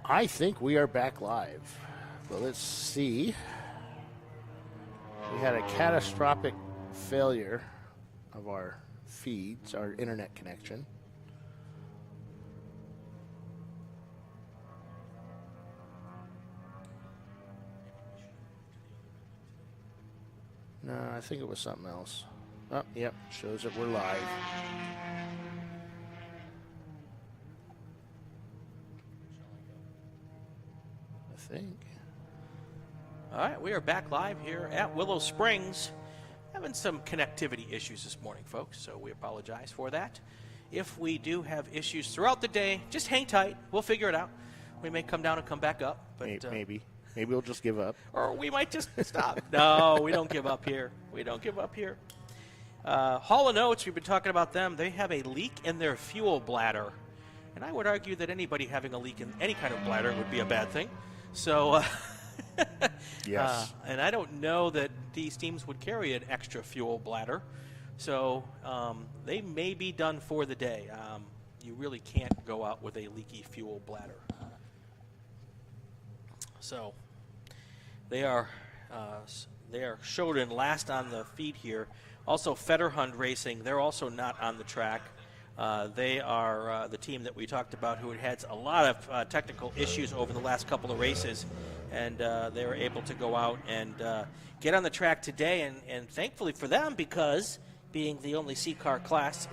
I think we are back live. But let's see. We had a catastrophic failure of our feeds, our internet connection. No, I think it was something else. Oh, yep, shows that we're live. I think. All right, we are back live here at Willow Springs. Having some connectivity issues this morning, folks, so we apologize for that. If we do have issues throughout the day, just hang tight. We'll figure it out. We may come down and come back up. But maybe. Maybe we'll just give up. Or we might just stop. No, we don't give up here. We don't give up here. Hall & Oates, we've been talking about them. They have a leak in their fuel bladder. And I would argue that anybody having a leak in any kind of bladder would be a bad thing. So, yes. And I don't know that these teams would carry an extra fuel bladder. So they may be done for the day. You really can't go out with a leaky fuel bladder. So they are showed in last on the feed here. Also, Fetterhund Racing, they're also not on the track. They are the team that we talked about who had had a lot of technical issues over the last couple of races, and they were able to go out and get on the track today, and thankfully for them, because being the only C-Class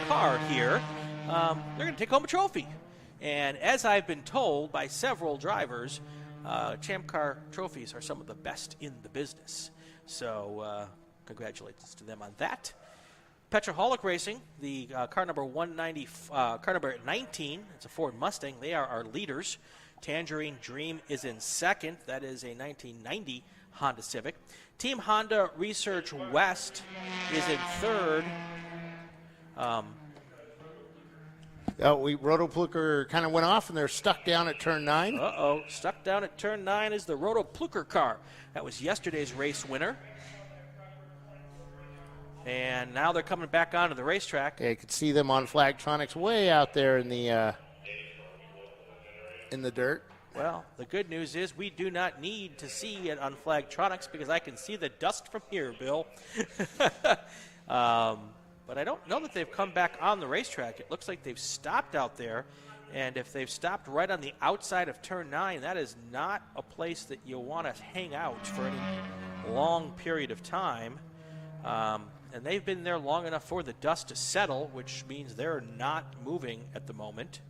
car here, they're going to take home a trophy. And as I've been told by several drivers, Champ Car trophies are some of the best in the business. So congratulations to them on that. Petroholic Racing, the car number 19, it's a Ford Mustang. They are our leaders. Tangerine Dream is in second. That is a 1990 Honda Civic. Team Honda Research West is in third. Roto Plucker kind of went off, and they're stuck down at turn 9. Uh-oh. Stuck down at turn 9 is the Roto Plucker car. That was yesterday's race winner. And now they're coming back onto the racetrack. Yeah, you could see them on Flagtronics way out there in the dirt. Well, the good news is we do not need to see it on Flagtronics because I can see the dust from here, Bill. But I don't know that they've come back on the racetrack. It looks like they've stopped out there. And if they've stopped right on the outside of turn 9, that is not a place that you want to hang out for any long period of time. And they've been there long enough for the dust to settle, which means they're not moving at the moment.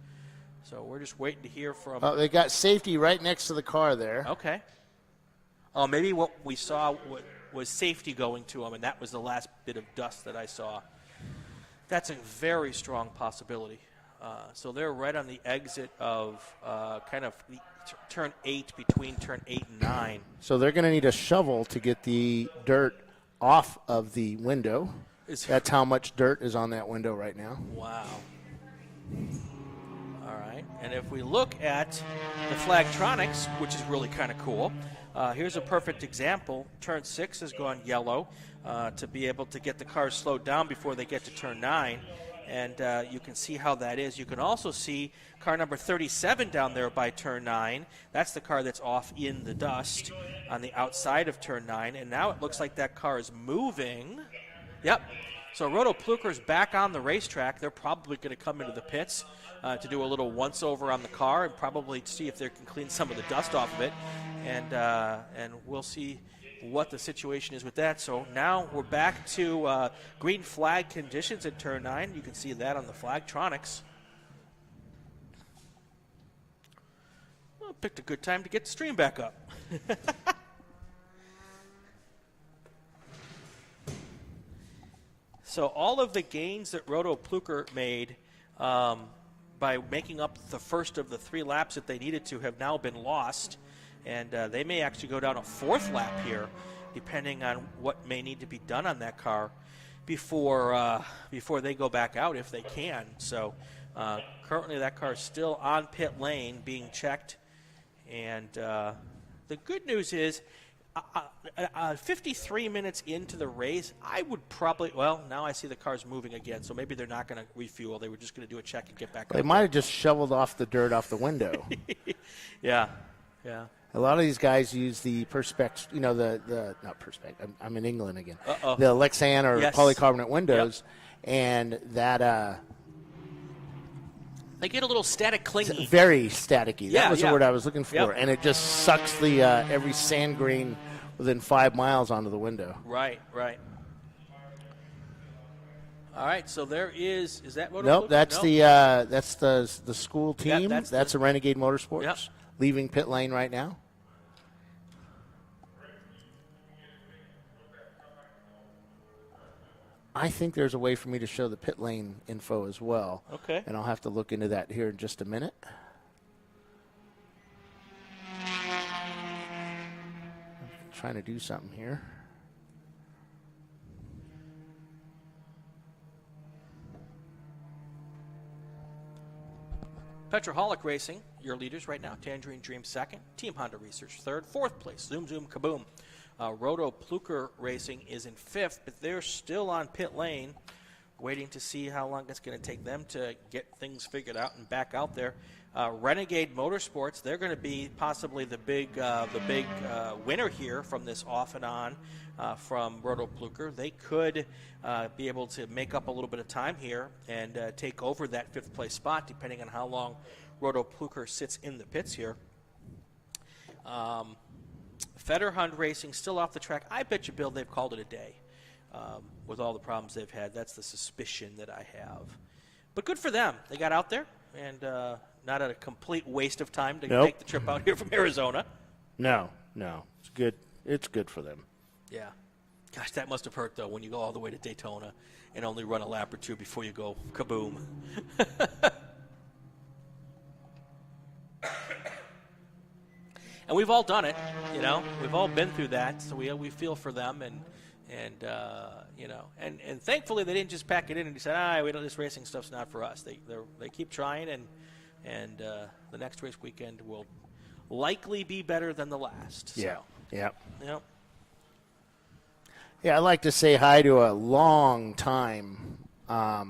So we're just waiting to hear from... Oh, they got safety right next to the car there. Okay. Oh, maybe what we saw was safety going to them, and that was the last bit of dust that I saw. That's a very strong possibility. So they're right on the exit of kind of turn 8, between turn 8 and 9. So they're going to need a shovel to get the dirt off of the window. That's how much dirt is on that window right now. Wow. All right. And if we look at the Flagtronics, which is really kind of cool, here's a perfect example. Turn 6 has gone yellow to be able to get the cars slowed down before they get to turn 9. And you can see how that is. You can also see car number 37 down there by turn 9. That's the car that's off in the dust on the outside of turn 9. And now it looks like that car is moving. Yep. So Roto Plucker's back on the racetrack. They're probably going to come into the pits to do a little once-over on the car and probably see if they can clean some of the dust off of it. And we'll see what the situation is with that. So now we're back to green flag conditions at turn 9. You can see that on the Flagtronics. Well, picked a good time to get the stream back up. So all of the gains that Roto Plucker made by making up the first of the 3 laps that they needed to have now been lost. And they may actually go down a 4th lap here, depending on what may need to be done on that car before they go back out, if they can. So currently that car is still on pit lane being checked. And the good news is 53 minutes into the race, I would probably, well, now I see the cars moving again, so maybe they're not going to refuel. They were just going to do a check and get back. They might have just shoveled off the dirt off the window. Yeah. A lot of these guys use the Perspex, not Perspex, I'm in England again. Uh-oh. The Lexan or Yes. polycarbonate windows, and that they get a little static clingy. it's very staticky. That was the yeah. word I was looking for. Yep. And it just sucks the every sand grain within 5 miles onto the window. Right. All right, so there is that Roto Nope, Plucker? that's the school team. Yeah, that's a Renegade Motorsports Yep. leaving pit lane right now. I think there's a way for me to show the pit lane info as well. Okay. And I'll have to look into that here in just a minute. I'm trying to do something here. Petroholic Racing, your leaders right now. Tangerine Dream second. Team Honda Research third. Fourth place, Zoom Zoom Kaboom. Roto Plucker Racing is in fifth, but they're still on pit lane, waiting to see how long it's going to take them to get things figured out and back out there. Renegade Motorsports, they're going to be possibly the big winner here from this off and on from Roto Plucker. They could be able to make up a little bit of time here and take over that fifth place spot, depending on how long Roto Plucker sits in the pits here. Fetterhund Racing still off the track. I bet you, Bill, they've called it a day with all the problems they've had. That's the suspicion that I have. But good for them. They got out there and not at a complete waste of time to make the trip out here from Arizona. No. It's good. It's good for them. Yeah. Gosh, that must have hurt, though, when you go all the way to Daytona and only run a lap or two before you go kaboom. And we've all done it, We've all been through that, so we feel for them, and thankfully they didn't just pack it in and decide, this racing stuff's not for us. They keep trying, and the next race weekend will likely be better than the last. So. Yeah. Yep. Yeah, I'd like to say hi to a long-time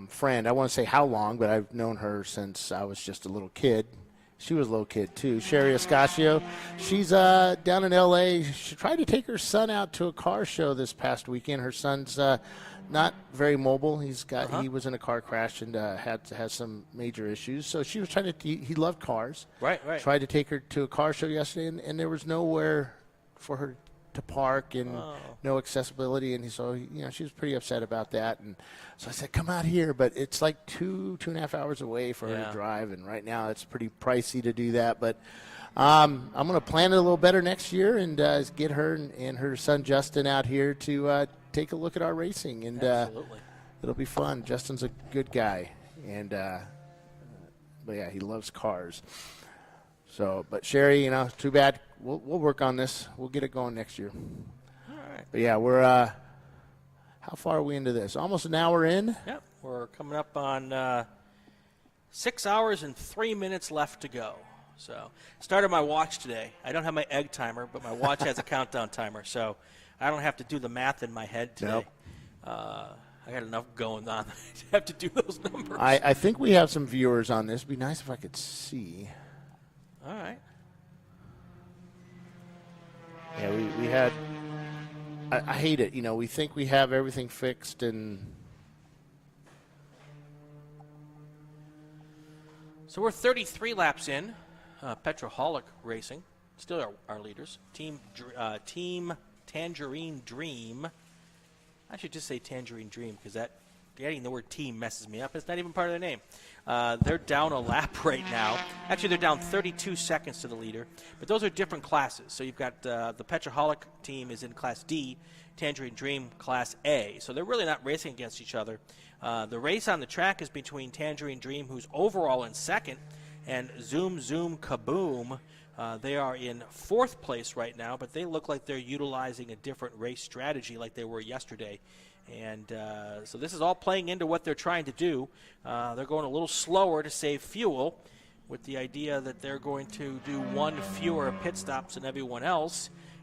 friend. I won't say how long, but I've known her since I was just a little kid. She was a little kid, too. Sherry Ascasio. She's down in L.A. She tried to take her son out to a car show this past weekend. Her son's not very mobile. He was in a car crash and has some major issues. So she was trying to. He loved cars. Right. Tried to take her to a car show yesterday, and there was nowhere for her to park and no accessibility, and she was pretty upset about that. And so I said, come out here, but it's like 2.5 hours away for her to drive, and right now it's pretty pricey to do that. But I'm going to plan it a little better next year and get her and her son Justin out here to take a look at our racing, and it'll be fun. Justin's a good guy, and but yeah, he loves cars. So, but Sherry, too bad. We'll work on this. We'll get it going next year. All right. But yeah, we're how far are we into this? Almost an hour in. Yep, we're coming up on 6 hours and 3 minutes left to go. So, started my watch today. I don't have my egg timer, but my watch has a countdown timer, so I don't have to do the math in my head today. Nope. I got enough going on. I have to do those numbers. I think we have some viewers on this. It'd be nice if I could see. All right. Yeah, we had. I hate it. We think we have everything fixed, and so we're 33 laps in. Petroholic Racing, still our leaders. Team Tangerine Dream. I should just say Tangerine Dream because adding the word team messes me up. It's not even part of their name. They're down a lap right now. Actually, they're down 32 seconds to the leader. But those are different classes. So you've got the Petroholic team is in Class D, Tangerine Dream Class A. So they're really not racing against each other. The race on the track is between Tangerine Dream, who's overall in second, and Zoom Zoom Kaboom. They are in fourth place right now, but they look like they're utilizing a different race strategy like they were yesterday. And so this is all playing into what they're trying to do. They're going a little slower to save fuel with the idea that they're going to do one fewer pit stops than everyone else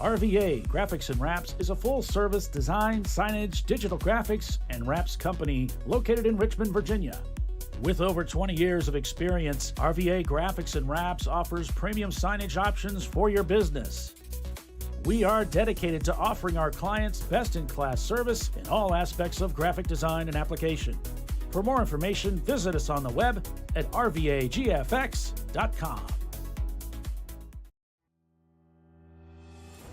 RVA Graphics and Wraps is a full-service design, signage, digital graphics, and wraps company located in Richmond, Virginia. With over 20 years of experience, RVA Graphics and Wraps offers premium signage options for your business. We are dedicated to offering our clients best-in-class service in all aspects of graphic design and application. For more information, visit us on the web at rvagfx.com.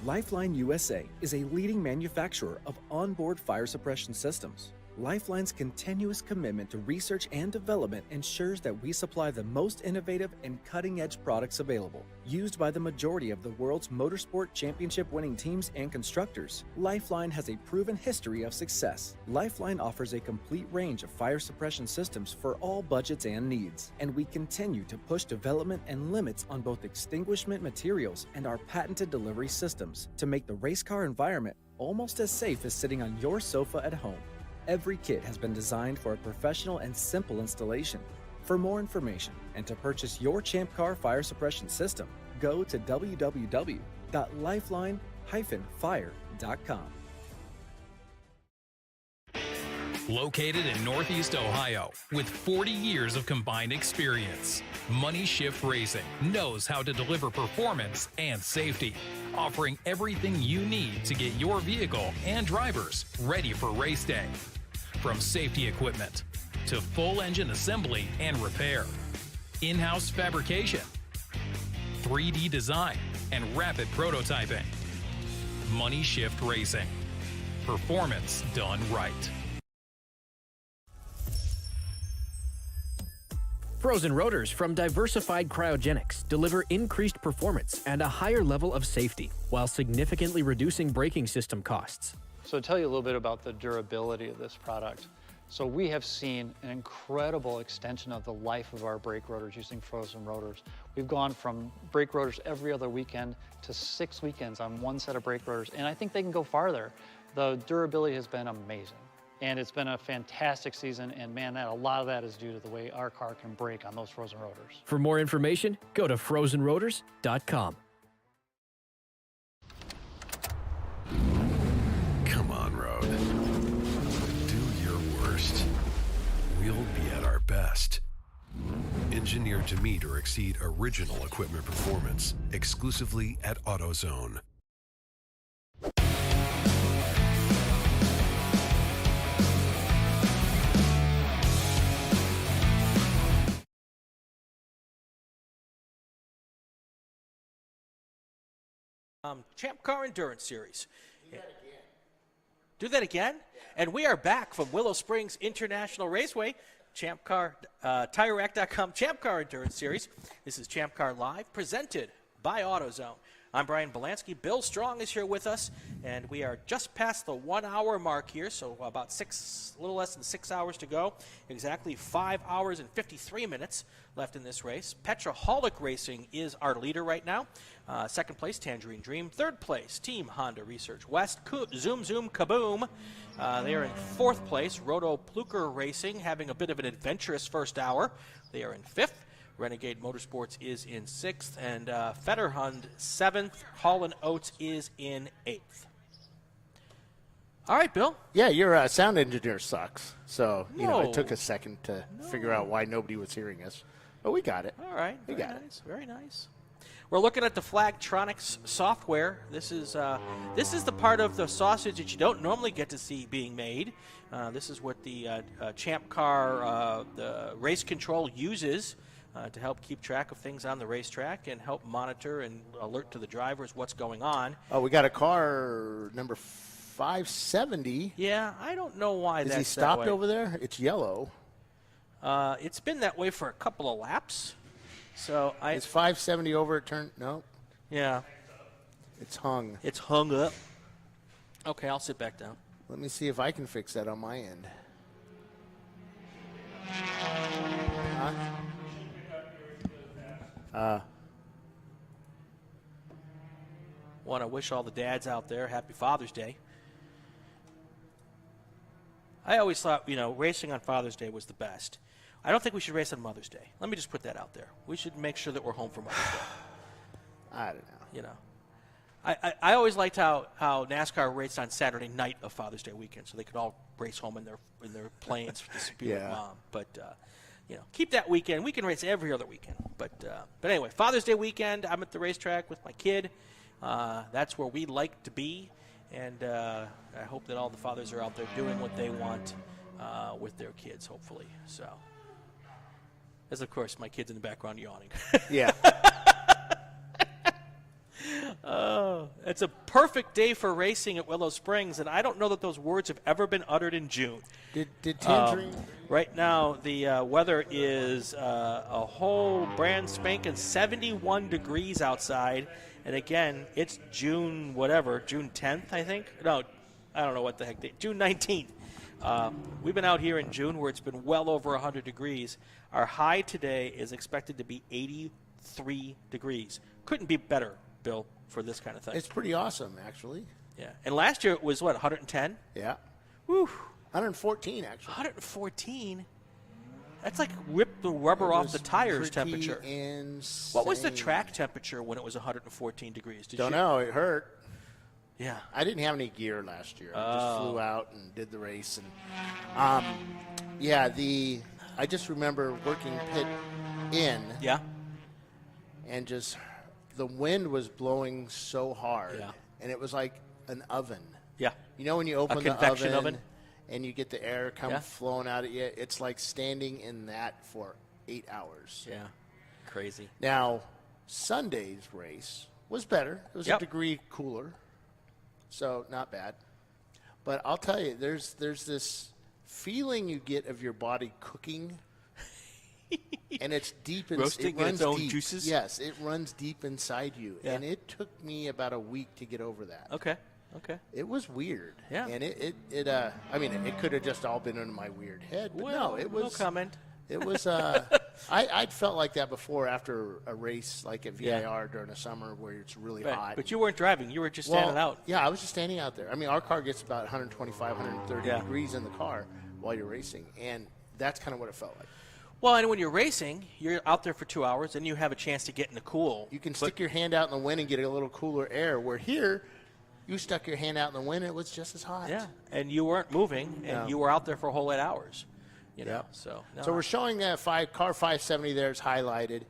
Lifeline USA is a leading manufacturer of onboard fire suppression systems. Lifeline's continuous commitment to research and development ensures that we supply the most innovative and cutting-edge products available, used by the majority of the world's motorsport championship-winning teams and constructors. Lifeline has a proven history of success. Lifeline offers a complete range of fire suppression systems for all budgets and needs, and we continue to push development and limits on both extinguishment materials and our patented delivery systems to make the race car environment almost as safe as sitting on your sofa at home. Every kit has been designed for a professional and simple installation. For more information and to purchase your ChampCar fire suppression system, go to www.lifeline-fire.com. Located in Northeast Ohio, with 40 years of combined experience, Money Shift Racing knows how to deliver performance and safety, offering everything you need to get your vehicle and drivers ready for race day. From safety equipment to full engine assembly and repair, in-house fabrication, 3D design, and rapid prototyping. Money Shift Racing. Performance done right. Frozen rotors from Diversified Cryogenics deliver increased performance and a higher level of safety, while significantly reducing braking system costs. So to tell you a little bit about the durability of this product. So we have seen an incredible extension of the life of our brake rotors using frozen rotors. We've gone from brake rotors every other weekend to 6 weekends on one set of brake rotors, and I think they can go farther. The durability has been amazing. And it's been a fantastic season, and man, a lot of that is due to the way our car can brake on those frozen rotors. For more information, go to frozenrotors.com. Come on, Road. Do your worst. We'll be at our best. Engineered to meet or exceed original equipment performance, exclusively at AutoZone. Champ Car Endurance Series. Do that again? And we are back from Willow Springs International Raceway, ChampCar.com Champ Car Endurance Series. This is ChampCar.Live, presented by AutoZone. I'm Brian Bielanski. Bill Strong is here with us, and we are just past the 1 hour mark here, so about a little less than 6 hours to go. Exactly 5 hours and 53 minutes left in this race. Petraholic Racing is our leader right now. Second place, Tangerine Dream. Third place, Team Honda Research West. Zoom Zoom Kaboom. They are in fourth place. Roto Plucker Racing having a bit of an adventurous first hour. They are in fifth. Renegade Motorsports is in 6th, and Fetterhund 7th. Hall & Oates is in 8th. All right, Bill. Yeah, your sound engineer sucks. So, it took a second to figure out why nobody was hearing us. But we got it. All right. We got it. Very nice. We're looking at the Flagtronics software. This is the part of the sausage that you don't normally get to see being made. This is what the Champ Car, the race control uses to help keep track of things on the racetrack and help monitor and alert to the drivers what's going on. Oh, we got a car number 570. Yeah, I don't know why that's that way. Is he stopped over there? It's yellow. It's been that way for a couple of laps. So is 570 over at turn? No. Yeah. It's hung. It's hung up. Okay, I'll sit back down. Let me see if I can fix that on my end. Want to wish all the dads out there happy Father's Day. I always thought, racing on Father's Day was the best. I don't think we should race on Mother's Day. Let me just put that out there. We should make sure that we're home for Mother's Day. I don't know. I always liked how NASCAR raced on Saturday night of Father's Day weekend, so they could all race home in their planes to be with Mom. But keep that weekend. We can race every other weekend. But anyway, Father's Day weekend, I'm at the racetrack with my kid. That's where we like to be, and I hope that all the fathers are out there doing what they want with their kids, hopefully. So, as of course, my kid's in the background yawning. Yeah. It's a perfect day for racing at Willow Springs, and I don't know that those words have ever been uttered in June. Did Tangerine? Right now, the weather is a whole brand spanking 71 degrees outside, and again, it's June 10th, I think? No, I don't know what the heck date. June 19th. We've been out here in June where it's been well over 100 degrees. Our high today is expected to be 83 degrees. Couldn't be better, Bill, for this kind of thing. It's pretty awesome, actually. Yeah. And last year it was, 110? Yeah. Woo. 114, actually. 114? That's like rip the rubber off the tires temperature. Insane. What was the track temperature when it was 114 degrees? Don't know. It hurt. Yeah. I didn't have any gear last year. I just flew out and did the race. And I just remember working pit in. Yeah. And just the wind was blowing so hard. Yeah. And it was like an oven. Yeah. You know when you open the convection oven and you get the air flowing out at you? It's like standing in that for 8 hours. Yeah. Crazy. Now, Sunday's race was better. It was a degree cooler. So not bad. But I'll tell you, there's this feeling you get of your body cooking. And it's deep inside. Roasting its own juices? Yes, it runs deep inside you. Yeah. And it took me about a week to get over that. Okay. It was weird. Yeah. And it could have just all been in my weird head. But no, it was. No comment. It was, I'd felt like that before after a race like at VIR during the summer where it's really hot. But you weren't driving. You were just standing out. Yeah, I was just standing out there. I mean, our car gets about 125, 130 degrees in the car while you're racing. And that's kind of what it felt like. Well, and when you're racing, you're out there for 2 hours, and you have a chance to get in the cool. You can stick your hand out in the wind and get a little cooler air, where here, you stuck your hand out in the wind, and it was just as hot. Yeah, and you weren't moving, and you were out there for a whole 8 hours. So we're showing that car 570 there is highlighted.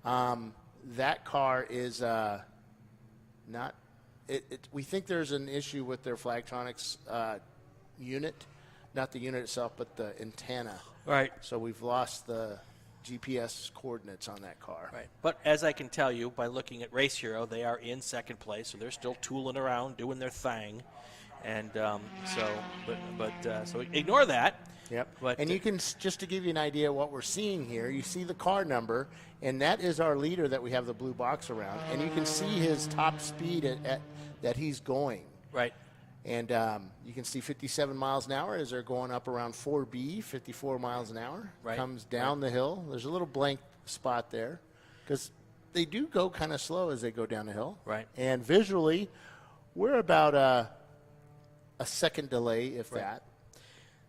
That car is not. We think there's an issue with their Flagtronics unit, not the unit itself, but the antenna. Right. So we've lost the GPS coordinates on that car. Right. But as I can tell you by looking at Race Hero, they are in second place, so they're still tooling around, doing their thing, and so ignore that. Yep. But, and you can, just to give you an idea of what we're seeing here, you see the car number, and that is our leader that we have the blue box around, and you can see his top speed at that he's going. Right. And you can see 57 miles an hour as they're going up around 4B, 54 miles an hour. Right. Comes down the hill. There's a little blank spot there because they do go kind of slow as they go down the hill. Right. And visually, we're about a second delay, if that.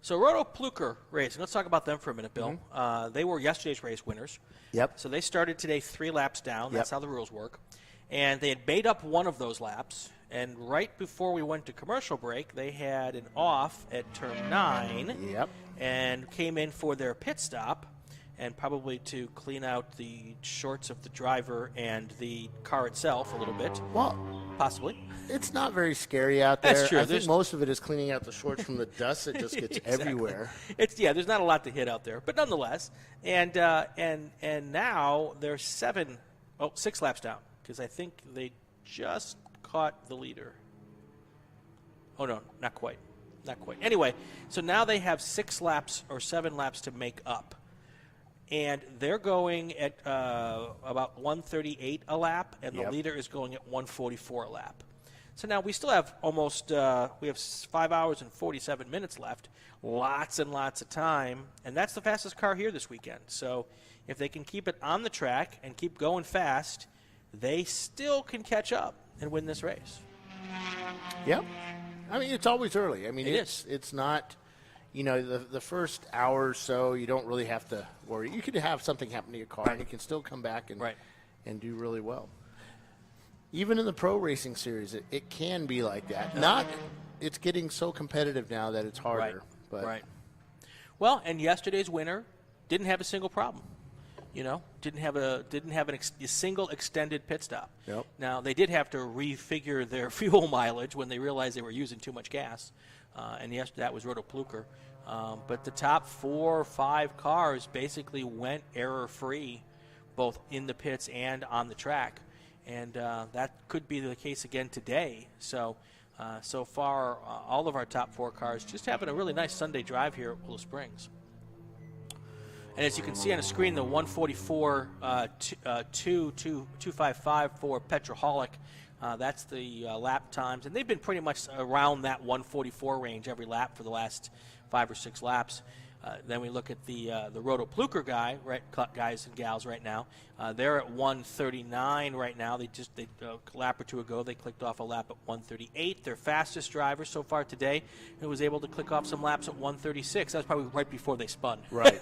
So Roto Plucker Racing, let's talk about them for a minute, Bill. Mm-hmm. They were yesterday's race winners. Yep. So they started today 3 laps down. That's how the rules work. And they had made up one of those laps. And right before we went to commercial break, they had an off at turn 9. Yep. And came in for their pit stop, and probably to clean out the shorts of the driver and the car itself a little bit. Well, possibly. It's not very scary out there. That's true. I think most of it is cleaning out the shorts from the dust that just gets everywhere. There's not a lot to hit out there, but nonetheless. And now they're 6 laps down, because I think they just caught the leader. Oh, no, not quite. Anyway, so now they have 6 laps or 7 laps to make up. And they're going at about 138 a lap, and the leader is going at 144 a lap. So now we still have we have 5 hours and 47 minutes left, lots and lots of time, and that's the fastest car here this weekend. So if they can keep it on the track and keep going fast, they still can catch up and win this race. Yep. I mean, it's always early. I mean, it's not, the first hour or so, you don't really have to worry. You could have something happen to your car, and you can still come back and do really well. Even in the pro racing series, it can be like that. Not, it's getting so competitive now that it's harder. But Well, and yesterday's winner didn't have a single problem. Didn't have a single extended pit stop. Yep. Now they did have to refigure their fuel mileage when they realized they were using too much gas, and yes, that was Roto Plucker. But the top 4 or 5 cars basically went error-free, both in the pits and on the track, and that could be the case again today. So far, all of our top 4 cars just having a really nice Sunday drive here at Willow Springs. And as you can see on the screen, the 144 255 for Petroholic, that's the lap times. And they've been pretty much around that 144 range every lap for the last 5 or 6 laps. Then we look at the Roto Plucker guys and gals right now. They're at 139 right now. They a lap or 2 ago, they clicked off a lap at 138. Their fastest driver so far today, who was able to click off some laps at 136. That was probably right before they spun. Right.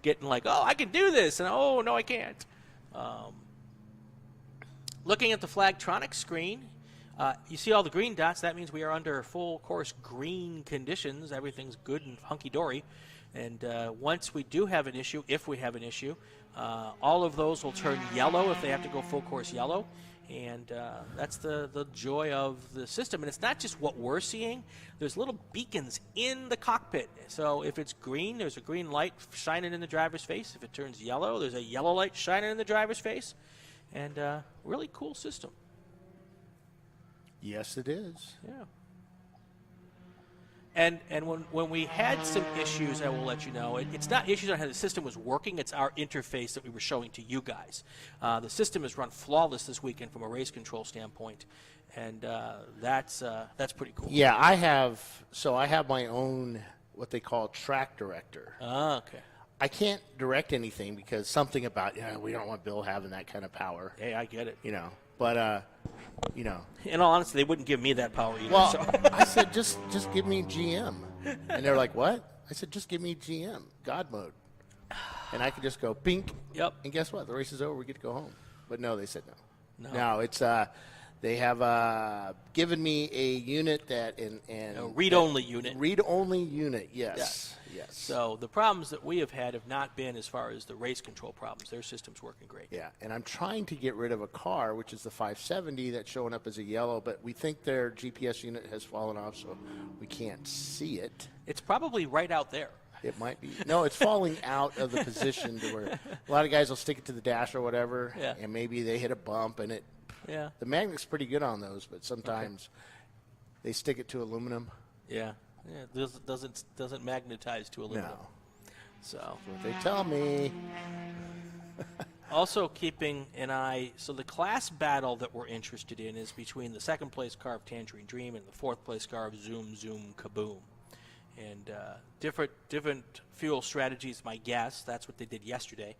Getting like, oh, I can do this, and oh, no, I can't. Looking at the Flagtronics screen, you see all the green dots. That means we are under full course green conditions. Everything's good and hunky-dory. And once we do have an issue, if we have an issue, all of those will turn yellow if they have to go full course yellow. And that's the joy of the system. And it's not just what we're seeing. There's little beacons in the cockpit. So if it's green, there's a green light shining in the driver's face. If it turns yellow, there's a yellow light shining in the driver's face. And really cool system. Yes, it is. Yeah. And when we had some issues, I will let you know, it's not issues on how the system was working, it's our interface that we were showing to you guys. The system is run flawless this weekend from a race control standpoint, and that's pretty cool. Yeah, I have my own, what they call track director. Ah, okay. I can't direct anything because something about, we don't want Bill having that kind of power. Hey, I get it. But, in all honesty, they wouldn't give me that power either. Well, so. I said, just give me GM. And they're like, what? I said, just give me GM, God mode. And I could just go, bink. Yep. And guess what? The race is over. We get to go home. But no, they said no. No, it's, they have given me a unit that, a read-only unit. Read-only unit, yes. So the problems that we have had have not been as far as the race control problems. Their system's working great. Yeah, and I'm trying to get rid of a car, which is the 570, that's showing up as a yellow, but we think their GPS unit has fallen off, so we can't see it. It's probably right out there. It might be. No, it's falling out of the position to where a lot of guys will stick it to the dash or whatever, and maybe they hit a bump, and it. Yeah. The magnet's pretty good on those, but sometimes they stick it to aluminum. Yeah. Yeah, it doesn't magnetize to aluminum. No. So that's what they tell me. Also keeping an eye, so the class battle that we're interested in is between the second place car of Tangerine Dream and the fourth place car of Zoom Zoom Kaboom. And different fuel strategies, my guess. That's what they did yesterday.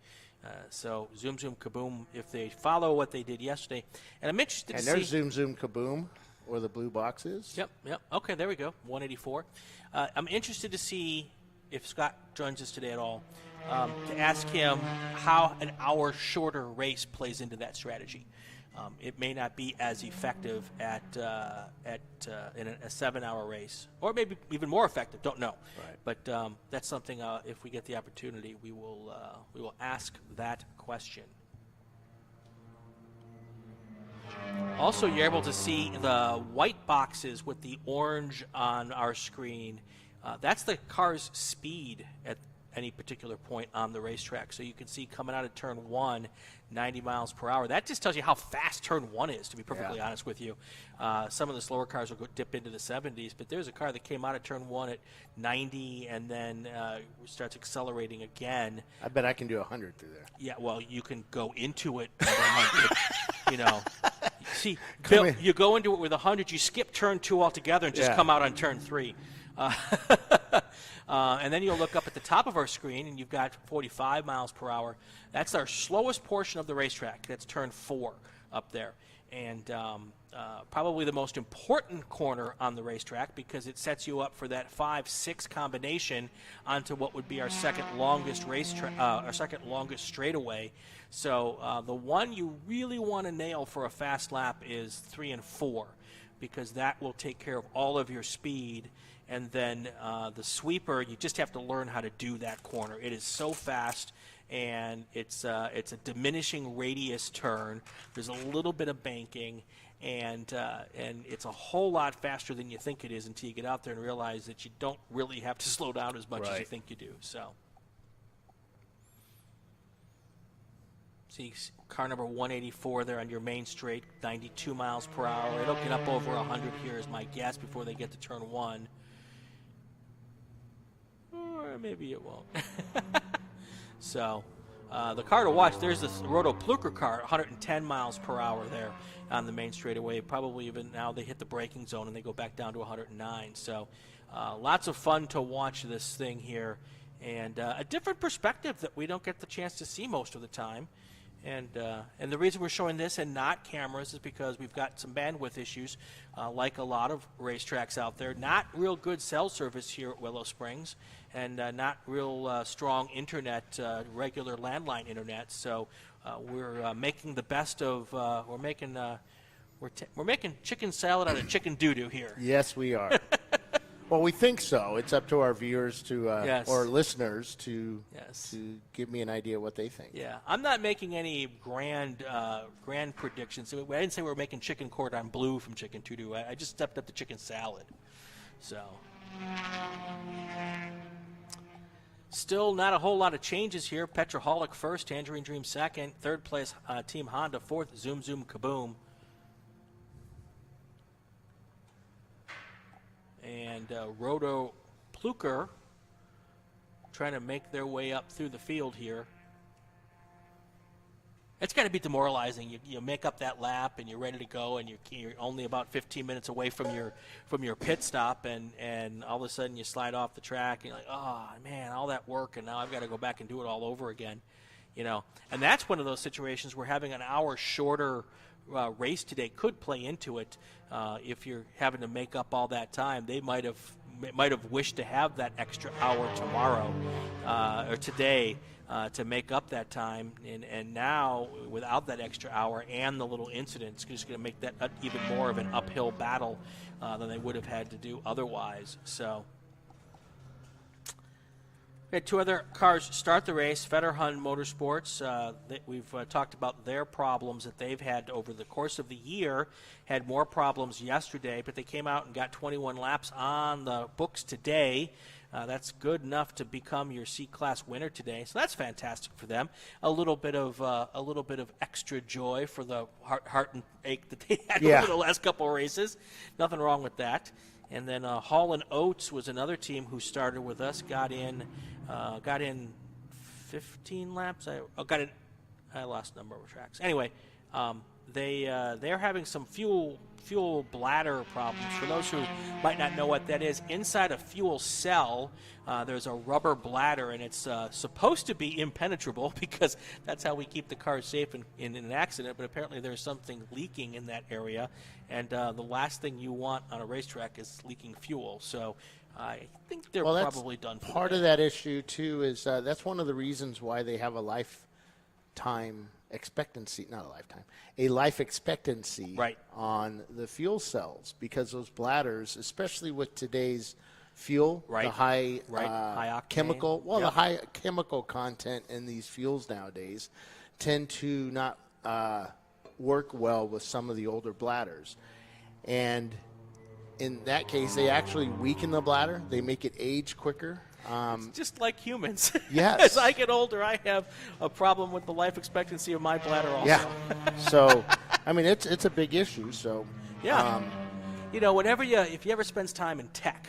So Zoom Zoom Kaboom, if they follow what they did yesterday. And I'm interested to see. And there's Zoom Zoom Kaboom. Where the blue box is? Yep. Okay, there we go. 184. I'm interested to see if Scott joins us today at all, to ask him how an hour shorter race plays into that strategy. It may not be as effective in a 7-hour race, or maybe even more effective. Don't know. Right. But that's something. If we get the opportunity, we will ask that question. Also, you're able to see the white boxes with the orange on our screen. That's the car's speed at any particular point on the racetrack. So you can see coming out of turn 1, 90 miles per hour. That just tells you how fast turn 1 is, to be perfectly honest with you. Some of the slower cars will dip into the 70s, but there's a car that came out of turn 1 at 90 and then starts accelerating again. I bet I can do 100 through there. Yeah, well, you can go into it at 100, See, Bill, you go into it with 100, you skip turn 2 altogether and just come out on turn 3. And then you'll look up at the top of our screen, and you've got 45 miles per hour. That's our slowest portion of the racetrack. That's turn 4. up there. And probably the most important corner on the racetrack because it sets you up for that 5-6 combination onto what would be our second longest straightaway. So the one you really want to nail for a fast lap is 3 and 4 because that will take care of all of your speed. And then the sweeper, you just have to learn how to do that corner. It is so fast. And it's a diminishing radius turn. There's a little bit of banking, and it's a whole lot faster than you think it is until you get out there and realize that you don't really have to slow down as much as you think you do. So, see car number 184 there on your main straight, 92 miles per hour. It'll get up over 100 here is my guess before they get to turn 1. Or maybe it won't. So the car to watch, there's this Roto Plucker car, 110 miles per hour there on the main straightaway. Probably even now they hit the braking zone and they go back down to 109. So lots of fun to watch this thing here. And a different perspective that we don't get the chance to see most of the time. And the reason we're showing this and not cameras is because we've got some bandwidth issues, like a lot of racetracks out there. Not real good cell service here at Willow Springs, and not real strong internet, regular landline internet. So we're making the best of. We're making chicken salad out of chicken doo-doo here. Yes, we are. Well, we think so. It's up to our viewers to or listeners to give me an idea what they think. Yeah, I'm not making any grand predictions. I didn't say we were making chicken cordon bleu from chicken doo-doo. I just stepped up the chicken salad. So, still not a whole lot of changes here. Petroholic first, Tangerine Dream second, third place Team Honda, fourth Zoom Zoom Kaboom. And Roto Plucker trying to make their way up through the field here. It's got to be demoralizing. You make up that lap and you're ready to go, and you're only about 15 minutes away from your pit stop, and all of a sudden you slide off the track and you're like, oh man, all that work, and now I've got to go back and do it all over again. And that's one of those situations where having an hour shorter race today could play into it. If you're having to make up all that time, they might have wished to have that extra hour tomorrow or today to make up that time, and now without that extra hour and the little incident, it's just going to make that even more of an uphill battle than they would have had to do otherwise. So. We had two other cars start the race. Fetterhun Motorsports, we've talked about their problems that they've had over the course of the year. Had more problems yesterday, but they came out and got 21 laps on the books today. That's good enough to become your C-Class winner today, so that's fantastic for them. A little bit of extra joy for the heart and ache that they had over the last couple of races. Nothing wrong with that. And then Hall & Oates was another team who started with us. Got in 15 laps. I lost number of tracks. Anyway, they're having some fuel bladder problems. For those who might not know what that is, inside a fuel cell, there's a rubber bladder, and it's supposed to be impenetrable because that's how we keep the car safe in an accident. But apparently there's something leaking in that area, and the last thing you want on a racetrack is leaking fuel. So I think they're probably done for part of that issue, too, is that's one of the reasons why they have a lifetime expectancy, not a lifetime, a life expectancy on the fuel cells, because those bladders, especially with today's fuel, the high chemical, the high chemical content in these fuels nowadays tend to not work well with some of the older bladders. And in that case, they actually weaken the bladder. They make it age quicker. Just like humans. Yes. As I get older, I have a problem with the life expectancy of my bladder also. Yeah. So, I mean, it's a big issue. So, yeah. If you ever spend time in tech,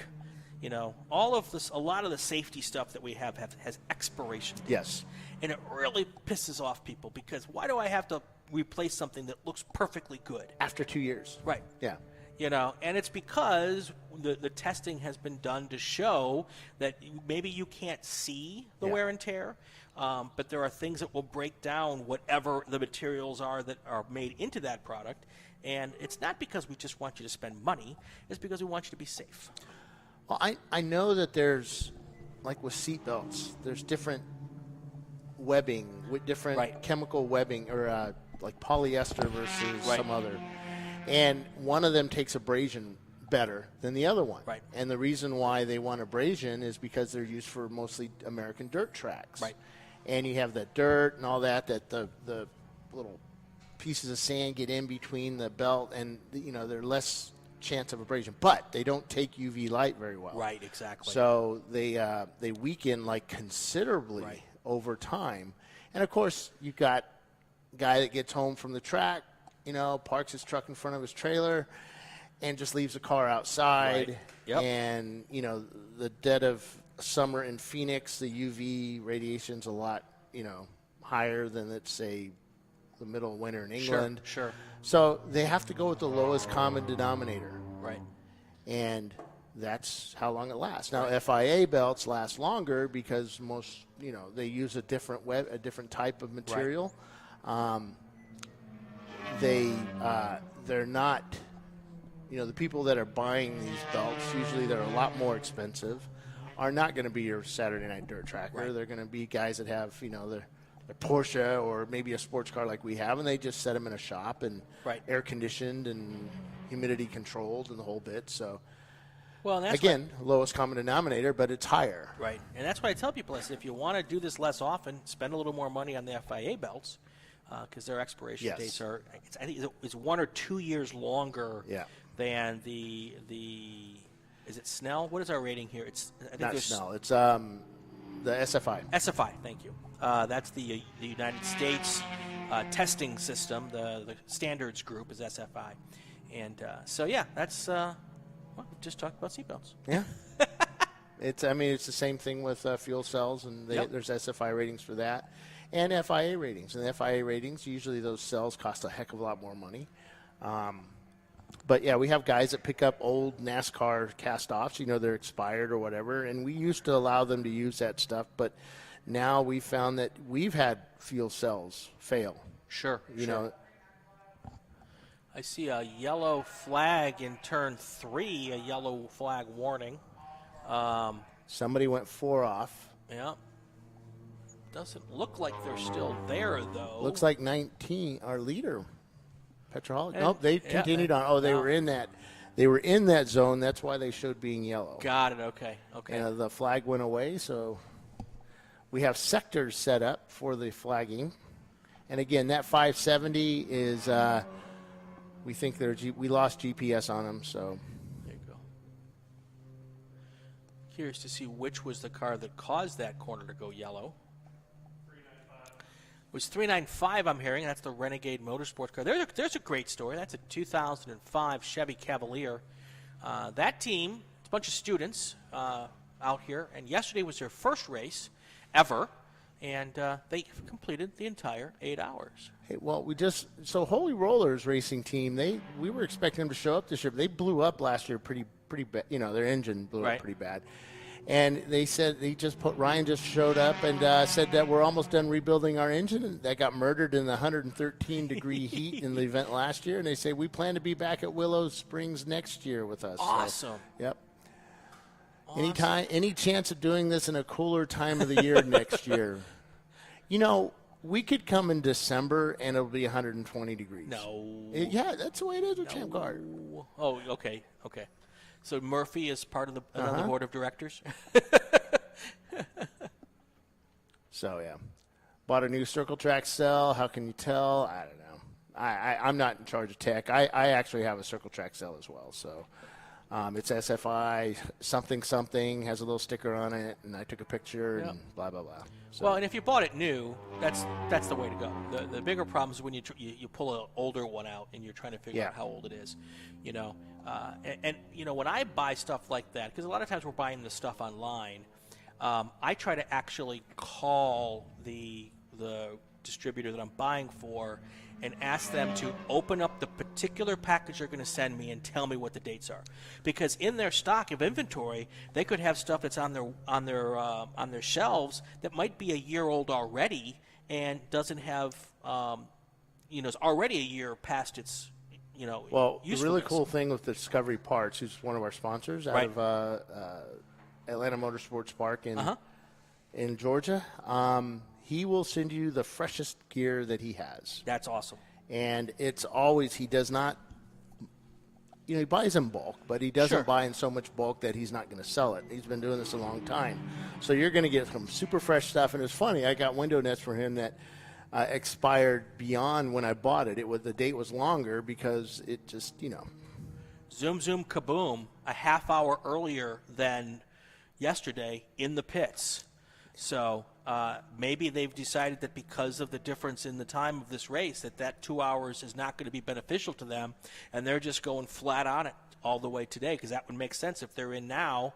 all of this, a lot of the safety stuff that we have has expiration dates. Yes. And it really pisses off people, because why do I have to replace something that looks perfectly good after 2 years? Right. Yeah. And it's because the testing has been done to show that maybe you can't see the wear and tear, but there are things that will break down whatever the materials are that are made into that product. And it's not because we just want you to spend money. It's because we want you to be safe. Well, I know that there's, like with seat belts, there's different webbing with different chemical webbing, or like polyester versus some other. And one of them takes abrasion better than the other one. Right. And the reason why they want abrasion is because they're used for mostly American dirt tracks. Right. And you have the dirt and all that the little pieces of sand get in between the belt, and they're less chance of abrasion. But they don't take UV light very well. Right, exactly. So they weaken like considerably over time. And of course, you've got a guy that gets home from the track, parks his truck in front of his trailer and just leaves the car outside. Right. Yep. And, the dead of summer in Phoenix, the UV radiation's a lot, higher than, let's say, the middle of winter in England. Sure. So they have to go with the lowest common denominator. Right. And that's how long it lasts. Now, FIA belts last longer because most, they use a different type of material. They're not, the people that are buying these belts, usually they're a lot more expensive, are not going to be your Saturday night dirt tracker. Right. They're going to be guys that have, their Porsche or maybe a sports car like we have, and they just set them in a shop and air conditioned and humidity controlled and the whole bit. So, well, and that's again, lowest common denominator, but it's higher. Right. And that's what I tell people. I said, if you want to do this less often, spend a little more money on the FIA belts, because their expiration dates are, I think it's 1 or 2 years longer than the is it Snell? What is our rating here? I think not Snell. It's the SFI. SFI, thank you. That's the United States testing system. The standards group is SFI. And that's, we just talked about seatbelts. Yeah. It's the same thing with fuel cells, and there's SFI ratings for that, and FIA ratings. And the FIA ratings, usually those cells cost a heck of a lot more money. But yeah, we have guys that pick up old NASCAR cast-offs, they're expired or whatever, and we used to allow them to use that stuff, but now we found that we've had fuel cells fail. Sure. Sure. I see a yellow flag in turn 3, a yellow flag warning. Somebody went 4 off. Yeah. Doesn't look like they're still there, though. Looks like 19, our leader, Petroholic. Nope, they continued on. Oh, they were in that. They were in that zone. That's why they showed being yellow. Got it. Okay. And the flag went away, so we have sectors set up for the flagging. And again, that 570 is. We think we lost GPS on them, so. There you go. Curious to see which was the car that caused that corner to go yellow. 395. It was 395, I'm hearing. That's the Renegade Motorsports car. There's a great story. That's a 2005 Chevy Cavalier. That team, it's a bunch of students out here, and yesterday was their first race ever. And they completed the entire 8 hours. Hey, well, Holy Rollers racing team. We were expecting them to show up this year, but they blew up last year pretty bad. Their engine blew up pretty bad. And they said Ryan just showed up and said that we're almost done rebuilding our engine. And that got murdered in the 113-degree heat in the event last year. And they say we plan to be back at Willow Springs next year with us. Awesome. So, yep. Awesome. Any chance of doing this in a cooler time of the year next year? We could come in December and it'll be 120 degrees. No. That's the way it is with Champ Car. Oh, okay. So Murphy is part of the board of directors? So, yeah. Bought a new Circle Track cell. How can you tell? I don't know. I'm not in charge of tech. I actually have a Circle Track cell as well, so. It's SFI something has a little sticker on it, and I took a picture and blah blah blah. So. Well, and if you bought it new, that's the way to go. The bigger problem is when you pull an older one out and you're trying to figure out how old it is, And when I buy stuff like that, because a lot of times we're buying this stuff online, I try to actually call the distributor that I'm buying for and ask them to open up the particular package they're going to send me and tell me what the dates are. Because in their stock of inventory, they could have stuff that's on their shelves that might be a year old already and doesn't have, is already a year past its, Well, the really usefulness. cool thing with Discovery Parts, who's one of our sponsors out of Atlanta Motorsports Park in Georgia, he will send you the freshest gear that he has. That's awesome. And it's always, he does not, he buys in bulk, but he doesn't buy in so much bulk that he's not going to sell it. He's been doing this a long time. So you're going to get some super fresh stuff. And it's funny, I got window nets for him that expired beyond when I bought it. The date was longer because it just, Zoom, zoom, kaboom, a half hour earlier than yesterday in the pits. So maybe they've decided that because of the difference in the time of this race that 2 hours is not going to be beneficial to them, and they're just going flat on it all the way today, because that would make sense if they're in now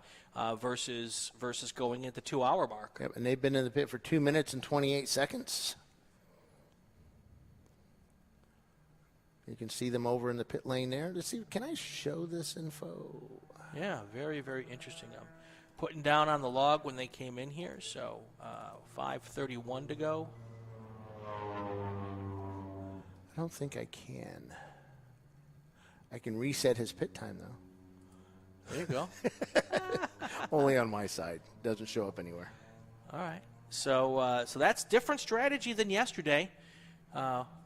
versus going at the 2 hour mark. Yep, and they've been in the pit for 2 minutes and 28 seconds. You can see them over in the pit lane there. Let's see, can I show this info? Yeah, very, very interesting. I'm putting down on the log when they came in here, so 5:31 to go. I don't think I can. I can reset his pit time, though. There you go. Only on my side. Doesn't show up anywhere. All right. So that's different strategy than yesterday.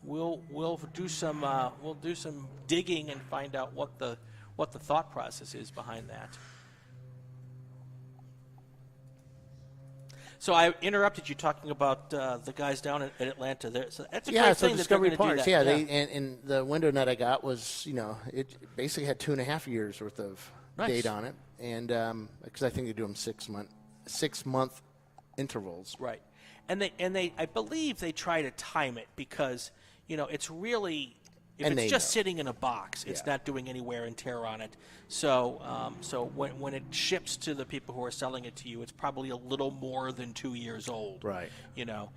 We'll do some digging and find out what the thought process is behind that. So I interrupted you talking about the guys down at Atlanta. So that's a great thing that they're Discovery going to do Parts. that. Yeah, and the window net I got was, it basically had 2.5 years worth of date on it, and because I think they do them 6 month intervals. Right, and they I believe they try to time it because it's really. If And it's they just know. sitting in a box, it's not doing any wear and tear on it. So when it ships to the people who are selling it to you, it's probably a little more than 2 years old. Right. And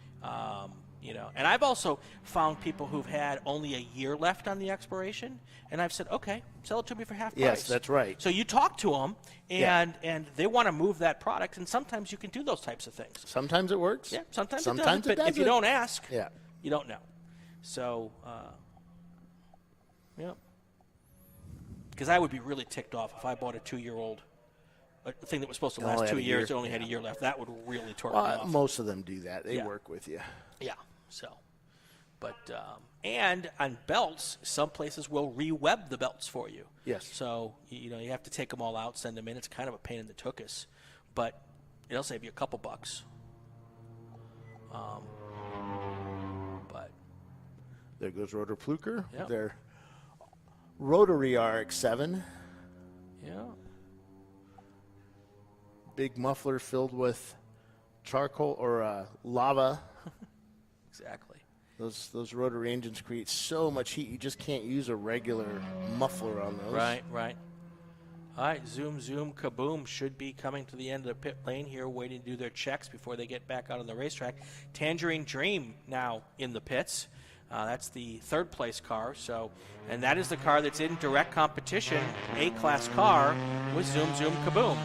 I've also found people who've had only a year left on the expiration, and I've said, okay, sell it to me for half price. Yes, that's right. So you talk to them, and they want to move that product, and sometimes you can do those types of things. Sometimes it works. Yeah, sometimes it Sometimes doesn't. it But if you doesn't. don't ask, Yeah. you don't know. So, because I would be really ticked off if I bought a 2-year-old thing that was supposed to Only last had 2 a years, year. only had a year left. That would really torque me Well, off. most of them do that. They Yeah. work with you. Yeah. So, but and on belts, some places will re-web the belts for you. Yes. So you have to take them all out, send them in. It's kind of a pain in the tuchus, but it'll save you a couple bucks. But There goes Roto Plucker. Yep. Their rotary RX-7. yeah. Big muffler filled with charcoal or lava. Exactly. Those rotary engines create so much heat, you just can't use a regular muffler on those. Right. All right, zoom, zoom, kaboom should be coming to the end of the pit lane here, waiting to do their checks before they get back out on the racetrack. Tangerine Dream now in the pits. That's the third place car. And that is the car that's in direct competition, A-class car, with Zoom, Zoom, Kaboom.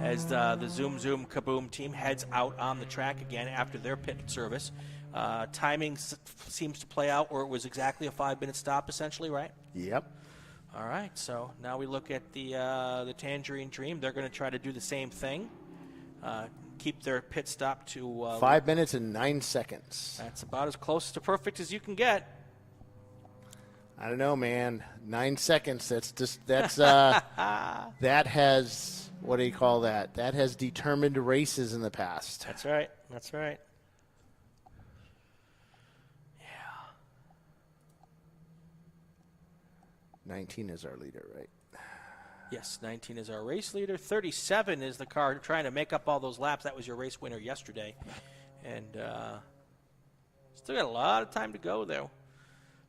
As the Zoom, Zoom, Kaboom team heads out on the track again after their pit service. Timing seems to play out where it was exactly a 5-minute stop, essentially, right? Yep. All right, so now we look at the Tangerine Dream. They're going to try to do the same thing, keep their pit stop to 5 minutes and 9 seconds. That's about as close to perfect as you can get. I don't know, man. 9 seconds. That's that has, what do you call that? That has determined races in the past. That's right. That's right. 19 is our leader, right? Yes, 19 is our race leader. 37 is the car trying to make up all those laps. That was your race winner yesterday. And still got a lot of time to go, though.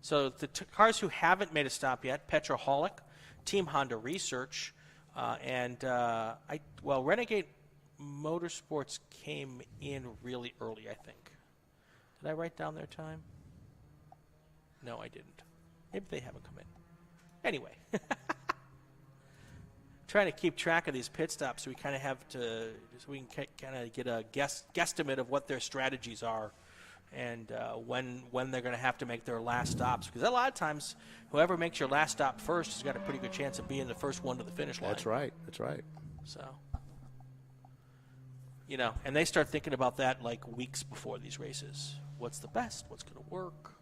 So the cars who haven't made a stop yet, Petroholic, Team Honda Research, and Renegade Motorsports came in really early, I think. Did I write down their time? No, I didn't. Maybe they haven't come in. Anyway. Trying to keep track of these pit stops so we kind of have to, so we can kind of get a guesstimate of what their strategies are and when they're going to have to make their last stops. Because a lot of times, whoever makes your last stop first has got a pretty good chance of being the first one to the finish line. That's right. That's right. So, you know, and they start thinking about that like weeks before these races. What's the best? What's going to work?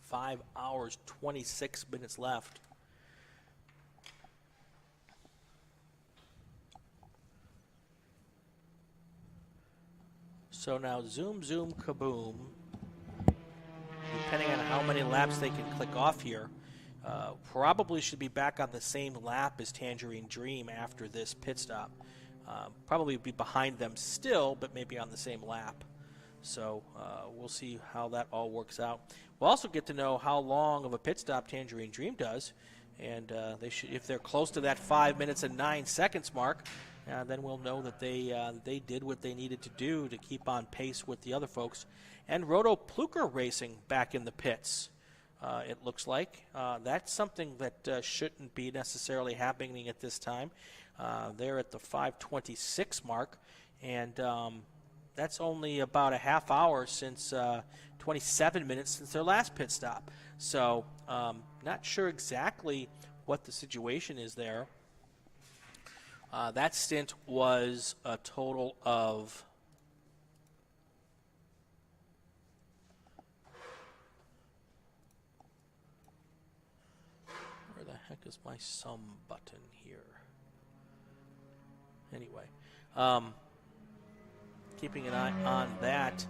Five hours, 26 minutes left. So now zoom, zoom, kaboom. Depending on how many laps they can click off here, probably should be back on the same lap as Tangerine Dream after this pit stop. Probably be behind them still, but maybe on the same lap. So we'll see how that all works out. We'll also get to know how long of a pit stop Tangerine Dream does, and they should, if they're close to that 5 minutes and 9 seconds mark, then we'll know that they did what they needed to do to keep on pace with the other folks. And Roto Plucker Racing back in the pits, it looks like. That's something that shouldn't be necessarily happening at this time. They're at the 5:26 mark, and that's only about a half hour since 27 minutes since their last pit stop. So not sure exactly what the situation is there. That stint was a total of where the heck is my sum button here? Anyway, keeping an eye on that.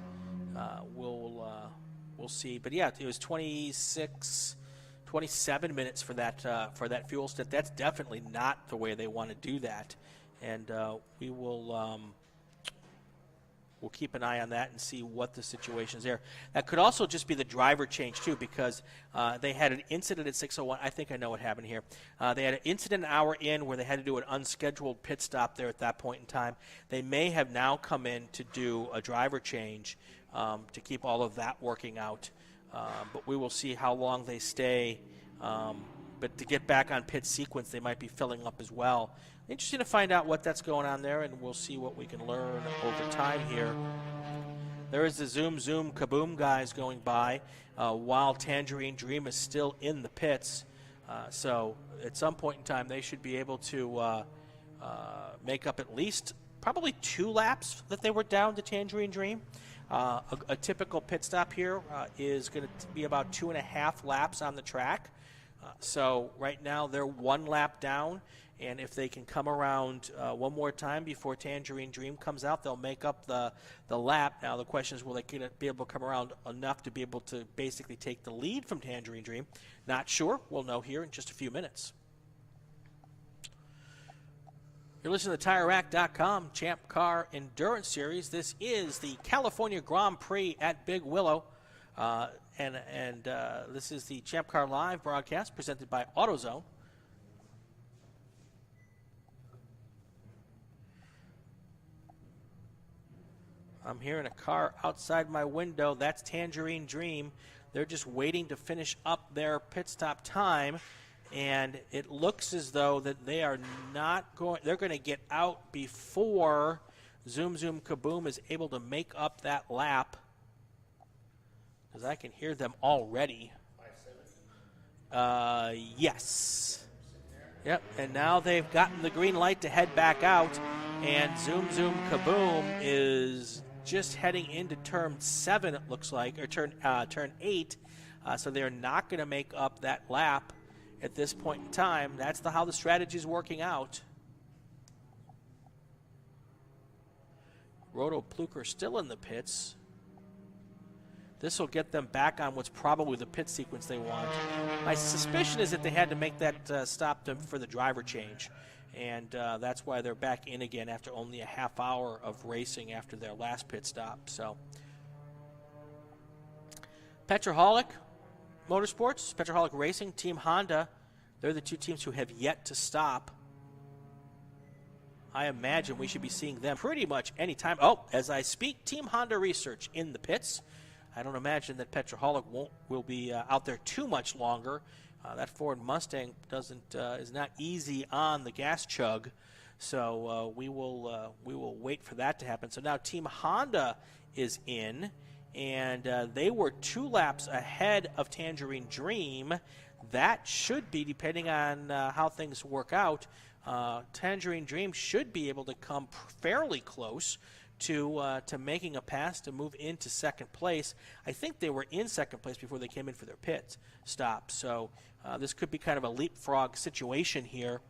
We'll see. But yeah, it was 27 minutes for that fuel stint. That's definitely not the way they want to do that, and we will we'll keep an eye on that and see what the situation is there. That could also just be the driver change too, because they had an incident at 6:01. I think I know what happened here. They had an incident an hour in where they had to do an unscheduled pit stop there at that point in time. They may have now come in to do a driver change to keep all of that working out. But we will see how long they stay. But to get back on pit sequence, they might be filling up as well. Interesting to find out what that's going on there, and we'll see what we can learn over time here. There is the zoom, zoom, kaboom guys going by while Tangerine Dream is still in the pits. So at some point in time, they should be able to make up at least probably 2 laps that they were down to Tangerine Dream. A typical pit stop here is going to be about 2.5 laps on the track. So right now they're 1 lap down, and if they can come around one more time before Tangerine Dream comes out, they'll make up the lap. Now the question is, will they be able to come around enough to be able to basically take the lead from Tangerine Dream? Not sure. We'll know here in just a few minutes. You're listening to TireRack.com, Champ Car Endurance Series. This is the California Grand Prix at Big Willow. And this is the ChampCar.Live broadcast presented by AutoZone. I'm hearing a car outside my window. That's Tangerine Dream. They're just waiting to finish up their pit stop time. And it looks as though that they are not going, they're going to get out before Zoom Zoom Kaboom is able to make up that lap. Because I can hear them already. Yes. Yep, and now they've gotten the green light to head back out. And Zoom Zoom Kaboom is just heading into turn 7, it looks like, or turn 8. So they're not going to make up that lap at this point in time. That's how the strategy is working out. Roto Plucker still in the pits. This will get them back on what's probably the pit sequence they want. My suspicion is that they had to make that stop for the driver change. And that's why they're back in again after only a half hour of racing after their last pit stop. So, Petroholic Motorsports, Petroholic Racing, Team Honda, they're the 2 teams who have yet to stop. I imagine we should be seeing them pretty much anytime. Oh, as I speak, Team Honda Research in the pits. I don't imagine that Petroholic will be out there too much longer. That Ford Mustang is not easy on the gas chug, so we will wait for that to happen. So now Team Honda is in, and they were 2 laps ahead of Tangerine Dream. That should be, depending on how things work out, Tangerine Dream should be able to come fairly close to making a pass to move into second place. I think they were in second place before they came in for their pit stop. So this could be kind of a leapfrog situation here.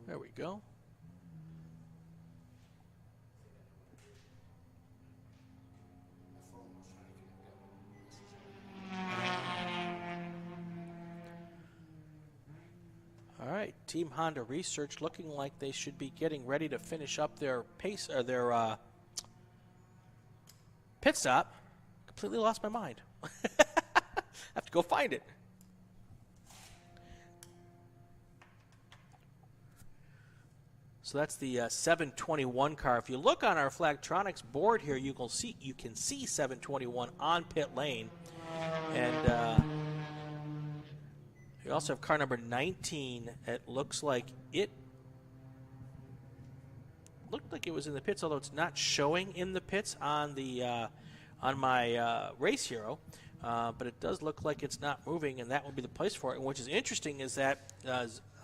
There we go. All right, Team Honda Research looking like they should be getting ready to finish up their pace or their pit stop. Completely lost my mind. I have to go find it. So that's the 721 car. If you look on our Flagtronics board here, you can see 721 on pit lane, and you also have car number 19. It looks like it looked like it was in the pits, although it's not showing in the pits on the on my Race Hero. But it does look like it's not moving, and that will be the place for it. And which is interesting is that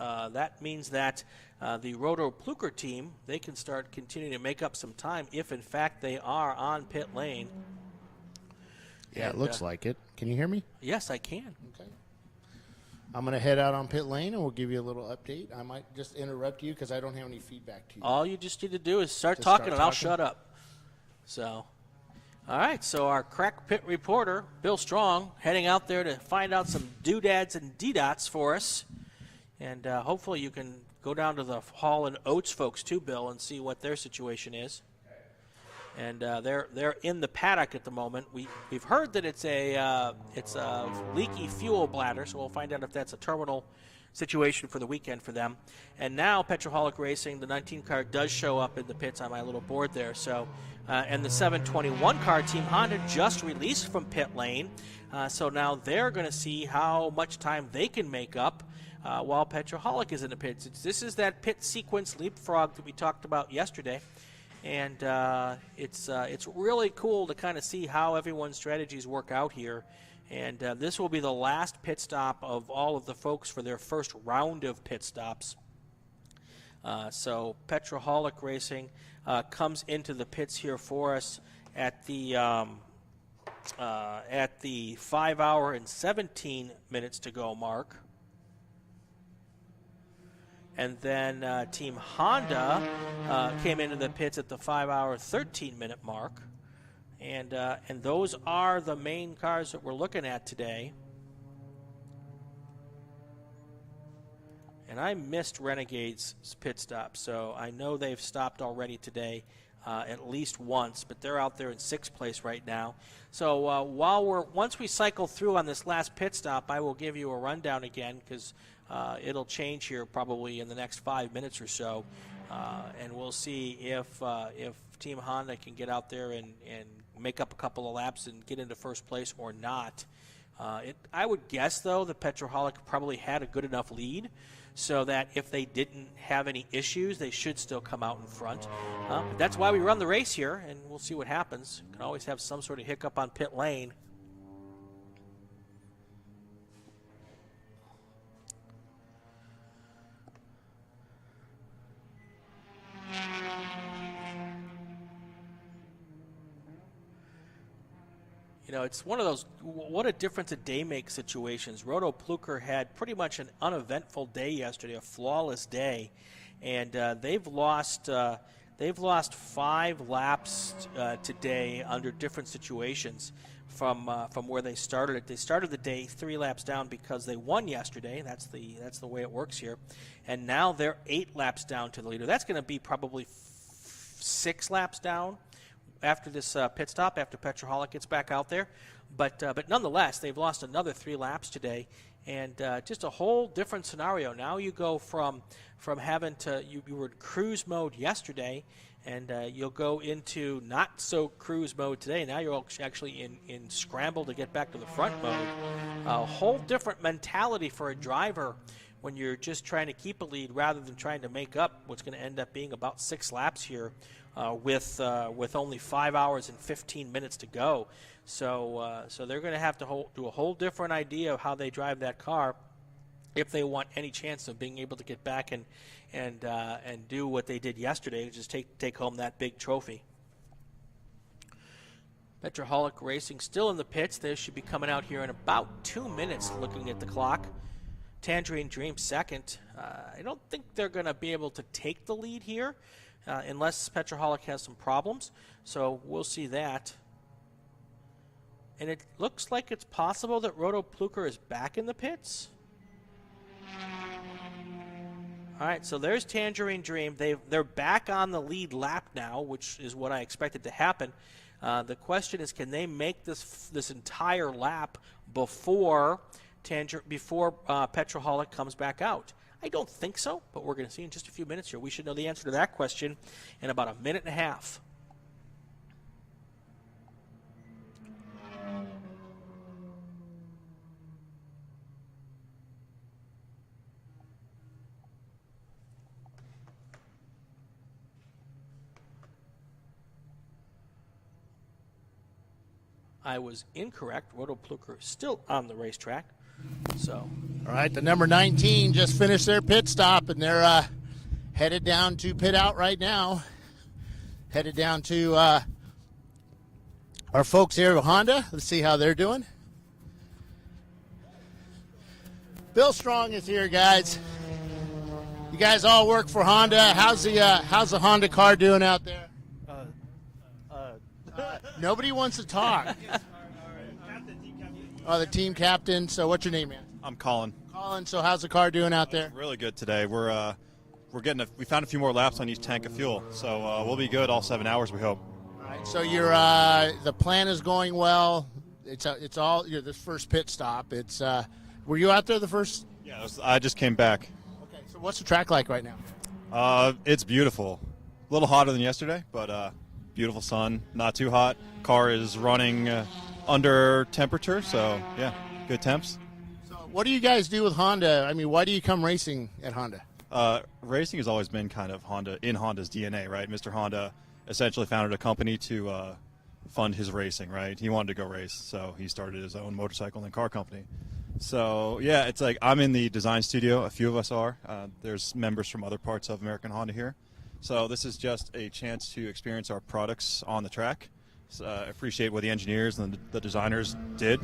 that means that the Roto Plucker team, they can start continuing to make up some time if, in fact, they are on pit lane. Yeah, it looks like it. Can you hear me? Yes, I can. Okay. I'm going to head out on pit lane, and we'll give you a little update. I might just interrupt you because I don't have any feedback to you. All you just need to do is start talking, and I'll shut up. So, all right, so our crack pit reporter, Bill Strong, heading out there to find out some doodads and D-dots for us. And hopefully you can go down to the Hall and Oates folks too, Bill, and see what their situation is. And they're in the paddock at the moment. We've heard that it's a leaky fuel bladder, so we'll find out if that's a terminal situation for the weekend for them. And now Petroholic Racing, the 19 car, does show up in the pits on my little board there. So, and the 721 car, Team Honda, just released from pit lane. So now they're going to see how much time they can make up while Petroholic is in the pits. This is that pit sequence leapfrog that we talked about yesterday. And it's really cool to kind of see how everyone's strategies work out here. And this will be the last pit stop of all of the folks for their first round of pit stops. So Petroholic Racing comes into the pits here for us at the 5 hour and 17 minutes to go mark. And then Team Honda came into the pits at the 5 hour 13 minute mark. And those are the main cars that we're looking at today. And I missed Renegade's pit stop, so I know they've stopped already today at least once, but they're out there in 6th place right now. So once we cycle through on this last pit stop, I will give you a rundown again, because it'll change here probably in the next 5 minutes or so, and we'll see if Team Honda can get out there and make up a couple of laps and get into first place or not. I would guess, though, that Petroholic probably had a good enough lead so that if they didn't have any issues, they should still come out in front. But that's why we run the race here, and we'll see what happens. Can always have some sort of hiccup on pit lane. You know, it's one of those what a difference a day makes situations. Roto Plucker had pretty much an uneventful day yesterday, a flawless day, and they've lost 5 laps today under different situations from where they started it. They started the day 3 laps down because they won yesterday. That's the way it works here, and now they're 8 laps down to the leader. That's going to be probably 6 laps down after this pit stop, after Petroholic gets back out there. But nonetheless, they've lost another 3 laps today, and just a whole different scenario. Now you go from having to, you were in cruise mode yesterday, and you'll go into not so cruise mode today. Now you're actually in scramble to get back to the front mode. A whole different mentality for a driver when you're just trying to keep a lead rather than trying to make up what's going to end up being about 6 laps here with only 5 hours and 15 minutes to go. So they're going to have to do a whole different idea of how they drive that car if they want any chance of being able to get back and do what they did yesterday, just take home that big trophy. Petroholic Racing still in the pits. They should be coming out here in about 2 minutes looking at the clock. Tangerine Dream second. I don't think they're going to be able to take the lead here unless Petroholic has some problems. So we'll see that. And it looks like it's possible that Roto Plucker is back in the pits. All right, so there's Tangerine Dream. They're back on the lead lap now, which is what I expected to happen. The question is, can they make this entire lap before Petroholic comes back out? I don't think so, but we're going to see in just a few minutes here. We should know the answer to that question in about a minute and a half. I was incorrect. Roto Plucker still on the racetrack. So, all right, the number 19 just finished their pit stop, and they're headed down to pit out right now. Headed down to our folks here at Honda. Let's see how they're doing. Bill Strong is here, guys. You guys all work for Honda. How's the Honda car doing out there? Nobody wants to talk. Oh, the team captain. So what's your name, man? I'm Colin. Colin, so how's the car doing out there? Really good today. We found a few more laps on each tank of fuel, so we'll be good all 7 hours, we hope. All right, so the plan is going well. It's all this first pit stop. Were you out there the first? Yeah, I just came back. Okay, so what's the track like right now? It's beautiful. A little hotter than yesterday, but beautiful sun, not too hot. Car is running under temperature, so yeah, good temps. So what do you guys do with Honda? I mean, why do you come racing at Honda? Racing has always been kind of Honda's DNA, right? Mr. Honda essentially founded a company to fund his racing, right? He wanted to go race, so he started his own motorcycle and car company. So, yeah, it's like I'm in the design studio. A few of us are. There's members from other parts of American Honda here. So this is just a chance to experience our products on the track. Appreciate what the engineers and the designers did.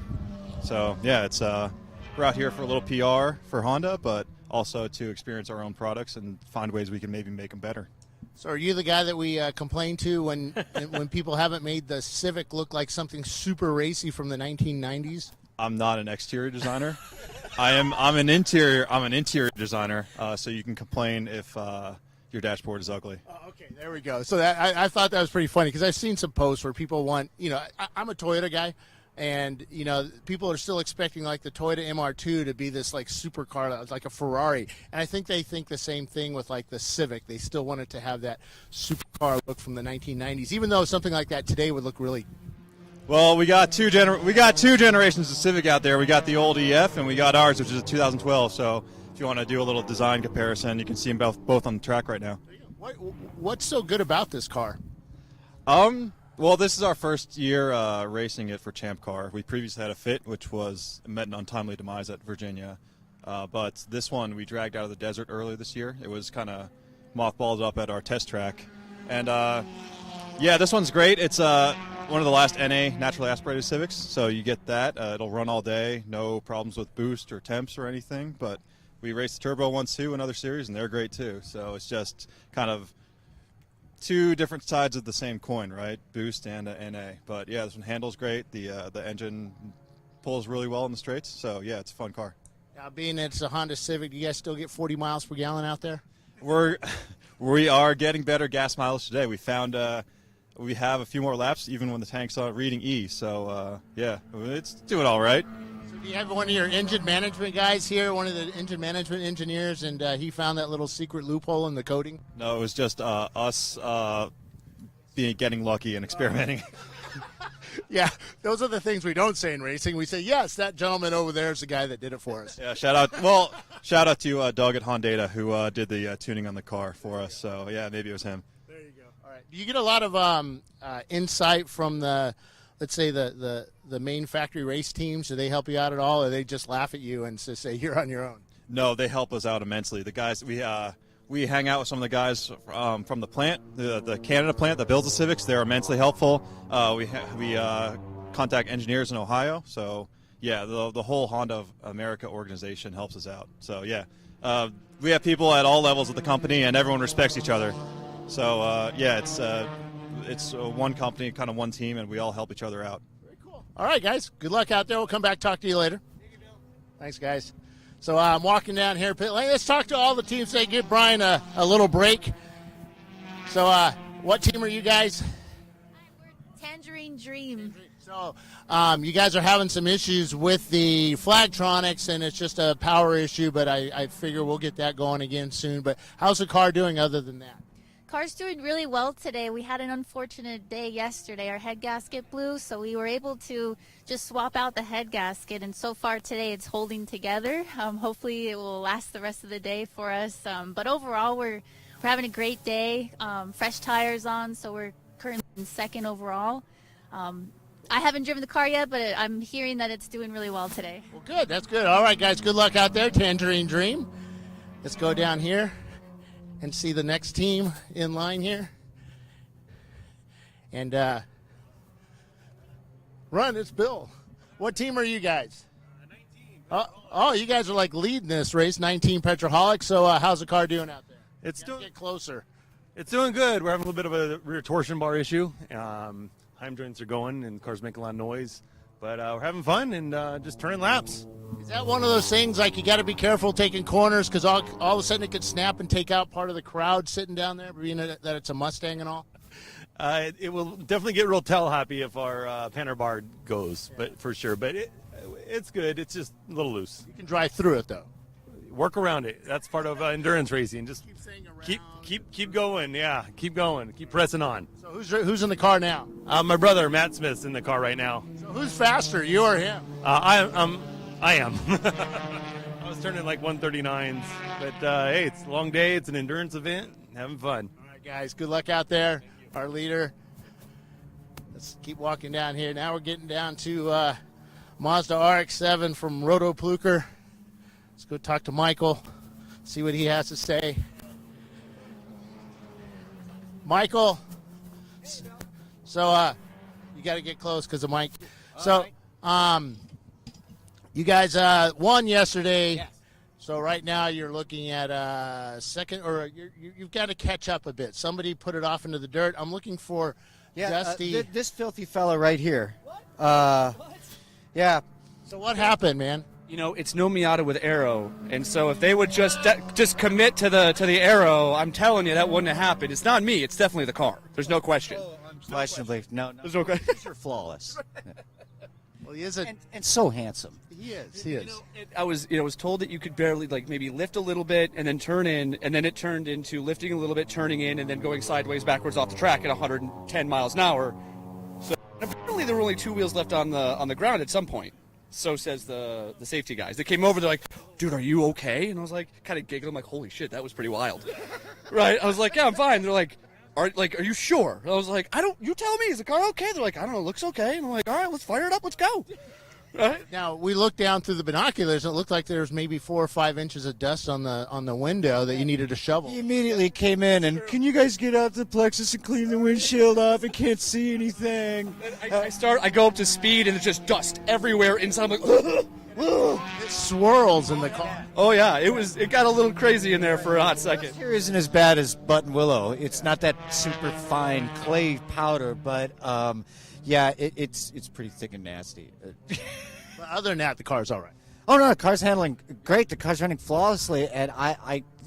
So, yeah, it's we're out here for a little PR for Honda, but also to experience our own products and find ways we can maybe make them better. So are you the guy that we complain to when people haven't made the Civic look like something super racy from the 1990s? I'm not an exterior designer. I'm an interior designer. So you can complain if your dashboard is ugly. Oh, okay, there we go. So I thought that was pretty funny because I've seen some posts where people want, I'm a Toyota guy, and people are still expecting like the Toyota MR2 to be this like supercar, like a Ferrari, and I think they think the same thing with like the Civic. They still want it to have that supercar look from the 1990s, even though something like that today would look really. Well, we got two generations of Civic out there. We got the old EF, and we got ours, which is a 2012. So if you want to do a little design comparison, you can see them both on the track right now. What's so good about this car? Well, this is our first year racing it for Champ Car. We previously had a Fit, which met an untimely demise at Virginia. But this one we dragged out of the desert earlier this year. It was kind of mothballed up at our test track. And, yeah, this one's great. It's one of the last NA naturally aspirated Civics, so you get that. It'll run all day, no problems with boost or temps or anything. But we raced the Turbo ones too in other series, and they're great too. So it's just kind of two different sides of the same coin, right? Boost and NA. But yeah, this one handles great. The engine pulls really well in the straights. So yeah, it's a fun car. Now, being it's a Honda Civic, do you guys still get 40 miles per gallon out there? We are getting better gas mileage today. We found we have a few more laps even when the tank's reading E. So yeah, it's doing all right. So do you have one of your engine management guys here, one of the engine management engineers, and he found that little secret loophole in the coding? No, it was just us getting lucky and experimenting. Yeah, those are the things we don't say in racing. We say, yes, that gentleman over there is the guy that did it for us. Yeah, shout out to Doug at Honda who did the tuning on the car for us. So yeah, maybe it was him. There you go. All right. Do you get a lot of insight from let's say the main factory race teams? Do they help you out at all, or they just laugh at you and just say you're on your own? No, they help us out immensely. The guys we hang out with some of the guys from the plant, the Canada plant that builds the Civics. They're immensely helpful. We contact engineers in Ohio. So yeah, the whole Honda of America organization helps us out. So yeah, we have people at all levels of the company, and everyone respects each other. So yeah, it's one company, kind of one team, and we all help each other out. Very cool. All right, guys. Good luck out there. We'll come back talk to you later. Thank you, Bill. Thanks, guys. So I'm walking down here. Let's talk to all the teams. They give Brian a little break. So what team are you guys? We're Tangerine Dream. So you guys are having some issues with the Flagtronics, and it's just a power issue, but I figure we'll get that going again soon. But how's the car doing other than that? Car's doing really well today. We had an unfortunate day yesterday. Our head gasket blew, so we were able to just swap out the head gasket, and so far today it's holding together. Hopefully it will last the rest of the day for us. But overall, we're having a great day. Fresh tires on, so we're currently in second overall. I haven't driven the car yet, but I'm hearing that it's doing really well today. Well, good. That's good. All right, guys. Good luck out there, Tangerine Dream. Let's go down here and see the next team in line here. And Run, it's Bill. What team are you guys? 19. Oh, you guys are like leading this race, 19 Petroholics. So how's the car doing out there? It's doing get closer. It's doing good. We're having a little bit of a rear torsion bar issue. Heim joints are going, and the car's making a lot of noise. But we're having fun and just turning laps. Is that one of those things like you got to be careful taking corners because all of a sudden it could snap and take out part of the crowd sitting down there, being that it's a Mustang and all? It will definitely get real tail-happy if our Panner bar goes, but for sure. But it's good. It's just a little loose. You can drive through it, though. Work around it. That's part of endurance racing. Just keep going. Yeah, keep going. Keep pressing on. So who's in the car now? My brother Matt Smith's in the car right now. So who's faster, you or him? I am. I was turning like 139s, but hey, it's a long day. It's an endurance event. Having fun. All right, guys. Good luck out there. Our leader. Let's keep walking down here. Now we're getting down to Mazda RX-7 from Roto Plucker. Let's go talk to Michael, see what he has to say. Michael, so you got to get close because of Mike. So, you guys won yesterday. Yes. So right now you're looking at second, or you've got to catch up a bit. Somebody put it off into the dirt. I'm looking for Dusty. This filthy fella right here. What? Yeah. So what happened, man? You know, it's no Miata with aero, and so if they would just commit to the aero, I'm telling you that wouldn't have happened. It's not me; it's definitely the car. There's no question. Questionably, no. There's no question. You're flawless. Well, he isn't, and so handsome. He is. He is. I was told that you could barely maybe lift a little bit and then turn in, and then it turned into lifting a little bit, turning in, and then going sideways backwards off the track at 110 miles an hour. So apparently there were only 2 wheels left on the ground at some point. So says the safety guys. They came over, they're like, dude, are you okay? And I was like, kind of giggling, like, holy shit, that was pretty wild. Right? I was like, yeah, I'm fine. They're like, are you sure? I was like, you tell me, is the car okay? They're like, I don't know, it looks okay. And I'm like, all right, let's fire it up, let's go. Right? Now, we looked down through the binoculars, and it looked like there was maybe 4 or 5 inches of dust on the window that you needed to shovel. He immediately came in and, can you guys get out the plexus and clean the windshield off? I can't see anything. I go up to speed, and it's just dust everywhere inside. I'm like, ugh. It swirls in the car. Oh yeah, it got a little crazy in there for a hot second. Here isn't as bad as Button Willow. It's not that super fine clay powder, but yeah, it's pretty thick and nasty. But other than that, the car's all right. Oh no, the car's handling great. The car's running flawlessly, and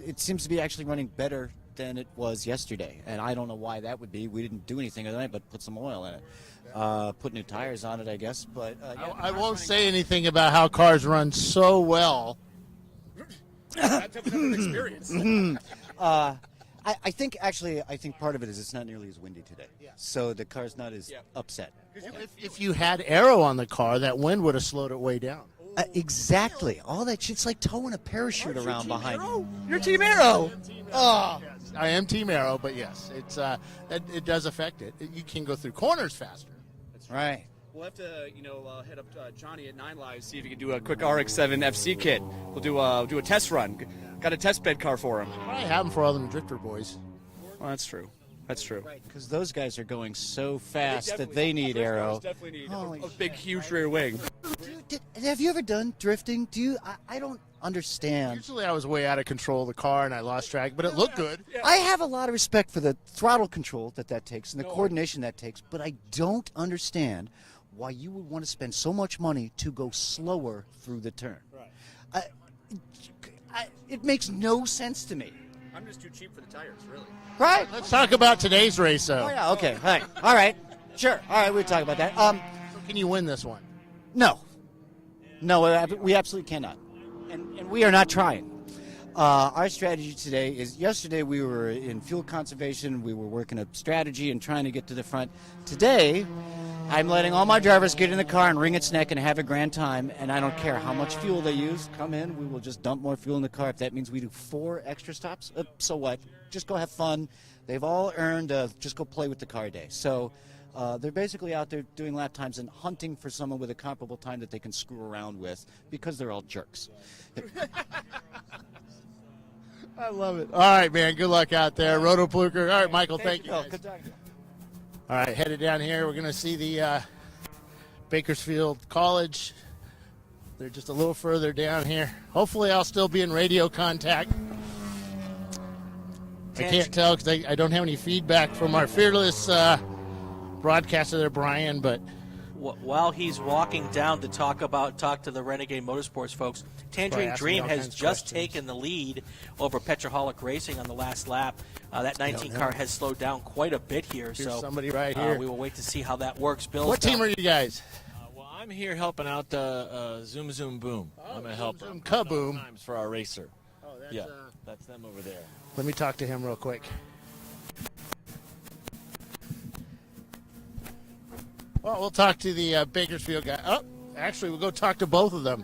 it seems to be actually running better than it was yesterday. And I don't know why that would be. We didn't do anything other than but put some oil in it. Put new tires on it, I guess. But yeah, I won't say anything about how cars run so well. That's an experience. I think part of it is it's not nearly as windy today. Yeah. So the car's not as upset. If you had aero on the car, that wind would have slowed it way down. Exactly. All that shit's like towing a parachute around behind you. You're Team Aero. Oh, yes, I am Team Aero, but yes, it's it does affect it. You can go through corners faster. That's right. We'll have to, head up to Johnny at 9 Live, see if he can do a quick RX-7 FC kit. We'll do a test run. Got a test bed car for him. I have them for all them drifter boys. Well, that's true. That's true. Right, because those guys are going so fast that they need aero. Definitely need a big, huge rear wing. Have you ever done drifting? I don't understand. Usually I was way out of control of the car and I lost track, but it looked good. Yeah. I have a lot of respect for the throttle control that takes and the coordination that takes, but I don't understand why you would want to spend so much money to go slower through the turn. Right. It makes no sense to me. I'm just too cheap for the tires, really. Right. Let's talk about today's race, though. Oh, yeah, okay. All right. Sure. All right, we'll talk about that. So can you win this one? No. No, we absolutely cannot. And we are not trying. Our strategy today is, yesterday we were in fuel conservation. We were working a strategy and trying to get to the front. Today, I'm letting all my drivers get in the car and wring its neck and have a grand time, and I don't care how much fuel they use. Come in, we will just dump more fuel in the car. If that means we do 4 extra stops, so what? Just go have fun. They've all earned just go play with the car day. So they're basically out there doing lap times and hunting for someone with a comparable time that they can screw around with because they're all jerks. I love it. All right, man. Good luck out there. Roto Plucker. All right, Michael, thank you. Good talking to you. All right, headed down here. We're going to see the Bakersfield College. They're just a little further down here. Hopefully I'll still be in radio contact. I can't tell because I don't have any feedback from our fearless broadcaster there, Brian, but while he's walking down to talk to the Renegade Motorsports folks, Tangerine Dream has just taken the lead over Petroholic Racing on the last lap. That 19 car has slowed down quite a bit here. Here's so somebody right here. We will wait to see how that works. Bill, what team are you guys? Well, I'm here helping out Zoom Zoom Boom. I'm a helper. Zoom Kaboom. Times for our racer. Oh, that's, that's them over there. Let me talk to him real quick. Well, we'll talk to the Bakersfield guy. Oh, actually, we'll go talk to both of them.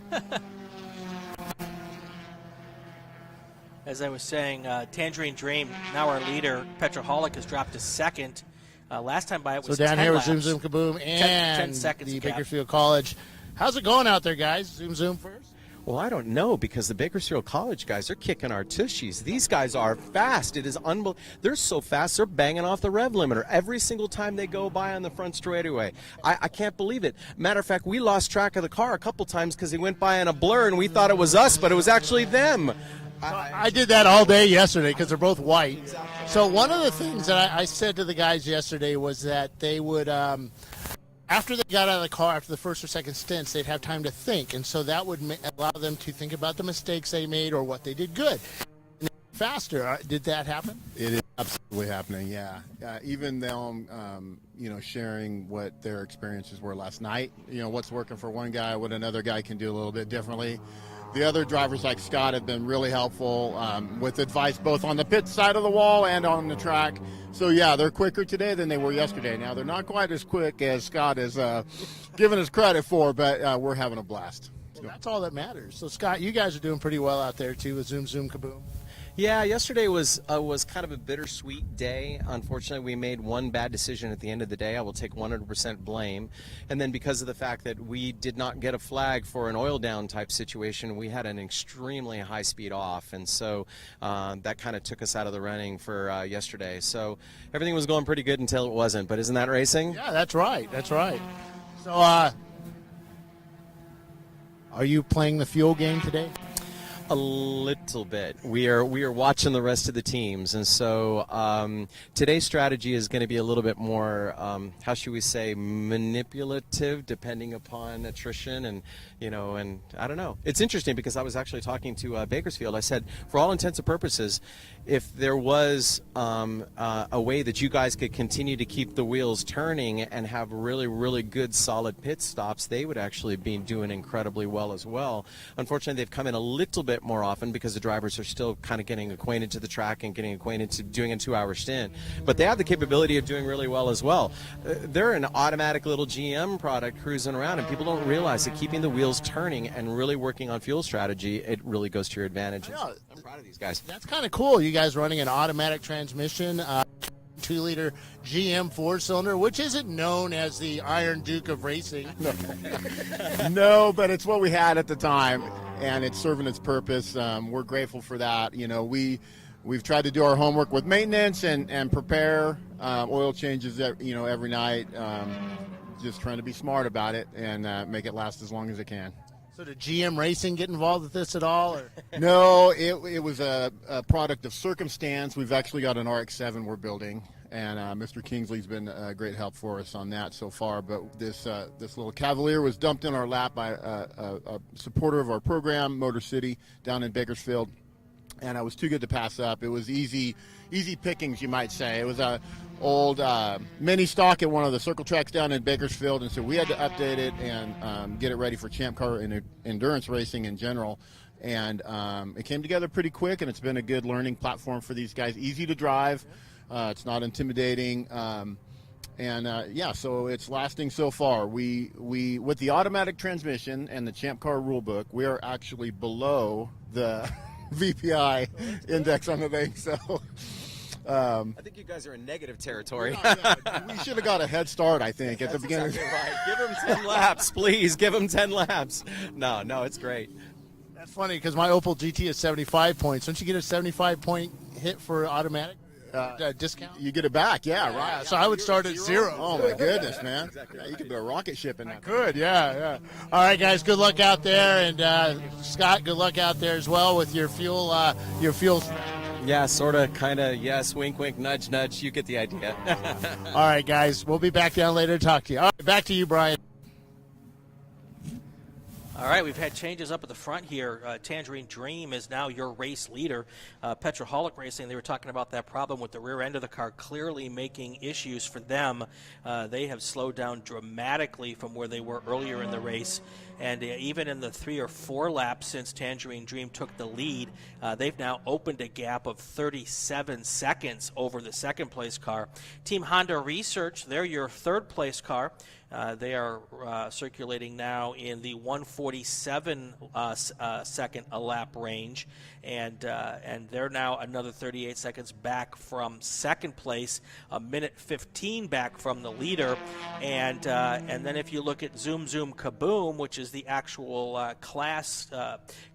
As I was saying, Tangerine Dream, now our leader, Petroholic, has dropped to second. Last time by it was 10 So down here laps. with Zoom Zoom Kaboom and 10 seconds the gap. Bakersfield College. How's it going out there, guys? Zoom first. Well, I don't know, because the Bakersfield College guys are kicking our tushies. These guys are fast. It is unbelievable. They're so fast, they're banging off the rev limiter every single time they go by on the front straightaway. I can't believe it. Matter of fact, we lost track of the car a couple times because they went by in a blur, and we thought it was us, but it was actually them. I did that all day yesterday because they're both white. Exactly. So one of the things that I said to the guys yesterday was that they would after they got out of the car, after the first or second stints, they'd have time to think. And so that would allow them to think about the mistakes they made or what they did good. And faster. Did that happen? It is absolutely happening, yeah. Even them, sharing what their experiences were last night. What's working for one guy, what another guy can do a little bit differently. The other drivers like Scott have been really helpful with advice both on the pit side of the wall and on the track. So, yeah, they're quicker today than they were yesterday. Now, they're not quite as quick as Scott is giving us credit for, but we're having a blast. Well, that's all that matters. So, Scott, you guys are doing pretty well out there, too, with Zoom Kaboom. Yeah, yesterday was kind of a bittersweet day. Unfortunately, we made one bad decision at the end of the day. I will take 100% blame. And then because of the fact that we did not get a flag for an oil down type situation, we had an extremely high speed off. And so that kind of took us out of the running for yesterday. So everything was going pretty good until it wasn't. But isn't that racing? Yeah, that's right. That's right. So are you playing the fuel game today? A little bit. We are watching the rest of the teams, and so today's strategy is going to be a little bit more, how should we say, manipulative, depending upon attrition, and and I don't know. It's interesting because I was actually talking to Bakersfield. I said, for all intents and purposes, if there was a way that you guys could continue to keep the wheels turning and have really, really good, solid pit stops, they would actually be doing incredibly well as well. Unfortunately, they've come in a little bit more often because the drivers are still kind of getting acquainted to the track and getting acquainted to doing a 2-hour stint. But they have the capability of doing really well as well. They're an automatic little GM product cruising around, and people don't realize that keeping the wheels turning and really working on fuel strategy, it really goes to your advantage. I'm proud of these guys. That's kind of cool. You guys running an automatic transmission, 2-liter GM 4-cylinder, which isn't known as the Iron Duke of racing. No, but it's what we had at the time, and it's serving its purpose. We're grateful for that. We've tried to do our homework with maintenance and prepare oil changes every night. Just trying to be smart about it and make it last as long as it can. So did GM Racing get involved with this at all? Or? No, it was a product of circumstance. We've actually got an RX-7 we're building, and Mr. Kingsley's been a great help for us on that so far. But this little Cavalier was dumped in our lap by a supporter of our program, Motor City, down in Bakersfield, and it was too good to pass up. It was easy pickings, you might say. It was a old mini stock at one of the circle tracks down in Bakersfield, and so we had to update it and get it ready for Champ Car and endurance racing in general. And it came together pretty quick, and it's been a good learning platform for these guys. Easy to drive. It's not intimidating. So it's lasting so far. We with the automatic transmission and the Champ Car rulebook, we are actually below the VPI index on the thing. So I think you guys are in negative territory. We should have got a head start, I think, at the beginning. Exactly right. Give them 10 laps, please. Give them 10 laps. No, it's great. That's funny because my Opel GT is 75 points. Don't you get a 75-point hit for automatic discount? You get it back, yeah, right. Yeah, so I would start at 0. Oh, my goodness, man. Exactly right. You could be a rocket ship in that. Good, yeah. All right, guys, good luck out there. And, Scott, good luck out there as well with your fuel. Yeah, sort of, kind of, yes, wink, wink, nudge, nudge. You get the idea. All right, guys, we'll be back down later to talk to you. All right, back to you, Brian. All right, we've had changes up at the front here. Tangerine Dream is now your race leader. Petroholic Racing, they were talking about that problem with the rear end of the car clearly making issues for them. They have slowed down dramatically from where they were earlier in the race. And even in the 3 or 4 laps since Tangerine Dream took the lead, they've now opened a gap of 37 seconds over the second-place car. Team Honda Research, they're your third-place car. They are circulating now in the 1/4 1:47 second a lap range, and they're now another 38 seconds back from second place, a minute 15 back from the leader, and then if you look at Zoom Zoom Kaboom, which is the actual class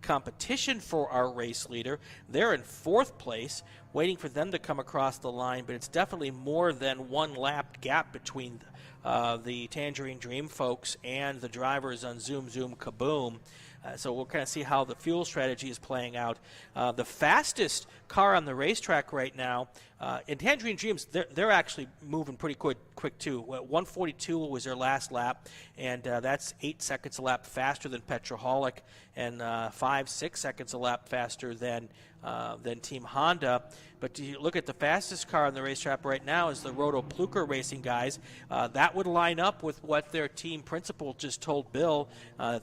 competition for our race leader, they're in fourth place, waiting for them to come across the line, but it's definitely more than one lap gap between the Tangerine Dream folks and the drivers on Zoom Zoom Kaboom. So we'll kind of see how the fuel strategy is playing out. The fastest car on the racetrack right now, in Tangerine Dreams, they're actually moving pretty quick too. 1:42 was their last lap, and that's 8 seconds a lap faster than Petroholic, and 5-6 seconds a lap faster than Team Honda. But you look at the fastest car on the racetrack right now is the Roto Plucker Racing guys. That would line up with what their team principal just told Bill.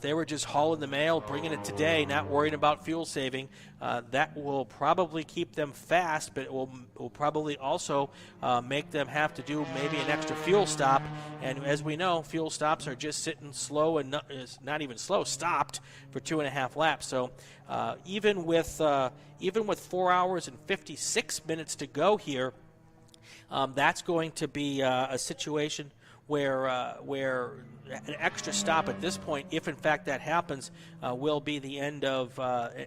They were just hauling the mail, bringing it today, not worrying about fuel saving. That will probably keep them fast, but it will probably also make them have to do maybe an extra fuel stop. And as we know, fuel stops are just sitting slow and not even slow, stopped for 2.5 laps. So even with 4 hours and 56 minutes to go here, that's going to be a situation where an extra stop at this point, if in fact that happens, will be the end of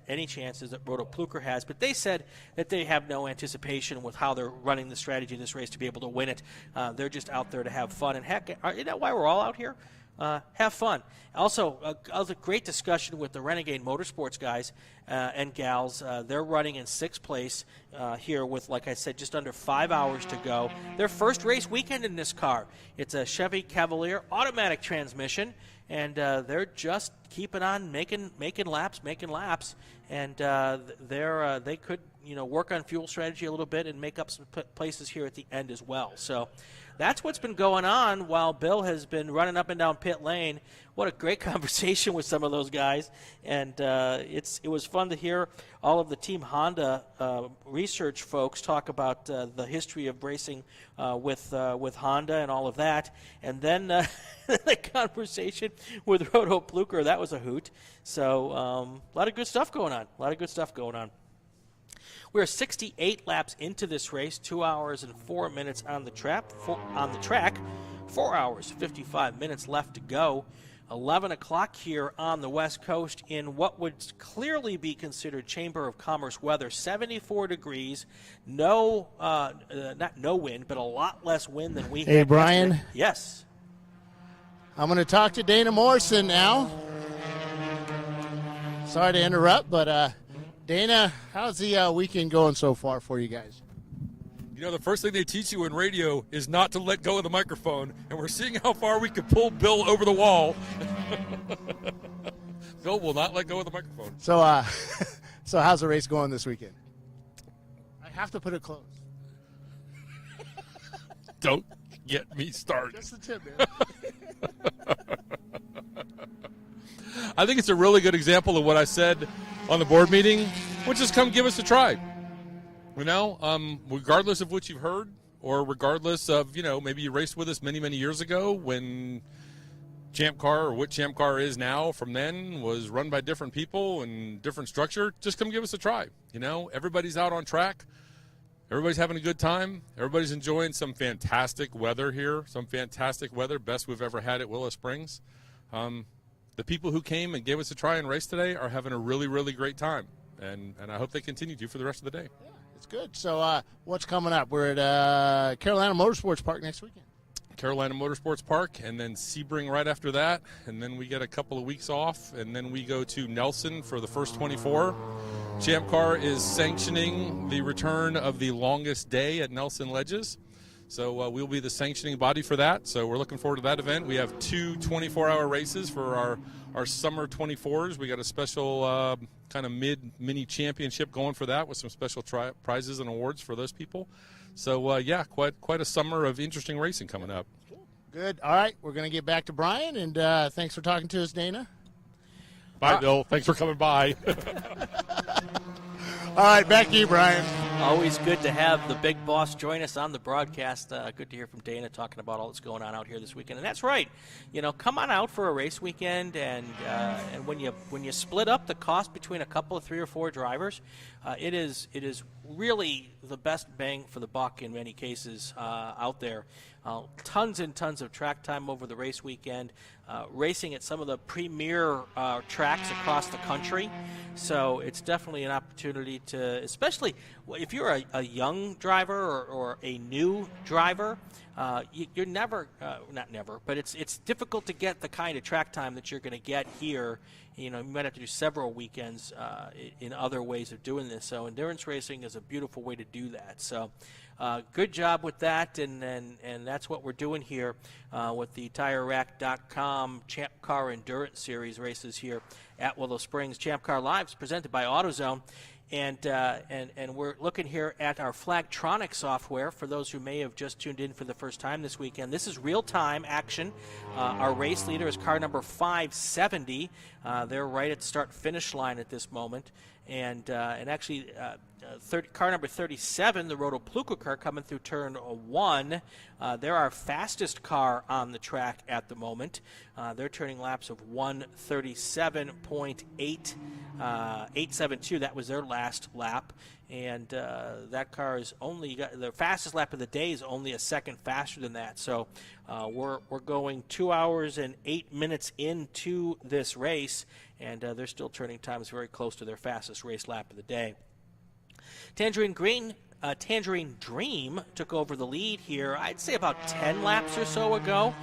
any chances that Roto Plucker has. But they said that they have no anticipation with how they're running the strategy of this race to be able to win it. They're just out there to have fun. And heck, isn't that why we're all out here? Have fun. Also, a great discussion with the Renegade Motorsports guys and gals. They're running in 6th place here with, like I said, just under 5 hours to go. Their first race weekend in this car. It's a Chevy Cavalier automatic transmission, and they're just keeping on making laps, and they could work on fuel strategy a little bit and make up some places here at the end as well. So that's what's been going on while Bill has been running up and down pit lane. What a great conversation with some of those guys, and it was fun to hear all of the Team Honda research folks talk about the history of racing with Honda and all of that, and then the conversation with Roto Plucker, that was a hoot. So a lot of good stuff going on. We're 68 laps into this race, 2 hours and 4 minutes on the track. 4 hours, 55 minutes left to go. 11 o'clock here on the West Coast in what would clearly be considered Chamber of Commerce weather. 74 degrees, not no wind, but a lot less wind than we had. Hey, Brian. Yesterday. Yes. I'm going to talk to Dana Morrison now. Sorry to interrupt, but Dana, how's the weekend going so far for you guys? The first thing they teach you in radio is not to let go of the microphone, and we're seeing how far we can pull Bill over the wall. Bill will not let go of the microphone. So, so how's the race going this weekend? I have to put it close. Don't get me started. Just the tip, man. I think it's a really good example of what I said on the board meeting, which is come give us a try. Regardless of what you've heard, or regardless of, maybe you raced with us many, many years ago when Champ Car, or what Champ Car is now from then, was run by different people and different structure, just come give us a try. Everybody's out on track. Everybody's having a good time. Everybody's enjoying some fantastic weather here, best we've ever had at Willow Springs. The people who came and gave us a try and race today are having a really, really great time, and I hope they continue to for the rest of the day. Yeah, it's good. So what's coming up? We're at Carolina Motorsports Park next weekend. Carolina Motorsports Park, and then Sebring right after that, and then we get a couple of weeks off, and then we go to Nelson for the first 24. Champ Car is sanctioning the return of the longest day at Nelson Ledges. So we'll be the sanctioning body for that. So we're looking forward to that event. We have 2 24-hour races for our summer 24s. We got a special kind of mini championship going for that with some special prizes and awards for those people. So, quite a summer of interesting racing coming up. Good. All right, we're going to get back to Brian, and thanks for talking to us, Dana. Bye, Bill. Thanks for coming by. All right, back to you, Brian. Always good to have the big boss join us on the broadcast. Good to hear from Dana talking about all that's going on out here this weekend. And that's right. Come on out for a race weekend, and when you split up the cost between a couple of 3 or 4 drivers, it is really the best bang for the buck in many cases out there. Tons and tons of track time over the race weekend, racing at some of the premier tracks across the country. So it's definitely an opportunity to, especially if you're a young driver or a new driver, you're never, not never, but it's difficult to get the kind of track time that you're going to get here. You might have to do several weekends in other ways of doing this. So endurance racing is a beautiful way to do that. So good job with that, and that's what we're doing here with the TireRack.com Champ Car Endurance Series races here at Willow Springs. ChampCar.Live is presented by AutoZone. And we're looking here at our Flagtronics software for those who may have just tuned in for the first time this weekend. This is real-time action. Our race leader is car number 570. They're right at the start-finish line at this moment. And actually, car number 37, the Roto Plucker car, coming through turn 1. They're our fastest car on the track at the moment. They're turning laps of 1:37.872. That was their last lap. And that car is the fastest lap of the day is only a second faster than that. So we're going 2 hours and 8 minutes into this race, and they're still turning times very close to their fastest race lap of the day. Tangerine Dream took over the lead here, I'd say about 10 laps or so ago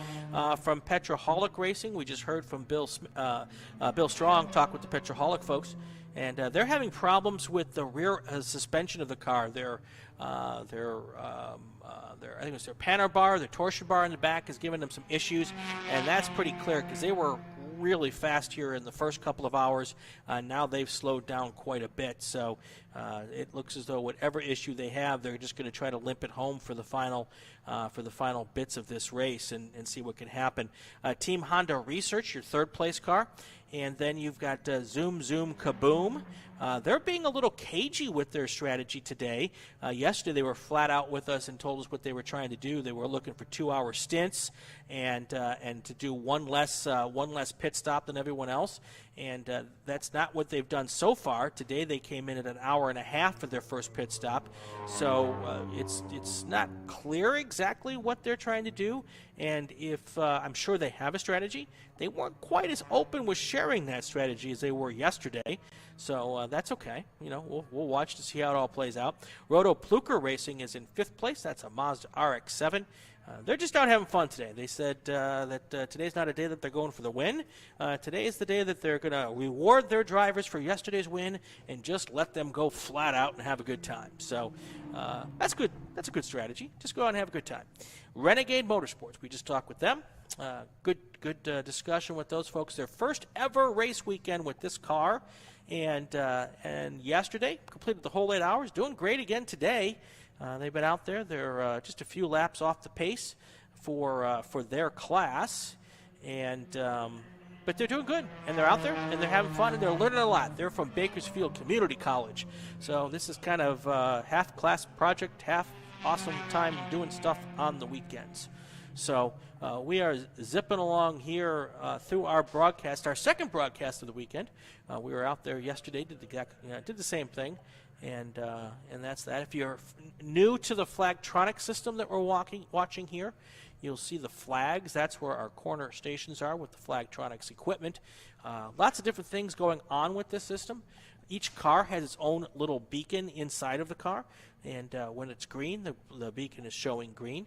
from Petroholic Racing. We just heard from Bill Strong talk with the Petroholic folks, and they're having problems with the rear suspension of the car. I think it was their panel bar, their torsion bar in the back is giving them some issues, and that's pretty clear because they were really fast here in the first couple of hours. Now they've slowed down quite a bit, so it looks as though whatever issue they have, they're just going to try to limp it home for the final bits of this race and see what can happen. Team Honda Research, your third place car, and then you've got Zoom Kaboom. They're being a little cagey with their strategy today. Yesterday they were flat out with us and told us what they were trying to do. They were looking for 2-hour stints and to do one less pit stop than everyone else. And that's not what they've done so far. Today they came in at an hour and a half for their first pit stop. So it's not clear exactly what they're trying to do. And if I'm sure they have a strategy, they weren't quite as open with sharing that strategy as they were yesterday. So that's okay. We'll watch to see how it all plays out. Roto Plucker Racing is in 5th place. That's a Mazda RX-7. They're just out having fun today. They said that today's not a day that they're going for the win. Today is the day that they're going to reward their drivers for yesterday's win and just let them go flat out and have a good time. So that's good. That's a good strategy. Just go out and have a good time. Renegade Motorsports, we just talked with them. Good discussion with those folks. Their first ever race weekend with this car. And yesterday, completed the whole 8 hours. Doing great again today. They've been out there. They're just a few laps off the pace for their class, but they're doing good. And they're out there, and they're having fun, and they're learning a lot. They're from Bakersfield Community College. So this is kind of half class project, half awesome time doing stuff on the weekends. So we are zipping along here through our broadcast, our second broadcast of the weekend. We were out there yesterday, did the same thing, and that's that. If you're new to the Flagtronics system that we're watching here, you'll see the flags. That's where our corner stations are with the Flagtronics equipment. Lots of different things going on with this system. Each car has its own little beacon inside of the car, and when it's green, the beacon is showing green.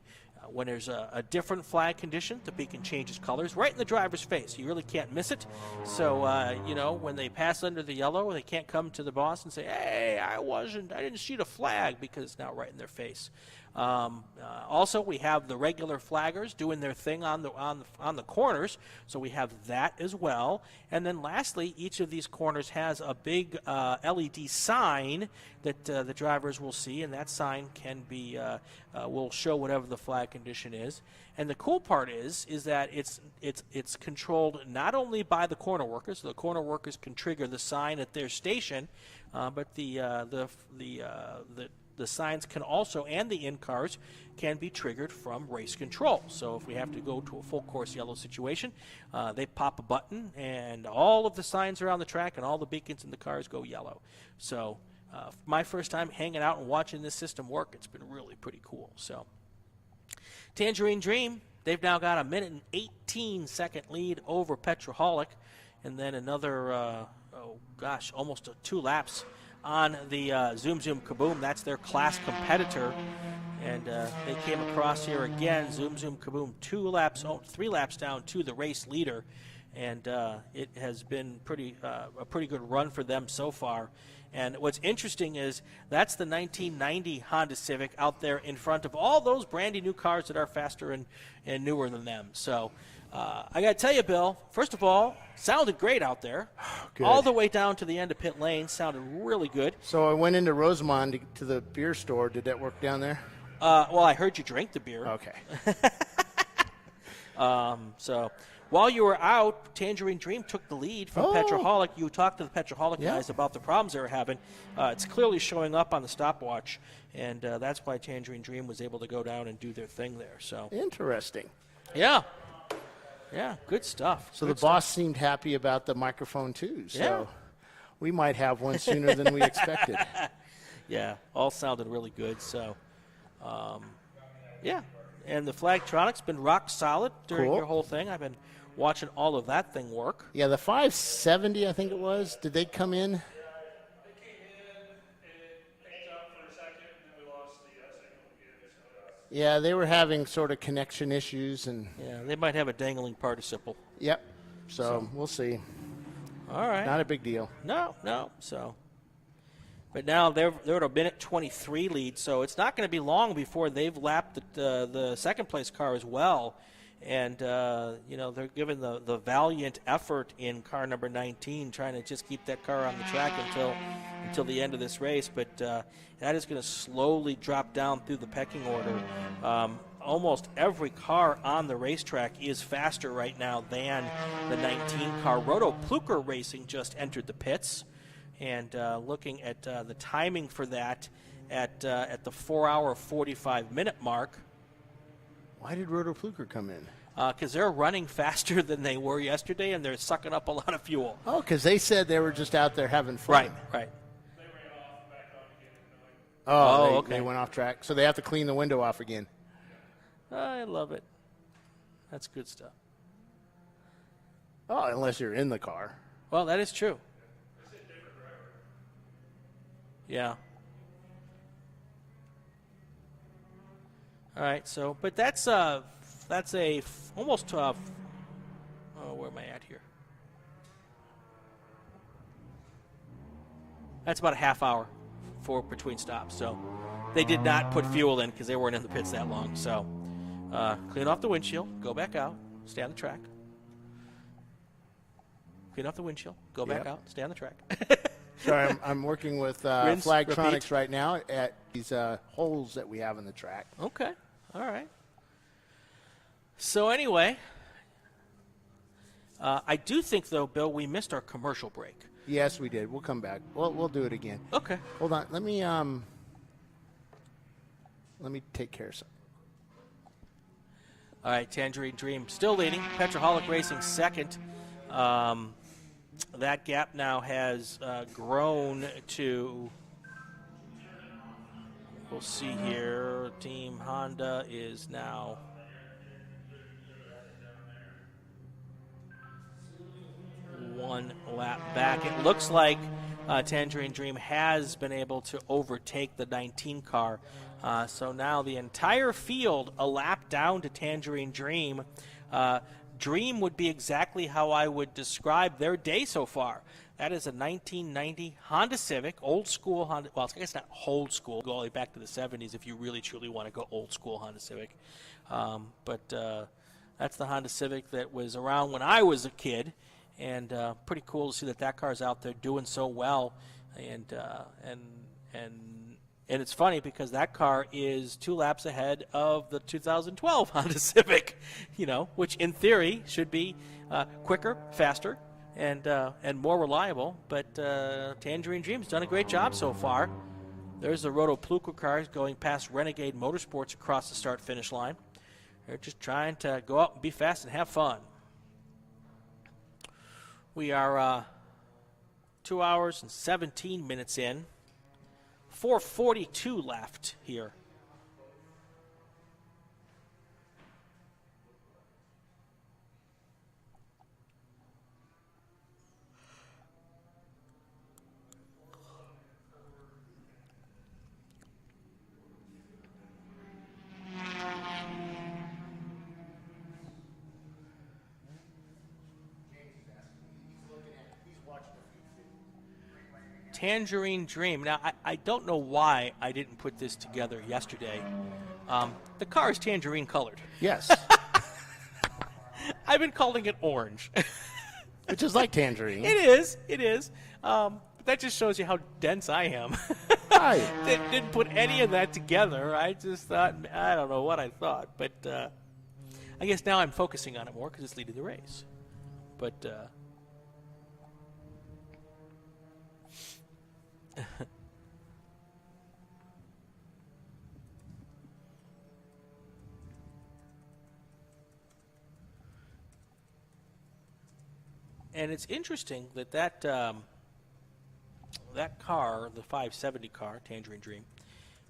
When there's a different flag condition, the beacon changes colors right in the driver's face. You really can't miss it. So, when they pass under the yellow, they can't come to the boss and say, hey, I didn't see the flag, because it's now right in their face. Also, we have the regular flaggers doing their thing on the corners, so we have that as well. And then lastly, each of these corners has a big LED sign that the drivers will see, and that sign will show whatever the flag condition is. And the cool part is that it's controlled not only by the corner workers. So the corner workers can trigger the sign at their station, but the the signs can also, and the in-cars, can be triggered from race control. So if we have to go to a full course yellow situation, they pop a button and all of the signs around the track and all the beacons in the cars go yellow. So my first time hanging out and watching this system work, it's been really pretty cool. So Tangerine Dream, they've now got a 1:18 lead over Petroholic, and then another, almost 2 laps on the Zoom Zoom Kaboom. That's their class competitor. And they came across here again. Zoom Zoom Kaboom 3 laps down to the race leader. And it has been a pretty good run for them so far. And what's interesting is that's the 1990 Honda Civic out there in front of all those brandy new cars that are faster and newer than them. So I got to tell you, Bill, first of all, sounded great out there. Good. All the way down to the end of pit lane. Sounded really good. So I went into Rosamond to the beer store. Did that work down there? Well, I heard you drank the beer. Okay. So while you were out, Tangerine Dream took the lead from Petroholic. You talked to the Petroholic guys about the problems they were having. It's clearly showing up on the stopwatch, and that's why Tangerine Dream was able to go down and do their thing there. So interesting. Yeah. Yeah, good stuff. So good the boss seemed happy about the microphone, too. So Yeah. we might have one sooner than we expected. Yeah, all sounded really good. So, yeah. And the Flagtronics been rock solid during Cool. your whole thing. I've been watching all of that thing work. Yeah, the 570, I think it was. Did they come in? Yeah, they were having sort of connection issues. And Yeah, they might have a dangling participle. Yep. So we'll see. All right. Not a big deal. No. So, but now they're at a 1:23 lead, so it's not going to be long before they've lapped the second place car as well. And they're giving the valiant effort in car number 19, trying to just keep that car on the track until the end of this race. But that is going to slowly drop down through the pecking order. Almost every car on the racetrack is faster right now than the 19 car. Roto Plucker Racing just entered the pits, and looking at the timing for that at the 4-hour 45-minute mark. Why did Roto Plucker come in? Because they're running faster than they were yesterday, and they're sucking up a lot of fuel. Oh, because they said they were just out there having fun. Right. Okay. They They went off track, so they have to clean the window off again. I love it. That's good stuff. Oh, unless you're in the car. Well, that is true. Yeah. All right. So, but that's almost. Where am I at here? That's about a half hour for between stops. So, they did not put fuel in because they weren't in the pits that long. So, clean off the windshield, go back out, stay on the track. Clean off the windshield, go back out, stay on the track. Sorry, I'm working with Rinse, Flagtronics repeat. right now at these holes that we have in the track. Okay. All right. So anyway, I do think, though, Bill, we missed our commercial break. Yes, we did. We'll come back. We'll do it again. Okay. Hold on. Let me take care of something. All right, Tangerine Dream still leading. Petroholic Racing second. That gap now has grown to, we'll see here, Team Honda is now one lap back. It looks like Tangerine Dream has been able to overtake the 19 car. So now the entire field a lap down to Tangerine Dream. Dream would be exactly how I would describe their day so far. That is a 1990 Honda Civic, old school Honda. Well, I guess not old school, go all the way back to the 70s if you really truly want to go old school Honda Civic. But that's the Honda Civic that was around when I was a kid, and pretty cool to see that car's out there doing so well. And it's funny because that car is 2 laps ahead of the 2012 Honda Civic, which in theory should be quicker, faster, and more reliable. But Tangerine Dream's done a great job so far. There's the Roto Plucker cars going past Renegade Motorsports across the start-finish line. They're just trying to go out and be fast and have fun. We are 2 hours and 17 minutes in. 4:42 left here. Tangerine Dream. Now, I don't know why I didn't put this together yesterday. The car is tangerine colored. Yes. I've been calling it orange. Which is like tangerine. It is. It is. But that just shows you how dense I am. Hi. Didn't put any of that together. I just thought, I don't know what I thought. But I guess now I'm focusing on it more because it's leading the race. But... and it's interesting that that car, the 570 car, Tangerine Dream,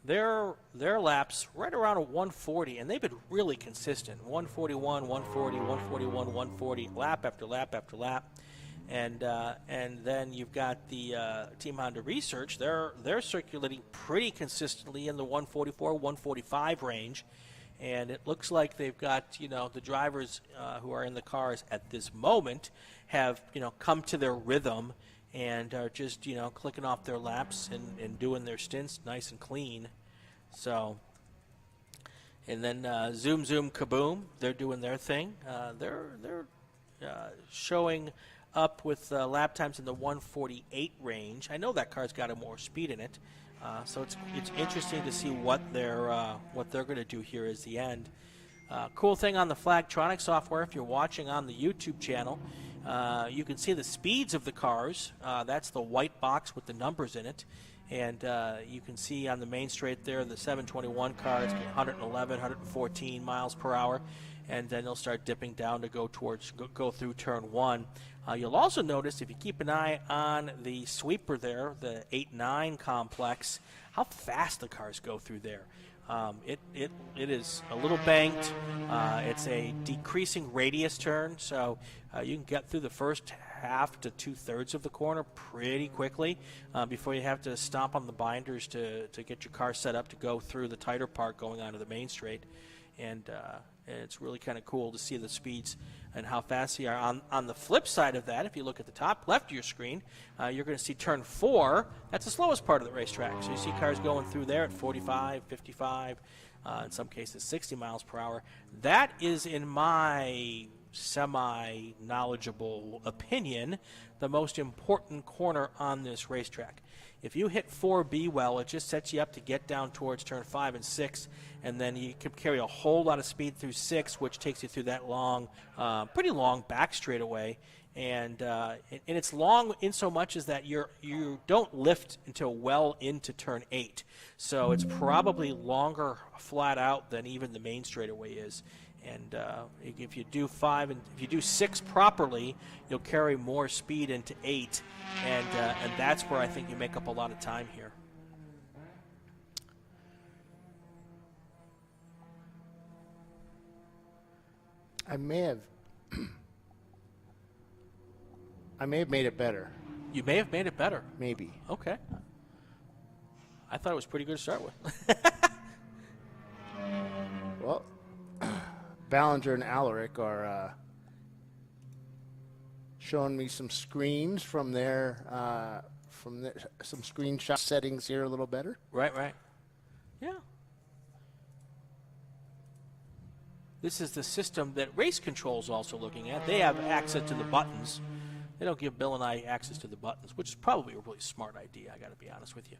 their laps right around a 140, and they've been really consistent. 141, 140, 141, 140, lap after lap after lap. And then you've got the Team Honda Research. They're circulating pretty consistently in the 144, 145 range, and it looks like they've got the drivers who are in the cars at this moment have come to their rhythm and are just clicking off their laps and doing their stints nice and clean. So, and then Zoom Zoom Kaboom, they're doing their thing. They're showing up with lap times in the 148 range. I know that car's got more speed in it, so it's interesting to see what they're going to do here as the end. Cool thing on the Flagtronics software, if you're watching on the YouTube channel, you can see the speeds of the cars. That's the white box with the numbers in it, and you can see on the main straight there the 721 car, it's 111, 114 miles per hour. And then they'll start dipping down to go through turn 1. You'll also notice, if you keep an eye on the sweeper there, the 8-9 complex, how fast the cars go through there. It is a little banked. It's a decreasing radius turn, so you can get through the first half to 2/3 of the corner pretty quickly before you have to stomp on the binders to get your car set up to go through the tighter part going onto the main straight. And it's really kind of cool to see the speeds and how fast they are. On the flip side of that, if you look at the top left of your screen, you're going to see turn 4. That's the slowest part of the racetrack. So you see cars going through there at 45, 55, in some cases 60 miles per hour. That is, in my semi-knowledgeable opinion, the most important corner on this racetrack. If you hit 4B well, it just sets you up to get down towards turn 5 and 6, and then you can carry a whole lot of speed through 6, which takes you through that long, pretty long back straightaway. And it's long in so much as that you don't lift until well into turn 8. So it's probably longer flat out than even the main straightaway is. And if you do 5 and if you do 6 properly, you'll carry more speed into 8, and that's where I think you make up a lot of time here. I may have made it better. You may have made it better. Maybe. Okay. I thought it was pretty good to start with. Well, Ballinger and Alaric are showing me some screens from some screenshot settings here a little better. Right. Yeah. This is the system that Race Control is also looking at. They have access to the buttons. They don't give Bill and I access to the buttons, which is probably a really smart idea, I got to be honest with you.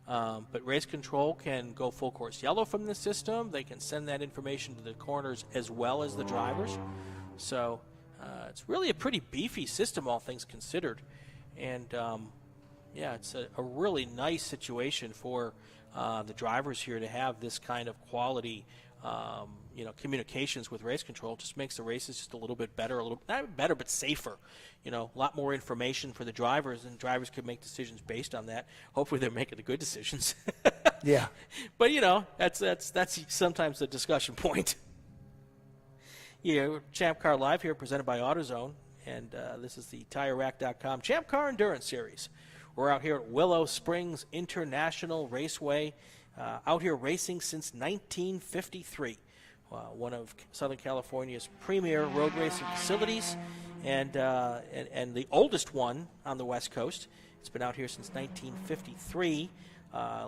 But Race Control can go full course yellow from the system. They can send that information to the corners as well as the drivers. So it's really a pretty beefy system, all things considered. And, Yeah, it's a really nice situation for the drivers here to have this kind of quality, communications with race control. Just makes the races just a little bit better, not better, but safer. A lot more information for the drivers, and drivers can make decisions based on that. Hopefully, they're making the good decisions. Yeah. But that's sometimes the discussion point. Yeah, ChampCar.Live here, presented by AutoZone, and this is the TireRack.com Champ Car Endurance Series. We're out here at Willow Springs International Raceway, out here racing since 1953. One of Southern California's premier road racing facilities, and the oldest one on the West Coast. It's been out here since 1953.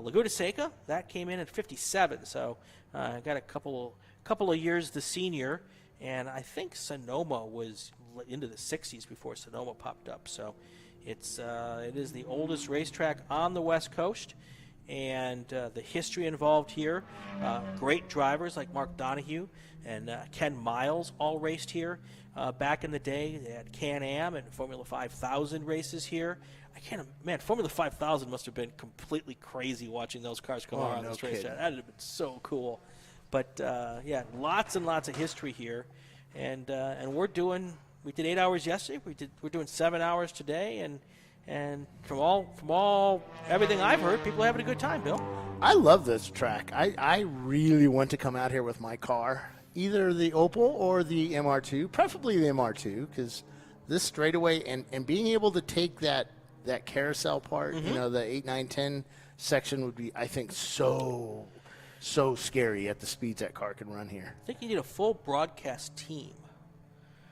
Laguna Seca, that came in at 57, so got a couple of years the senior, and I think Sonoma was into the 60s before Sonoma popped up. So it is the oldest racetrack on the West Coast, and the history involved here. Great drivers like Mark Donahue and Ken Miles all raced here back in the day. They had Can-Am and Formula 5000 races here. Formula 5000 must have been completely crazy watching those cars come around this racetrack. That would have been so cool. But lots and lots of history here, and we did 8 hours yesterday. We're doing 7 hours today, and from everything I've heard, people are having a good time, Bill. I love this track. I really want to come out here with my car, either the Opel or the MR2, preferably the MR2, because this straightaway and being able to take that carousel part, the 8, 9, 10 section would be, I think, so scary at the speeds that car can run here. I think you need a full broadcast team.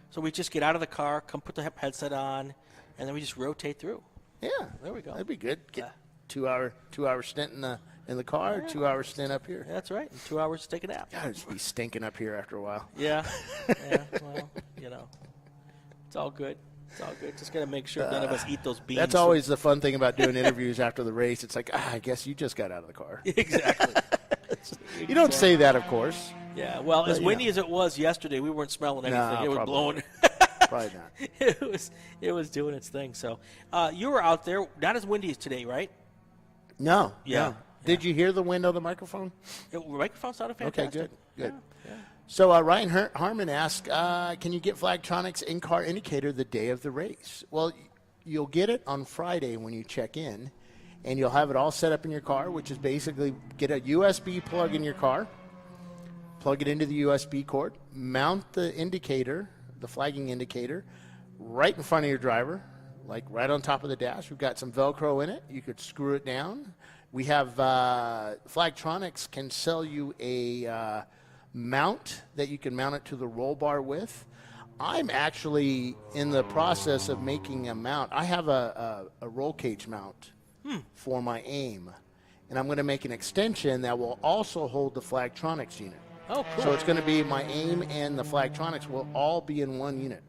So we just get out of the car, come put the headset on, and then we just rotate through. Yeah, there we go. That'd be good. Get 2 hour stint in the car, 2 hour stint up here. That's right. And 2 hours to take a nap. God, it'd be stinking up here after a while. Yeah. Well, it's all good. It's all good. Just got to make sure none of us eat those beans. That's always the fun thing about doing interviews after the race. It's like, I guess you just got out of the car. Exactly. You don't say that, of course. Yeah, well, as windy as it was yesterday, we weren't smelling anything. It was blowing. Probably not. It was doing its thing. So you were out there, not as windy as today, right? No. Yeah. No. Did you hear the wind on the microphone? The microphone sounded fantastic. Okay, good. Yeah. So Ryan Harmon asked, can you get Flagtronics in-car indicator the day of the race? Well, you'll get it on Friday when you check in, and you'll have it all set up in your car, which is basically get a USB plug in your car, plug it into the USB cord, mount the indicator, the flagging indicator, right in front of your driver, like right on top of the dash. We've got some Velcro in it. You could screw it down. We have Flagtronics can sell you a mount that you can mount it to the roll bar with. I'm actually in the process of making a mount. I have a roll cage mount for my AIM, and I'm going to make an extension that will also hold the Flagtronics unit. Oh, cool. So it's going to be my AIM and the Flagtronics will all be in one unit.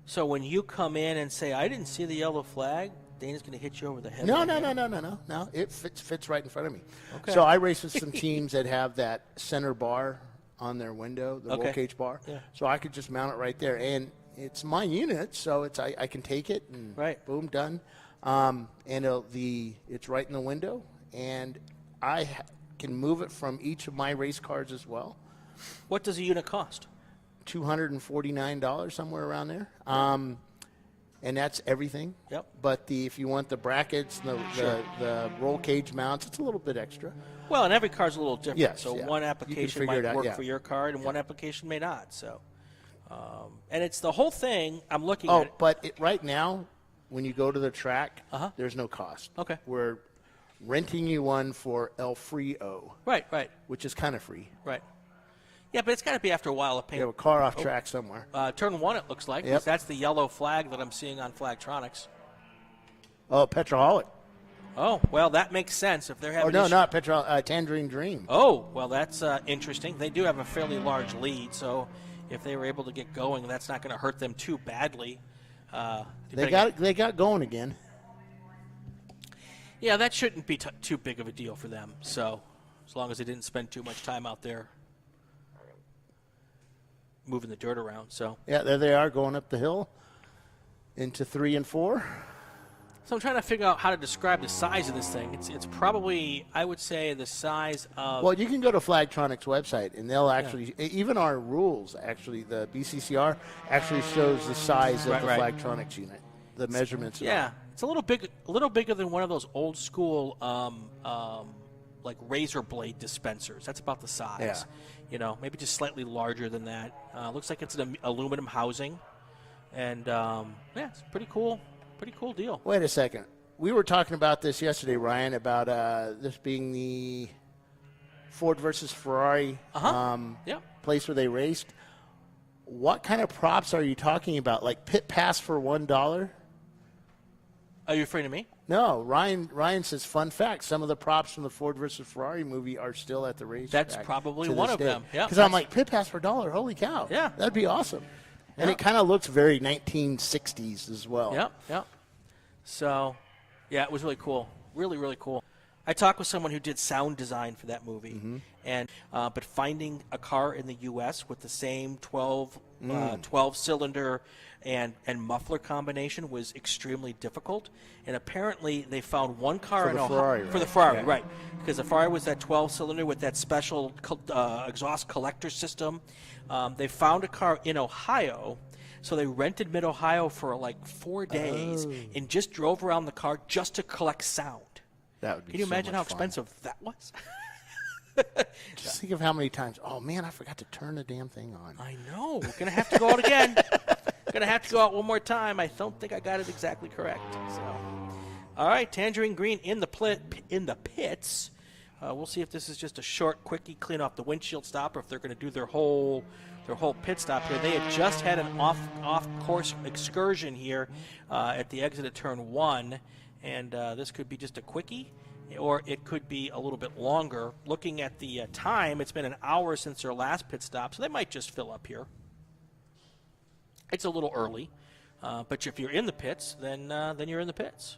So when you come in and say, I didn't see the yellow flag, Dana's going to hit you over the head. No. It fits right in front of me. Okay. So I race with some teams that have that center bar on their window, the roll cage bar. Yeah. So I could just mount it right there. And it's my unit, so I can take it and boom, done. And it's right in the window. And I can move it from each of my race cars as well. What does a unit cost? $249, somewhere around there. And that's everything. Yep. But if you want the brackets, the roll cage mounts, it's a little bit extra. Well, and every car's a little different. Yes, so yeah. one application might work for your car, and one application may not. So, and it's the whole thing. I'm looking at it. But right now, when you go to the track, there's no cost. Okay. We're renting you one for El Frio. Right. Which is kind of free. Right. Yeah, but it's got to be after a while of paying. You have a car off track somewhere. Turn 1, it looks like. Yep. That's the yellow flag that I'm seeing on Flagtronics. Oh, Petroholic. Oh, well, that makes sense if they're having. Oh no, not Petrol. Tangerine Dream. Oh, well, that's interesting. They do have a fairly large lead, so if they were able to get going, that's not going to hurt them too badly. They got going again. Yeah, that shouldn't be too big of a deal for them. So, as long as they didn't spend too much time out there moving the dirt around. So yeah, there they are going up the hill into 3 and 4. So I'm trying to figure out how to describe the size of this thing. It's probably, I would say, the size of... Well, you can go to Flagtronics' website, and they'll actually, even our rules, actually, the BCCR actually shows the size of the Flagtronics unit, the measurements. Yeah, it's a little bigger than one of those old school, like razor blade dispensers. That's about the size. Yeah. Maybe just slightly larger than that. Looks like it's an aluminum housing, and it's pretty cool. Pretty cool deal. Wait a second. We were talking about this yesterday, Ryan, about this being the Ford versus Ferrari place where they raced. What kind of props are you talking about? Like pit pass for $1? Are you referring to me? No. Ryan says, fun fact, some of the props from the Ford versus Ferrari movie are still at the racetrack. That's probably one of them. Yeah. Because I'm like, pit pass for $1. Holy cow. Yeah. That'd be awesome. And it kind of looks very 1960s as well. Yep. So, it was really cool. Really, really cool. I talked with someone who did sound design for that movie, and but finding a car in the U.S. with the same 12-cylinder and muffler combination was extremely difficult. And apparently, they found one car for in the Ohio Ferrari, for the Ferrari, right? Because the Ferrari was that 12-cylinder with that special exhaust collector system. They found a car in Ohio. So they rented Mid-Ohio for like 4 days and just drove around the car just to collect sound. That would be Can you so imagine how much fun. expensive that was? Just think of how many times, oh, man, I forgot to turn the damn thing on. I know. We're going to have to go out again. Going to have to go out one more time. I don't think I got it exactly correct. So, all right, Tangerine Green in the pits. We'll see if this is just a short, quickie, clean off the windshield stop, or if they're going to do their whole pit stop here. They had just had an off-course excursion here at the exit of turn 1, and this could be just a quickie, or it could be a little bit longer. Looking at the time, it's been an hour since their last pit stop, so they might just fill up here. It's a little early, but if you're in the pits, then you're in the pits.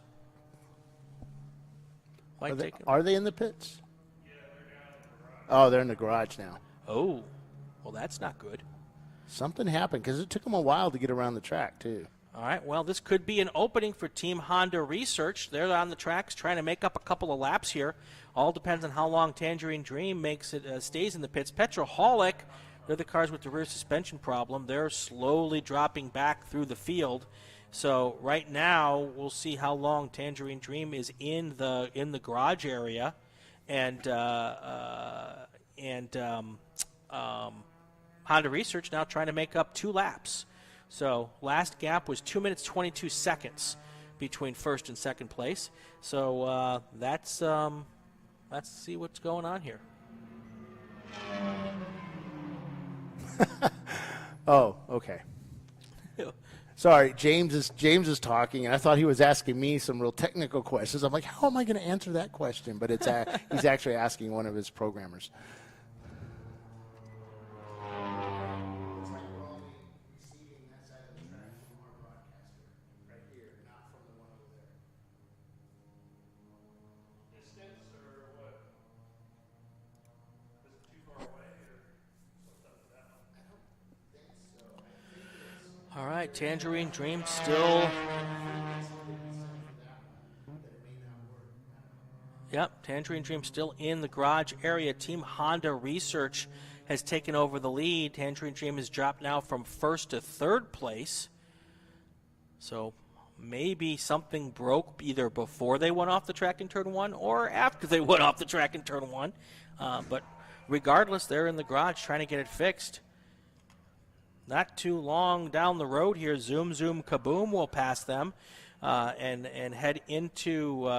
Are they in the pits? Oh, they're in the garage now. Oh, well, that's not good. Something happened because it took them a while to get around the track, too. All right, well, this could be an opening for Team Honda Research. They're on the tracks trying to make up a couple of laps here. All depends on how long Tangerine Dream stays in the pits. Petroholic, they're the cars with the rear suspension problem. They're slowly dropping back through the field. So right now, we'll see how long Tangerine Dream is in the garage area, and Honda Research now trying to make up 2 laps. So last gap was 2 minutes 22 seconds between first and second place. So let's see what's going on here. Oh, okay. Sorry, James is talking, and I thought he was asking me some real technical questions. I'm like, how am I going to answer that question? But it's he's actually asking one of his programmers. All right, Tangerine Dream still. Yep, Tangerine Dream still in the garage area. Team Honda Research has taken over the lead. Tangerine Dream has dropped now from first to third place. So maybe something broke either before they went off the track in turn 1 or after they went off the track in turn 1. But regardless, they're in the garage trying to get it fixed. Not too long down the road here, Zoom Zoom Kaboom will pass them and head into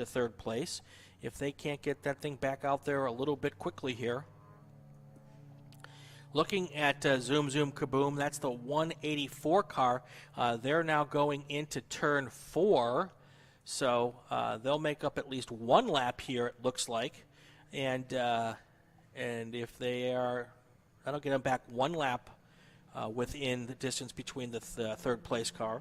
third place if they can't get that thing back out there a little bit quickly here. Looking at Zoom Zoom Kaboom, that's the 184 car. They're now going into turn 4, so they'll make up at least 1 lap here, it looks like, and if they are, that'll get them back 1 lap within the distance between the third place car.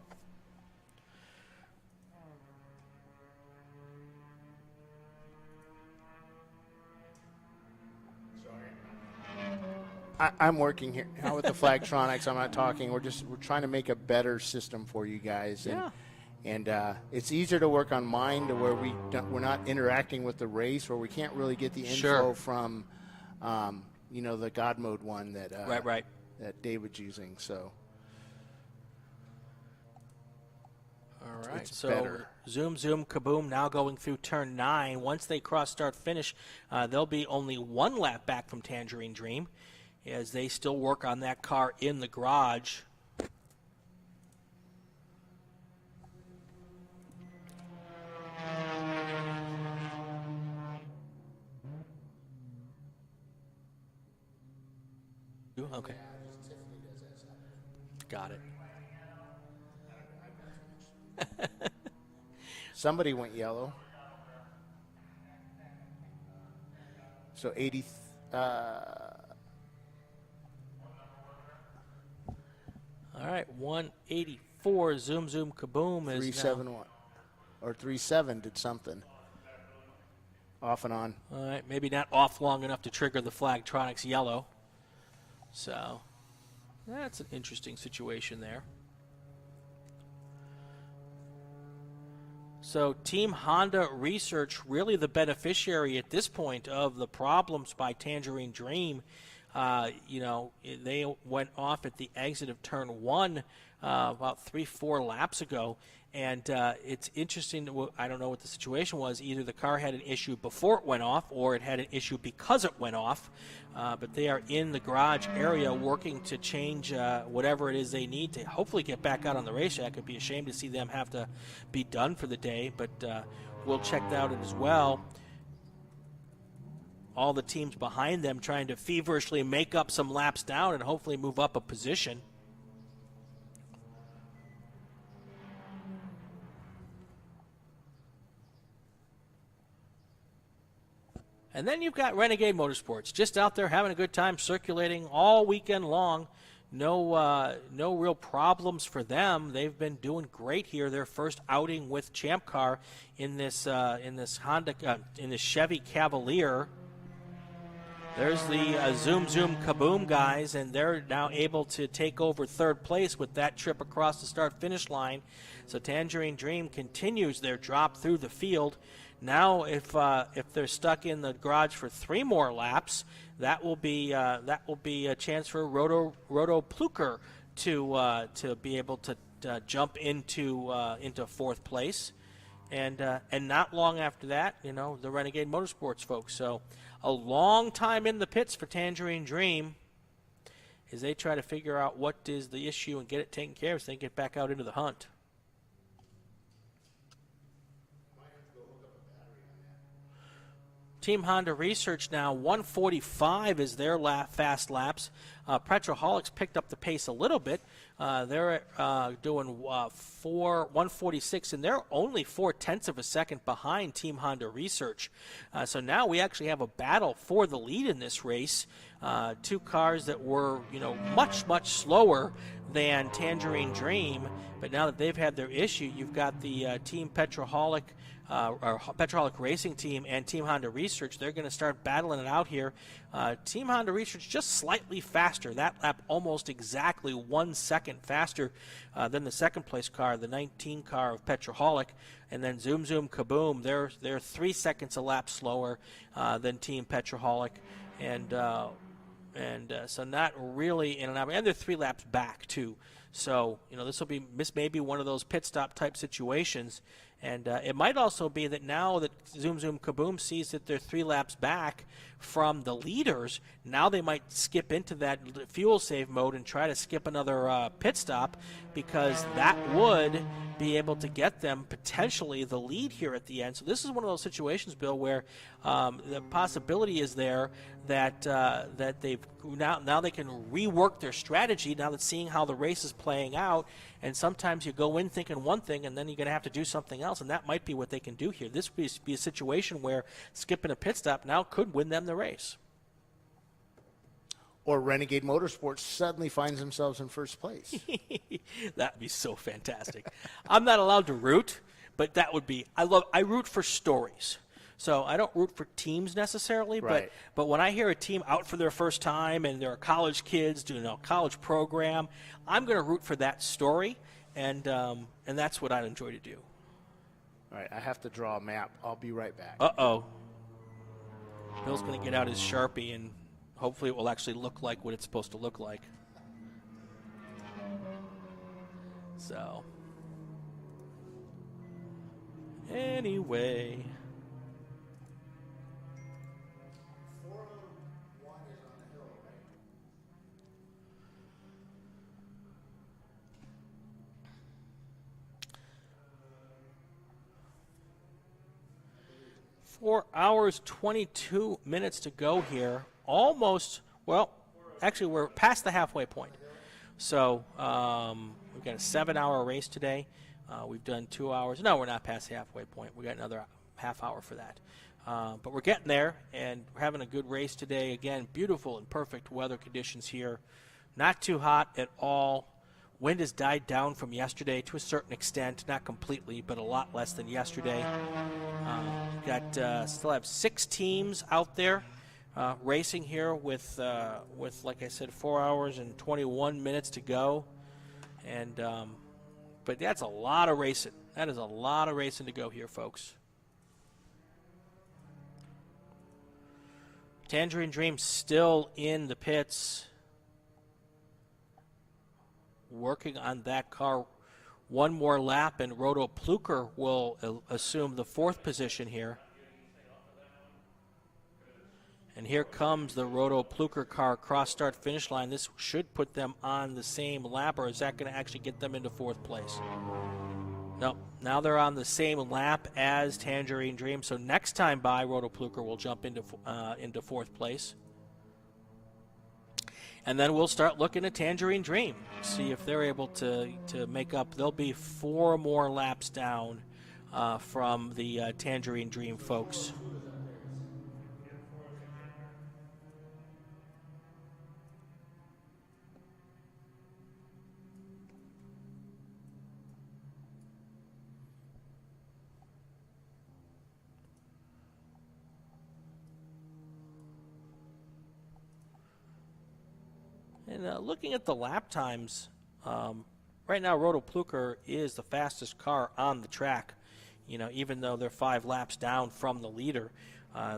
I'm working here now with the Flagtronics. I'm not talking. We're trying to make a better system for you guys. And, And it's easier to work on mine to where we're not interacting with the race, where we can't really get the info from, the God mode one that that David's using. So. All right, It's so better. Zoom, Kaboom now going through turn 9. Once they cross start finish, they'll be only 1 lap back from Tangerine Dream as they still work on that car in the garage. Okay. Got it. Somebody went yellow. So 80. All right, 184. Zoom, Kaboom is 371 or 37 did something. Off and on. All right, maybe not off long enough to trigger the Flagtronics yellow. So that's an interesting situation there. So Team Honda Research, really the beneficiary at this point of the problems by Tangerine Dream. They went off at the exit of turn 1 about 3-4 laps ago. And it's interesting, I don't know what the situation was. Either the car had an issue before it went off or it had an issue because it went off. But they are in the garage area working to change whatever it is they need to hopefully get back out on the racetrack. It'd be a shame to see them have to be done for the day, but we'll check that out as well. All the teams behind them trying to feverishly make up some laps down and hopefully move up a position. And then you've got Renegade Motorsports just out there having a good time, circulating all weekend long. No real problems for them. They've been doing great here. Their first outing with Champ Car in this Chevy Cavalier. There's the Zoom Kaboom guys, and they're now able to take over third place with that trip across the start-finish line. So Tangerine Dream continues their drop through the field. Now, if they're stuck in the garage for 3 more laps, that will be a chance for Roto Plucker to be able to jump into fourth place, and not long after that, the Renegade Motorsports folks. So a long time in the pits for Tangerine Dream as they try to figure out what is the issue and get it taken care of so they get back out into the hunt. Team Honda Research now, 145 is their fast laps. Petroholics picked up the pace a little bit. They're doing 146, and they're only 0.4 of a second behind Team Honda Research. So now we actually have a battle for the lead in this race. 2 cars that were, much, much slower than Tangerine Dream, but now that they've had their issue, you've got the Team Petroholic Racing Team and Team Honda Research. They're going to start battling it out here. Team Honda Research just slightly faster. That lap almost exactly 1 second faster than the second place car, the 19 car of Petroholic. And then Zoom Kaboom, they're 3 seconds a lap slower than Team Petroholic. And so not really in and out. And they're 3 laps back, too. So, this may be one of those pit stop type situations. And it might also be that now that Zoom Kaboom sees that they're 3 laps back from the leaders, now they might skip into that fuel save mode and try to skip another pit stop, because that would be able to get them potentially the lead here at the end. So this is one of those situations, Bill, where the possibility is there that they've now they can rework their strategy now that seeing how the race is playing out. And sometimes you go in thinking one thing, and then you're going to have to do something else, and that might be what they can do here. This would be a situation where skipping a pit stop now could win them the race. Or Renegade Motorsports suddenly finds themselves in first place. That would be so fantastic. I'm not allowed to root, but that would be – I root for stories. So I don't root for teams necessarily, Right. but when I hear a team out for their first time and they're college kids doing a college program, I'm going to root for that story. and that's what I'd enjoy to do. All right, I have to draw a map. I'll be right back. Uh-oh. Bill's going to get out his Sharpie, and hopefully it will actually look like what it's supposed to look like. So, anyway. Four hours, 22 minutes to go here. Almost, well, actually we're past the halfway point. So we've got a 7-hour race today. We've done 2 hours. No, we're not past the halfway point. We got another half hour for that. But we're getting there, and we're having a good race today. Again, beautiful and perfect weather conditions here. Not too hot at all. Wind has died down from yesterday to a certain extent, not completely, but a lot less than yesterday. Still have 6 teams out there racing here with like I said, 4 hours and 21 minutes to go, and but that's a lot of racing. That is a lot of racing to go here, folks. Tangerine Dream still in the pits, working on that car. One more lap, and Roto Plucker will assume the 4th position here. And here comes the Roto Plucker car cross start finish line. This should put them on the same lap, or is that going to actually get them into 4th place? No, now they're on the same lap as Tangerine Dream. So next time by, Roto Plucker will jump into 4th place. And then we'll start looking at Tangerine Dream, see if they're able to make up. There'll be 4 more laps down from the Tangerine Dream folks. And looking at the lap times, right now Roto Plucker is the fastest car on the track. You know, even though they're 5 laps down from the leader,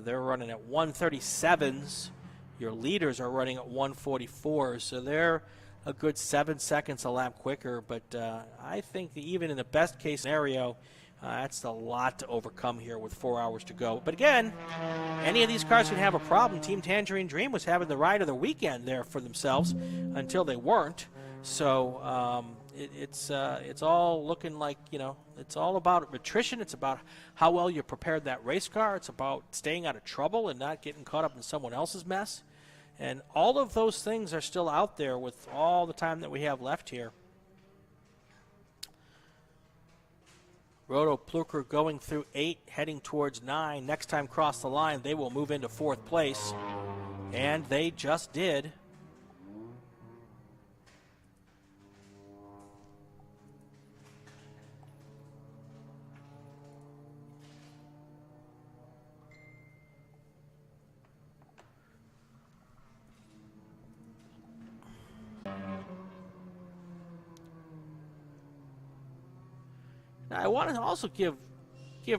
they're running at 137s. Your leaders are running at 144s, so they're a good 7 seconds a lap quicker. But I think that even in the best case scenario, that's a lot to overcome here with 4 hours to go. But again, any of these cars can have a problem. Team Tangerine Dream was having the ride of the weekend there for themselves until they weren't. So it's all looking like, you know, it's all about attrition. It's about how well you prepared that race car. It's about staying out of trouble and not getting caught up in someone else's mess. And all of those things are still out there with all the time that we have left here. Roto Plucker going through 8, heading towards 9. Next time cross the line, they will move into 4th place. And they just did. Now, I want to also give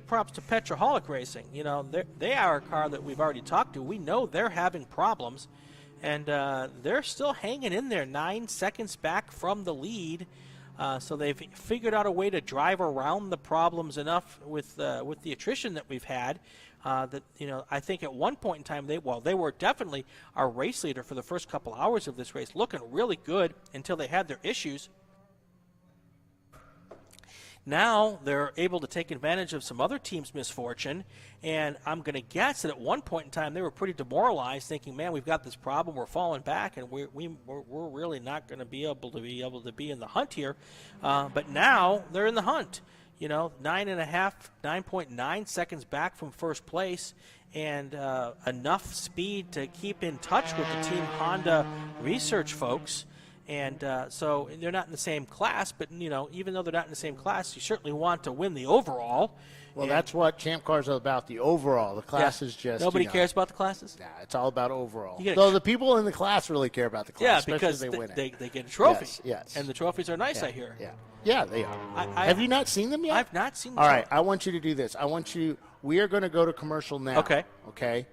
props to Petroholic Racing. You know, they are a car that we've already talked to. We know they're having problems, and they're still hanging in there, 9 seconds back from the lead. So they've figured out a way to drive around the problems enough with the attrition that we've had. That, you know, I think at one point in time they were definitely our race leader for the first couple hours of this race, looking really good until they had their issues. Now they're able to take advantage of some other teams' misfortune, and I'm going to guess that at one point in time they were pretty demoralized, thinking, "Man, we've got this problem. We're falling back, and we're really not going to be able to be in the hunt here." But now they're in the hunt. You know, 9.9 seconds back from first place, and enough speed to keep in touch with the Team Honda research folks. And so they're not in the same class, but, even though they're not in the same class, you certainly want to win the overall. Well, that's what Champ Cars are about, the overall. The class is just... Nobody cares about the classes? Nah, it's all about overall. You get Though the people in the class really care about the class, Yeah, because especially if they win it. they get a trophy. Yes. And the trophies are nice, Yeah, I hear. Yeah, they are. Have you not seen them yet? I've not seen them. All right, I want you to do this. We are going to go to commercial now. Okay. Okay?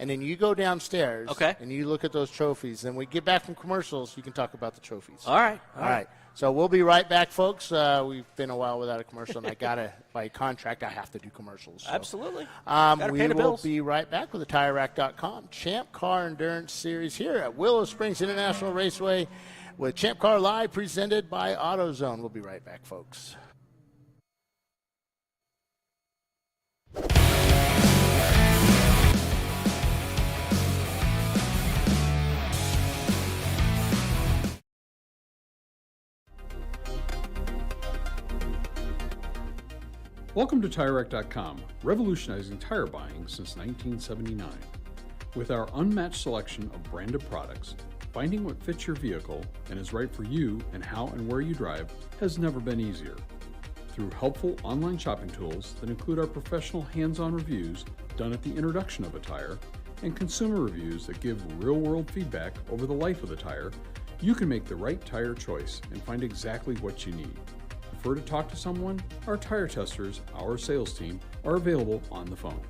And then you go downstairs. Okay. And you look at those trophies. Then we get back from commercials, you can talk about the trophies. All right. All right. So we'll be right back, folks. We've been a while without a commercial, and by contract, I have to do commercials. So. Absolutely. Gotta We pay the will bills. be right back with the TireRack.com Champ Car Endurance Series here at Willow Springs International Raceway with ChampCar.Live presented by AutoZone. We'll be right back, folks. Welcome to TireRack.com, revolutionizing tire buying since 1979. With our unmatched selection of branded products, finding what fits your vehicle and is right for you and how and where you drive has never been easier. Through helpful online shopping tools that include our professional hands-on reviews done at the introduction of a tire and consumer reviews that give real-world feedback over the life of the tire, you can make the right tire choice and find exactly what you need. Prefer to talk to someone? Our tire testers, our sales team, are available on the phone.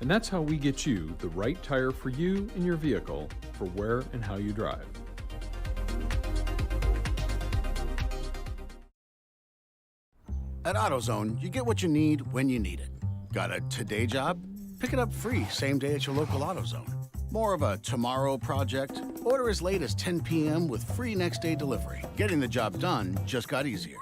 And that's how we get you the right tire for you and your vehicle for where and how you drive. At AutoZone, you get what you need when you need it. Got a today job? Pick it up free same day at your local AutoZone. More of a tomorrow project? Order as late as 10 p.m. with free next day delivery. Getting the job done just got easier.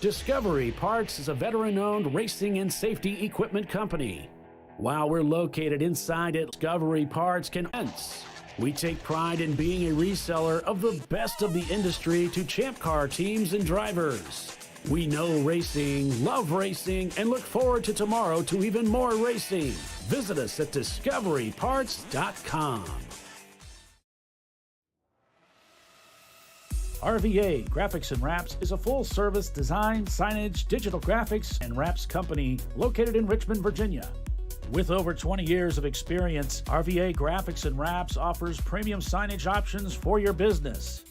Discovery Parts is a veteran-owned racing and safety equipment company. While we're located inside it, Discovery Parts can sense. We take pride in being a reseller of the best of the industry to Champ Car teams and drivers. We know racing, love racing, and look forward to tomorrow to even more racing. Visit us at discoveryparts.com. RVA Graphics and Wraps is a full-service design, signage, digital graphics, and wraps company located in Richmond, Virginia. With over 20 years of experience, RVA Graphics and Wraps offers premium signage options for your business.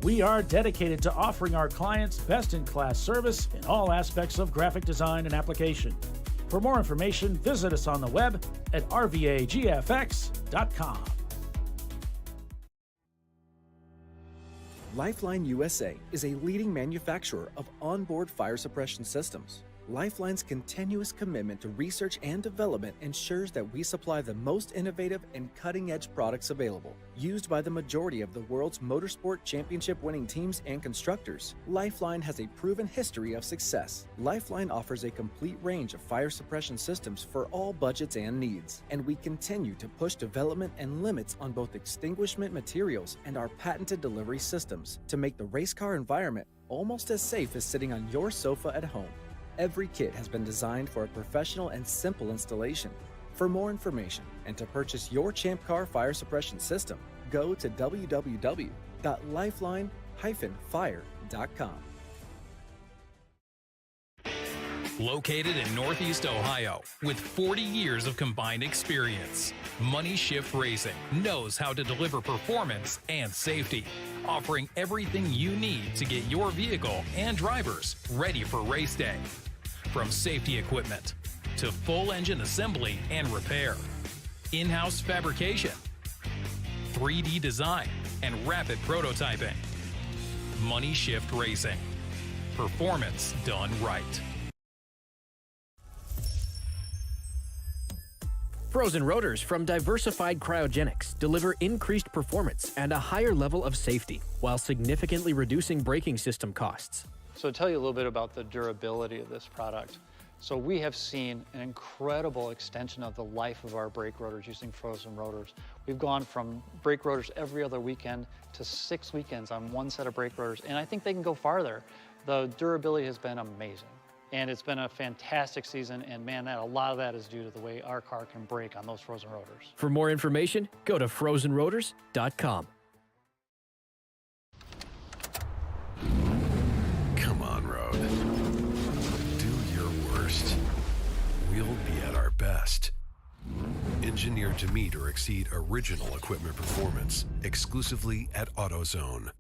We are dedicated to offering our clients best-in-class service in all aspects of graphic design and application. For more information, visit us on the web at rvagfx.com. Lifeline USA is a leading manufacturer of onboard fire suppression systems. Lifeline's continuous commitment to research and development ensures that we supply the most innovative and cutting-edge products available. Used by the majority of the world's motorsport championship-winning teams and constructors, Lifeline has a proven history of success. Lifeline offers a complete range of fire suppression systems for all budgets and needs, and we continue to push development and limits on both extinguishment materials and our patented delivery systems to make the race car environment almost as safe as sitting on your sofa at home. Every kit has been designed for a professional and simple installation. For more information and to purchase your Champ Car fire suppression system, go to www.lifeline-fire.com. Located in Northeast Ohio, with 40 years of combined experience, Money Shift Racing knows how to deliver performance and safety, offering everything you need to get your vehicle and drivers ready for race day. From safety equipment to full engine assembly and repair, in-house fabrication, 3D design, and rapid prototyping. Money Shift Racing. Performance done right. Frozen rotors from Diversified Cryogenics deliver increased performance and a higher level of safety, while significantly reducing braking system costs. So to tell you a little bit about the durability of this product. So we have seen an incredible extension of the life of our brake rotors using frozen rotors. We've gone from brake rotors every other weekend to 6 weekends on one set of brake rotors, and I think they can go farther. The durability has been amazing. And it's been a fantastic season, and man, a lot of that is due to the way our car can brake on those frozen rotors. For more information, go to frozenrotors.com. Come on, Road. Do your worst. We'll be at our best. Engineered to meet or exceed original equipment performance, exclusively at AutoZone.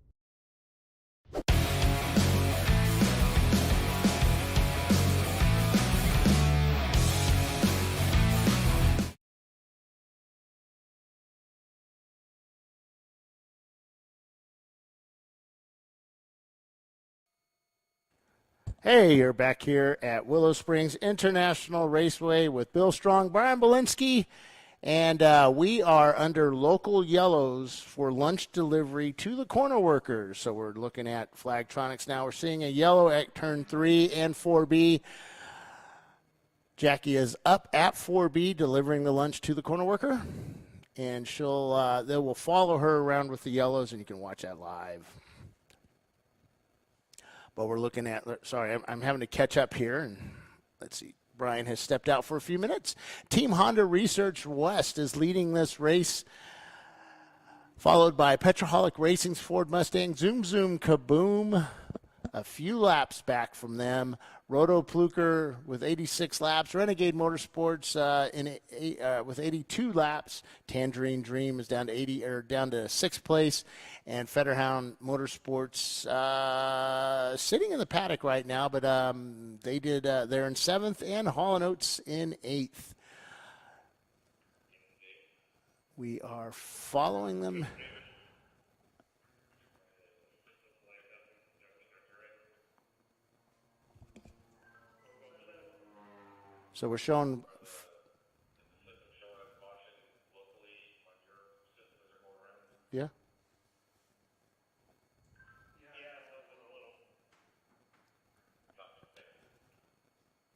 Hey, you're back here at Willow Springs International Raceway with Bill Strong, Brian Bielanski, and we are under local yellows for lunch delivery to the corner workers. So we're looking at Flagtronics now. We're seeing a yellow at turn 3 and 4B. Jackie is up at 4B delivering the lunch to the corner worker, and they will follow her around with the yellows, and you can watch that live. But we're looking at, sorry, I'm having to catch up here. And let's see, Brian has stepped out for a few minutes. Team Honda Research West is leading this race, followed by Petroholic Racing's Ford Mustang. Zoom Zoom Kaboom, a few laps back from them. Roto Plucker with 86 laps. Renegade Motorsports with 82 laps. Tangerine Dream is down to 6th place, and Fetterhound Motorsports sitting in the paddock right now, but they're in 7th, and Hall & Oates in 8th. We are following them. So we're showing, yeah.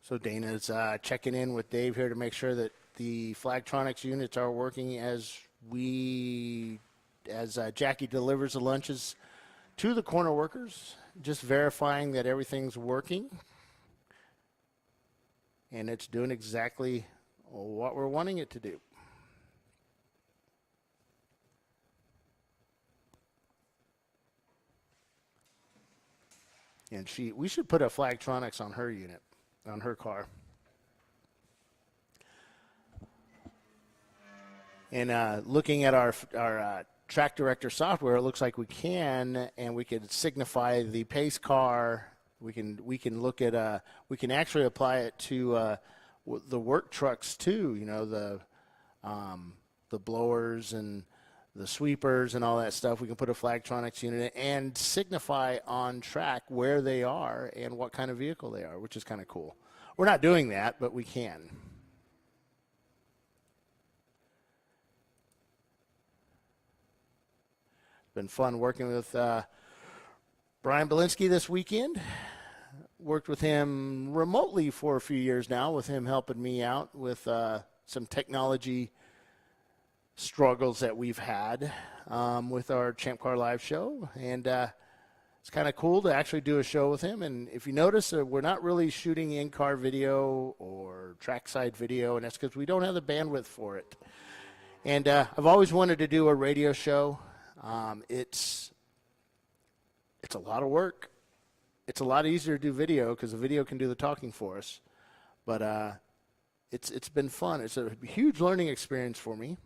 So Dana's checking in with Dave here to make sure that the Flagtronics units are working as Jackie delivers the lunches to the corner workers, just verifying that everything's working. And it's doing exactly what we're wanting it to do. And we should put a Flagtronics on her unit, on her car. And looking at our track director software, it looks like we can, and we could signify the pace car. We can look at we can actually apply it to the work trucks too. You know, the blowers and the sweepers and all that stuff. We can put a Flagtronics unit and signify on track where they are and what kind of vehicle they are, which is kind of cool. We're not doing that, but we can. It's been fun working with Brian Bielanski this weekend. Worked with him remotely for a few years now, with him helping me out with some technology struggles that we've had with our ChampCar.Live show. And it's kind of cool to actually do a show with him. And if you notice, we're not really shooting in-car video or trackside video, and that's because we don't have the bandwidth for it. And I've always wanted to do a radio show. It's a lot of work. It's a lot easier to do video because the video can do the talking for us. But it's been fun. It's a huge learning experience for me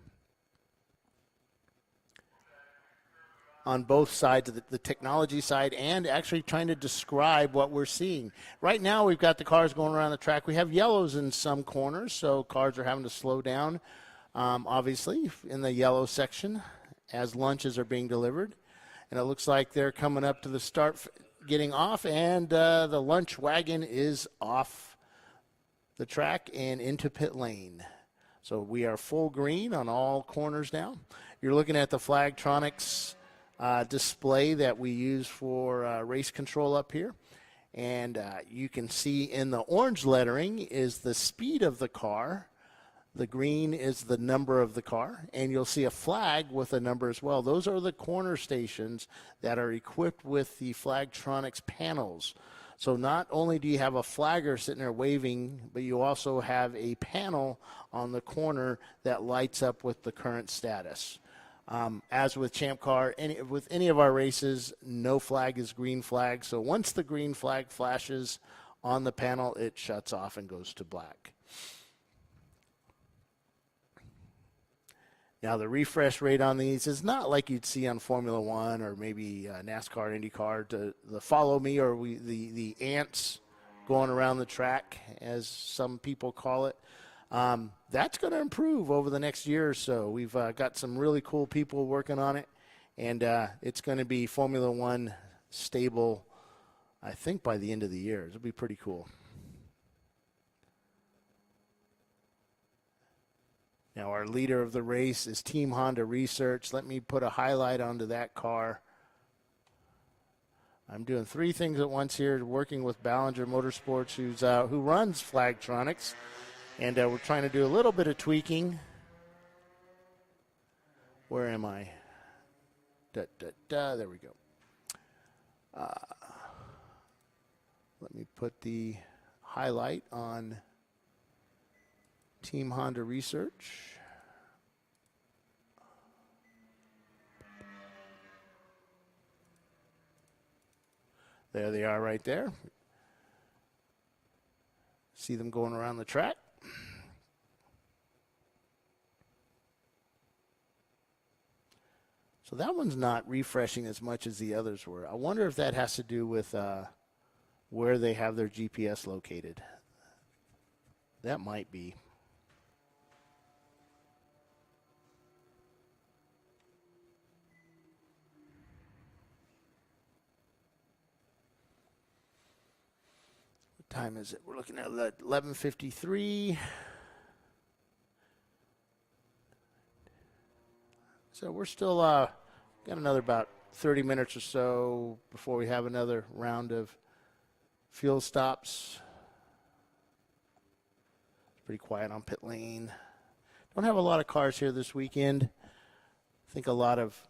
on both sides of the technology side and actually trying to describe what we're seeing. Right now we've got the cars going around the track. We have yellows in some corners, so cars are having to slow down, obviously, in the yellow section as lunches are being delivered. And it looks like they're coming up to the start, getting off, and the lunch wagon is off the track and into pit lane. So we are full green on all corners now. You're looking at the Flagtronics display that we use for race control up here. And you can see in the orange lettering is the speed of the car. The green is the number of the car, and you'll see a flag with a number as well. Those are the corner stations that are equipped with the Flagtronics panels. So not only do you have a flagger sitting there waving, but you also have a panel on the corner that lights up with the current status. As with Champ Car, with any of our races, no flag is green flag. So once the green flag flashes on the panel, it shuts off and goes to black. Now, the refresh rate on these is not like you'd see on Formula One or maybe NASCAR, IndyCar. The follow me or the ants going around the track, as some people call it. That's going to improve over the next year or so. We've got some really cool people working on it, and it's going to be Formula One stable, I think, by the end of the year. It'll be pretty cool. Now, our leader of the race is Team Honda Research. Let me put a highlight onto that car. I'm doing three things at once here, working with Ballinger Motorsports, who runs Flagtronics. And we're trying to do a little bit of tweaking. Where am I? There we go. Let me put the highlight on Team Honda Research. There they are right there. See them going around the track. So that one's not refreshing as much as the others were. I wonder if that has to do with where they have their GPS located. That might be. What time is it? We're looking at 11:53. So we're still got another about 30 minutes or so before we have another round of fuel stops. It's pretty quiet on pit lane. Don't have a lot of cars here this weekend. I think a lot of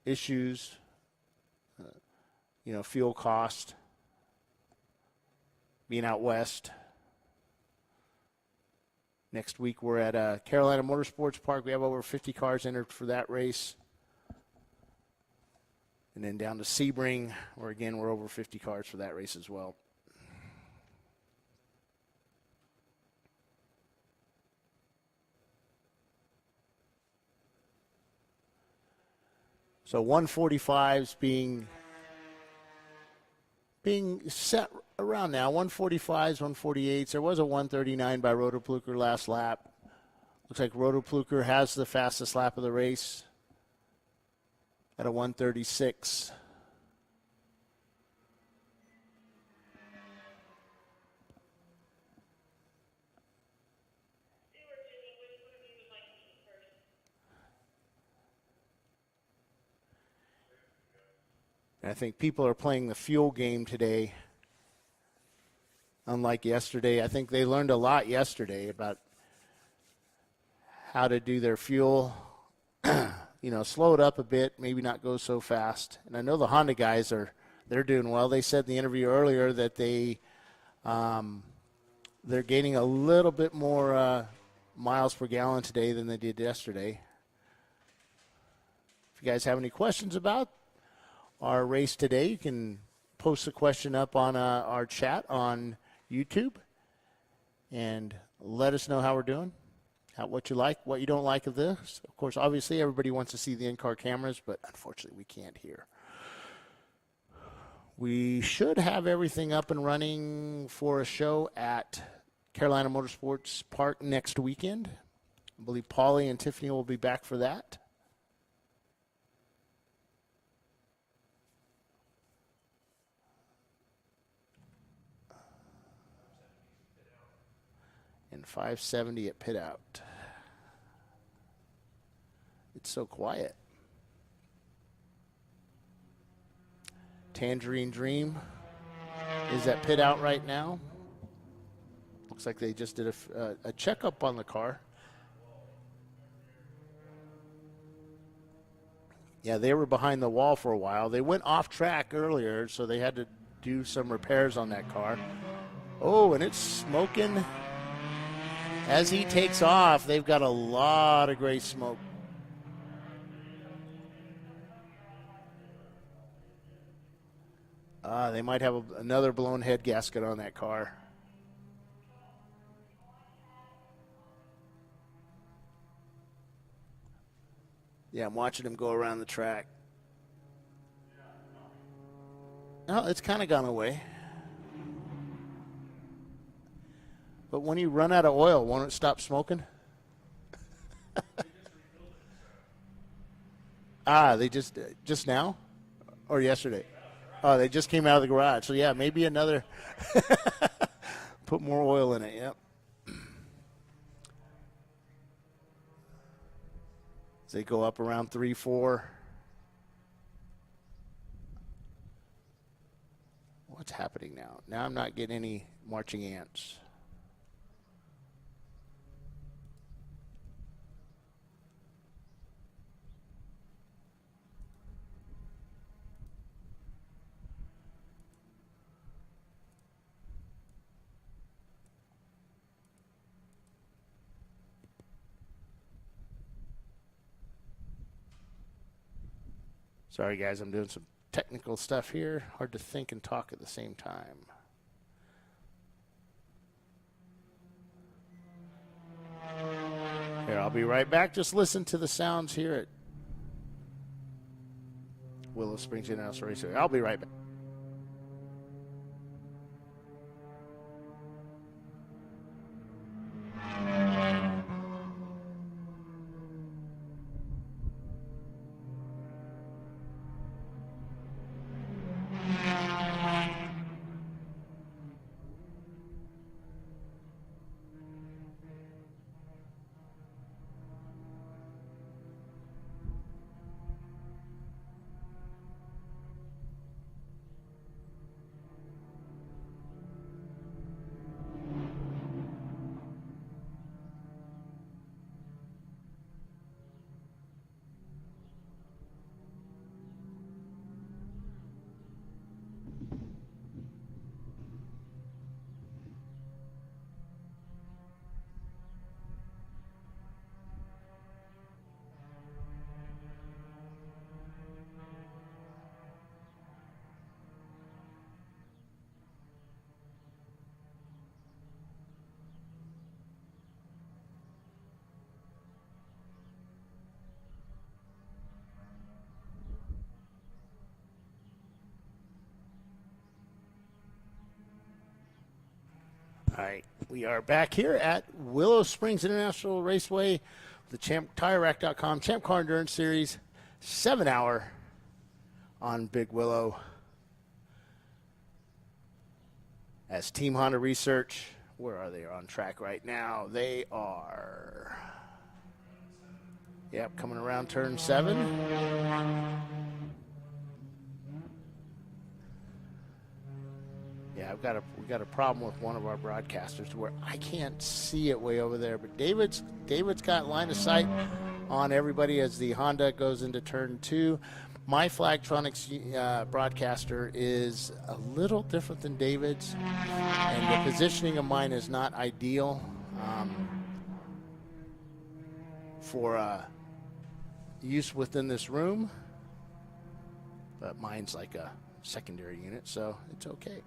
issues, fuel cost, being out west. Next week, we're at Carolina Motorsports Park. We have over 50 cars entered for that race. And then down to Sebring, where, again, we're over 50 cars for that race as well. So 145s being set around now. 145s, 148s. There was a 139 by Roto Plucker last lap. Looks like Roto Plucker has the fastest lap of the race at a 136. And I think people are playing the fuel game today, unlike yesterday. I think they learned a lot yesterday about how to do their fuel, slow it up a bit, maybe not go so fast. And I know the Honda guys they're doing well. They said in the interview earlier that they're gaining a little bit more miles per gallon today than they did yesterday. If you guys have any questions about our race today, you can post a question up on our chat on YouTube and let us know how we're doing, what you like, what you don't like of this. Of course, obviously, everybody wants to see the in-car cameras, but unfortunately, we can't hear. We should have everything up and running for a show at Carolina Motorsports Park next weekend. I believe Paulie and Tiffany will be back for that. And 570 at pit out. It's so quiet. Tangerine Dream is at pit out right now. Looks like they just did a checkup on the car. Yeah, they were behind the wall for a while. They went off track earlier, so they had to do some repairs on that car. Oh, and it's smoking. As he takes off, they've got a lot of gray smoke. They might have another blown head gasket on that car. Yeah, I'm watching him go around the track. No, it's kind of gone away. But when you run out of oil, won't it stop smoking? They just now? Or yesterday? Oh, they just came out of the garage. So, yeah, maybe another. Put more oil in it, yep. As they go up around 3-4. What's happening now? Now I'm not getting any marching ants. Sorry, guys, I'm doing some technical stuff here. Hard to think and talk at the same time. Here, I'll be right back. Just listen to the sounds here at Willow Springs International Raceway. I'll be right back. All right, we are back here at Willow Springs International Raceway, the TireRack.com Champ Car Endurance Series 7-hour on Big Willow. As Team Honda Research, where are they on track right now? They are, coming around turn 7. Yeah, we've got a problem with one of our broadcasters where I can't see it way over there. But David's got line of sight on everybody as the Honda goes into turn 2. My Flagtronics broadcaster is a little different than David's, and the positioning of mine is not ideal for use within this room. But mine's like a secondary unit, so it's okay.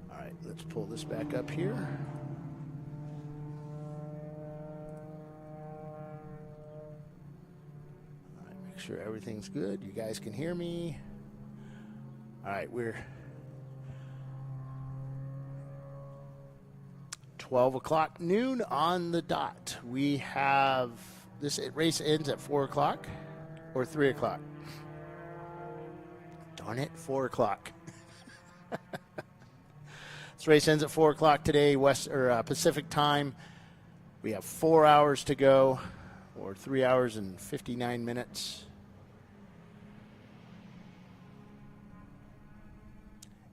All right, let's pull this back up here. All right, make sure everything's good. You guys can hear me. All right, we're 12 o'clock noon on the dot. We have this race ends at 4 o'clock or 3 o'clock. Darn it, 4 o'clock. This race ends at 4 o'clock today, Pacific time. We have 4 hours to go, or 3 hours and 59 minutes.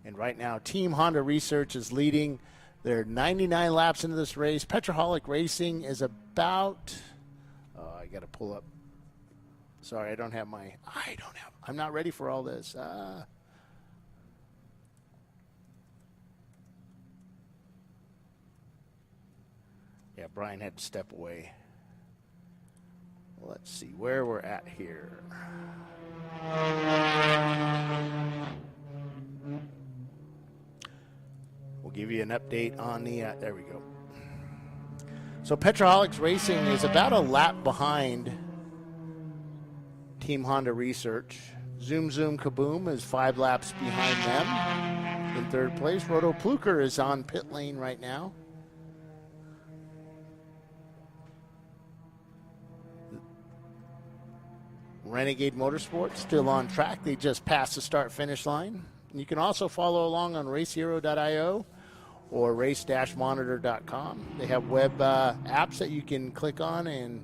And right now, Team Honda Research is leading. They're 99 laps into this race. Petroholic Racing is about, I got to pull up. Sorry, I'm not ready for all this. Yeah, Brian had to step away. Let's see where we're at here. We'll give you an update on the, there we go. So Petroholics Racing is about a lap behind Team Honda Research. Zoom Zoom Kaboom is 5 laps behind them in third place. Roto Plucker is on pit lane right now. Renegade Motorsports still on track. They just passed the start-finish line. You can also follow along on racehero.io or race-monitor.com. They have web apps that you can click on and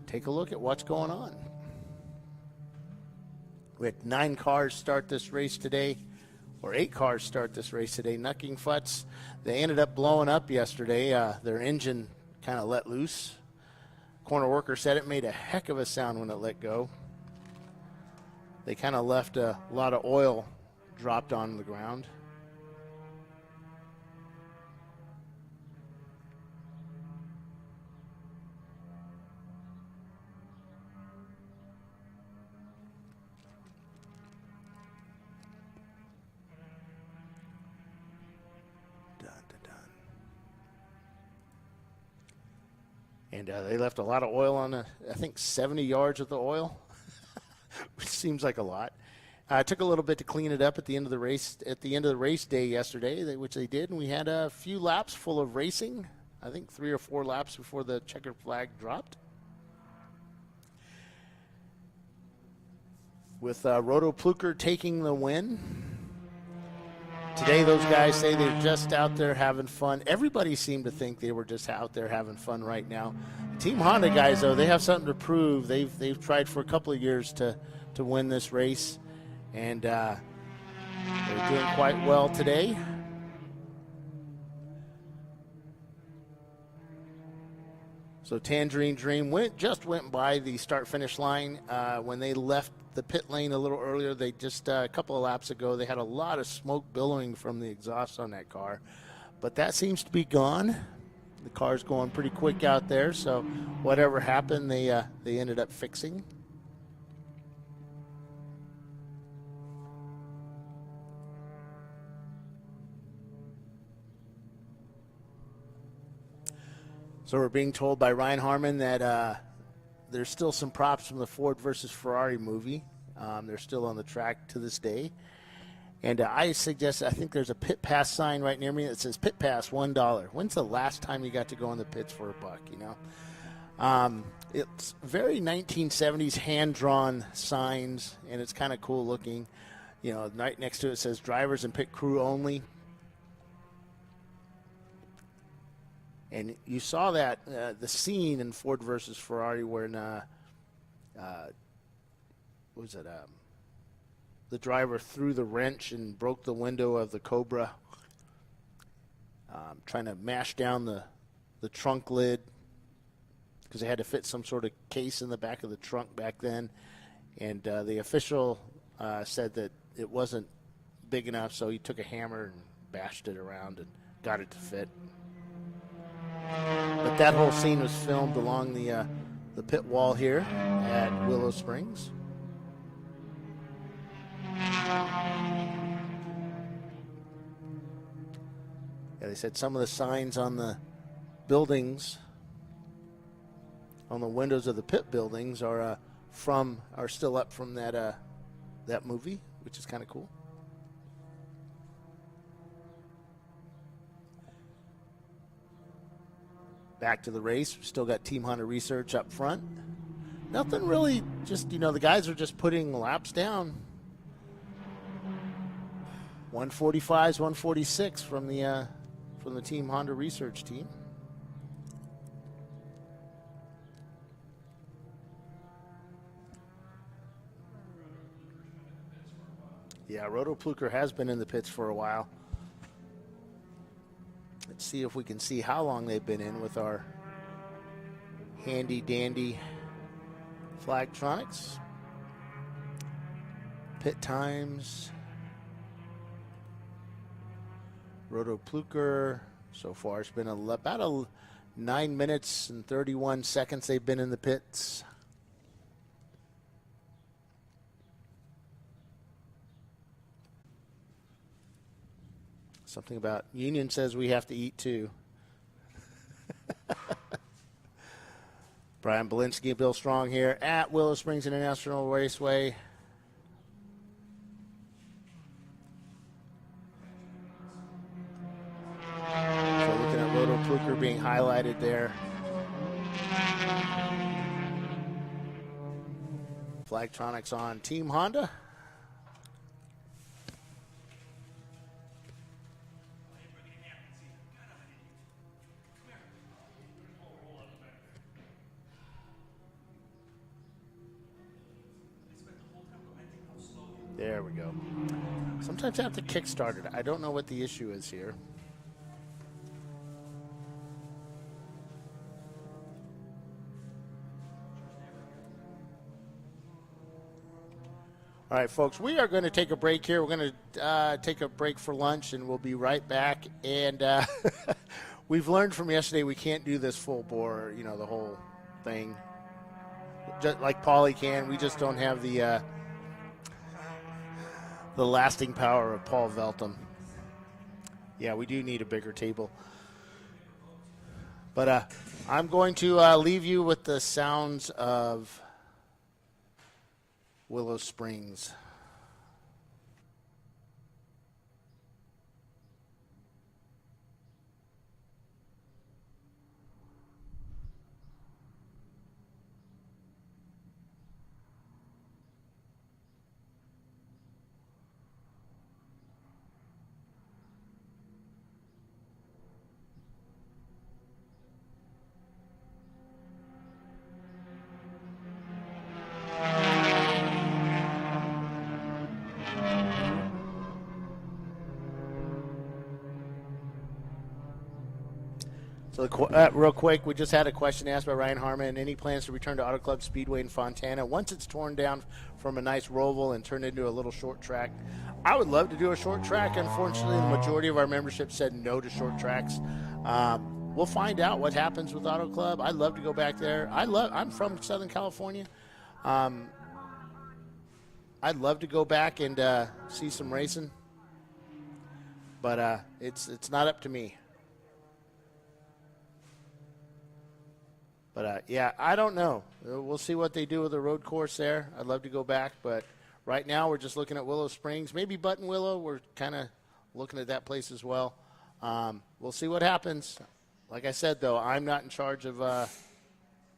take a look at what's going on. We had 9 cars start this race today, or 8 cars start this race today. Knucking Futz, they ended up blowing up yesterday. Their engine kind of let loose. Corner worker said it made a heck of a sound when it let go. They kind of left a lot of oil dropped on the ground. And they left a lot of oil on, I think, 70 yards of the oil, which seems like a lot. It took a little bit to clean it up at the end of the race. At the end of the race day yesterday, which they did, and we had a few laps full of racing. I think 3 or 4 laps before the checkered flag dropped. With Roto Plucker taking the win. Today, those guys say they're just out there having fun. Everybody seemed to think they were just out there having fun right now. Team Honda guys, though, they have something to prove. They've tried for a couple of years to win this race, and they're doing quite well today. So Tangerine Dream just went by the start-finish line when they left the pit lane a little earlier. They just a couple of laps ago, they had a lot of smoke billowing from the exhaust on that car, but that seems to be gone. The car's going pretty quick out there, so whatever happened, they ended up fixing. So we're being told by Ryan Harmon that there's still some props from the Ford versus Ferrari movie. They're still on the track to this day. And I think there's a pit pass sign right near me that says pit pass $1. When's the last time you got to go in the pits for $1, you know? It's very 1970s hand-drawn signs, and it's kind of cool looking. You know, right next to it says drivers and pit crew only. And you saw that, the scene in Ford versus Ferrari when, what was it, the driver threw the wrench and broke the window of the Cobra, trying to mash down the trunk lid because they had to fit some sort of case in the back of the trunk back then. And the official said that it wasn't big enough, so he took a hammer and bashed it around and got it to fit. But that whole scene was filmed along the pit wall here at Willow Springs. Yeah, they said some of the signs on the buildings, on the windows of the pit buildings, are still up from that movie, which is kind of cool. Back to the race. We've still got Team Honda Research up front. Nothing really, just, you know, the guys are just putting laps down. 145s, 146 from the Team Honda Research team. Yeah, Roto Plucker has been in the pits for a while. Let's see if we can see how long they've been in with our handy dandy Flagtronics. Pit times. Roto Plucker so far it's been about 9 minutes and 31 seconds they've been in the pits. Something about Union says we have to eat too. Brian Bielanski and Bill Strong here at Willow Springs International Raceway. So looking at Roto Plucker being highlighted there. Flagtronics on Team Honda. There we go. Sometimes I have to kickstart it. I don't know what the issue is here. All right, folks, we are going to take a break here. We're going to take a break for lunch, and we'll be right back. And we've learned from yesterday we can't do this full bore, you know, the whole thing. Just like Paulie can. We just don't have the lasting power of Paul Veltum. Yeah, we do need a bigger table. But I'm going to leave you with the sounds of Willow Springs. So real quick, we just had a question asked by Ryan Harmon. Any plans to return to Auto Club Speedway in Fontana once it's torn down from a nice roval and turned into a little short track? I would love to do a short track. Unfortunately, the majority of our membership said no to short tracks. We'll find out what happens with Auto Club. I'd love to go back there. I'm from Southern California. I'd love to go back and see some racing, but it's not up to me. But, yeah, I don't know. We'll see what they do with the road course there. I'd love to go back, but right now we're just looking at Willow Springs. Maybe Buttonwillow. We're kind of looking at that place as well. We'll see what happens. Like I said, though, I'm not in charge of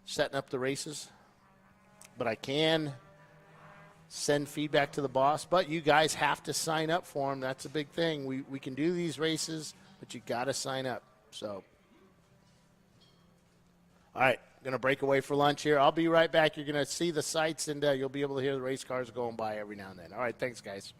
setting up the races, but I can send feedback to the boss. But you guys have to sign up for them. That's a big thing. We can do these races, but you got to sign up. So. All right, going to break away for lunch here. I'll be right back. You're going to see the sights, and you'll be able to hear the race cars going by every now and then. All right, thanks, guys.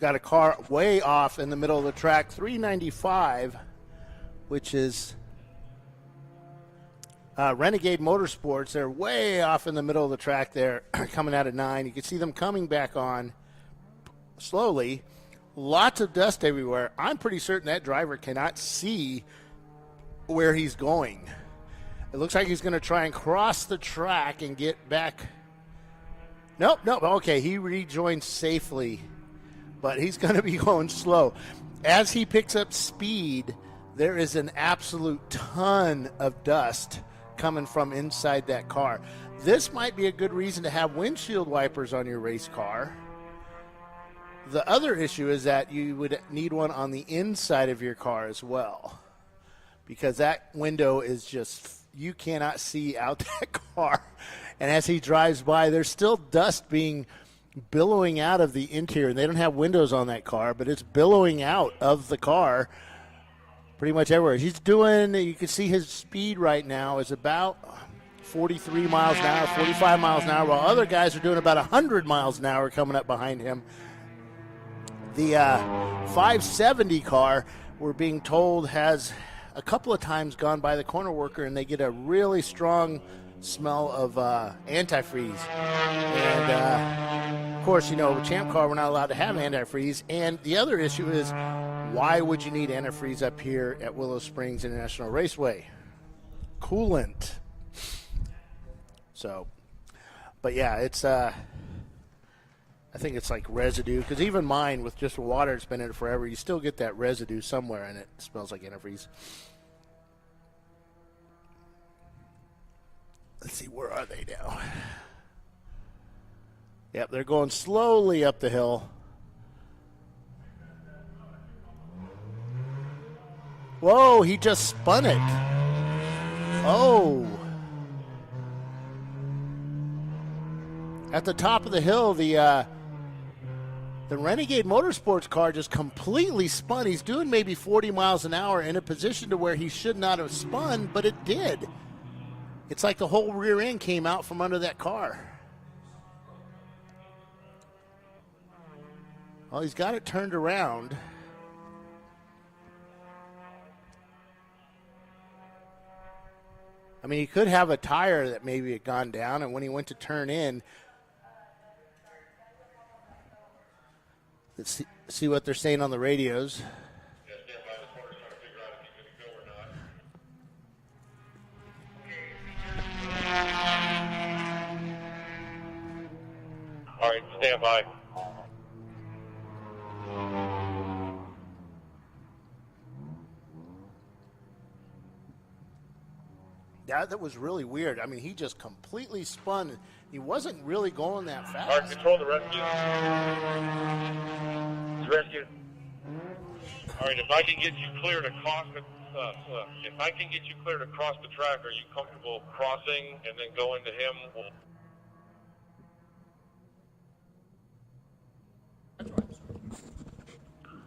got a car way off in the middle of the track, 395, which is Renegade Motorsports. They're way off in the middle of the track there, coming out of 9. You can see them coming back on slowly. Lots of dust everywhere. I'm pretty certain that driver cannot see where he's going. It looks like he's going to try and cross the track and get back. Nope. Okay, he rejoined safely, but he's going to be going slow. As he picks up speed, there is an absolute ton of dust coming from inside that car. This might be a good reason to have windshield wipers on your race car. The other issue is that you would need one on the inside of your car as well, because that window is just, you cannot see out that car. And as he drives by, there's still dust billowing out of the interior. They don't have windows on that car, but it's billowing out of the car pretty much everywhere. He's doing, you can see his speed right now is about 43 miles an hour, 45 miles an hour, while other guys are doing about 100 miles an hour coming up behind him. The 570 car, we're being told, has a couple of times gone by the corner worker, and they get a really strong smell of antifreeze. And, of course, with Champ Car, we're not allowed to have antifreeze. And the other issue is, why would you need antifreeze up here at Willow Springs International Raceway? Coolant. So, but yeah, it's I think it's like residue, because even mine, with just water, it's been in it forever, you still get that residue somewhere, and it smells like antifreeze. Let's see, where are they now? Yep, they're going slowly up the hill. Whoa, he just spun it. Oh. At the top of the hill, the Renegade Motorsports car just completely spun. He's doing maybe 40 miles an hour in a position to where he should not have spun, but it did. It's like the whole rear end came out from under that car. Well, he's got it turned around. I mean, he could have a tire that maybe had gone down, and when he went to turn in, let's see what they're saying on the radios. All right, stand by. That was really weird. I mean, he just completely spun. He wasn't really going that fast. All right, control the rescue. Rescue. All right, if I can get you cleared across the track, are you comfortable crossing and then going to him?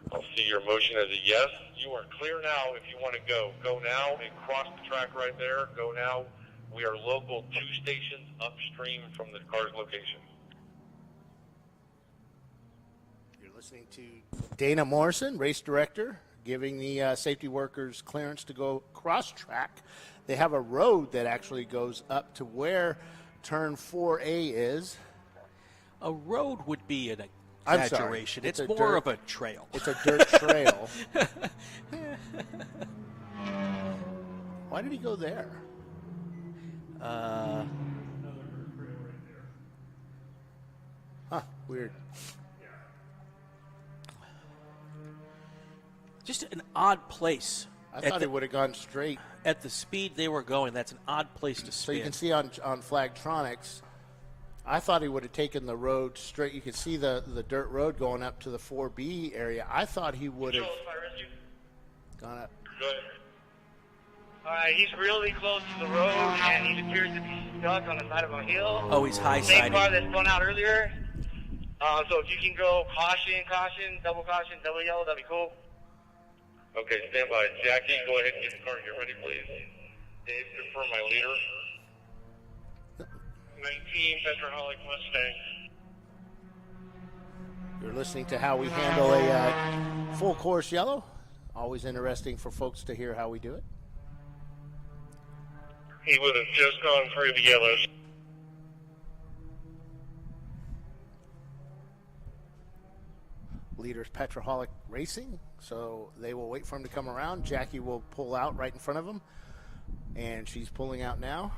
I'll see your motion as a yes. You are clear now if you want to go. Go now and cross the track right there. Go now. We are local 2 stations upstream from the car's location. You're listening to Dana Morrison, race director, giving the safety workers clearance to go cross track. They have a road that actually goes up to where turn 4A is. A road would be an I'm exaggeration. sorry. It's more of a trail. It's a dirt trail. Why did he go there? Weird. Just an odd place. I thought he would have gone straight. At the speed they were going, that's an odd place to spin. So you can see on Flagtronics, I thought he would have taken the road straight. You can see the dirt road going up to the 4B area. I thought he would have gone up. Good. All right, he's really close to the road, and he appears to be stuck on the side of a hill. Oh, he's high-sided. Same car that spun out earlier. So if you can go caution, double yellow, that'd be cool. Okay, stand by. Jackie, go ahead and get the car here ready, please. Dave, confirm my leader. 19 Petraholic Mustang. You're listening to how we handle a full course yellow. Always interesting for folks to hear how we do it. He would have just gone through the yellows. Leader's Petroholic Racing, so they will wait for him to come around. Jackie will pull out right in front of him, and she's pulling out now.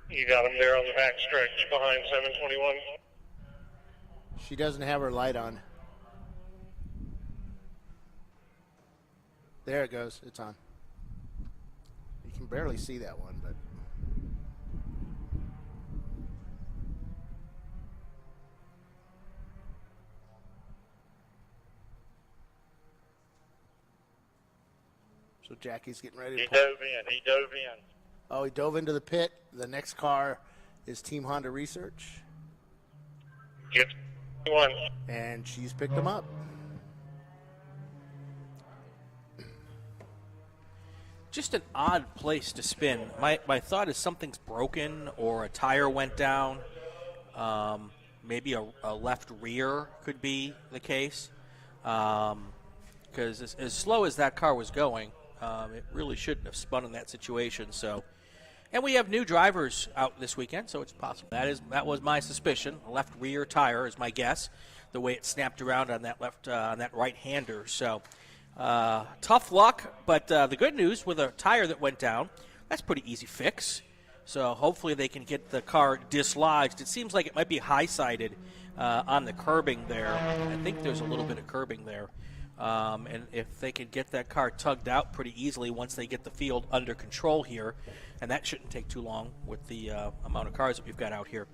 You got him there on the back stretch behind 721. She doesn't have her light on. There it goes. It's on. You can barely see that one, but. So Jackie's getting ready to He dove in. Oh, he dove into the pit. The next car is Team Honda Research. Gets one. And she's picked him up. Just an odd place to spin. My thought is something's broken or a tire went down. Maybe a left rear could be the case. Because as slow as that car was going, it really shouldn't have spun in that situation. So, and we have new drivers out this weekend, so it's possible. That was my suspicion. A left rear tire is my guess. The way it snapped around on that right hander. So, tough luck. But the good news with a tire that went down, that's a pretty easy fix. So hopefully they can get the car dislodged. It seems like it might be high-sided on the curbing there. I think there's a little bit of curbing there. And if they could get that car tugged out pretty easily once they get the field under control here, and that shouldn't take too long with the amount of cars that we've got out here.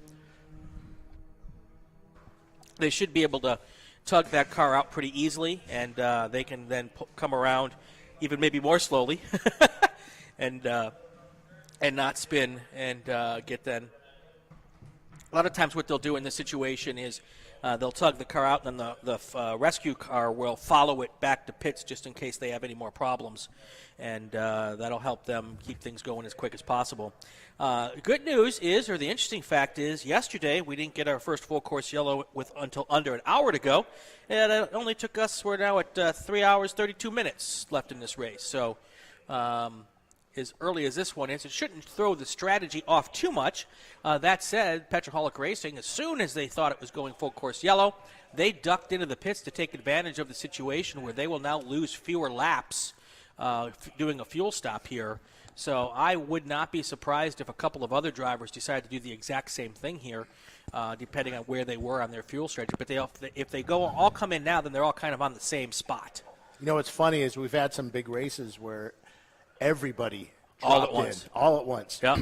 They should be able to tug that car out pretty easily, and they can then come around even maybe more slowly and not spin and get then. A lot of times what they'll do in this situation is they'll tug the car out, and then the rescue car will follow it back to pits just in case they have any more problems, and that'll help them keep things going as quick as possible. Good news is, or the interesting fact is, yesterday we didn't get our first full course yellow until under an hour to go, and it only took us, we're now at 3 hours, 32 minutes left in this race. So as early as this one is, it shouldn't throw the strategy off too much. That said, Petroholic Racing, as soon as they thought it was going full course yellow, they ducked into the pits to take advantage of the situation where they will now lose fewer laps doing a fuel stop here. So I would not be surprised if a couple of other drivers decide to do the exact same thing here, depending on where they were on their fuel strategy. But if they all come in now, then they're all kind of on the same spot. You know what's funny is we've had some big races where everybody all at once. Yeah.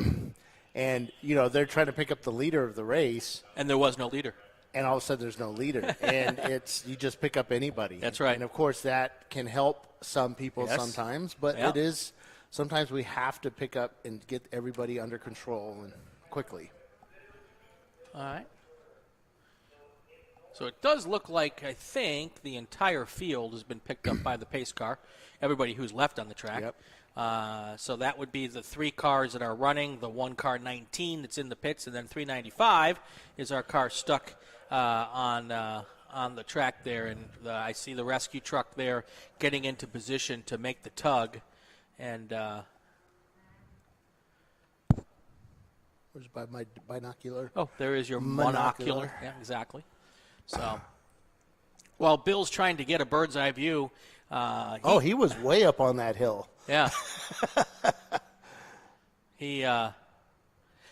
And, they're trying to pick up the leader of the race. And there was no leader. And all of a sudden there's no leader. And you just pick up anybody. That's right. And, of course, that can help some people sometimes. But it is sometimes we have to pick up and get everybody under control and quickly. All right. So it does look like, I think, the entire field has been picked up by the pace car, everybody who's left on the track. Yep. So that would be the 3 cars that are running, the 1 car 19 that's in the pits, and then 395 is our car stuck on the track there. And I see the rescue truck there getting into position to make the tug. And where's my binocular? Oh, there is your monocular. Yeah, exactly. So, while Bill's trying to get a bird's eye view. He was way up on that hill. Yeah.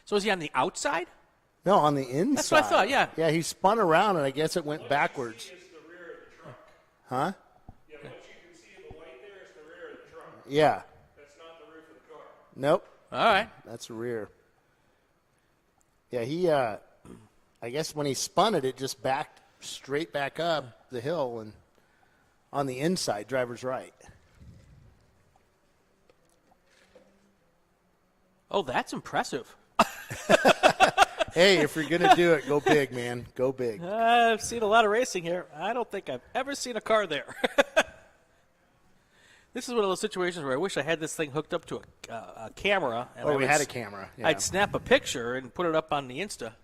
So is he on the outside? No, on the inside. That's what I thought, yeah. Yeah, he spun around, and I guess it went backwards. Huh? Yeah, what you can see in the white there is the rear of the truck. Yeah. That's not the roof of the car. Nope. All right. That's the rear. Yeah, he, I guess when he spun it, it just backed straight back up the hill and on the inside, driver's right. Oh, that's impressive. Hey, if you're going to do it, go big, man. Go big. I've seen a lot of racing here. I don't think I've ever seen a car there. This is one of those situations where I wish I had this thing hooked up to a camera. And we had a camera. Yeah. I'd snap a picture and put it up on the Insta.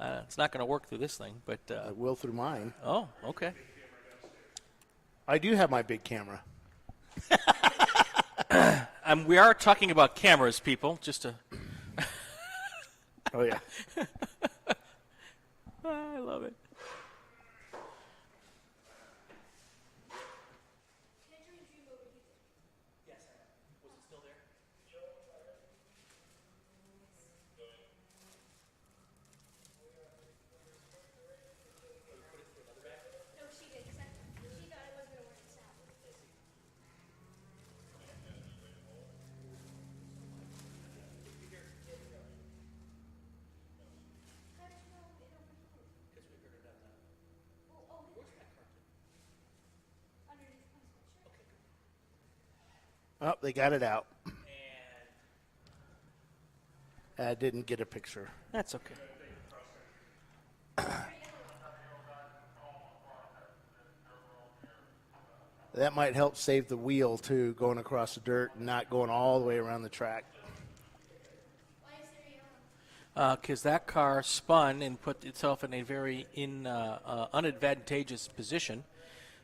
It's not going to work through this thing, but it will through mine. Oh, okay. I do have my big camera. We are talking about cameras, people. Just to. Oh yeah. I love it. Oh, they got it out. I didn't get a picture. That's okay. That might help save the wheel, too, going across the dirt and not going all the way around the track. Because that car spun and put itself in a very unadvantageous position.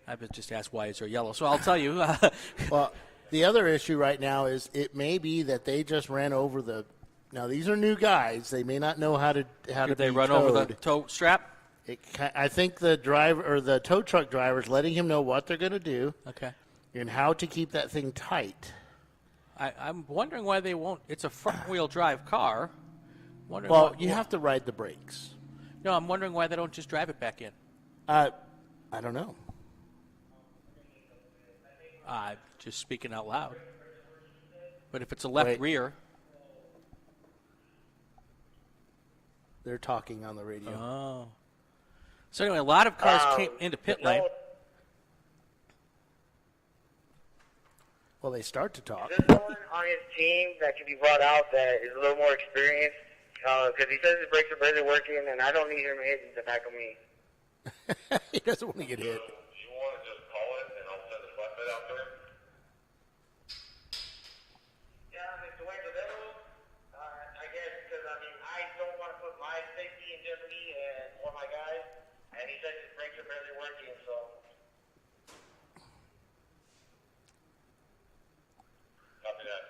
I was just asked why is there yellow. So I'll tell you. Well, the other issue right now is it may be that they just ran over the. Now these are new guys. They may not know how to Did they be run towed. over the tow strap? I think the driver or the tow truck driver is letting him know what they're going to do. Okay. And how to keep that thing tight. I'm wondering why they won't. It's a front-wheel drive car. Well, you have to ride the brakes. No, I'm wondering why they don't just drive it back in. I don't know. Just speaking out loud. But if it's a left rear. They're talking on the radio. Oh. So anyway, a lot of cars came into pit lane. Well, they start to talk. Is there someone on his team that can be brought out that is a little more experienced? Because he says his brakes are barely working, and I don't need him hitting the back of me. He doesn't want to get hit. You want to just call it, and I'll send a flatbed out there? Yeah, Mr. Wendell, I guess, because, I mean, I don't want to put my safety in jeopardy or my guys, and he says his brakes are barely working, so.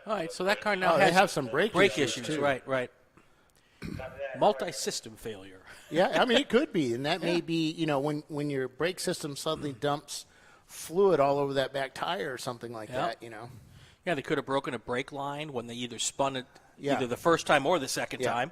All right, so that car now they has have some brake issues, too. Right. Multi-system failure. Yeah, I mean, it could be. And that may be, when your brake system suddenly dumps fluid all over that back tire or something like that, Yeah, they could have broken a brake line when they either spun it either the first time or the second time.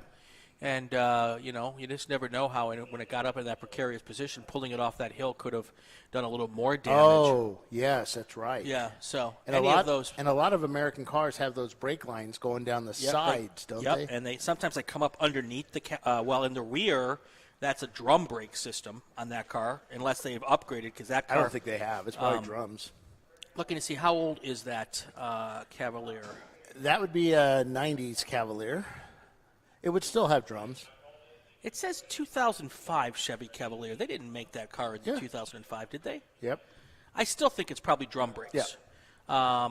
And, you just never know how, when it got up in that precarious position, pulling it off that hill could have done a little more damage. Oh, yes, that's right. Yeah, so and any of those. And a lot of American cars have those brake lines going down the sides, don't they? And sometimes they come up underneath the in the rear, that's a drum brake system on that car, unless they've upgraded, because that car. I don't think they have. It's probably drums. Looking to see how old is that Cavalier? That would be a 90s Cavalier. It would still have drums. It says 2005 Chevy Cavalier. They didn't make that car in 2005, did they? Yep. I still think it's probably drum brakes. Yeah.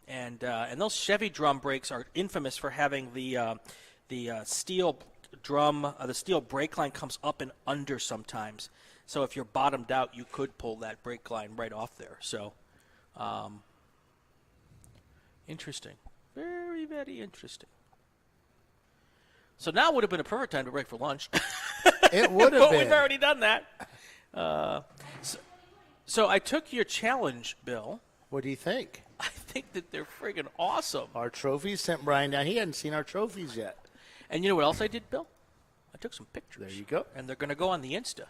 And those Chevy drum brakes are infamous for having the steel drum, the steel brake line comes up and under sometimes. So if you're bottomed out, you could pull that brake line right off there. So, interesting. Very, very interesting. So now would have been a perfect time to break for lunch. It would have but been. We've already done that. So I took your challenge, Bill. What do you think? I think that they're friggin' awesome. Our trophies sent Brian down. He hadn't seen our trophies yet. And you know what else I did, Bill? I took some pictures. There you go. And they're going to go on the Insta.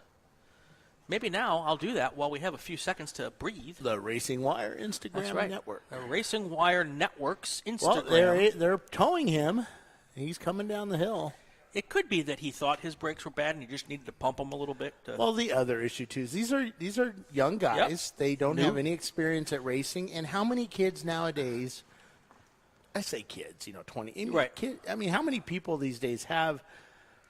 Maybe now I'll do that while we have a few seconds to breathe. The Racing Wire Instagram That's right. network. The Racing Wire Network's Instagram. Well, they're towing him. He's coming down the hill. It could be that he thought his brakes were bad and he just needed to pump them a little bit. Well, the other issue, too, is these are young guys. Yep. They don't have any experience at racing. And how many kids nowadays, I say kids, 20. Right. How many people these days have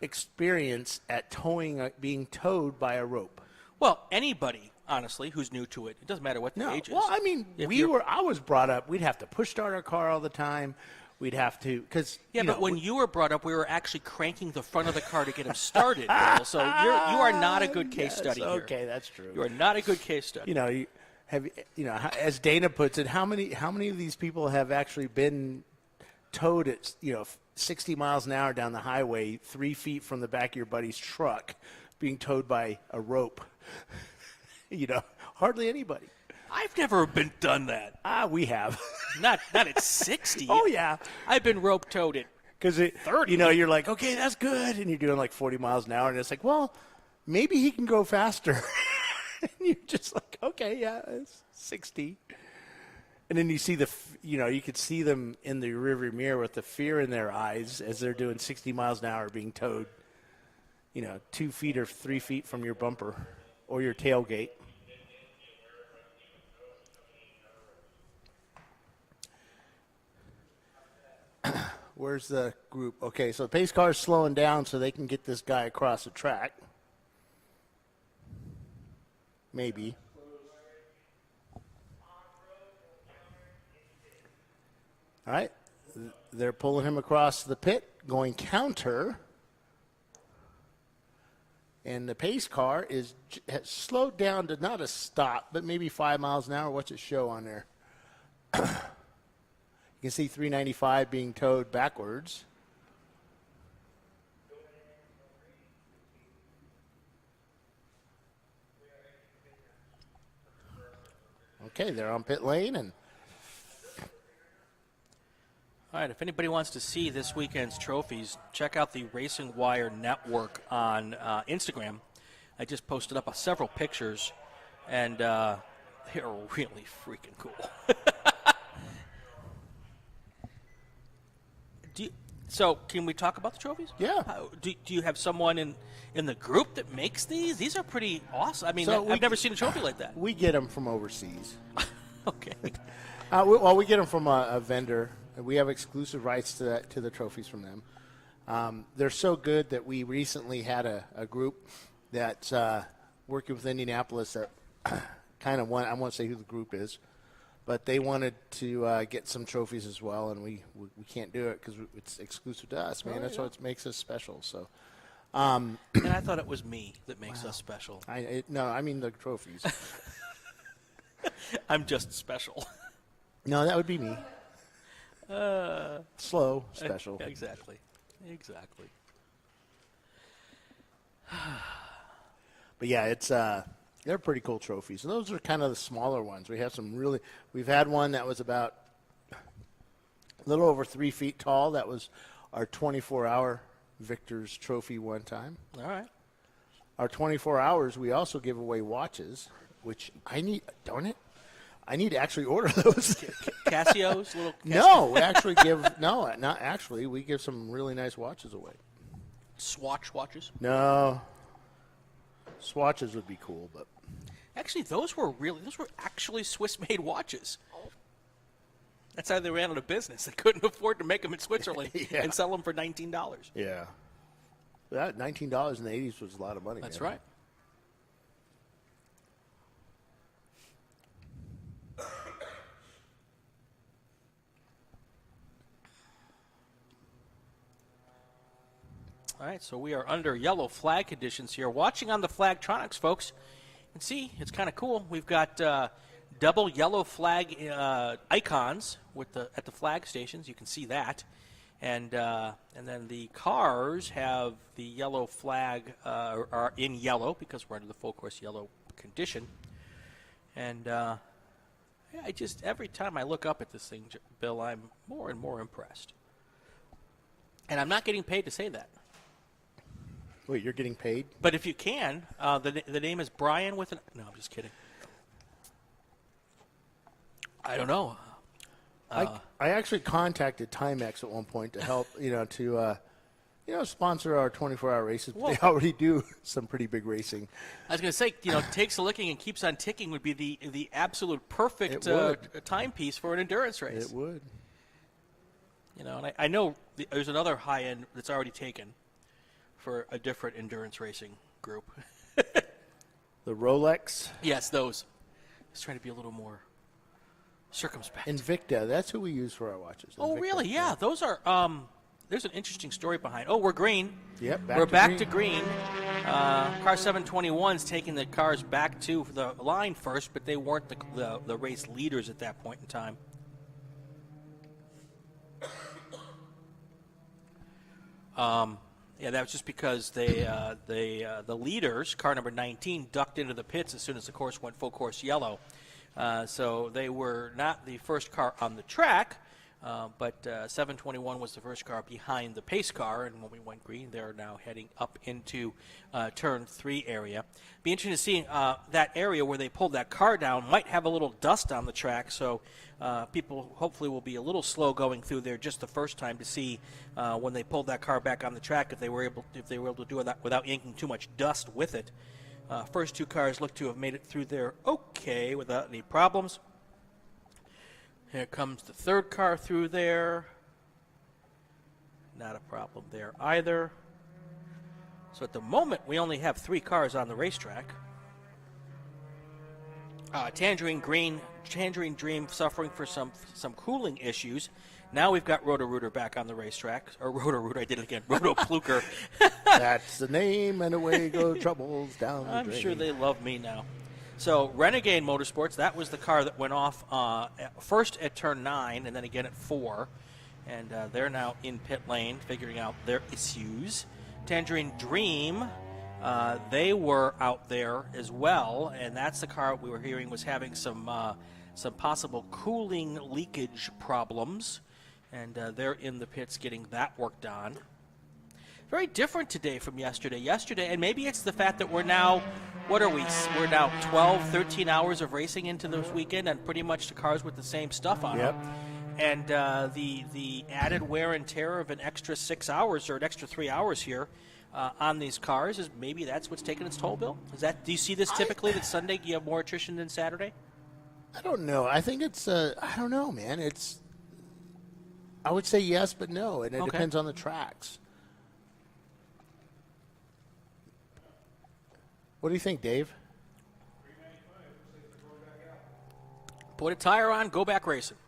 experience at towing, being towed by a rope? Well, anybody, honestly, who's new to it. It doesn't matter what the age is. Well, I was brought up, we'd have to push start our car all the time. we'd have to, because Yeah, but when you were brought up, we were actually cranking the front of the car to get him started, Bill. So you are not a good case study here. Okay, that's true. You are not a good case study. As Dana puts it, how many of these people have actually been towed at 60 miles an hour down the highway, 3 feet from the back of your buddy's truck, being towed by a rope? Hardly anybody. I've never been done that. We have. Not at 60. Oh, yeah. I've been rope towed at Because 30. You're like, okay, that's good, and you're doing like 40 miles an hour, and it's like, well, maybe he can go faster. And you're just like, okay, yeah, it's 60. And then you see you could see them in the rearview mirror with the fear in their eyes as they're doing 60 miles an hour being towed, 2 feet or 3 feet from your bumper or your tailgate. Where's the group? Okay, so the pace car is slowing down so they can get this guy across the track. Maybe. All right. They're pulling him across the pit, going counter. And the pace car has slowed down to not a stop, but maybe 5 miles an hour. What's it show on there? You can see 395 being towed backwards. Okay, they're on pit lane. And all right, if anybody wants to see this weekend's trophies, check out the Racing Wire Network on Instagram. I just posted up several pictures, and they're really freaking cool. So can we talk about the trophies? Yeah. Do you have someone in the group that makes these? These are pretty awesome. I mean, I've never seen a trophy like that. We get them from overseas. Okay. We get them from a vendor. We have exclusive rights to the trophies from them. They're so good that we recently had a group that's working with Indianapolis that kind of I won't say who the group is, but they wanted to get some trophies as well, and we can't do it because it's exclusive to us, man. That's what makes us special. So, and I thought it was me that makes us special. No, I mean the trophies. I'm just special. No, that would be me. Slow, special. Exactly. But yeah, it's they're pretty cool trophies, and those are kind of the smaller ones. We have we've had one that was about a little over 3 feet tall. That was our 24-hour Victor's Trophy one time. All right. Our 24 hours, we also give away watches, which I need to actually order those. Casio's, little. No, we actually not actually. We give some really nice watches away. Swatch watches? No. Swatches would be cool, but actually, those were actually Swiss-made watches. That's how they ran out of business. They couldn't afford to make them in Switzerland and sell them for $19. Yeah, that $19 in the 80s was a lot of money. That's man. right. All right, so we are under yellow flag conditions here. Watching on the Flagtronics, folks, you can see it's kind of cool. We've got double yellow flag icons at the flag stations. You can see that, and then the cars have the yellow flag are in yellow because we're under the full course yellow condition. And every time I look up at this thing, Bill, I'm more and more impressed. And I'm not getting paid to say that. Wait, you're getting paid? But if you can, the name is Brian with an... No, I'm just kidding. I don't know. I actually contacted Timex at one point to help, sponsor our 24-hour races. But they already do some pretty big racing. I was going to say, takes a licking and keeps on ticking would be the absolute perfect timepiece for an endurance race. It would. And I know there's another high end that's already taken for a different endurance racing group. The Rolex? Yes, those. I was trying to be a little more Circumspect. Invicta. That's who we use for our watches. Oh, Invicta. really? Yeah, those are. There's an interesting story behind. Oh, we're green. Yep. We're back to green. Car 721's taking the cars back to the line first, but they weren't the race leaders at that point in time. Yeah, that was just because the leaders, car number 19, ducked into the pits as soon as the course went full course yellow. So they were not the first car on the track, but 721 was the first car behind the pace car, and when we went green, they're now heading up into turn 3 area. Be interesting to see that area where they pulled that car down might have a little dust on the track, so people hopefully will be a little slow going through there just the first time to see when they pulled that car back on the track if they were able to do that without yanking too much dust with it. First 2 cars look to have made it through there okay without any problems. Here comes the 3rd car through there. Not a problem there either. So at the moment, we only have 3 cars on the racetrack. Tangerine Dream suffering for some cooling issues. Now we've got Roto-Rooter back on the racetrack. Or Roto-Rooter, I did it again. Roto Plucker. That's the name, and away go troubles down the I'm drain. sure they love me now. So Renegade Motorsports, that was the car that went off first at turn 9 and then again at 4. And they're now in pit lane figuring out their issues. Tangerine Dream, they were out there as well, and that's the car we were hearing was having some possible cooling leakage problems. And they're in the pits getting that worked on. Very different today from yesterday. And maybe it's the fact that we're now, we're now 12, 13 hours of racing into this weekend and pretty much the cars with the same stuff on them. And the added wear and tear of an extra 6 hours or an extra 3 hours here on these cars is maybe that's what's taking its toll, Bill? Do you see this typically that Sunday you have more attrition than Saturday? I don't know. I think it's, I don't know, man. I would say yes, but no, and it depends on the tracks. What do you think, Dave? Put a tire on, go back racing.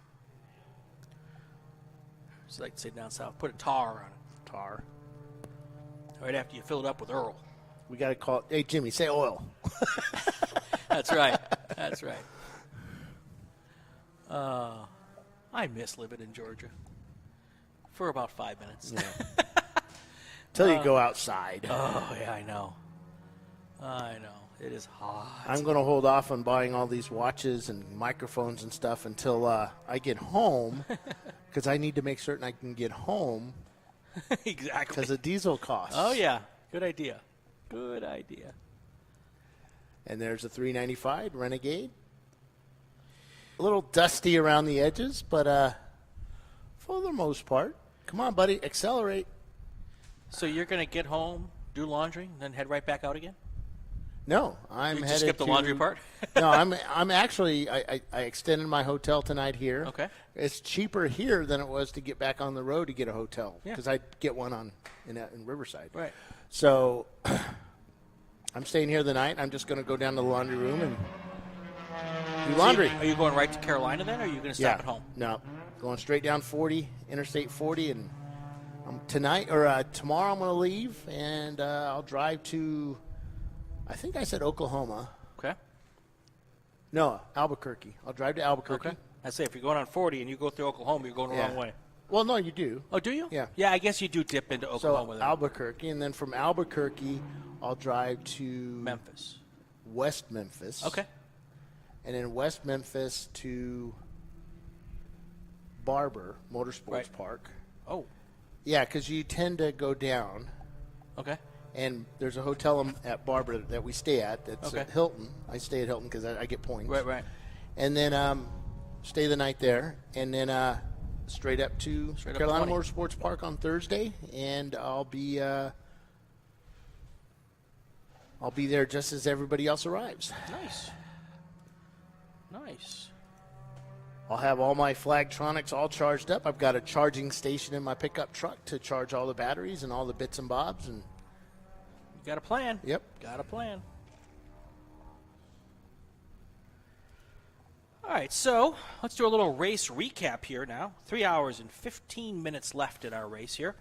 As I like to say down south, put a tar on it. Tar. Right after you fill it up with Earl. We got to call. Hey, Jimmy, say oil. That's right. That's right. I miss living in Georgia for about 5 minutes. Yeah. Till you go outside. Oh, yeah, I know. It is hot. I'm going to hold off on buying all these watches and microphones and stuff until I get home because I need to make certain I can get home. Exactly. Because of diesel costs. Oh, yeah. Good idea. Good idea. And there's a 395 Renegade. A little dusty around the edges, but for the most part. Come on, buddy. Accelerate. So you're going to get home, do laundry, and then head right back out again? No, I'm headed to skip the laundry part? No, I'm actually I extended my hotel tonight here. Okay. It's cheaper here than it was to get back on the road to get a hotel because I get one in Riverside. Right. So I'm staying here the night. I'm just going to go down to the laundry room and do laundry. Are you going right to Carolina then, or are you going to stop at home? No, going straight down 40, Interstate 40, and tomorrow I'm going to leave and I'll drive to. I think I said Oklahoma. Okay. No, Albuquerque. I'll drive to Albuquerque. Okay. I say if you're going on 40 and you go through Oklahoma, you're going the wrong way. Well, no, you do. Oh, do you? Yeah. Yeah, I guess you do dip into Oklahoma. So Albuquerque, and then from Albuquerque, I'll drive to Memphis. West Memphis. Okay. And then West Memphis to Barber Motorsports Park. Oh. Yeah, because you tend to go down. Okay. And there's a hotel at Barber that we stay at. That's at Hilton. I stay at Hilton because I get points. Right. And then stay the night there, and then straight up to Carolina Motorsports Park on Thursday, and I'll be there just as everybody else arrives. Nice. I'll have all my Flagtronics all charged up. I've got a charging station in my pickup truck to charge all the batteries and all the bits and bobs, and got a plan. Yep. Got a plan. All right, so let's do a little race recap here now. 3 hours and 15 minutes left in our race here.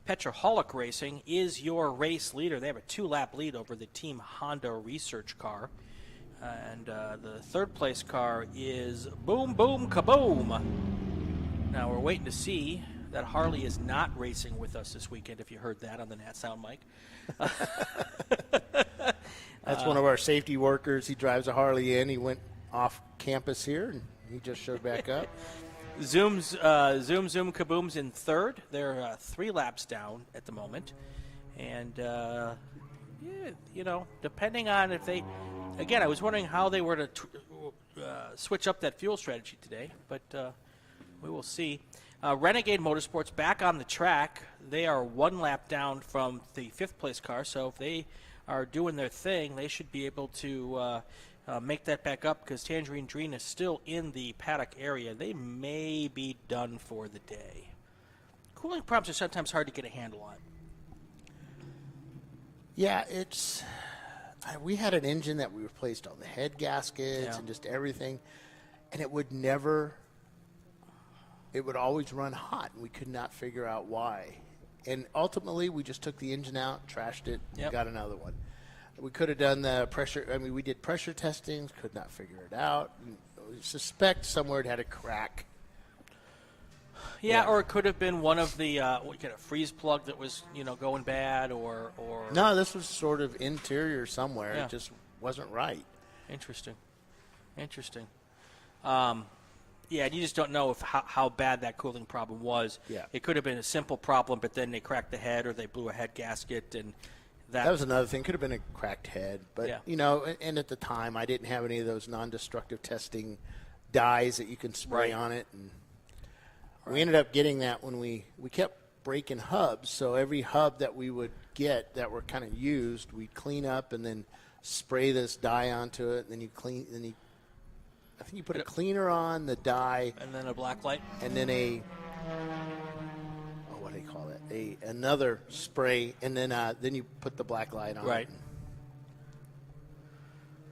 Petroholic Racing is your race leader. They have a 2-lap lead over the Team Honda research car. And the third place car is Boom Boom Kaboom. Now we're waiting to see that Harley is not racing with us this weekend, if you heard that on the Nat Sound mic. That's one of our safety workers. He drives a Harley in. He went off campus here, and he just showed back up. Zoom Kaboom's in third. They're 3 laps down at the moment. And, depending on if they... Again, I was wondering how they were to switch up that fuel strategy today, but we will see. Renegade Motorsports back on the track. They are 1 lap down from the 5th place car, so if they are doing their thing, they should be able to make that back up because Tangerine Dream is still in the Paddock area. They may be done for the day. Cooling problems are sometimes hard to get a handle on. Yeah, it's... We had an engine that we replaced all the head gaskets and just everything, and it would always run hot, and we could not figure out why. And ultimately, we just took the engine out, trashed it, and got another one. We could have done the pressure. I mean, we did pressure testings, could not figure it out. We suspect somewhere it had a crack. Yeah, or it could have been one of the a freeze plug that was going bad, or no, this was sort of interior somewhere. It just wasn't right. Interesting. Yeah, you just don't know how bad that cooling problem was. Yeah, it could have been a simple problem, but then they cracked the head or they blew a head gasket, and that was another thing. Could have been a cracked head, but and at the time I didn't have any of those non-destructive testing dyes that you can spray on it, and we ended up getting that when we kept breaking hubs. So every hub that we would get that were kind of used, we'd clean up and then spray this dye onto it. And then I think you put a cleaner on the dye, and then a black light, and then what do they call that? Another spray, and then you put the black light on. Right.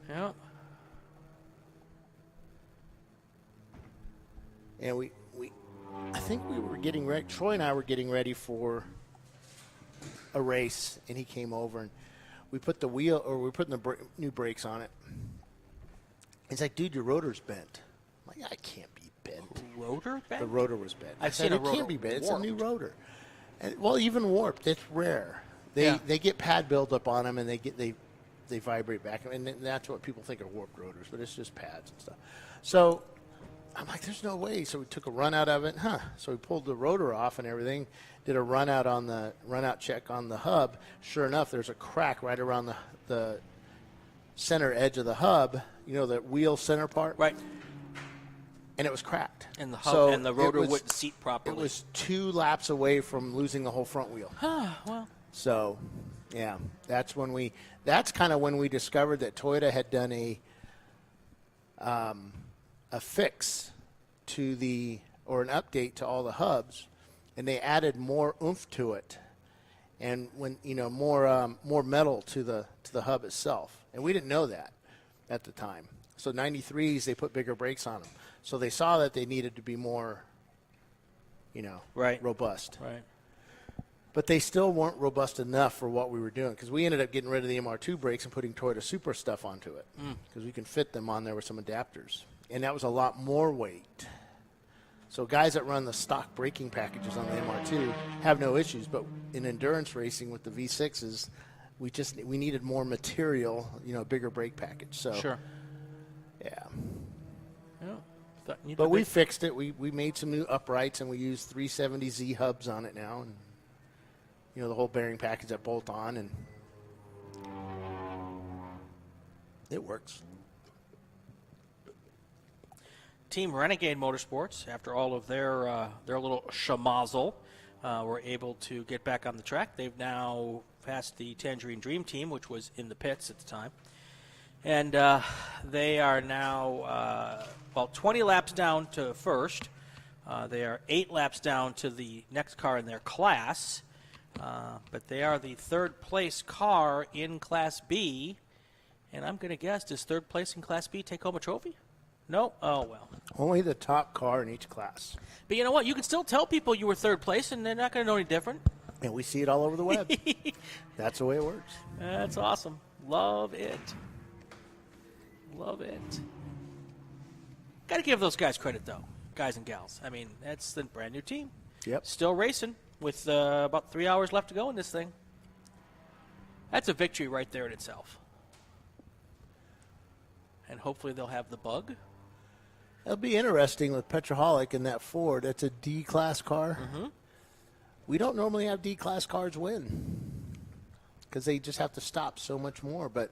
It. Yeah. And I think we were getting ready. Troy and I were getting ready for a race, and he came over, and we put the we're putting the new brakes on it. He's like, "Dude, your rotor's bent." I'm like, "I can't be bent." Rotor bent? The rotor was bent. I've seen a rotor. It can't be bent. It's a warped. new rotor. And, well, even warped, it's rare. They get pad buildup on them, and they vibrate back, and that's what people think are warped rotors, but it's just pads and stuff. So I'm like, there's no way. So we took a run out of it. So we pulled the rotor off and everything, did a run out check on the hub. Sure enough, there's a crack right around the center edge of the hub, the wheel center part. Right. And it was cracked. And the hub and the rotor wouldn't seat properly. It was 2 laps away from losing the whole front wheel. Well. So, yeah, that's kind of when we discovered that Toyota had done a fix to or an update to all the hubs, and they added more oomph to it, and more metal to the hub itself, and we didn't know that at the time. So 93s, they put bigger brakes on them, so they saw that they needed to be more, robust. Right. But they still weren't robust enough for what we were doing, because we ended up getting rid of the MR2 brakes and putting Toyota Supra stuff onto it, because we can fit them on there with some adapters. And that was a lot more weight. So guys that run the stock braking packages on the MR2 have no issues, but in endurance racing with the V6s, we needed more material, bigger brake package. So sure. Yeah. Yeah. But we fixed it. We made some new uprights, and we used 370Z hubs on it now, and the whole bearing package that bolt on, and it works. Team Renegade Motorsports, after all of their little schmozzle, were able to get back on the track. They've now passed the Tangerine Dream team, which was in the pits at the time. And they are now, 20 laps down to first. They are 8 laps down to the next car in their class. But they are the third place car in Class B. And I'm going to guess, does third place in Class B take home a trophy? No? Oh, well. Only the top car in each class. But you know what? You can still tell people you were third place, and they're not going to know any different. And we see it all over the web. That's the way it works. That's awesome. Love it. Love it. Got to give those guys credit, though, guys and gals. I mean, that's the brand new team. Yep. Still racing with about 3 hours left to go in this thing. That's a victory right there in itself. And hopefully they'll have the bug. It'll be interesting with Petroholic in that Ford. It's a D-class car. Mm-hmm. We don't normally have D-class cars win because they just have to stop so much more. But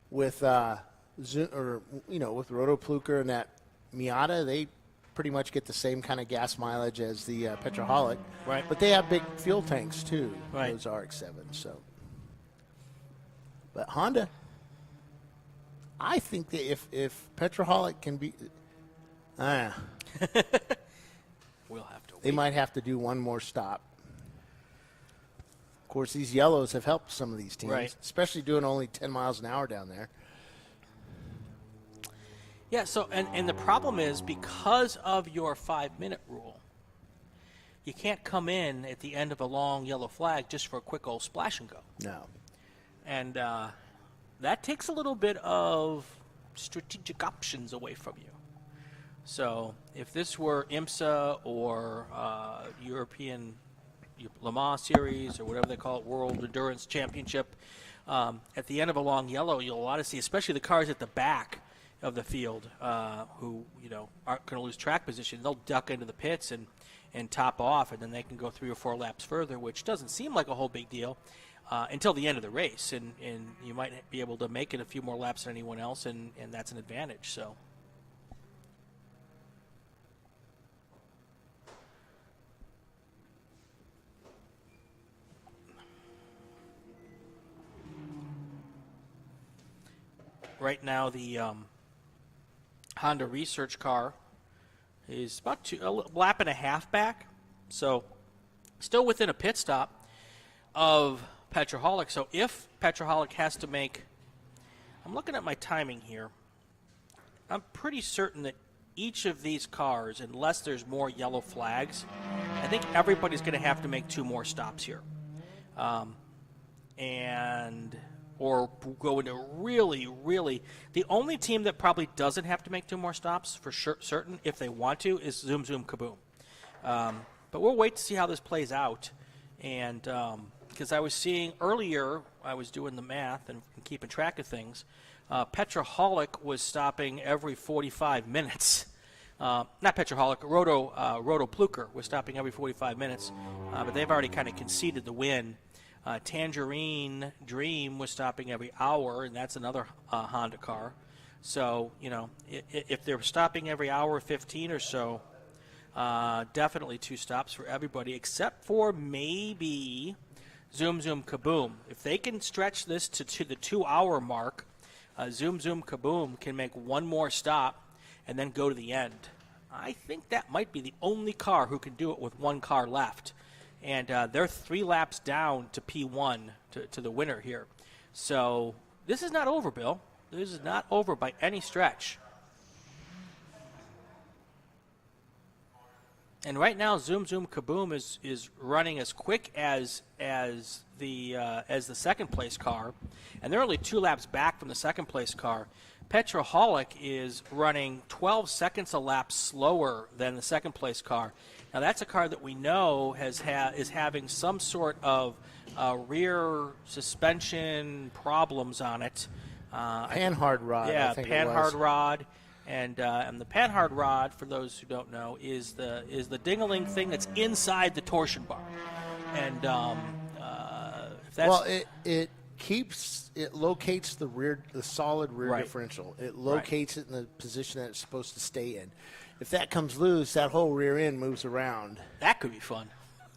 with with Roto Plucker and that Miata, they pretty much get the same kind of gas mileage as the Petroholic. Right. But they have big fuel tanks too. Right. Those RX-7s. So, but Honda, I think that if Petroholic can be, we'll have to. They might have to do one more stop. Of course, these yellows have helped some of these teams, Right. especially doing only 10 miles an hour down there. Yeah, so, and the problem is because of your 5-minute rule, you can't come in at the end of a long yellow flag just for a quick old splash and go. No. And that takes a little bit of strategic options away from you. So if this were IMSA or European Le Mans Series or whatever they call it, World Endurance Championship, at the end of a long yellow, you'll a lot of see, especially the cars at the back of the field who aren't going to lose track position. They'll duck into the pits and top off, and then they can go 3 or 4 laps further, which doesn't seem like a whole big deal until the end of the race, and you might be able to make it a few more laps than anyone else, and that's an advantage. So. Right now, the Honda research car is about a lap and a half back, so still within a pit stop of Petroholic. So if Petroholic has to make, I'm looking at my timing here, I'm pretty certain that each of these cars, unless there's more yellow flags, I think everybody's going to have to make 2 more stops here. Or go into really, the only team that probably doesn't have to make 2 more stops for certain, if they want to, is Zoom Zoom Kaboom. But we'll wait to see how this plays out. And because I was seeing earlier, I was doing the math and keeping track of things, Petroholic was stopping every 45 minutes. Not Petroholic, Roto Plucker was stopping every 45 minutes, but they've already kind of conceded the win. Tangerine Dream was stopping every hour, and that's another Honda car. So, if they're stopping every hour 15 or so, definitely 2 stops for everybody, except for maybe Zoom Zoom Kaboom. If they can stretch this to the 2-hour mark, Zoom Zoom Kaboom can make 1 more stop and then go to the end. I think that might be the only car who can do it with 1 car left. And they're 3 laps down to P1, to the winner here. So this is not over, Bill. This is not over by any stretch. And right now, Zoom Zoom Kaboom is running as quick as the second place car, and they're only 2 laps back from the second place car. Petroholic is running 12 seconds a lap slower than the second place car. Now that's a car that we know is having some sort of rear suspension problems on it. Panhard rod. Yeah, I think Panhard rod. And the Panhard rod, for those who don't know, is the ding-a-ling thing that's inside the torsion bar. And if that's it locates the solid rear Right. differential. It locates it in the position that it's supposed to stay in. If that comes loose, that whole rear end moves around. That could be fun.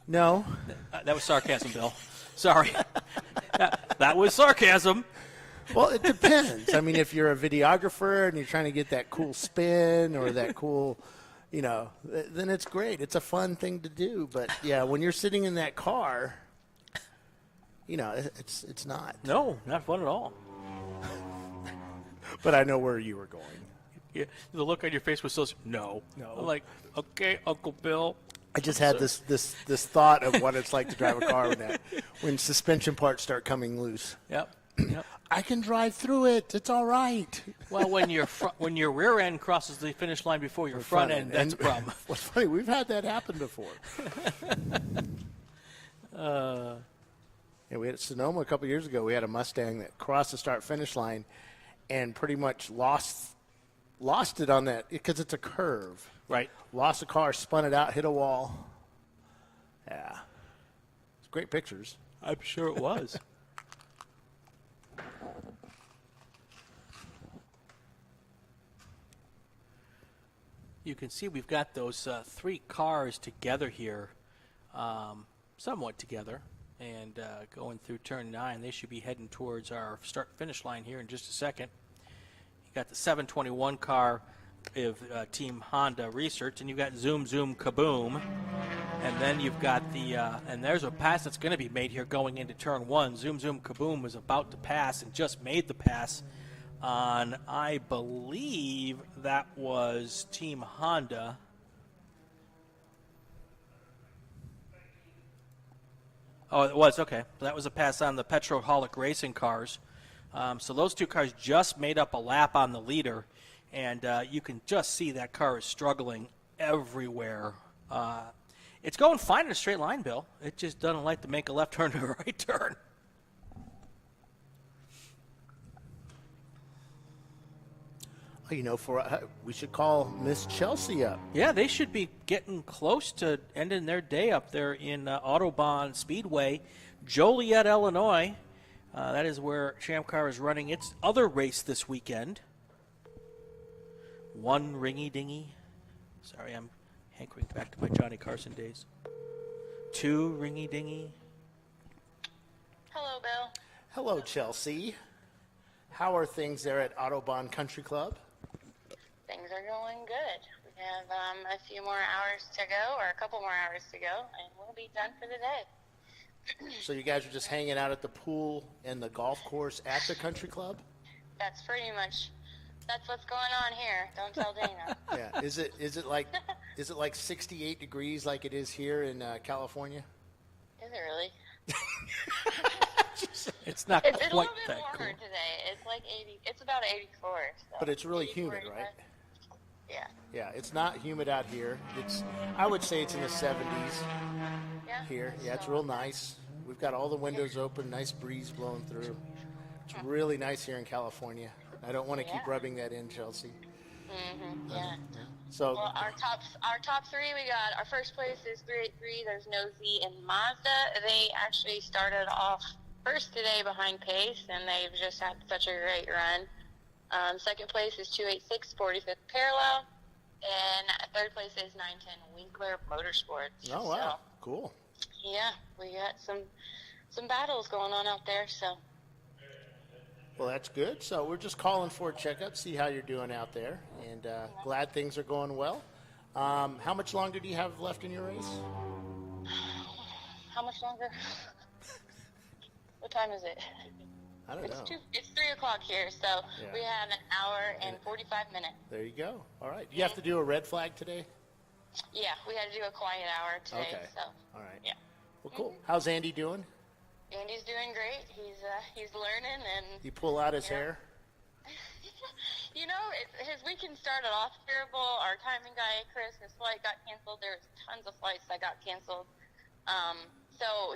No. That was sarcasm, Bill. Sorry. That was sarcasm. Well, it depends. I mean, if you're a videographer and you're trying to get that cool spin or that cool, then it's great. It's a fun thing to do. But, yeah, when you're sitting in that car, it's not. No, not fun at all. But I know where you were going. Yeah, the look on your face was so no. I'm like, okay, Uncle Bill. I just had this thought of what it's like to drive a car when suspension parts start coming loose. Yep. I can drive through it. It's all right. Well, when your rear end crosses the finish line before your front end, that's a problem. What's funny, we've had that happen before. We had at Sonoma a couple years ago. We had a Mustang that crossed the start-finish line and pretty much lost it on that because it's a curve. Right. Lost the car, spun it out, hit a wall. Yeah. It's great pictures. I'm sure it was. You can see we've got those 3 cars together here, somewhat together, and going through turn 9. They should be heading towards our start-finish line here in just a second. You got the 721 car of Team Honda Research, and you've got Zoom Zoom Kaboom, and then you've got the and there's a pass that's going to be made here going into turn 1. Zoom Zoom Kaboom was about to pass and just made the pass on, I believe that was Team Honda. Oh, it was, okay. That was a pass on the Petroholic Racing cars. So those 2 cars just made up a lap on the leader, and you can just see that car is struggling everywhere. It's going fine in a straight line, Bill. It just doesn't like to make a left turn to a right turn. We should call Miss Chelsea up. Yeah, they should be getting close to ending their day up there in Autobahn Speedway, Joliet, Illinois. That is where ChampCar is running its other race this weekend. 1 ringy-dingy. Sorry, I'm hankering back to my Johnny Carson days. 2 ringy-dingy. Hello, Bill. Hello, Chelsea. How are things there at Autobahn Country Club? Things are going good. We have a few more hours to go, or a couple more hours to go, and we'll be done for the day. So you guys are just hanging out at the pool and the golf course at the country club? That's pretty much, that's what's going on here. Don't tell Dana. Yeah. Is it like 68 degrees like it is here in California? Is it really? It's not it's quite a little bit that warmer cool. today. It's like 80. It's about 84. So But it's really 80, humid, 45. right? Yeah. Yeah, it's not humid out here. I would say it's in the 70s Yeah. here. Yeah, it's real nice. We've got all the windows open, nice breeze blowing through. It's really nice here in California. I don't want to keep rubbing that in, Chelsea. Yeah. So Well, our top 3, we got our first place is 383. There's Nosy and Mazda. They actually started off first today behind pace, and they've just had such a great run. Second place is 286, 45th parallel, and third place is 910 Winkler Motorsports. Oh wow, So, cool. yeah, we got some battles going on out there. So Well, that's good. So we're just calling for a checkup, see how you're doing out there, and glad things are going well. How much longer do you have left in your race? how much longer? What time is it? I don't know. It's 3 o'clock here, so Yeah. we have an hour and 45 minutes. There you go. All right. Do you have to do a red flag today? Yeah, we had to do a quiet hour today. Okay. So All right. yeah. Well, cool. How's Andy doing? Andy's doing great. He's learning, and You pull out his hair? you know, his weekend started off terrible. Our timing guy, Chris, his flight got canceled. There was tons of flights that got canceled. So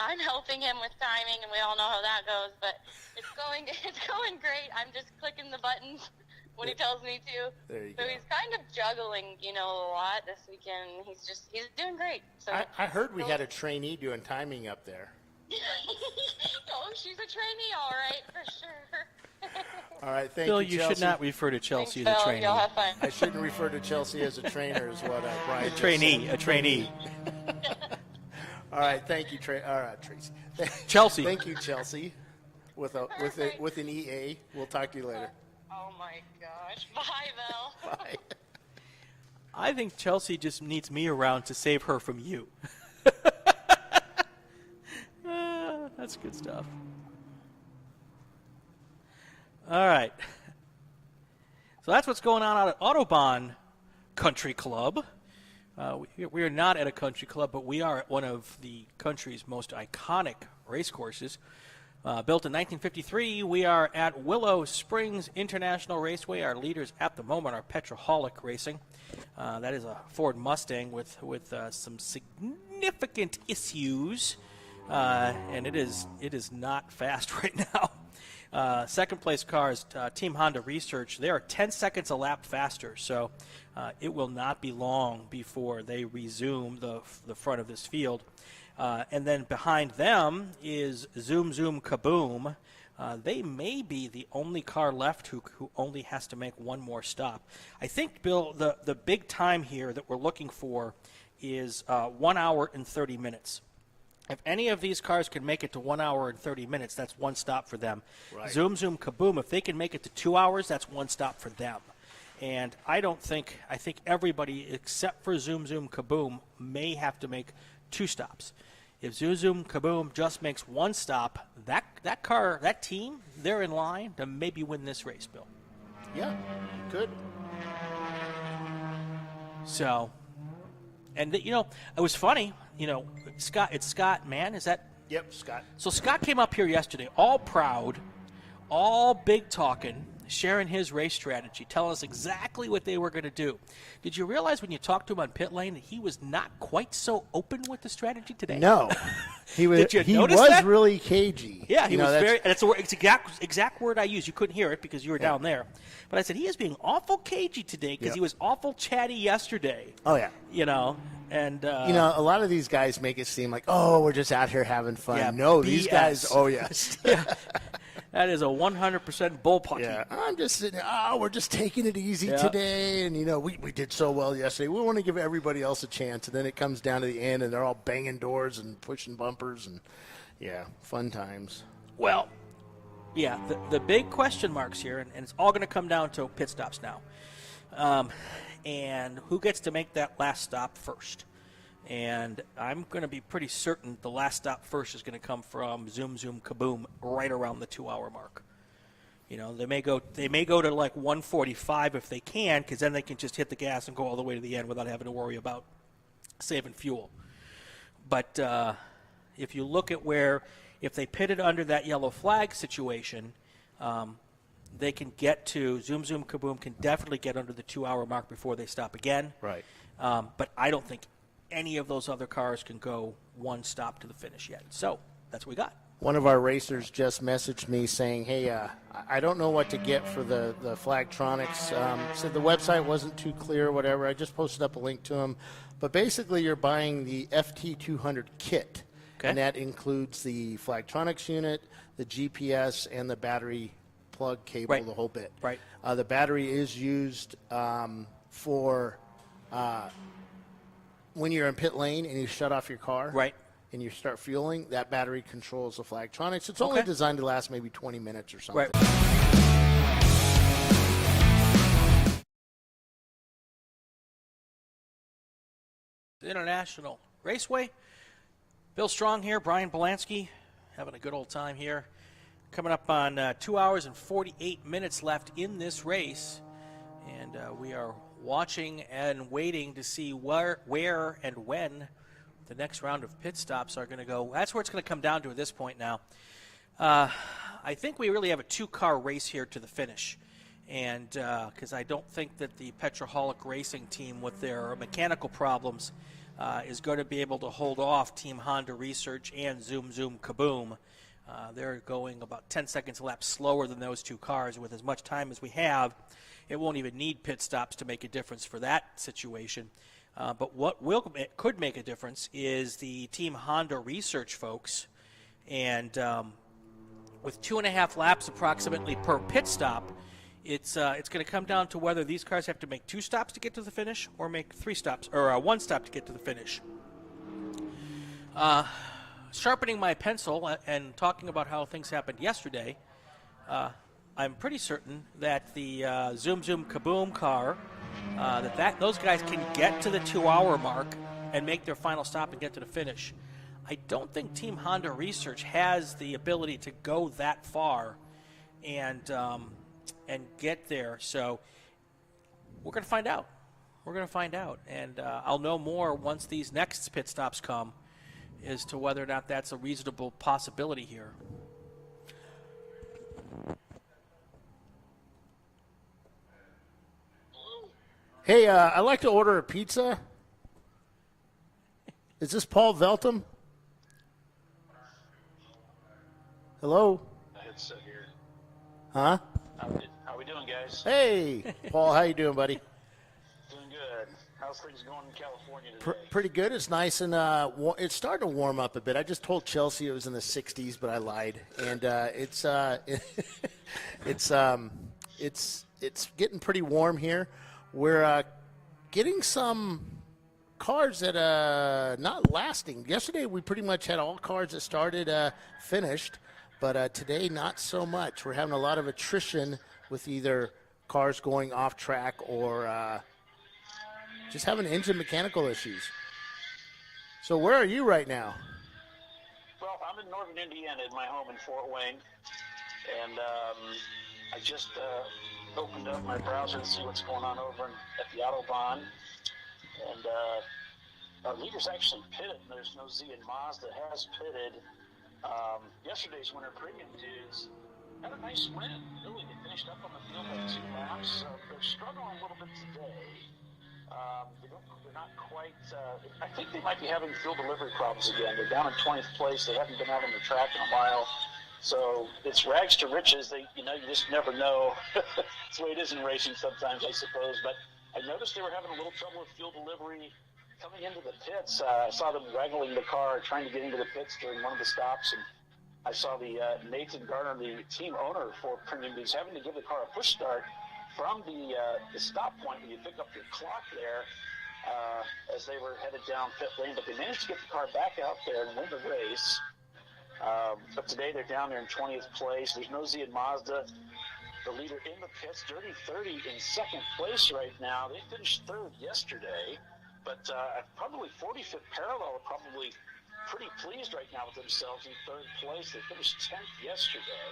I'm helping him with timing, and we all know how that goes. But it's going great. I'm just clicking the buttons when he tells me to. There you so go. he's kind of juggling, a lot this weekend. He's doing great. So I heard we had a trainee doing timing up there. oh, she's a trainee, all right, for sure. All right, thank Bill, you, you Chelsea. should not refer to Chelsea Thanks, as a Bill. trainee. Y'all have fun. I shouldn't refer to Chelsea as a trainer, is what Brian A just trainee, said. a trainee. All right, thank you, all right, Tracy. Chelsea. Thank you, Chelsea. With an EA. We'll talk to you later. Oh my gosh. Bye, Bill. Bye. I think Chelsea just needs me around to save her from you. That's good stuff. All right. So that's what's going on out at Autobahn Country Club. We are not at a country club, but we are at one of the country's most iconic race courses. Built in 1953, we are at Willow Springs International Raceway. Our leaders at the moment are Petroholic Racing. That is a Ford Mustang with some significant issues, and it is not fast right now. Second place cars, Team Honda Research, they are 10 seconds a lap faster, so it will not be long before they resume the front of this field. And then behind them is Zoom Zoom Kaboom. They may be the only car left who only has to make one more stop. I think, Bill, the big time here that we're looking for is 1 hour and 30 minutes. If any of these cars can make it to 1 hour and 30 minutes, that's one stop for them. Right. Zoom Zoom Kaboom, if they can make it to 2 hours, that's one stop for them. And I think everybody except for Zoom Zoom Kaboom may have to make two stops. If Zoom Zoom Kaboom just makes one stop, that car, that team, they're in line to maybe win this race, Bill. Yeah, good. So, and it was funny. Scott, it's Scott, man. Is that? Yep, Scott. So Scott came up here yesterday, all proud, all big talking, sharing his race strategy, telling us exactly what they were going to do. Did you realize when you talked to him on pit lane that he was not quite so open with the strategy today? No, he was. Did you he notice was that? really cagey. Yeah, he was very. That's the exact word I used. You couldn't hear it because you were down there, but I said he is being awful cagey today because he was awful chatty yesterday. Oh yeah. And a lot of these guys make it seem like, oh, we're just out here having fun. Yeah, no, BS. These guys. Oh yes. Yeah. That is a 100% bullpucky. Yeah, I'm just sitting there, we're just taking it easy today. And, we did so well yesterday. We want to give everybody else a chance. And then it comes down to the end, and they're all banging doors and pushing bumpers. And, fun times. Well, the big question marks here, and it's all going to come down to pit stops now. And who gets to make that last stop first? And I'm going to be pretty certain the last stop first is going to come from Zoom Zoom Kaboom right around the 2 hour mark. They may go to like 1:45 if they can, because then they can just hit the gas and go all the way to the end without having to worry about saving fuel. But if you look at if they pitted under that yellow flag situation, they can get to Zoom Zoom Kaboom can definitely get under the 2 hour mark before they stop again. Right. But I don't think any of those other cars can go one stop to the finish yet. So that's what we got. One of our racers just messaged me saying, hey, I don't know what to get for the Flagtronics. Said the website wasn't too clear or whatever. I just posted up a link to him. But basically you're buying the FT200 kit. Okay. And that includes the Flagtronics unit, the GPS, and the battery plug cable, the whole bit. Right. The battery is used for when you're in pit lane and you shut off your car, right, and you start fueling, that battery controls the Flagtronics. It's only designed to last maybe 20 minutes or something. Right. International Raceway. Bill Strong here, Brian Bielanski, having a good old time here. Coming up on 2 hours and 48 minutes left in this race, and we are watching and waiting to see where and when the next round of pit stops are going to go. That's where it's going to come down to at this point now. I think we really have a two-car race here to the finish, and because I don't think that the Petroholic Racing team with their mechanical problems is going to be able to hold off Team Honda Research and Zoom Zoom Kaboom. They're going about 10 seconds a lap slower than those two cars. With as much time as we have, it won't even need pit stops to make a difference for that situation. But what could make a difference is the Team Honda Research folks. And with 2.5 laps approximately per pit stop, it's going to come down to whether these cars have to make 2 stops to get to the finish or make 3 stops, or 1 stop to get to the finish. Sharpening my pencil and talking about how things happened yesterday, I'm pretty certain that the Zoom Zoom Kaboom car, those guys can get to the 2 hour mark and make their final stop and get to the finish. I don't think Team Honda Research has the ability to go that far and get there. So We're going to find out. We're going to find out. And I'll know more once these next pit stops come as to whether or not that's a reasonable possibility here. Hey, I'd like to order a pizza. Is this Paul Veltum? Hello? It's here. Huh? How we doing, guys? Hey, Paul, how you doing, buddy? Doing good. How's things going in California today? Pretty good. It's nice, and it's starting to warm up a bit. I just told Chelsea it was in the 60s, but I lied. And it's getting pretty warm here. We're getting some cars that not lasting. Yesterday we pretty much had all cars that started finished, but today not so much. We're having a lot of attrition with either cars going off track or just having engine mechanical issues. So where are you right now? Well, I'm in northern Indiana at my home in Fort Wayne, and I just opened up my browser to see what's going on over at the Autobahn, and our leader's actually pitted, and there's no Z in Mazda has pitted. Yesterday's winter premium dudes had a nice win. Really, they finished up on the field by 2 laps. They're struggling a little bit today. They're not quite. I think they might be having fuel delivery problems again. They're down in 20th place. They haven't been out on the track in a while. So it's rags to riches. You just never know. That's the way it is in racing sometimes, I suppose. But I noticed they were having a little trouble with fuel delivery coming into the pits. I saw them waggling the car, trying to get into the pits during one of the stops. And I saw the Nathan Garner, the team owner for Premium Beats, having to give the car a push start from the stop point when you pick up your clock there as they were headed down pit lane. But they managed to get the car back out there and win the race. But today they're down there in 20th place. There's no Z in Mazda. The leader in the pits, Dirty 30 in second place right now. They finished third yesterday, but probably 45th parallel are probably pretty pleased right now with themselves in third place. They finished 10th yesterday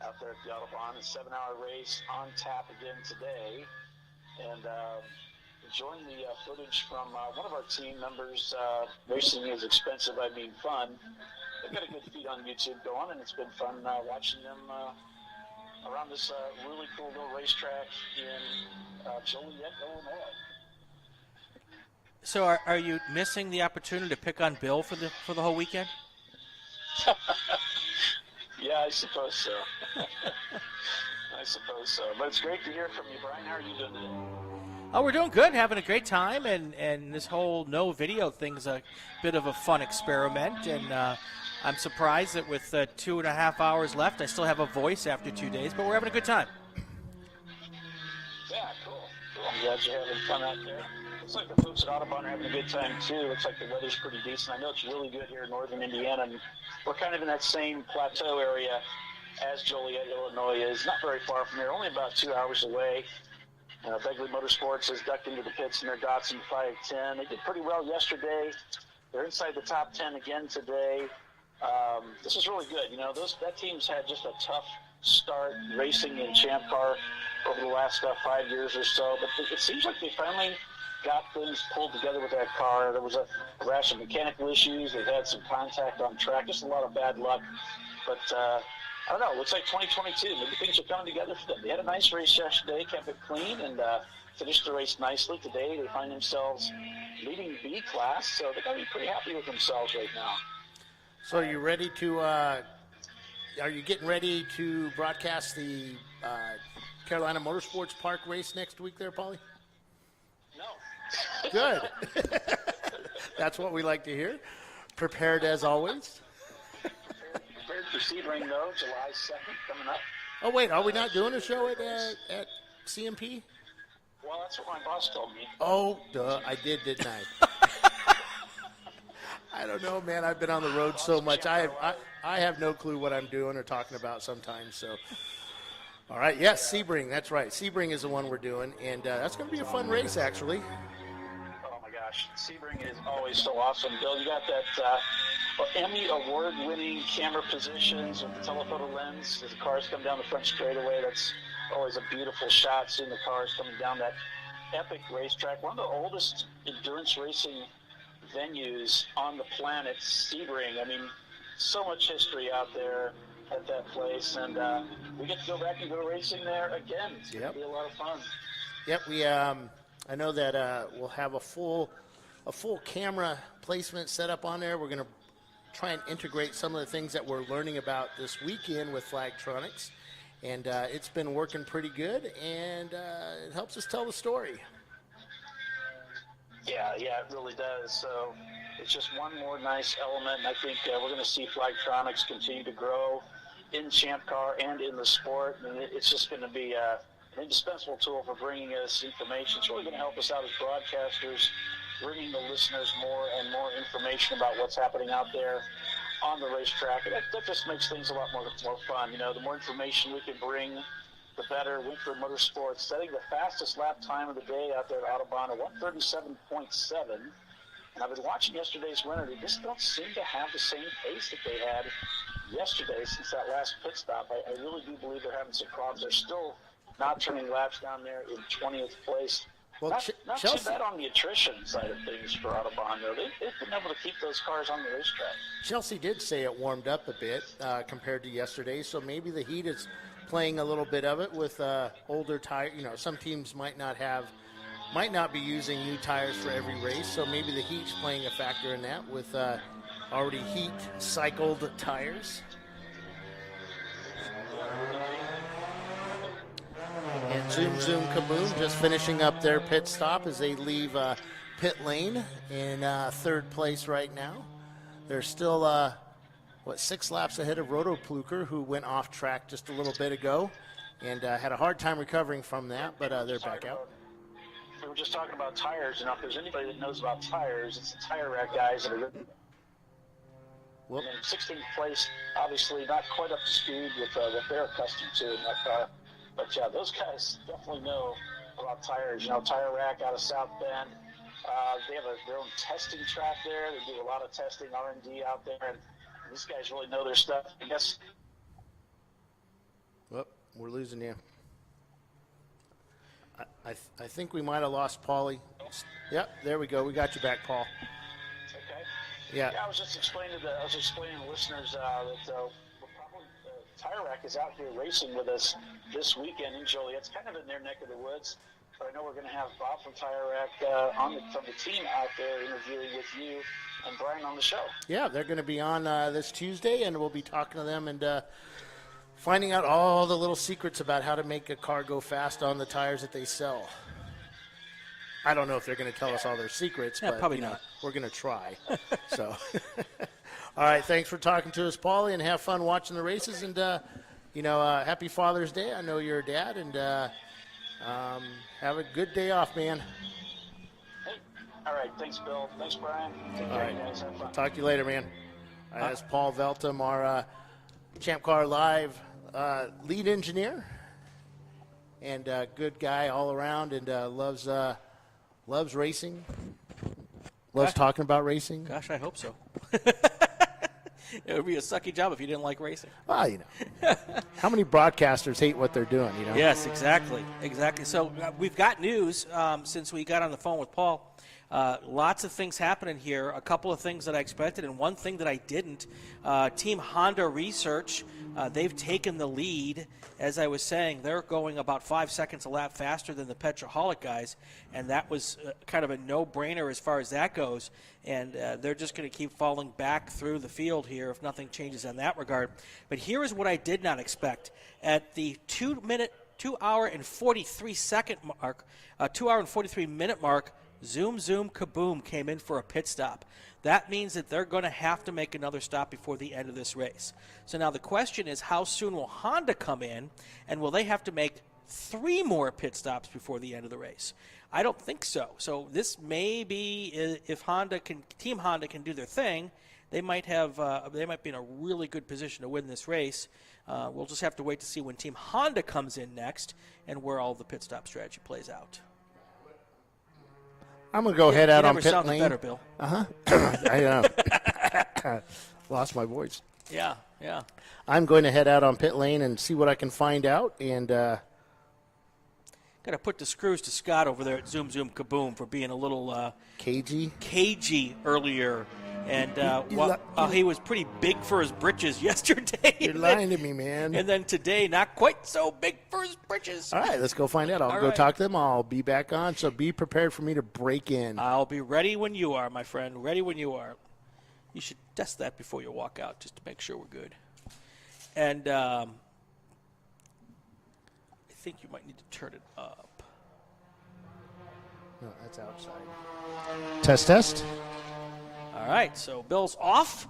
out there at the Autobahn. A 7-hour race on tap again today. And enjoying the footage from one of our team members. Racing is expensive, I mean fun. They've got a good feed on YouTube going, and it's been fun watching them around this really cool little racetrack in Joliet, Illinois. So are you missing the opportunity to pick on Bill for the whole weekend? Yeah, I suppose so. I suppose so. But it's great to hear from you, Brian. How are you doing today? Oh, we're doing good, having a great time, and this whole no video thing's a bit of a fun experiment, and I'm surprised that with 2.5 hours left, I still have a voice after 2 days, but we're having a good time. Yeah, cool. I'm glad you're having fun out there. Looks like the folks at Autobahn are having a good time, too. Looks like the weather's pretty decent. I know it's really good here in northern Indiana, and we're kind of in that same plateau area as Joliet, Illinois is. Not very far from here, only about 2 hours away. Begley Motorsports has ducked into the pits in their Datsun 510. They did pretty well yesterday. They're inside the top 10 again today. This is really good. You know, that team's had just a tough start racing in Champ Car over the last 5 years or so. But it seems like they finally got things pulled together with that car. There was a rash of mechanical issues. They've had some contact on track, just a lot of bad luck. But I don't know. It looks like 2022. Maybe things are coming together for them. They had a nice race yesterday, kept it clean, and finished the race nicely. Today they find themselves leading B class, so they're going to be pretty happy with themselves right now. So are you ready to are you getting ready to broadcast the Carolina Motorsports Park race next week there, Paulie? No. Good. That's what we like to hear. Prepared as always. Prepared for Sebring, though, July 2nd coming up. Oh, wait, are we not doing a show at CMP? Well, that's what my boss told me. Oh, duh, I did, didn't I? I don't know, man. I've been on the road so much. I have no clue what I'm doing or talking about sometimes. So, all right, yes, Sebring. That's right. Sebring is the one we're doing, and that's going to be a fun race, actually. Oh my gosh, Sebring is always so awesome. Bill, you got that Emmy award-winning camera positions with the telephoto lens as the cars come down the front straightaway. That's always a beautiful shot seeing the cars coming down that epic racetrack. One of the oldest endurance racing venues on the planet, Sebring. I mean, so much history out there at that place, and we get to go back and go racing there again. It's going to be a lot of fun. Yep, we. I know that we'll have a full camera placement set up on there. We're going to try and integrate some of the things that we're learning about this weekend with Flagtronics, and it's been working pretty good, and it helps us tell the story. Yeah, it really does. So it's just one more nice element, and I think we're going to see Flagtronics continue to grow in Champ Car and in the sport, and it's just going to be an indispensable tool for bringing us information. It's really going to help us out as broadcasters, bringing the listeners more and more information about what's happening out there on the racetrack, and that just makes things a lot more fun. You know, the more information we can bring, the better. Winter Motorsports setting the fastest lap time of the day out there at Autobahn at 1:37.7. And I've been watching yesterday's winner. They just don't seem to have the same pace that they had yesterday since that last pit stop. I really do believe they're having some problems. They're still not turning laps down there in 20th place. Well, not too bad on the attrition side of things for Autobahn, though. They've been able to keep those cars on the racetrack. Chelsea did say it warmed up a bit compared to yesterday, so maybe the heat is playing a little bit of it with older tires. You know, some teams might not be using new tires for every race, so maybe the heat's playing a factor in that with already heat cycled tires. And Zoom Zoom Kaboom just finishing up their pit stop as they leave pit lane in third place right now. They're still 6 laps ahead of Roto Plucker, who went off track just a little bit ago and had a hard time recovering from that, but they're back out. We were just talking about tires, and if there's anybody that knows about tires, it's the Tire Rack guys that are in 16th place, obviously not quite up to speed with what they're accustomed to in that car. But yeah, those guys definitely know about tires. You know, Tire Rack out of South Bend, they have their own testing track there. They do a lot of testing, R&D out there, and these guys really know their stuff. I guess. Well, we're losing you. I think we might have lost Paulie. Yep, there we go. We got you back, Paul. Okay. Yeah. I was just explaining to the listeners that Tire Rack is out here racing with us this weekend in Joliet. It's kind of in their neck of the woods, but I know we're going to have Bob from Tire Rack from the team out there interviewing with you and Brian on the show. Yeah, they're going to be on this Tuesday, and we'll be talking to them and finding out all the little secrets about how to make a car go fast on the tires that they sell. I don't know if they're going to tell us all their secrets, but probably not. We're going to try. So, all right, thanks for talking to us, Paulie, and have fun watching the races. And, happy Father's Day. I know you're a dad, and have a good day off, man. Hey, all right, thanks, Bill. Thanks, Brian. Take care, guys. Have fun. Talk to you later, man. That's Paul Veltum, our ChampCar.Live lead engineer, and good guy all around, and loves racing, loves talking about racing. Gosh, I hope so. It would be a sucky job if you didn't like racing. Well, how many broadcasters hate what they're doing, Yes, exactly. So we've got news since we got on the phone with Paul. Lots of things happening here. A couple of things that I expected and one thing that I didn't. Team Honda Research, they've taken the lead. As I was saying, they're going about 5 seconds a lap faster than the Petroholic guys, and that was kind of a no-brainer as far as that goes. And they're just going to keep falling back through the field here if nothing changes in that regard. But here is what I did not expect. At the 2 hour and 43 second mark, 2 hour and 43 minute mark, Zoom Zoom Kaboom came in for a pit stop. That means that they're going to have to make another stop before the end of this race. So now the question is, how soon will Honda come in, and will they have to make 3 more pit stops before the end of the race? I don't think so. So this may be, if Team Honda can do their thing, they might be in a really good position to win this race. We'll just have to wait to see when Team Honda comes in next and where all the pit stop strategy plays out. I'm going to go head out on pit lane. Better, Bill. I lost my voice. Yeah. I'm going to head out on pit lane and see what I can find out, and got to put the screws to Scott over there at Zoom Zoom Kaboom for being a little cagey earlier. And he was pretty big for his britches yesterday. You're lying to me, man. And then today, not quite so big for his britches. All right, let's go find out. I'll go talk to them. I'll be back on, so be prepared for me to break in. I'll be ready when you are, my friend. Ready when you are. You should test that before you walk out just to make sure we're good. And I think you might need to turn it up. No, that's outside. Test. All right, so Bill's off.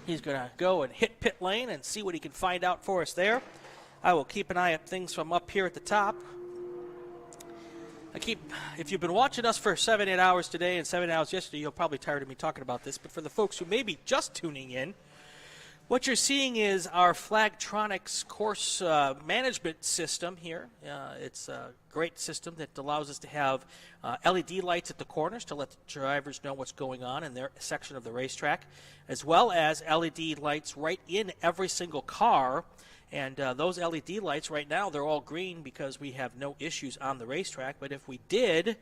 He's going to go and hit pit lane and see what he can find out for us there. I will keep an eye at things from up here at the top. If you've been watching us for 7-8 hours today and 7 hours yesterday, you're probably tired of me talking about this. But for the folks who may be just tuning in, what you're seeing is our Flagtronics course management system here. It's a great system that allows us to have LED lights at the corners to let the drivers know what's going on in their section of the racetrack, as well as LED lights right in every single car. And those LED lights right now, they're all green because we have no issues on the racetrack. But if we did,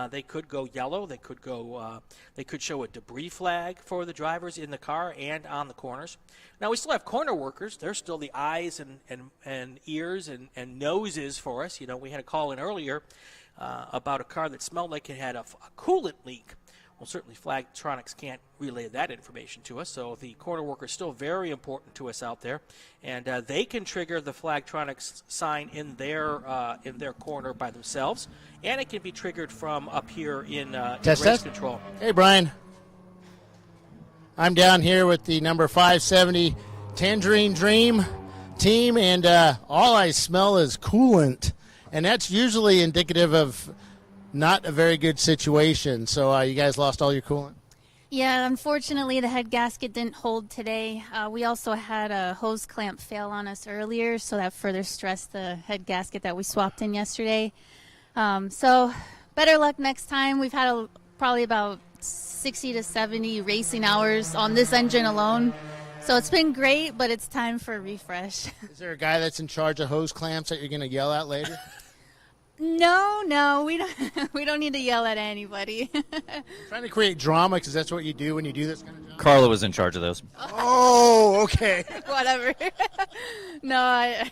they could go yellow. They could go. They could show a debris flag for the drivers in the car and on the corners. Now we still have corner workers. They're still the eyes and ears and noses for us. You know, we had a call in earlier about a car that smelled like it had a coolant leak. Well, certainly Flagtronics can't relay that information to us, so the corner worker is still very important to us out there, and they can trigger the Flagtronics sign in their corner by themselves, and it can be triggered from up here in race control. Hey, Brian. I'm down here with the number 570 Tangerine Dream team, and all I smell is coolant, and that's usually indicative of not a very good situation. So you guys lost all your coolant? Yeah, unfortunately the head gasket didn't hold today. We also had a hose clamp fail on us earlier, so that further stressed the head gasket that we swapped in yesterday. So better luck next time. We've had probably about 60 to 70 racing hours on this engine alone. So it's been great, but it's time for a refresh. Is there a guy that's in charge of hose clamps that you're going to yell at later? No, we don't need to yell at anybody. Trying to create drama because that's what you do when you do this kind of job. Carla was in charge of those. Oh, okay. Whatever. No,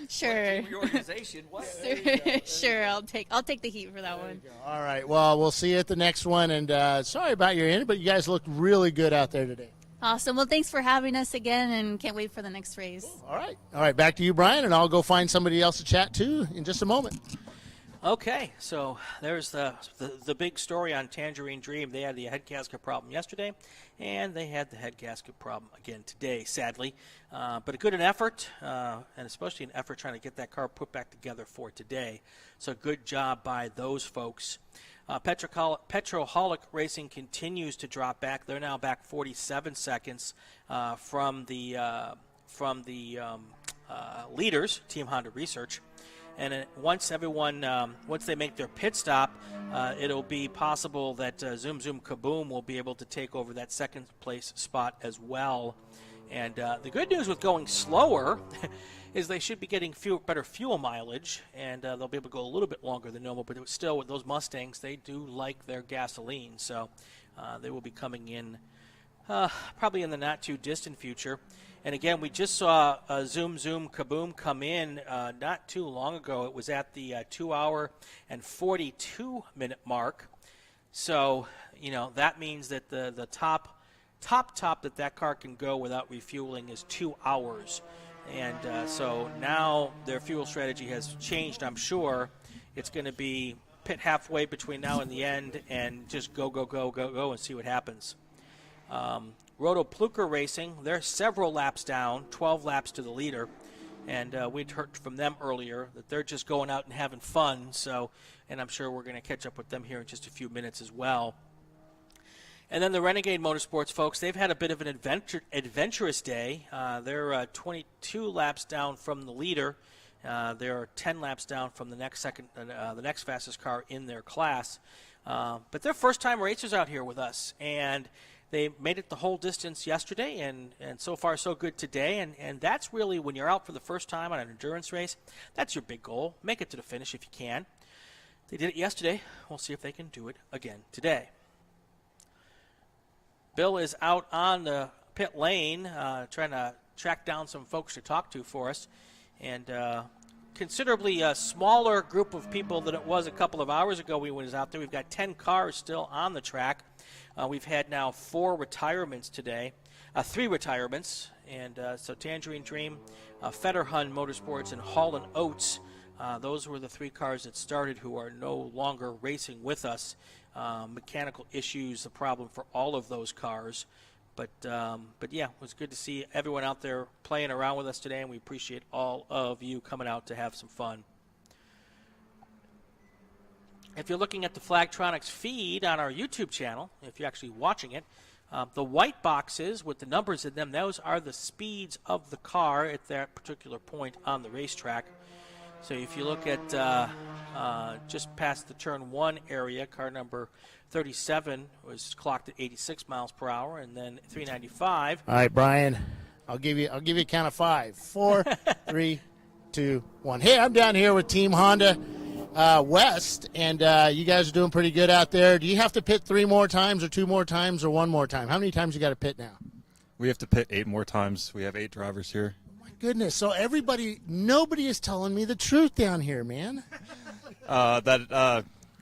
sure. Your organization. Sure, I'll take the heat for that one. All right. Well, we'll see you at the next one. And sorry about your end, but you guys looked really good out there today. Awesome. Well, thanks for having us again, and can't wait for the next race. All right. Back to you, Brian, and I'll go find somebody else to chat to in just a moment. Okay, so there's the big story on Tangerine Dream. They had the head gasket problem yesterday, and they had the head gasket problem again today, sadly. But a good effort, and especially an effort trying to get that car put back together for today. So good job by those folks. Petroholic Racing continues to drop back. They're now back 47 seconds from the leaders, Team Honda Research. And once they make their pit stop, it'll be possible that Zoom Zoom Kaboom will be able to take over that second place spot as well. And the good news with going slower is they should be getting better fuel mileage, and they'll be able to go a little bit longer than normal. But still, with those Mustangs, they do like their gasoline, so they will be coming in probably in the not-too-distant future. And again, we just saw Zoom Zoom Kaboom come in not too long ago. It was at the 2-hour and 42-minute mark. So, that means that the top that car can go without refueling is 2 hours. And so now their fuel strategy has changed, I'm sure. It's going to be pit halfway between now and the end and just go and see what happens. Roto Plucker Racing, they're several laps down, 12 laps to the leader. And we'd heard from them earlier that they're just going out and having fun. So, and I'm sure we're going to catch up with them here in just a few minutes as well. And then the Renegade Motorsports folks, they've had a bit of an adventurous day. They're 22 laps down from the leader. They're 10 laps down from the next fastest car in their class. But they're first-time racers out here with us, and They made it the whole distance yesterday, and so far so good today. And that's really, when you're out for the first time on an endurance race, that's your big goal. Make it to the finish if you can. They did it yesterday. We'll see if they can do it again today. Bill is out on the pit lane trying to track down some folks to talk to for us. And considerably a smaller group of people than it was a couple of hours ago when we was out there. We've got 10 cars still on the track. We've had now 4 retirements today, 3 retirements. And so Tangerine Dream, Fetterhun Motorsports, and Hall & Oates, those were the 3 cars that started who are no longer racing with us. Mechanical issues, the problem for all of those cars. But yeah, it was good to see everyone out there playing around with us today, and we appreciate all of you coming out to have some fun. If you're looking at the Flagtronics feed on our YouTube channel, if you're actually watching it, the white boxes with the numbers in them, those are the speeds of the car at that particular point on the racetrack. So if you look at just past the turn 1 area, car number 37 was clocked at 86 miles per hour, and then 395. All right, Brian, I'll give you a count of 5. 4, 3, 2, 1. Hey, I'm down here with Team Honda West, and you guys are doing pretty good out there. Do you have to pit 3 more times, or 2 more times, or 1 more time? How many times you got to pit now? We have to pit 8 more times. We have 8 drivers here. Goodness, so nobody is telling me the truth down here, man.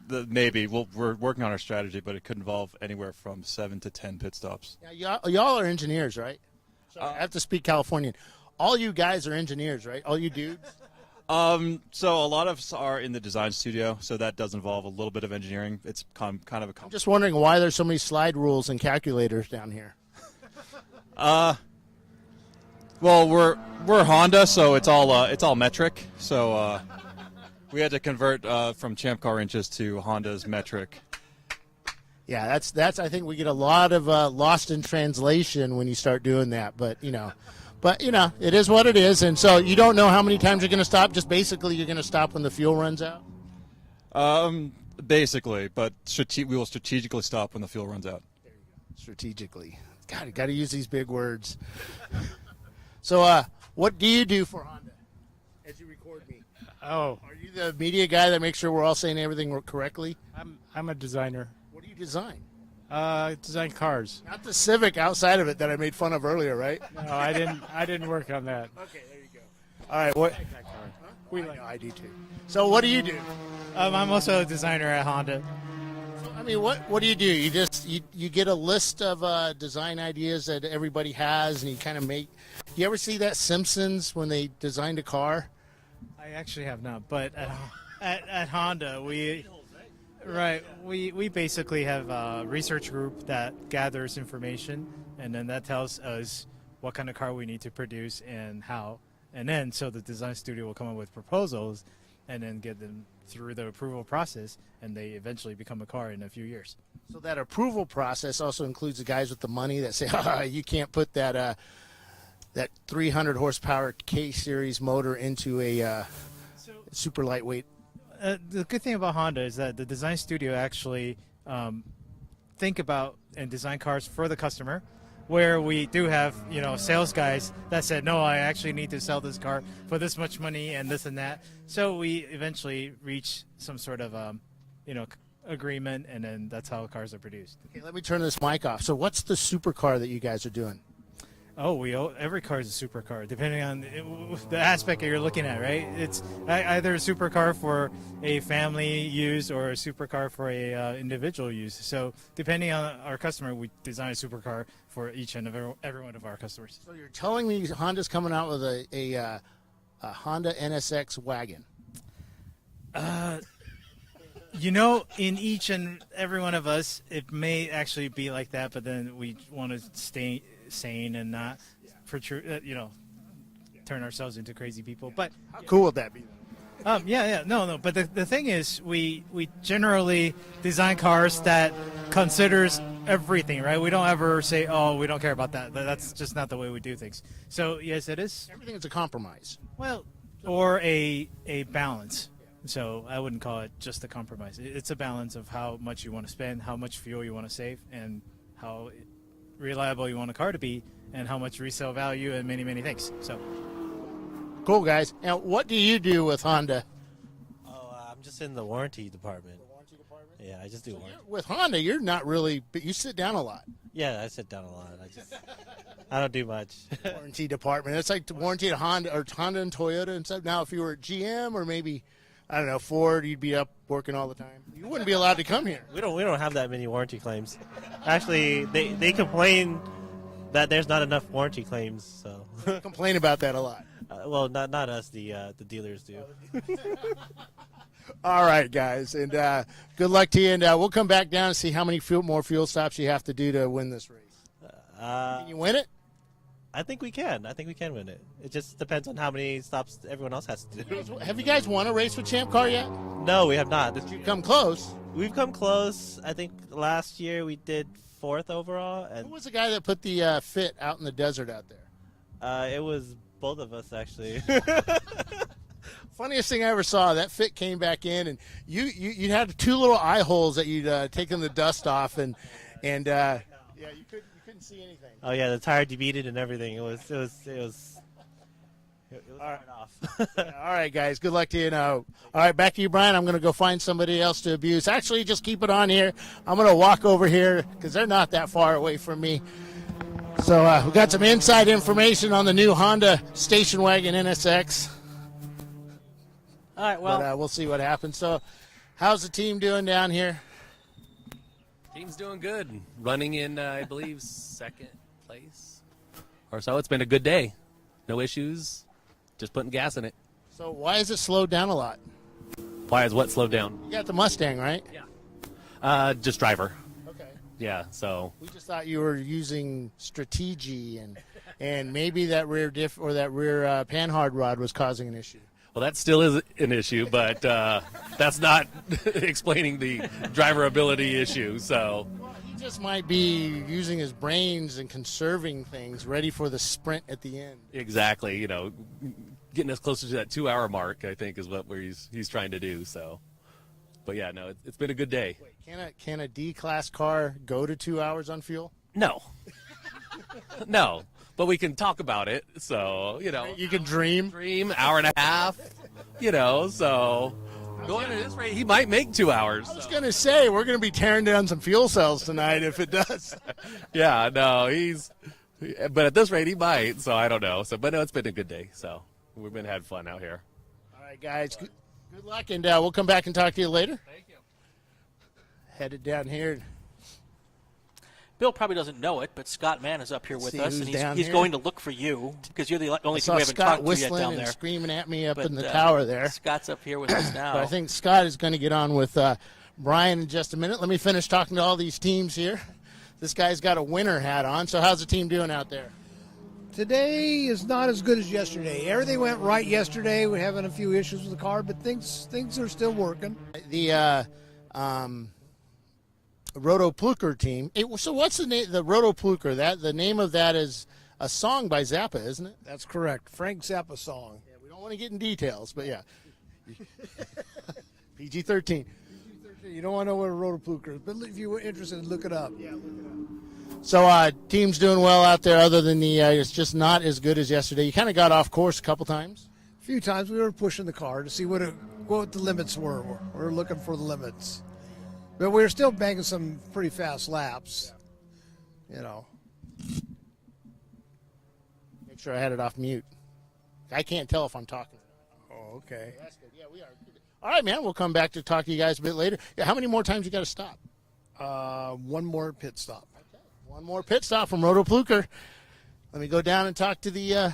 Maybe we're working on our strategy, but it could involve anywhere from 7 to 10 pit stops. Yeah, y'all are engineers, right? So I have to speak Californian. All you guys are engineers, right? All you dudes. So a lot of us are in the design studio, so that does involve a little bit of engineering. It's kind of a. I'm just wondering why there's so many slide rules and calculators down here. Well, we're Honda, so it's all metric. So we had to convert from Champ Car inches to Honda's metric. Yeah, that's. I think we get a lot of lost in translation when you start doing that. But it is what it is. And so you don't know how many times you're going to stop. Just basically, you're going to stop when the fuel runs out. Basically, but we will strategically stop when the fuel runs out. There you go. Strategically. God, got to use these big words. So, what do you do for Honda as you record me? Oh, are you the media guy that makes sure we're all saying everything correctly? I'm a designer. What do you design? Design cars. Not the Civic outside of it that I made fun of earlier, right? No, I didn't work on that. Okay, there you go. All right, what? I like that car. I do too. So, what do you do? I'm also a designer at Honda. I mean, what do? You just you get a list of design ideas that everybody has, and you kind of make. You ever see that Simpsons when they designed a car? I actually have not, but at Honda we basically have a research group that gathers information, and then that tells us what kind of car we need to produce and how, and then so the design studio will come up with proposals, and then get them through the approval process, and they eventually become a car in a few years. So that approval process also includes the guys with the money that say, you can't put that 300 horsepower K-Series motor into a super lightweight. The good thing about Honda is that the design studio actually think about and design cars for the customer, where we do have, sales guys that said, no, I actually need to sell this car for this much money and this and that. So we eventually reach some sort of, agreement, and then that's how cars are produced. Okay, let me turn this mic off. So what's the supercar that you guys are doing? Oh, every car is a supercar, depending on the aspect that you're looking at, right? It's either a supercar for a family use or a supercar for a individual use. So depending on our customer, we design a supercar for each and every one of our customers. So you're telling me Honda's coming out with a Honda NSX wagon? In each and every one of us, it may actually be like that, but then we want to stay sane and not turn ourselves into crazy people. But how cool would that be? No. But the thing is, we generally design cars that considers everything, right? We don't ever say, oh, we don't care about that. That's just not the way we do things. So yes, it is. Everything is a compromise. Well, or a balance. So I wouldn't call it just a compromise. It's a balance of how much you want to spend, how much fuel you want to save, and how reliable you want a car to be, and how much resale value, and many, many things. So, cool, guys. Now, what do you do with Honda? I'm just in the warranty department. Yeah, I just do warranty. With Honda, you're not really, but you sit down a lot. Yeah, I sit down a lot. I don't do much. Warranty department. It's like the warranty at Honda or Honda and Toyota and stuff. Now, if you were at GM or maybe, I don't know, Ford, you'd be up working all the time. You wouldn't be allowed to come here. We don't have that many warranty claims. Actually, they complain that there's not enough warranty claims. So complain about that a lot. Well, not us. The dealers do. All right, guys, and good luck to you. And we'll come back down and see how many more fuel stops you have to do to win this race. Can you win it? I think we can. I think we can win it. It just depends on how many stops everyone else has to do. Have you guys won a race with Champ Car yet? No, we have not. You've come close. We've come close. I think last year we did 4th overall. And who was the guy that put the fit out in the desert out there? It was both of us, actually. Funniest thing I ever saw, that fit came back in, and you had 2 little eye holes that you'd taken the dust off, and yeah, you couldn't see anything. Oh yeah, the tire debeaded and everything. It was right off. All right, guys, good luck to you now. All right, back to you, Brian. I'm going to go find somebody else to abuse. Actually, just keep it on here. I'm going to walk over here because they're not that far away from me. So we got some inside information on the new Honda station wagon NSX. All right, well, but, we'll see what happens. So, how's the team doing down here? Team's doing good. Running in, I believe, 2nd place or so. It's been a good day. No issues. Just putting gas in it. So, why is it slowed down a lot? Why is what slowed down? You got the Mustang, right? Yeah. Just driver. Okay. Yeah, so. We just thought you were using strategy and maybe that rear diff or that rear panhard rod was causing an issue. Well, that still is an issue, but that's not explaining the driverability issue. So he just might be using his brains and conserving things, ready for the sprint at the end. Exactly, getting us closer to that 2-hour mark, I think, is what he's trying to do. So, but yeah, no, it's been a good day. Wait, can a D-class car go to 2 hours on fuel? No, no. But we can talk about it, so, You can dream. Hour and a half, so going at this rate, he might make 2 hours. I was going to say, we're going to be tearing down some fuel cells tonight if it does. Yeah, no, but at this rate, he might, so I don't know. So, but no, it's been a good day, so we've been having fun out here. All right, guys, good luck, and we'll come back and talk to you later. Thank you. Headed down here. Bill probably doesn't know it, but Scott Mann is up here with us, and he's going to look for you because you're the only thing we haven't talked to yet down there. And screaming at me up in the tower there. Scott's up here with us now. But I think Scott is going to get on with Brian in just a minute. Let me finish talking to all these teams here. This guy's got a winner hat on. So how's the team doing out there? Today is not as good as yesterday. Everything went right yesterday. We're having a few issues with the car, but things are still working. The Roto Plucker team. So what's the name? The Roto Plucker. The name of that is a song by Zappa, isn't it? That's correct. Frank Zappa song. Yeah, we don't want to get in details, but yeah. PG-13. You don't want to know what a Roto Plucker is, but if you were interested, look it up. Yeah, look it up. So team's doing well out there. Other than it's just not as good as yesterday. You kind of got off course a couple times. A few times we were pushing the car to see what the limits were. We were looking for the limits. But we were still banging some pretty fast laps, Make sure I had it off mute. I can't tell if I'm talking. Oh, okay. That's good. Yeah, we are. All right, man. We'll come back to talk to you guys a bit later. Yeah, how many more times you got to stop? One more pit stop. Okay. One more pit stop from Roto Plucker. Let me go down and talk to the.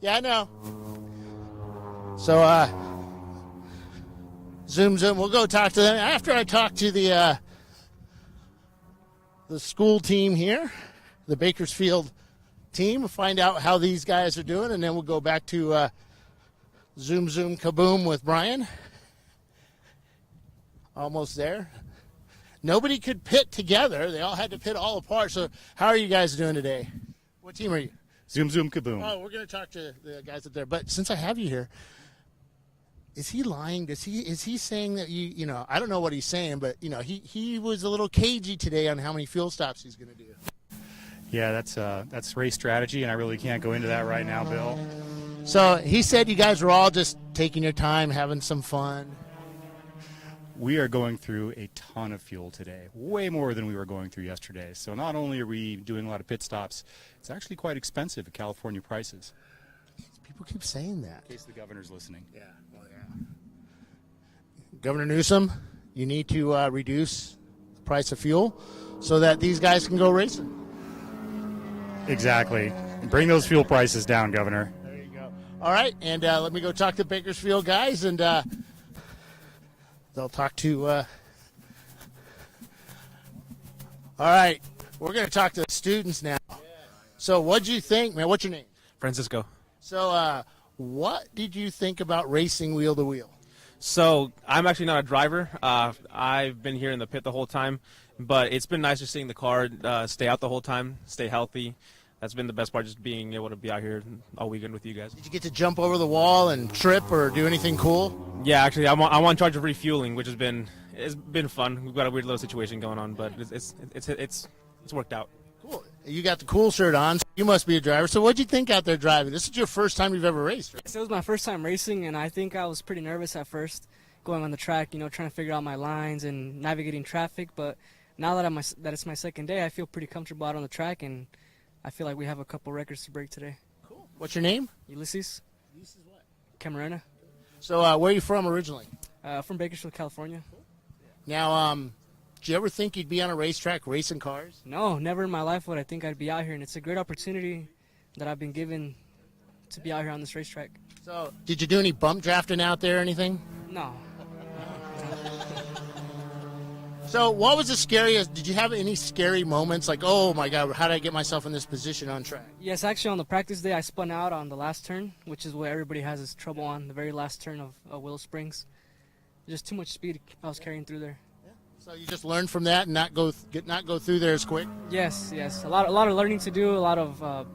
Yeah, I know. So, Zoom. We'll go talk to them after I talk to the school team here, the Bakersfield team, find out how these guys are doing, and then we'll go back to Zoom Kaboom with Brian. Almost there. Nobody could pit together. They all had to pit all apart. So how are you guys doing today? What team are you? Zoom Kaboom. Oh, we're going to talk to the guys up there. But since I have you here, is he lying? Is he saying that you know, I don't know what he's saying, but you know, he was a little cagey today on how many fuel stops he's going to do. Yeah, that's race strategy, and I really can't go into that right now, Bill. So he said you guys were all just taking your time, having some fun. We are going through a ton of fuel today, way more than we were going through yesterday. So not only are we doing a lot of pit stops, it's actually quite expensive at California prices. People keep saying that. In case the governor's listening. Yeah, well, yeah. Governor Newsom, you need to reduce the price of fuel so that these guys can go racing. Exactly. Bring those fuel prices down, Governor. There you go. All right, and let me go talk to Bakersfield guys, and they'll talk to. All right, we're going to talk to the students now. Yeah. So, what'd you think, man? What's your name? Francisco. So, what did you think about racing wheel to wheel? So, I'm actually not a driver. I've been here in the pit the whole time, but it's been nice just seeing the car stay out the whole time, stay healthy. That's been the best part, just being able to be out here all weekend with you guys. Did you get to jump over the wall and trip or do anything cool? Yeah, actually, I'm in charge of refueling, which it's been fun. We've got a weird little situation going on, but it's worked out. Cool. You got the cool shirt on. So you must be a driver. So what'd you think out there driving? This is your first time you've ever raced, right? Yes, it was my first time racing, and I think I was pretty nervous at first going on the track, trying to figure out my lines and navigating traffic. But now that it's my second day, I feel pretty comfortable out on the track, and I feel like we have a couple records to break today. Cool. What's your name? Ulysses. Ulysses what? Camarena. So where are you from originally? From Bakersfield, California. Cool. Now, did you ever think you'd be on a racetrack racing cars? No, never in my life would I think I'd be out here, and it's a great opportunity that I've been given to be out here on this racetrack. So, did you do any bump drafting out there or anything? No. So, what was the scariest? Did you have any scary moments like, oh my God, how did I get myself in this position on track? Yes, actually on the practice day I spun out on the last turn, which is what everybody has is trouble on, the very last turn of Willow Springs. Just too much speed I was carrying through there. So you just learned from that and not go through there as quick? Yes. A lot of learning to do, a lot of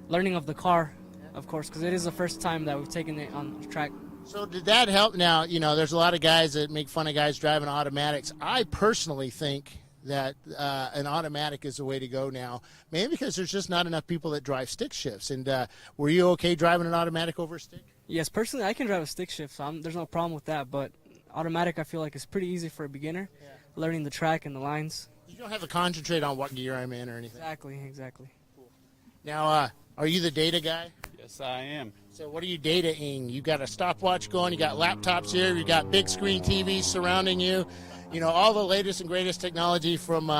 learning of the car, of course, because it is the first time that we've taken it on the track. So did that help? Now, there's a lot of guys that make fun of guys driving automatics. I personally think that an automatic is the way to go now, mainly because there's just not enough people that drive stick shifts. And were you okay driving an automatic over a stick? Yes, personally, I can drive a stick shift, so there's no problem with that. But automatic, I feel like, is pretty easy for a beginner, learning the track and the lines. You don't have to concentrate on what gear I'm in or anything. Exactly. Cool. Now, are you the data guy? Yes, I am. So what are you dataing? You got a stopwatch going, you got laptops here, you got big screen TVs surrounding you, all the latest and greatest technology from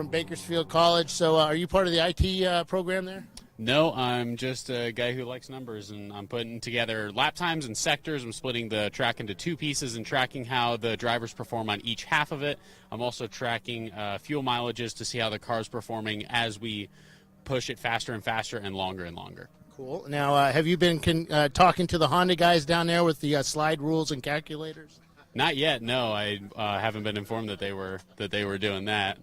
Bakersfield College. So are you part of the IT program there? No, I'm just a guy who likes numbers, and I'm putting together lap times and sectors. I'm splitting the track into two pieces and tracking how the drivers perform on each half of it. I'm also tracking fuel mileages to see how the car's performing as we push it faster and faster and longer and longer. Cool. Now, have you been talking to the Honda guys down there with the slide rules and calculators? Not yet. No, I haven't been informed that they were doing that.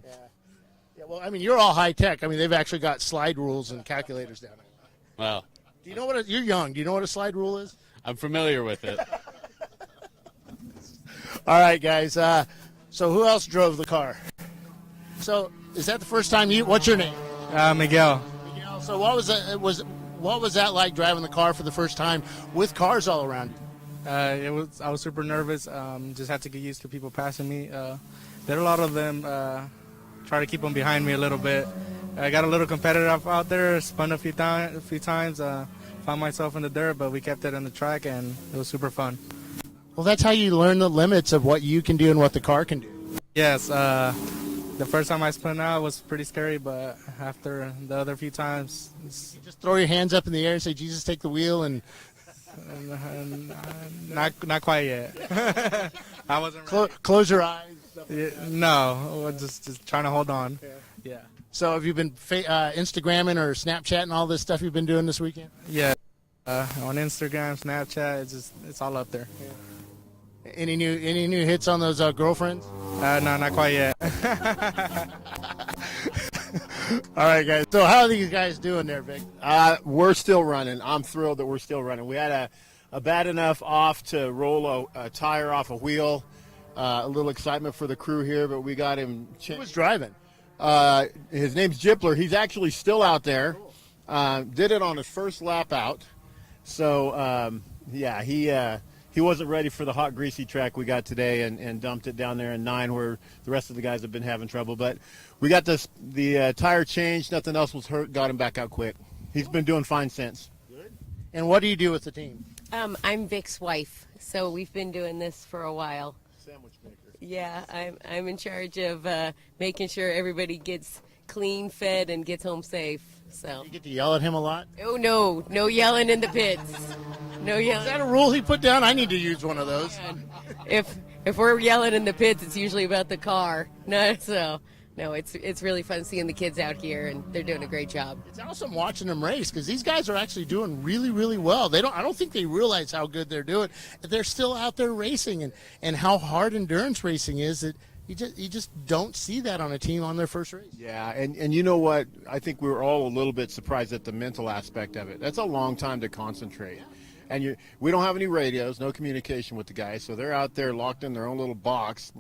Yeah, well, I mean, you're all high tech. I mean, they've actually got slide rules and calculators down there. Well, do you know what you're young? Do you know what a slide rule is? I'm familiar with it. All right, guys. So who else drove the car? So is that the first time what's your name? Miguel. Miguel. So what was that like driving the car for the first time with cars all around you? I was super nervous. Just had to get used to people passing me. There are a lot of them. Try to keep them behind me a little bit. I got a little competitive out there. Spun a few times. Found myself in the dirt, but we kept it on the track, and it was super fun. Well, that's how you learn the limits of what you can do and what the car can do. Yes. The first time I spun out was pretty scary, but after the other few times, you just throw your hands up in the air and say, "Jesus, take the wheel," and not quite yet. I wasn't. Close your eyes. No, just trying to hold on. Yeah. So have you been Instagramming or Snapchatting all this stuff you've been doing this weekend? Yeah. On Instagram, Snapchat, it's all up there. Yeah. Any new hits on those girlfriends? No, not quite yet. All right, guys. So how are these guys doing there, Vic? We're still running. I'm thrilled that we're still running. We had bad enough off to roll a tire off a wheel. A little excitement for the crew here, but we got him. Who was driving? His name's Jipler. He's actually still out there. Did it on his first lap out. So, he wasn't ready for the hot, greasy track we got today and dumped it down there in 9 where the rest of the guys have been having trouble. But we got the tire changed. Nothing else was hurt. Got him back out quick. He's been doing fine since. Good. And what do you do with the team? I'm Vic's wife, so we've been doing this for a while. Sandwich maker. Yeah, I'm in charge of making sure everybody gets clean, fed, and gets home safe. So you get to yell at him a lot? Oh no yelling in the pits. No yelling. Is that a rule he put down? I need to use one of those. If we're yelling in the pits, it's usually about the car. No, it's really fun seeing the kids out here, and they're doing a great job. It's awesome watching them race because these guys are actually doing really, really well. I don't think they realize how good they're doing. They're still out there racing, and how hard endurance racing is. That you just don't see that on a team on their first race. Yeah, and you know what? I think we were all a little bit surprised at the mental aspect of it. That's a long time to concentrate. And we don't have any radios, no communication with the guys, so they're out there locked in their own little box,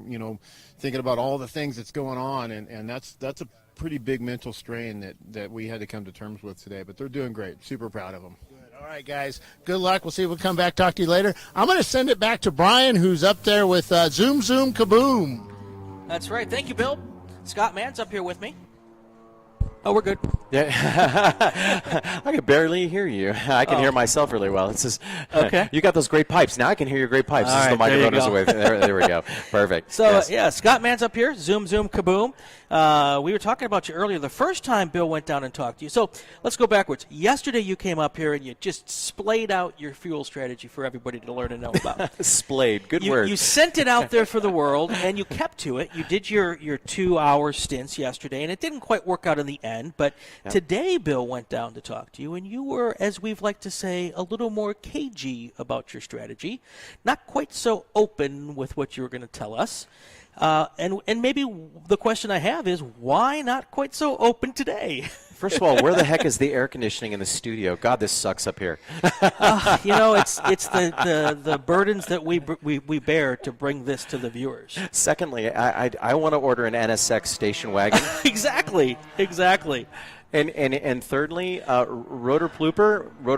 thinking about all the things that's going on, and that's a pretty big mental strain that we had to come to terms with today. But they're doing great. Super proud of them. Good. All right, guys. Good luck. We'll see if we'll come back, talk to you later. I'm going to send it back to Brian, who's up there with Zoom Zoom Kaboom. That's right. Thank you, Bill. Scott Mann's up here with me. Oh, we're good. Yeah, I can barely hear you. I can hear myself really well. It's just, okay. You got those great pipes. Now I can hear your great pipes. All right, the microphone is there you away. There we go. Perfect. So, yes. Scott Mann's up here. Zoom, zoom, kaboom. We were talking about you earlier. The first time Bill went down and talked to you. So let's go backwards. Yesterday you came up here and you just splayed out your fuel strategy for everybody to learn and know about. Splayed. Good word. You sent it out there for the world, and you kept to it. You did your 2-hour stints yesterday, and it didn't quite work out in the end. But today Bill went down to talk to you, and you were, as we've liked to say, a little more cagey about your strategy. Not quite so open with what you were going to tell us. And maybe the question I have is, why not quite so open today? First of all, where the heck is the air conditioning in the studio? God, this sucks up here. It's the burdens that we bear to bring this to the viewers. Secondly, I want to order an NSX station wagon. Exactly. And thirdly, Roto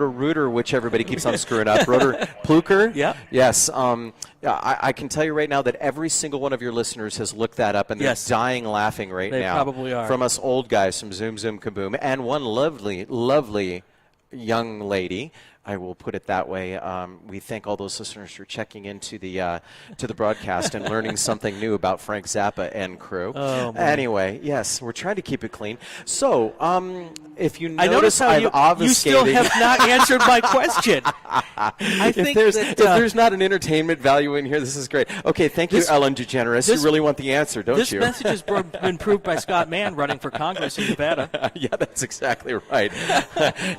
Rooter, which everybody keeps on screwing up. Roto Plucker. Yeah. Yes. I can tell you right now that every single one of your listeners has looked that up, and they're dying laughing right now. They probably are. From us old guys from Zoom Zoom Kaboom, and one lovely, lovely young lady. I will put it that way. We thank all those listeners for checking into the broadcast and learning something new about Frank Zappa and crew. Oh, anyway, yes, we're trying to keep it clean. So, if you I notice, how I'm obfuscating. You still have not answered my question. I think if there's not an entertainment value in here, this is great. Okay, thank you, Ellen DeGeneres. You really want the answer, don't you? This message has been proved by Scott Mann running for Congress in Nevada. Yeah, that's exactly right.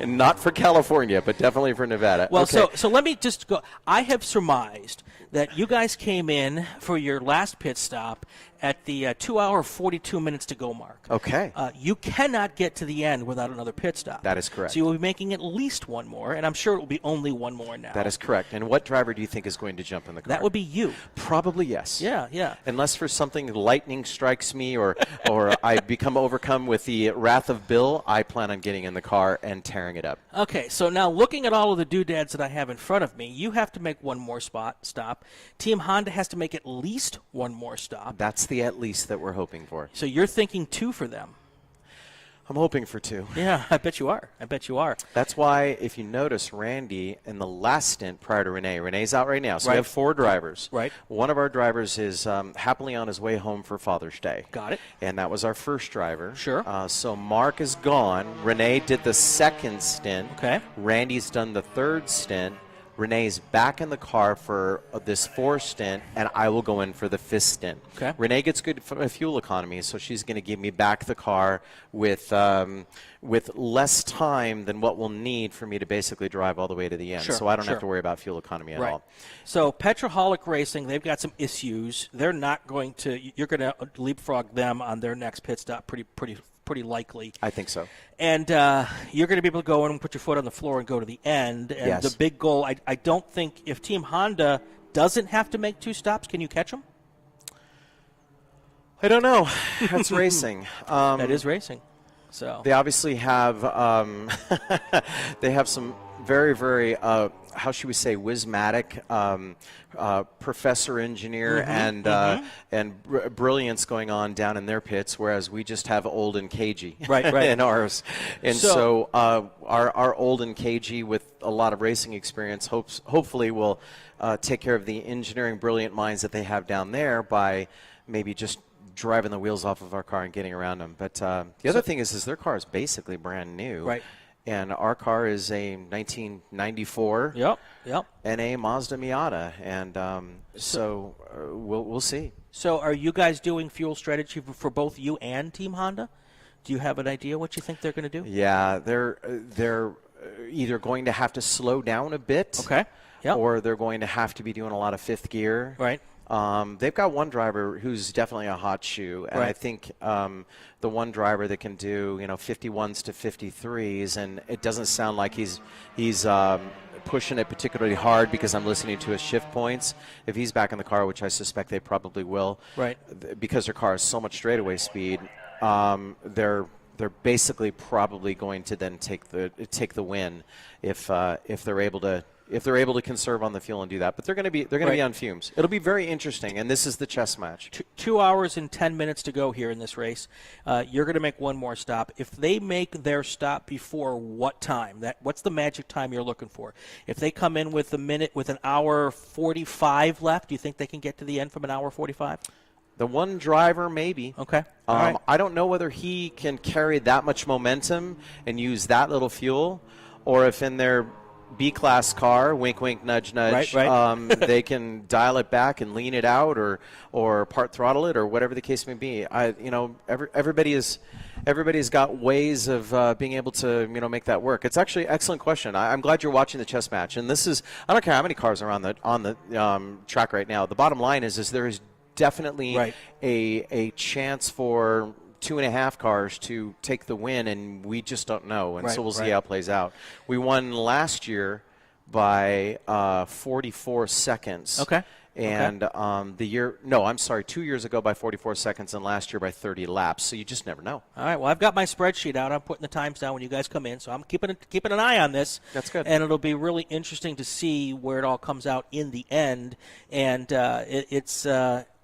And not for California, but definitely for Nevada. Well, okay. so let me just go. I have surmised that you guys came in for your last pit stop at the 2 hour 42 minutes to go mark. Okay. You cannot get to the end without another pit stop. That is correct. So you will be making at least one more, and I'm sure it will be only one more now. That is correct. And what driver do you think is going to jump in the car? That would be you. Probably yes. Yeah. Unless for something lightning strikes me or I become overcome with the wrath of Bill, I plan on getting in the car and tearing it up. Okay, so now looking at all of the doodads that I have in front of me, you have to make one more stop. Team Honda has to make at least one more stop. That's the at least that we're hoping for. So you're thinking 2 for them. I'm hoping for 2. Yeah, I bet you are. That's why, if you notice, Randy, in the last stint prior to Renee's out right now. So we have 4 drivers. Right. One of our drivers is happily on his way home for Father's Day. Got it. And that was our first driver. Sure. So Mark is gone. Renee did the second stint. Okay. Randy's done the third stint. Renee's back in the car for this 4th stint, and I will go in for the 5th stint. Okay. Renee gets good fuel economy, so she's going to give me back the car with less time than what we'll need for me to basically drive all the way to the end. Sure, so I don't have to worry about fuel economy at all. So Petroholic Racing, they've got some issues. They're not going to – you're going to leapfrog them on their next pit stop pretty pretty likely. I think so. And you're going to be able to go in and put your foot on the floor and go to the end. And Yes. the big goal, I don't think if Team Honda doesn't have to make 2 stops, can you catch them? I don't know. That's racing. That is racing. So they obviously have they have some very, very how should we say, wismatic professor engineer and brilliance going on down in their pits, whereas we just have old and cagey right. in ours. And so our old and cagey with a lot of racing experience hopefully will take care of the engineering brilliant minds that they have down there by maybe just driving the wheels off of our car and getting around them. But the other thing is their car is basically brand new. Right. And our car is a 1994 NA Mazda Miata. And so we'll see. So are you guys doing fuel strategy for both you and Team Honda? Do you have an idea what you think they're going to do? Yeah, they're either going to have to slow down a bit. Okay. Yep. Or they're going to have to be doing a lot of fifth gear. Right. They've got one driver who's definitely a hot shoe, and I think the one driver that can do 51s to 53s, and it doesn't sound like he's pushing it particularly hard because I'm listening to his shift points. If he's back in the car, which I suspect they probably will, right? Because their car has so much straightaway speed, they're basically probably going to then take the win if they're able to. If they're able to conserve on the fuel and do that, but they're going to be on fumes. It'll be very interesting, and this is the chess match. 2 hours and 10 minutes to go here in this race. You're going to make one more stop. If they make their stop before what time? What's the magic time you're looking for? If they come in with an hour 45 left, do you think they can get to the end from an hour 45? The one driver, maybe. Okay. All right. I don't know whether he can carry that much momentum and use that little fuel, or if in their B-class car, wink, wink, nudge, nudge. Right. They can dial it back and lean it out, or part throttle it, or whatever the case may be. Everybody's got ways of being able to make that work. It's actually an excellent question. I'm glad you're watching the chess match, and this is I don't care how many cars are on the track right now. The bottom line is there is definitely a chance for 2.5 cars to take the win, and we just don't know, and so we'll see how it plays out. We won last year by 44 seconds. Okay. And 2 years ago by 44 seconds, and last year by 30 laps. So you just never know. All right. Well, I've got my spreadsheet out. I'm putting the times down when you guys come in, so I'm keeping an eye on this. That's good. And it'll be really interesting to see where it all comes out in the end. And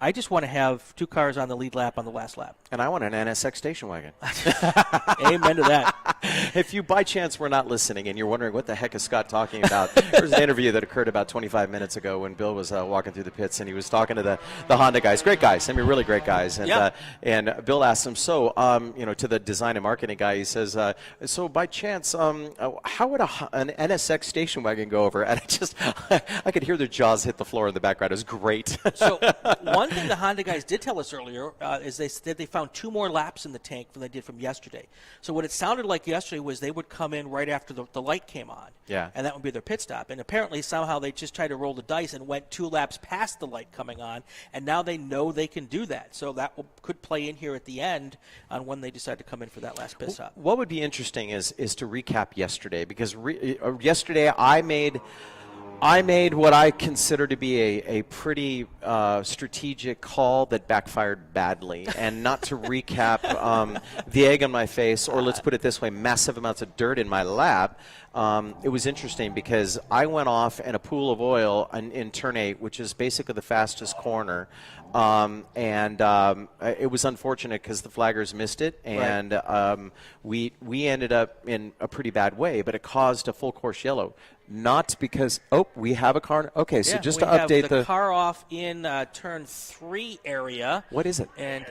I just want to have 2 cars on the lead lap on the last lap. And I want an NSX station wagon. Amen to that. If you by chance were not listening and you're wondering what the heck is Scott talking about, there's an interview that occurred about 25 minutes ago when Bill was walking through the pits, and he was talking to the Honda guys. Great guys. I mean, really great guys. And and Bill asked him, to the design and marketing guy, he says, so by chance, how would an NSX station wagon go over? And I could hear their jaws hit the floor in the background. It was great. So one thing the Honda guys did tell us earlier is they said they found 2 more laps in the tank than they did from yesterday. So what it sounded like yesterday was they would come in right after the light came on. Yeah. And that would be their pit stop. And apparently somehow they just tried to roll the dice and went 2 laps past the light coming on, and now they know they can do that. So that could play in here at the end on when they decide to come in for that last pit stop. What would be interesting is to recap yesterday, because yesterday I made what I consider to be a pretty strategic call that backfired badly. And not to recap the egg on my face, or let's put it this way, massive amounts of dirt in my lap, it was interesting because I went off in a pool of oil in turn 8, which is basically the fastest corner. It was unfortunate because the flaggers missed it, and we ended up in a pretty bad way, but it caused a full course yellow. Not because, we have a car. Okay, so just to update the car off in turn 3 area. What is it? And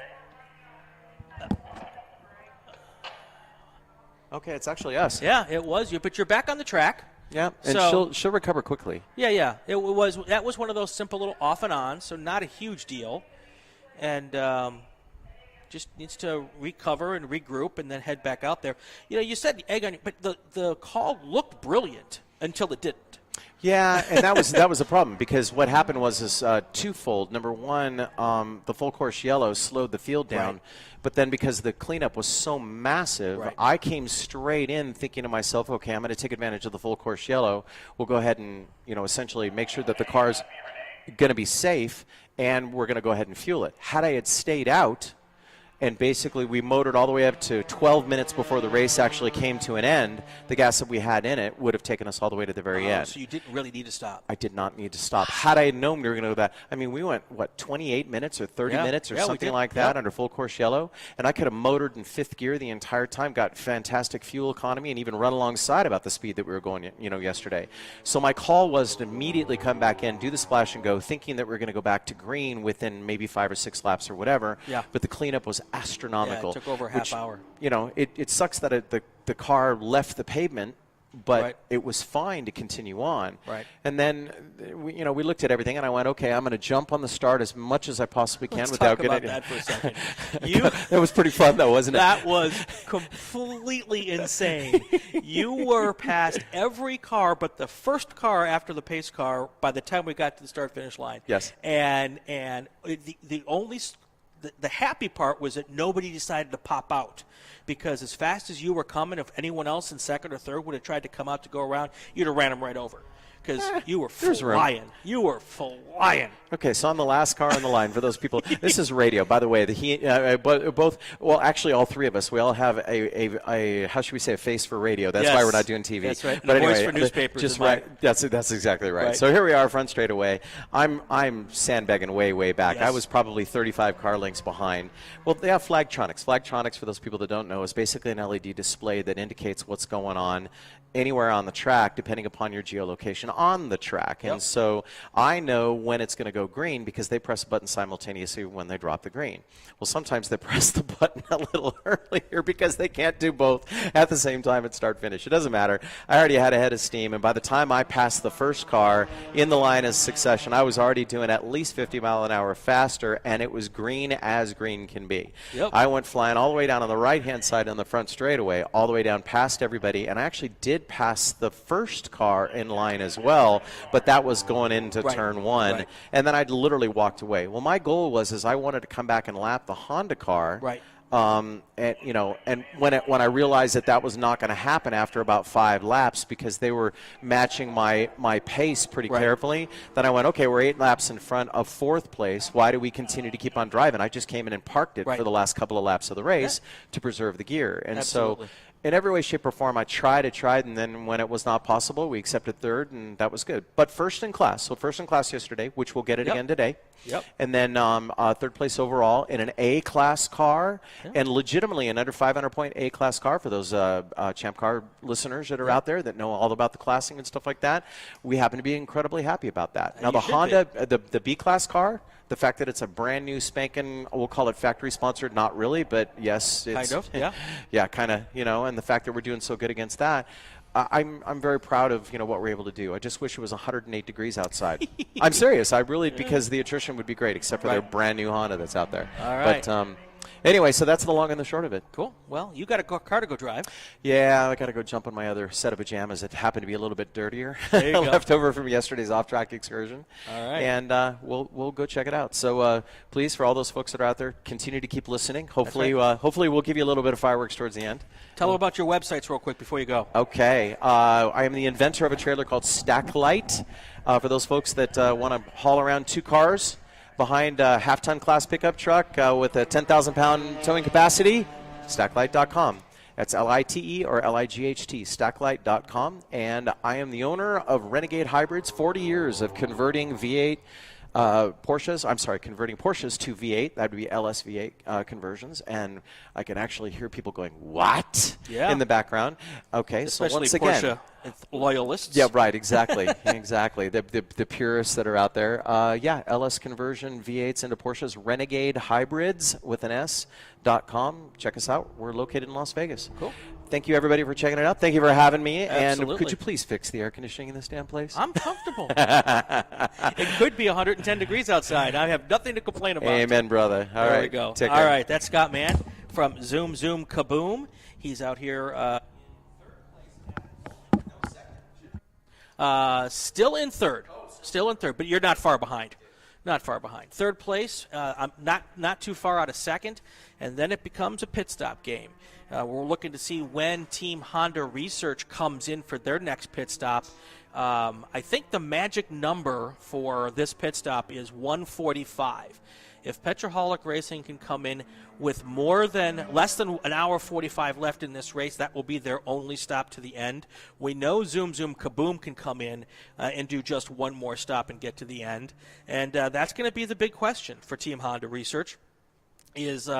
okay, it's actually us. Yeah, it was you, but you're back on the track. Yeah, and she'll recover quickly. Yeah. That was one of those simple little off and on, so not a huge deal, and just needs to recover and regroup and then head back out there. You said the egg on, but the call looked brilliant until it didn't. Yeah, and that was a problem because what happened was twofold. Number one, the full course yellow slowed the field down, Right. but then because the cleanup was so massive, Right. I came straight in thinking to myself, okay, I'm going to take advantage of the full course yellow. We'll go ahead and essentially make sure that the car's going to be safe, and we're going to go ahead and fuel it. Had I had stayed out, and basically we motored all the way up to 12 minutes before the race actually came to an end, the gas that we had in it would have taken us all the way to the very end. So you didn't really need to stop. I did not need to stop. Had I known we were going to go that, I mean, we went, 28 minutes or 30 minutes or Yeah, we something did. like that Yep. under full course yellow, and I could have motored in fifth gear the entire time, got fantastic fuel economy, and even run alongside about the speed that we were going, yesterday. So my call was to immediately come back in, do the splash and go, thinking that we were going to go back to green within maybe 5 or 6 laps or whatever. Yeah. But the cleanup was astronomical. Yeah, it took over a half hour. It sucks that the car left the pavement, but Right. it was fine to continue on. Right. And then we looked at everything, and I went, okay, I'm going to jump on the start as much as I possibly can Let's without talk about getting that for a second. That was pretty fun, though, wasn't it? That was completely insane. You were past every car but the first car after the pace car by the time we got to the start-finish line. Yes. And the happy part was that nobody decided to pop out, because as fast as you were coming, if anyone else in second or third would have tried to come out to go around, you'd have ran them right over. Because you were there's room. flying. You were flying. Okay, so I'm the last car on the line for those people. This is radio, by the way. Actually, all three of us, we all have a how should we say, a face for radio. That's why we're not doing TV. That's right. But And a anyway, voice for newspapers. just right. That's exactly right. So here we are, front straightaway. I'm sandbagging way back. Yes. I was probably 35 car lengths behind. Well, they have Flagtronics. Flagtronics, for those people that don't know, is basically an LED display that indicates what's going on anywhere on the track, depending upon your geolocation on the track. And so I know when it's going to go green because they press a button simultaneously when they drop the green. Well, sometimes they press the button a little earlier because they can't do both at the same time at start finish. It doesn't matter. I already had a head of steam, and by the time I passed the first car in the line of succession, I was already doing at least 50 mile an hour faster, and it was green as green can be. Yep. I went flying all the way down on the right-hand side on the front straightaway, all the way down past everybody, and I actually did pass the first car in line as well, but that was going into turn one. Right. And then I literally walked away. Well, my goal was I wanted to come back and lap the Honda car. Right. And when I realized that was not going to happen after about 5 laps because they were matching my pace pretty carefully, then I went, okay, we're 8 laps in front of 4th place. Why do we continue to keep on driving? I just came in and parked it for the last couple of laps of the race to preserve the gear. And Absolutely. so in every way, shape, or form, I tried, and then when it was not possible, we accepted third, and that was good. But first in class. So first in class yesterday, which we'll get it again today. Yep. And then third place overall in an A-class car, and legitimately an under 500-point A-class car for those Champ Car listeners that are out there that know all about the classing and stuff like that. We happen to be incredibly happy about that. And now, you the should Honda, the B-class car, the fact that it's a brand new spanking, we'll call it factory sponsored, not really, but yes, it's Kind of, yeah. yeah, kind of, and the fact that we're doing so good against that, I'm very proud of what we're able to do. I just wish it was 108 degrees outside. I'm serious. I really, because the attrition would be great, except for their brand new Honda that's out there. All right. But anyway, so that's the long and the short of it. Cool. Well, you got a car to go drive. Yeah, I got to go jump on my other set of pajamas that happen to be a little bit dirtier, There you go. left over from yesterday's off-track excursion. All right. And we'll go check it out. So please, for all those folks that are out there, continue to keep listening. Hopefully, hopefully we'll give you a little bit of fireworks towards the end. Tell them about your websites real quick before you go. Okay. I am the inventor of a trailer called Stacklight. For those folks that want to haul around 2 cars behind a half-ton class pickup truck with a 10,000-pound towing capacity, stacklight.com. That's L-I-T-E or L-I-G-H-T, stacklight.com. And I am the owner of Renegade Hybrids, 40 years of converting V8 converting Porsches to V8. That would be LS V8 conversions. And I can actually hear people going, what? Yeah. In the background. Okay, Especially so once again. Porsche loyalists. Yeah, right, exactly. Exactly. The purists that are out there. LS conversion V8s into Porsches, Renegade Hybrids with an S.com. Check us out. We're located in Las Vegas. Cool. Thank you, everybody, for checking it out. Thank you for having me. Absolutely. And could you please fix the air conditioning in this damn place? I'm comfortable. It could be 110 degrees outside. I have nothing to complain about. Amen, brother. All there right. we go. Take All care. right, that's Scott Mann from Zoom Kaboom. He's out here Still in third. But you're not far behind. Not far behind. Third place, I'm not too far out of second, and then it becomes a pit stop game. We're looking to see when Team Honda Research comes in for their next pit stop. I think the magic number for this pit stop is 1:45. If Petroholic Racing can come in with less than an hour 45 left in this race, that will be their only stop to the end. We know Zoom Zoom Kaboom can come in and do just one more stop and get to the end. And that's going to be the big question for Team Honda Research is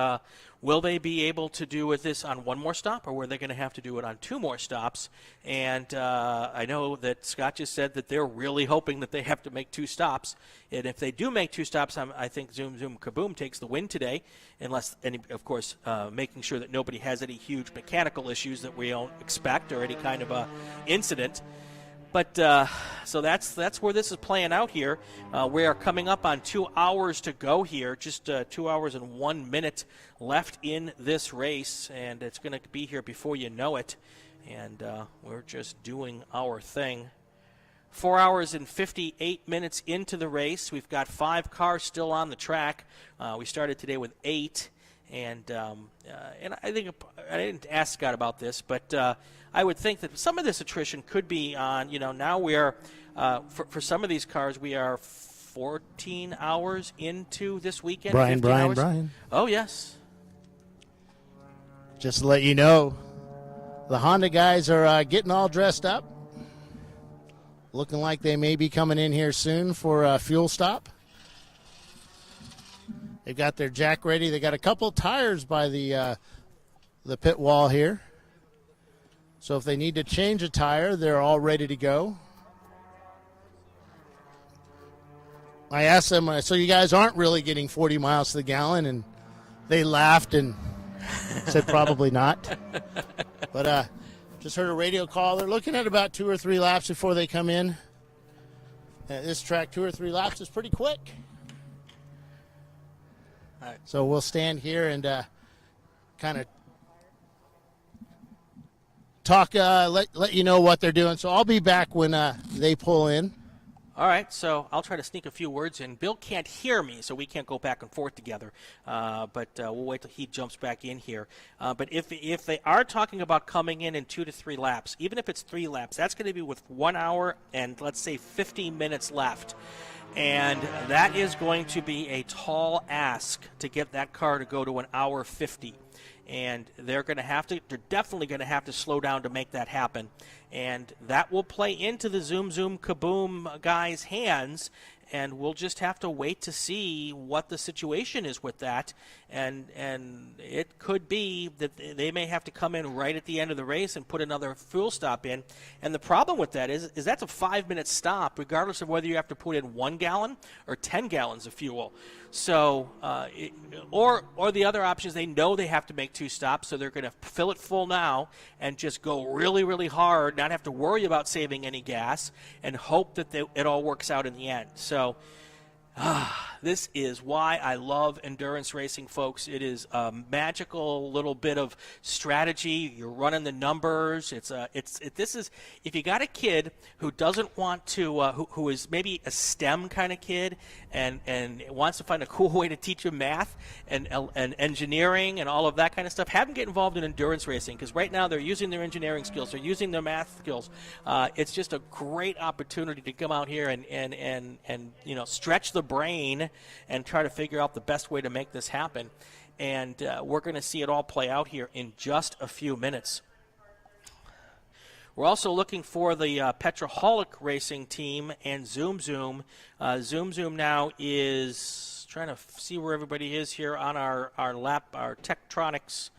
will they be able to do with this on one more stop, or were they going to have to do it on two more stops? And I know that Scott just said that they're really hoping that they have to make two stops. And if they do make two stops, I think Zoom Zoom Kaboom takes the win today, unless, of course, making sure that nobody has any huge mechanical issues that we don't expect or any kind of incident. But so that's where this is playing out here. We are coming up on 2 hours to go here, just 2 hours and 1 minute left in this race, and it's going to be here before you know it. And we're just doing our thing. 4 hours and 58 minutes into the race. We've got 5 cars still on the track. We started today with 8. And I think I didn't ask Scott about this, but I would think that some of this attrition could be on, now we are, for some of these cars, we are 14 hours into this weekend. Brian. Oh, yes. Just to let you know, the Honda guys are getting all dressed up. Looking like they may be coming in here soon for a fuel stop. They got their jack ready. They got a couple tires by the pit wall here. So if they need to change a tire, they're all ready to go. I asked them, so you guys aren't really getting 40 miles to the gallon? And they laughed and said probably not. But just heard a radio call. They're looking at about 2 or 3 laps before they come in. This track, 2 or 3 laps is pretty quick. Right. So we'll stand here and kind of talk, let you know what they're doing. So I'll be back when they pull in. All right, so I'll try to sneak a few words in. Bill can't hear me, so we can't go back and forth together. But we'll wait till he jumps back in here. But if they are talking about coming in 2 to 3 laps, even if it's 3 laps, that's going to be with 1 hour and, let's say, 15 minutes left. And that is going to be a tall ask to get that car to go to 1 hour 50. And they're definitely going to have to slow down to make that happen. And that will play into the Zoom Zoom Kaboom guys' hands. And we'll just have to wait to see what the situation is with that. And it could be that they may have to come in right at the end of the race and put another fuel stop in. And the problem with that is that's a 5-minute stop, regardless of whether you have to put in 1 gallon or 10 gallons of fuel. So, or the other option is they know they have to make 2 stops, so they're going to fill it full now and just go really, really hard, not have to worry about saving any gas, and hope that it all works out in the end. So, this is why I love endurance racing, folks. It is a magical little bit of strategy. You're running the numbers. This is if you got a kid who doesn't want to, who is maybe a STEM kind of kid and wants to find a cool way to teach him math and engineering and all of that kind of stuff, have them get involved in endurance racing, because right now they're using their engineering skills, they're using their math skills. It's just a great opportunity to come out here and stretch the brain and try to figure out the best way to make this happen. And we're going to see it all play out here in just a few minutes. We're also looking for the Petroholic Racing team and Zoom Zoom. Zoom Zoom now is trying to see where everybody is here on our Flagtronics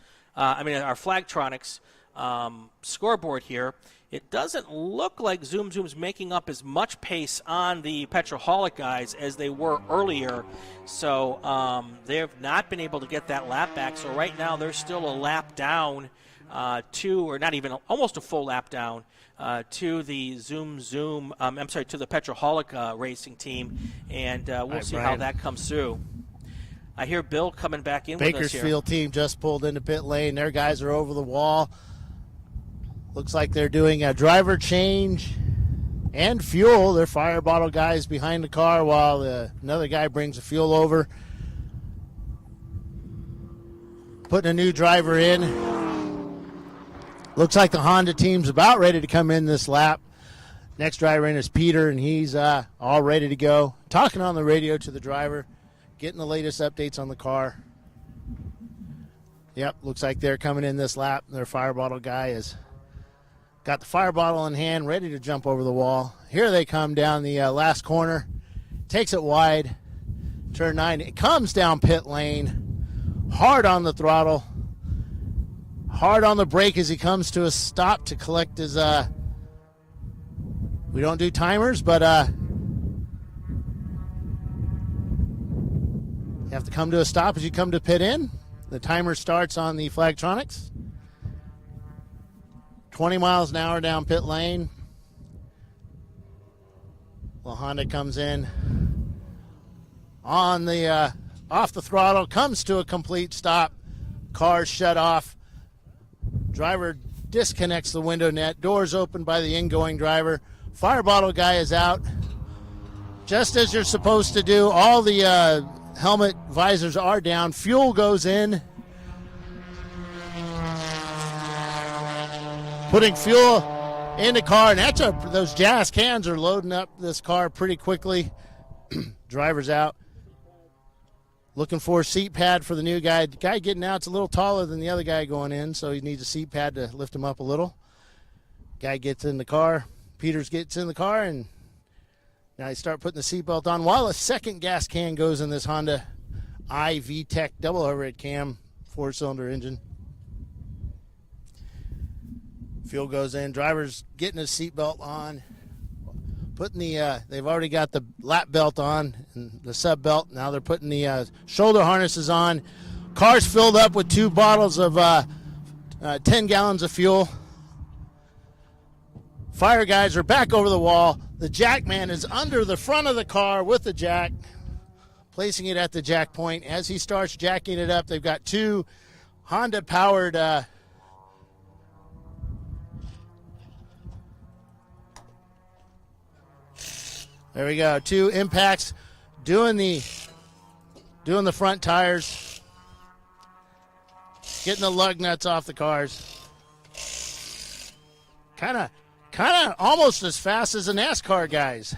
scoreboard here. It doesn't look like Zoom Zoom's making up as much pace on the Petroholic guys as they were earlier. So they have not been able to get that lap back. So right now they're still a lap down almost a full lap down to the to the Petroholic racing team. And we'll see how that comes through. I hear Bill coming back in with us here. Bakersfield team just pulled into pit lane. Their guys are over the wall. Looks like they're doing a driver change. and fuel. Their fire bottle guys behind the car while another guy brings the fuel over. Putting a new driver in. Looks like the Honda team's about ready to come in this lap. Next driver in is Peter, and he's all ready to go. Talking on the radio to the driver, getting the latest updates on the car. Yep, looks like they're coming in this lap. Their fire bottle guy has got the fire bottle in hand, ready to jump over the wall. Here they come down the last corner. Takes it wide. Turn 9. It comes down pit lane. Hard on the throttle. Hard on the brake as he comes to a stop to collect his... we don't do timers, but you have to come to a stop as you come to pit in. The timer starts on the Flagtronics. 20 miles an hour down pit lane. Well, Honda comes in on the off the throttle, comes to a complete stop. Car's shut off. Driver disconnects the window net. Doors open by the ingoing driver. Fire bottle guy is out. Just as you're supposed to do. All the helmet visors are down. Fuel goes in. Putting fuel in the car, and those jazz cans are loading up this car pretty quickly. Driver's out. Looking for a seat pad for the new guy. The guy getting out's a little taller than the other guy going in, so he needs a seat pad to lift him up a little. Guy gets in the car. Peters gets in the car, and now they start putting the seatbelt on while a second gas can goes in this Honda i-VTEC double overhead cam 4-cylinder engine. Fuel goes in. Driver's getting his seatbelt on. Putting they've already got the lap belt on and the sub belt. Now they're putting the shoulder harnesses on. Car's filled up with 2 bottles of 10 gallons of fuel. Fire guys are back over the wall. The jack man is under the front of the car with the jack, placing it at the jack point. As he starts jacking it up, they've got 2 Honda-powered there we go. 2 impacts doing the front tires, getting the lug nuts off the cars. Kind of almost as fast as the NASCAR guys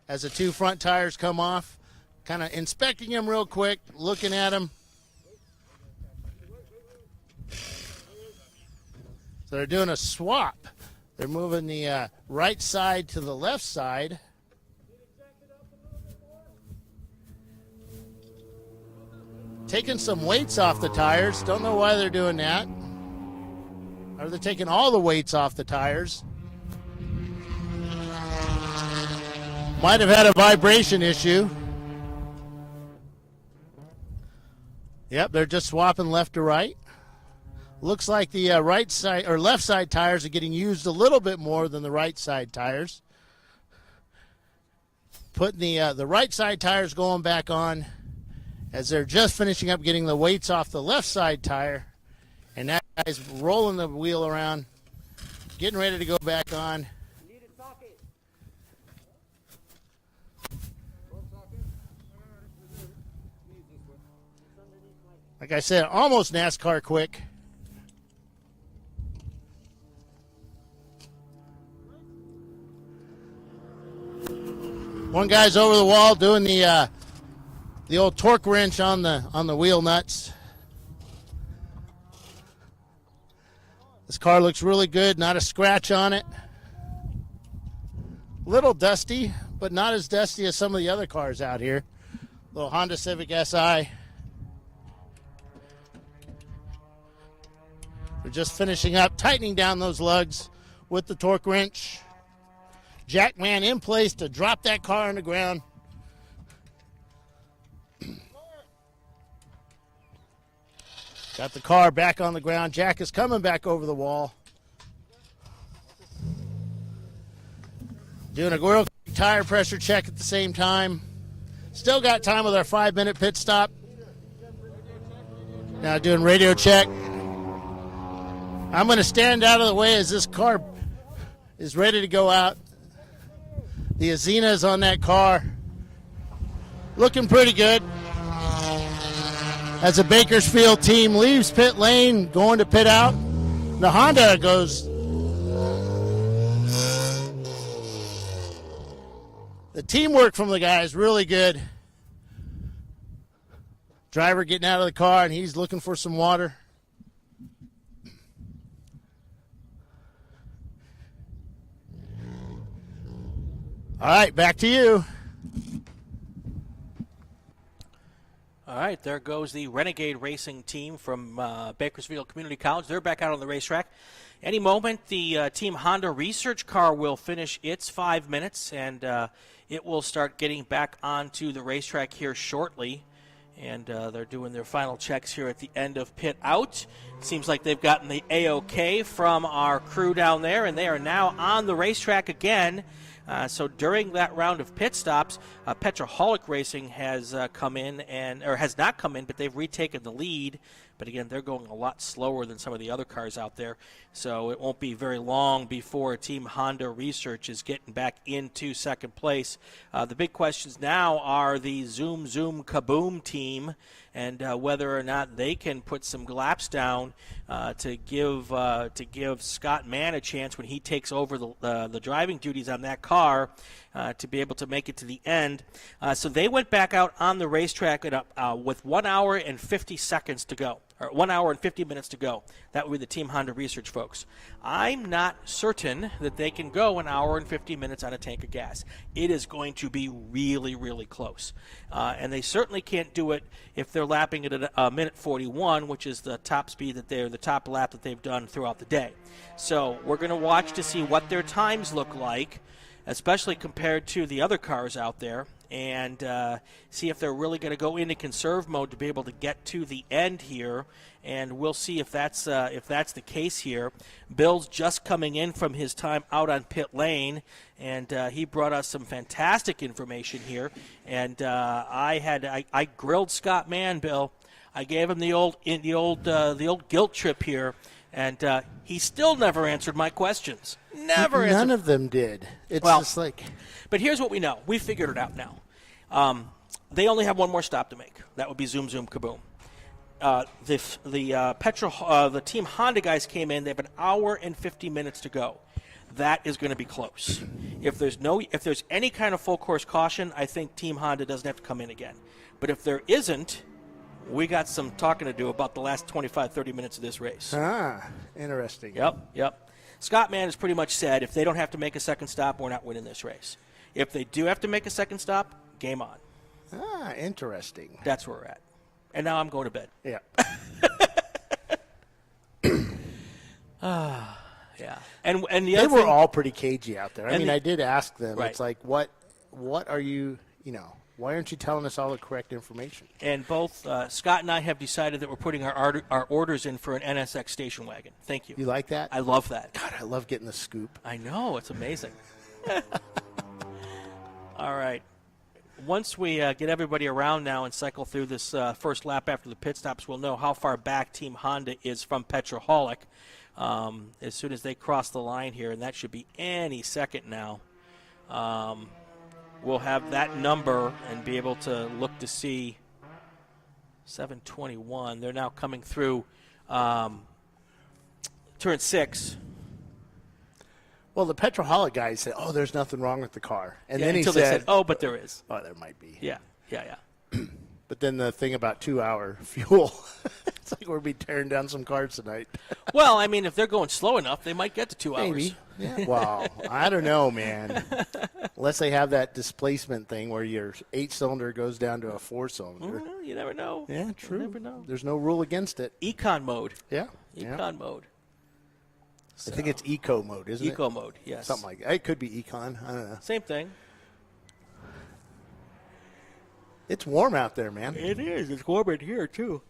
as the 2 front tires come off. Kind of inspecting them real quick, looking at them. So they're doing a swap. They're moving the right side to the left side. Taking some weights off the tires. Don't know why they're doing that. Or they're taking all the weights off the tires. Might have had a vibration issue. Yep, they're just swapping left to right. Looks like the right side or left side tires are getting used a little bit more than the right side tires. Putting the right side tires going back on as they're just finishing up getting the weights off the left side tire. And that guy's rolling the wheel around, getting ready to go back on. Like I said, almost NASCAR quick. One guy's over the wall doing the old torque wrench on the wheel nuts. This car looks really good, not a scratch on it. Little dusty, but not as dusty as some of the other cars out here. Little Honda Civic Si. We're just finishing up, tightening down those lugs with the torque wrench. Jackman in place to drop that car on the ground. Got the car back on the ground. Jack is coming back over the wall. Doing a real quick tire pressure check at the same time. Still got time with our 5-minute pit stop. Now doing radio check. I'm going to stand out of the way as this car is ready to go out. The Azina is on that car. Looking pretty good. As the Bakersfield team leaves pit lane, going to pit out, the Honda goes. The teamwork from the guys really good. Driver getting out of the car, and he's looking for some water. All right, back to you. All right, there goes the Renegade Racing team from Bakersfield Community College. They're back out on the racetrack. Any moment, the Team Honda research car will finish its 5 minutes, and it will start getting back onto the racetrack here shortly. And they're doing their final checks here at the end of pit out. Seems like they've gotten the A-OK from our crew down there, and they are now on the racetrack again. So during that round of pit stops, Petroholic Racing has come in or has not come in, but they've retaken the lead. But again, they're going a lot slower than some of the other cars out there. So it won't be very long before Team Honda Research is getting back into second place. The big questions now are the Zoom Zoom Kaboom team and whether or not they can put some laps down to give Scott Mann a chance when he takes over the driving duties on that car to be able to make it to the end. So they went back out on the racetrack with 1 hour and 50 seconds to go, or 1 hour and 50 minutes to go. That would be the Team Honda Research folks. I'm not certain that they can go 1 hour and 50 minutes on a tank of gas. It is going to be really, really close. And they certainly can't do it if they're lapping it at a minute 41, which is the top speed the top lap that they've done throughout the day. So we're going to watch to see what their times look like, especially compared to the other cars out there, and see if they're really going to go into conserve mode to be able to get to the end here. And we'll see if that's the case here. Bill's just coming in from his time out on pit lane, and he brought us some fantastic information here. And I grilled Scott Mann, Bill. I gave him the old guilt trip here, and he still never answered my questions. Never answered. None of them did. It's just like. But here's what we know. We figured it out now. They only have one more stop to make. That would be Zoom Zoom Kaboom. The Team Honda guys came in. They have 1 hour and 50 minutes to go. That is going to be close. If there's any kind of full course caution, I think Team Honda doesn't have to come in again. But if there isn't, we got some talking to do about the last 25, 30 minutes of this race. Interesting. Yep. Scott Mann has pretty much said if they don't have to make a second stop, we're not winning this race. If they do have to make a second stop, game on. Interesting. That's where we're at. And now I'm going to bed. Yeah. Yeah. And the they other were thing, all pretty cagey out there. I mean, I did ask them. Right. It's like, what are you, why aren't you telling us all the correct information? And both Scott and I have decided that we're putting our orders in for an NSX station wagon. Thank you. You like that? I love that. God, I love getting the scoop. I know. It's amazing. All right. Once we get everybody around now and cycle through this first lap after the pit stops, we'll know how far back Team Honda is from Petroholic as soon as they cross the line here, and that should be any second now. We'll have that number and be able to look to see 721. They're now coming through turn 6. Well, the Petroholic guy said, there's nothing wrong with the car. And then he until said, they said, but there is. Oh, there might be. Yeah. But then the thing about 2 hour fuel, it's like we'll be tearing down some cars tonight. Well, I mean, if they're going slow enough, they might get to 2 hours. Maybe. Yeah. Wow. I don't know, man. Unless they have that displacement thing where your 8-cylinder goes down to a 4-cylinder. Well, you never know. Yeah, true. You never know. There's no rule against it. Econ mode. Yeah. Econ mode. So. I think it's eco mode, isn't it? Eco mode, yes. Something like that. It could be econ. I don't know. Same thing. It's warm out there, man. It is. It's warm in here, too.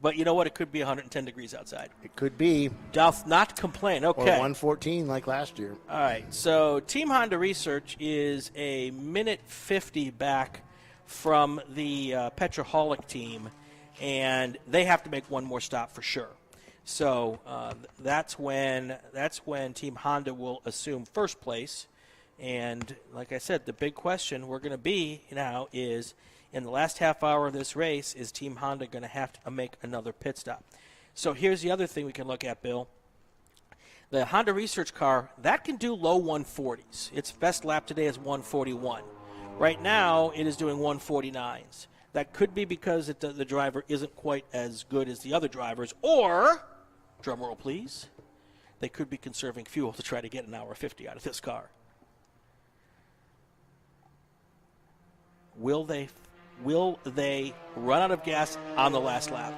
But you know what? It could be 110 degrees outside. It could be. Doth not complain. Okay. Or 114 like last year. All right. So Team Honda Research is a minute 50 back from the Petroholic team, and they have to make one more stop for sure. So that's when Team Honda will assume first place, And like I said, the big question we're going to be now is, in the last half hour of this race, is Team Honda going to have to make another pit stop? So here's the other thing we can look at, Bill. The Honda Research car, that can do low 140s. Its best lap today is 141. Right now, it is doing 149s. That could be because the driver isn't quite as good as the other drivers, or, drum roll please, they could be conserving fuel to try to get an hour 50 out of this car. Will they run out of gas on the last lap?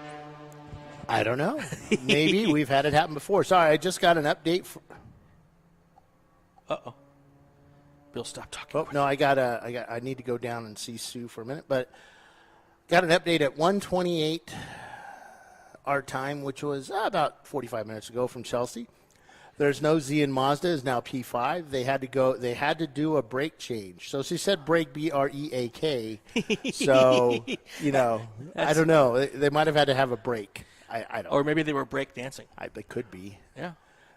I don't know. Maybe. We've had it happen before. Sorry, I just got an update. Uh-oh. Bill, stop talking. Oh, no, I need to go down and see Sue for a minute. But got an update at 1:28 our time, which was about 45 minutes ago from Chelsea. There's no Z in Mazda, is now P5. They had to do a brake change. So she said brake, B-R-E-A-K. So, I don't know. They might have had to have a break. I don't know. Or maybe they were break dancing. They could be. Yeah.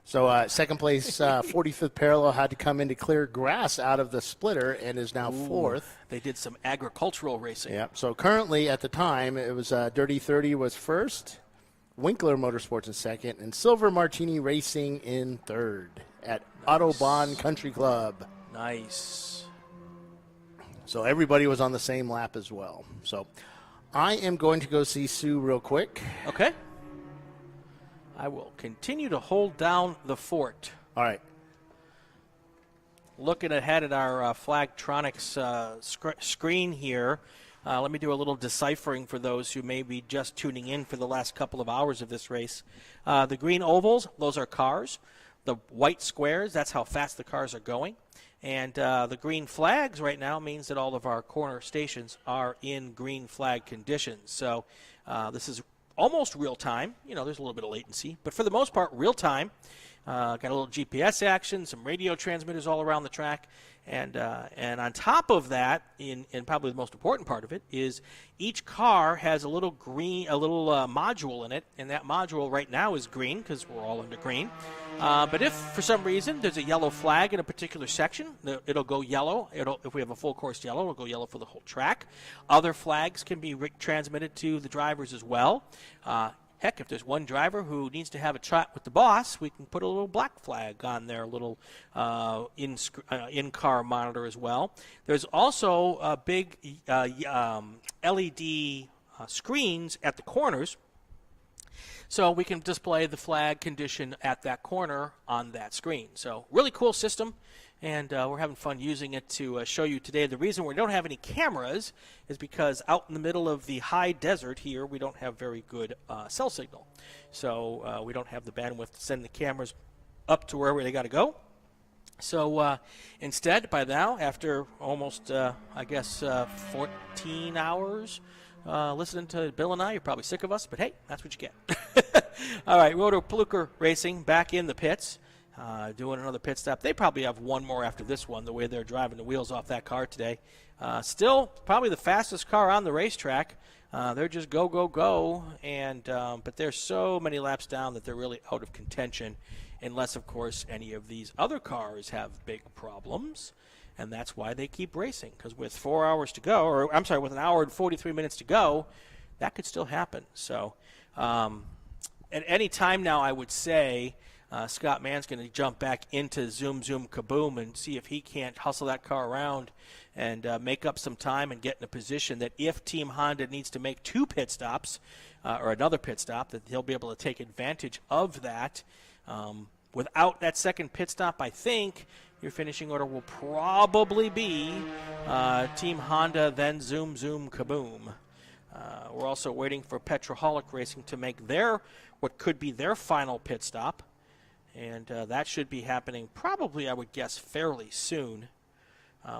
So second place, 45th Parallel had to come in to clear grass out of the splitter and is now fourth. They did some agricultural racing. Yeah. So currently at the time, it was Dirty 30 was first, Winkler Motorsports in second, and Silver Martini Racing in third at AutoZone Country Club. Nice. So everybody was on the same lap as well. So I am going to go see Sue real quick. Okay. I will continue to hold down the fort. All right. Looking ahead at our Flagtronics screen here, let me do a little deciphering for those who may be just tuning in for the last couple of hours of this race. The green ovals, those are cars. The white squares, that's how fast the cars are going. And the green flags right now means that all of our corner stations are in green flag conditions. So this is almost real time. There's a little bit of latency, but for the most part, real time. Got a little GPS action, some radio transmitters all around the track, and on top of that, and probably the most important part of it, is each car has a little module in it, and that module right now is green because we're all under green. But if for some reason there's a yellow flag in a particular section, it'll go yellow. If we have a full course yellow, it'll go yellow for the whole track. Other flags can be transmitted to the drivers as well. Heck, if there's one driver who needs to have a chat with the boss, we can put a little black flag on their little in-car monitor as well. There's also big LED screens at the corners, so we can display the flag condition at that corner on that screen. So really cool system, and we're having fun using it to show you today. The reason we don't have any cameras is because out in the middle of the high desert here, we don't have very good cell signal. So we don't have the bandwidth to send the cameras up to wherever they got to go. So instead, by now, after almost, 14 hours listening to Bill and I, you're probably sick of us, but hey, that's what you get. All right, Roto Plucker Racing back in the pits. Doing another pit stop. They probably have one more after this one, the way they're driving the wheels off that car today. Still probably the fastest car on the racetrack. They're just go, go, go. But there's so many laps down that they're really out of contention, unless, of course, any of these other cars have big problems. And that's why they keep racing, because with 4 hours to go, or I'm sorry, with an hour and 43 minutes to go, that could still happen. So at any time now, I would say, Scott Mann's going to jump back into Zoom Zoom Kaboom and see if he can't hustle that car around and make up some time and get in a position that if Team Honda needs to make two pit stops or another pit stop, that he'll be able to take advantage of that. Without that second pit stop, I think your finishing order will probably be Team Honda, then Zoom Zoom Kaboom. We're also waiting for Petroholic Racing to make what could be their final pit stop. And that should be happening probably, I would guess, fairly soon.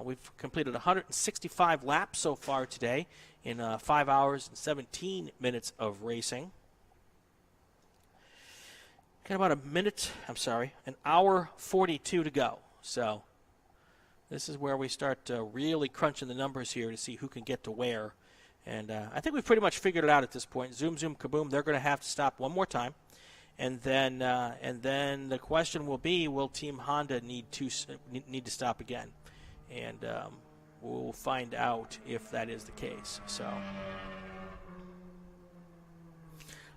We've completed 165 laps so far today in 5 hours and 17 minutes of racing. Got about an hour 42 to go. So this is where we start really crunching the numbers here to see who can get to where. And I think we've pretty much figured it out at this point. Zoom, Zoom, Kaboom, they're going to have to stop one more time. And then the question will be, will Team Honda need to stop again? And we'll find out if that is the case. So,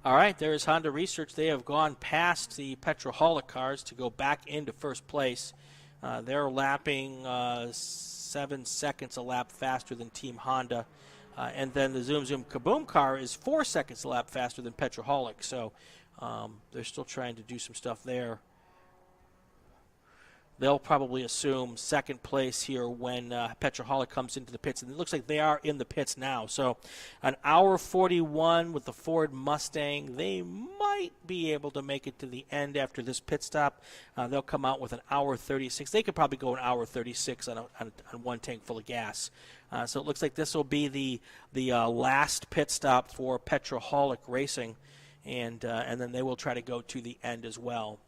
all right, there is Honda Research. They have gone past the Petroholic cars to go back into first place. They're lapping 7 seconds a lap faster than Team Honda. And then the Zoom Zoom Kaboom car is 4 seconds a lap faster than Petroholic. So they're still trying to do some stuff there. They'll probably assume second place here when Petroholic comes into the pits. And it looks like they are in the pits now. So an hour 41 with the Ford Mustang. They might be able to make it to the end after this pit stop. They'll come out with an hour 36. They could probably go an hour 36 on one tank full of gas. So it looks like this will be the last pit stop for Petroholic Racing. And then they will try to go to the end as well.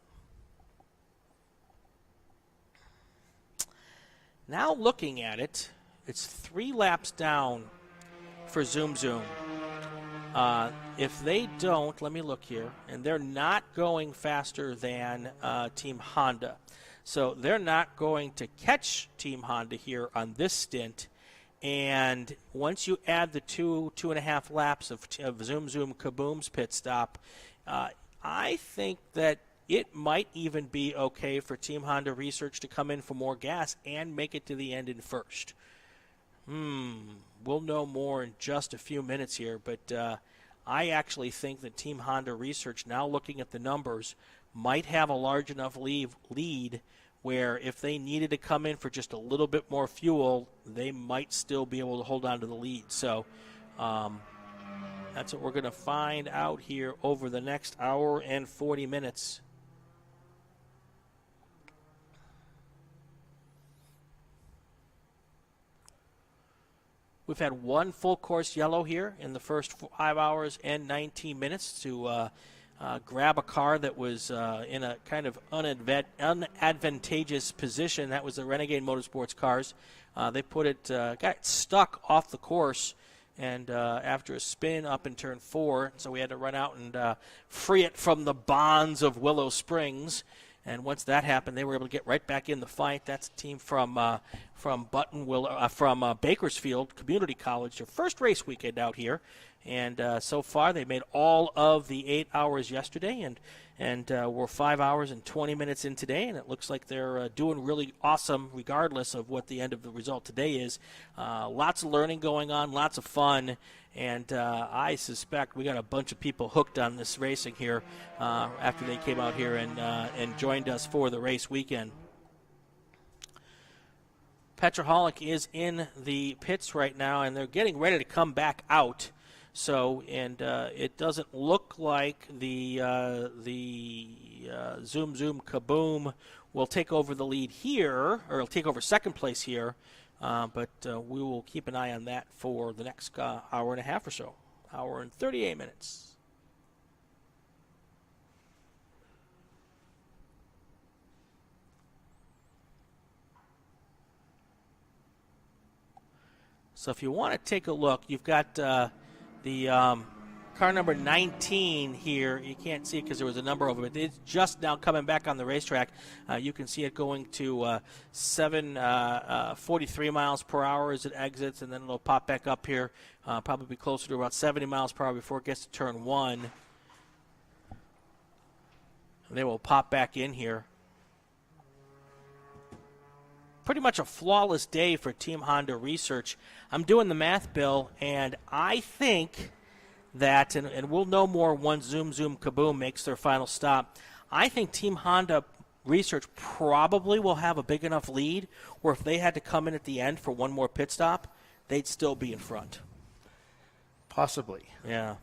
Now looking at it, it's 3 laps down for Zoom Zoom. If they don't, let me look here, and they're not going faster than Team Honda. So they're not going to catch Team Honda here on this stint. And once you add the 2.5 laps of Zoom Zoom Kaboom's pit stop, I think that it might even be okay for Team Honda Research to come in for more gas and make it to the end in first. We'll know more in just a few minutes here, but I actually think that Team Honda Research, now looking at the numbers, might have a large enough lead where if they needed to come in for just a little bit more fuel, they might still be able to hold on to the lead. So that's what we're going to find out here over the next hour and 40 minutes. We've had one full course yellow here in the first 5 hours and 19 minutes to grab a car that was in a kind of unadvantageous position. That was the Renegade Motorsports cars. They put it, got it stuck off the course, and after a spin up in turn 4, so we had to run out and free it from the bonds of Willow Springs. And once that happened, they were able to get right back in the fight. That's a team from Bakersfield Community College, their first race weekend out here. And so far, they made all of the 8 hours yesterday, and we're 5 hours and 20 minutes in today. And it looks like they're doing really awesome, regardless of what the end of the result today is. Lots of learning going on, lots of fun. And I suspect we got a bunch of people hooked on this racing here after they came out here and joined us for the race weekend. Petroholic is in the pits right now, and they're getting ready to come back out. So, and it doesn't look like the Zoom Zoom Kaboom will take over the lead here, or it'll take over second place here. But we will keep an eye on that for the next hour and a half or so, hour and 38 minutes. So if you want to take a look, you've got the car number 19 here. You can't see it because there was a number over it. It's just now coming back on the racetrack. You can see it going to 43 miles per hour as it exits, and then it'll pop back up here, probably be closer to about 70 miles per hour before it gets to turn 1. And they will pop back in here. Pretty much a flawless day for Team Honda Research. I'm doing the math, Bill, and I think that, and we'll know more once Zoom Zoom Kaboom makes their final stop, I think Team Honda Research probably will have a big enough lead where if they had to come in at the end for one more pit stop, they'd still be in front. Possibly. Yeah.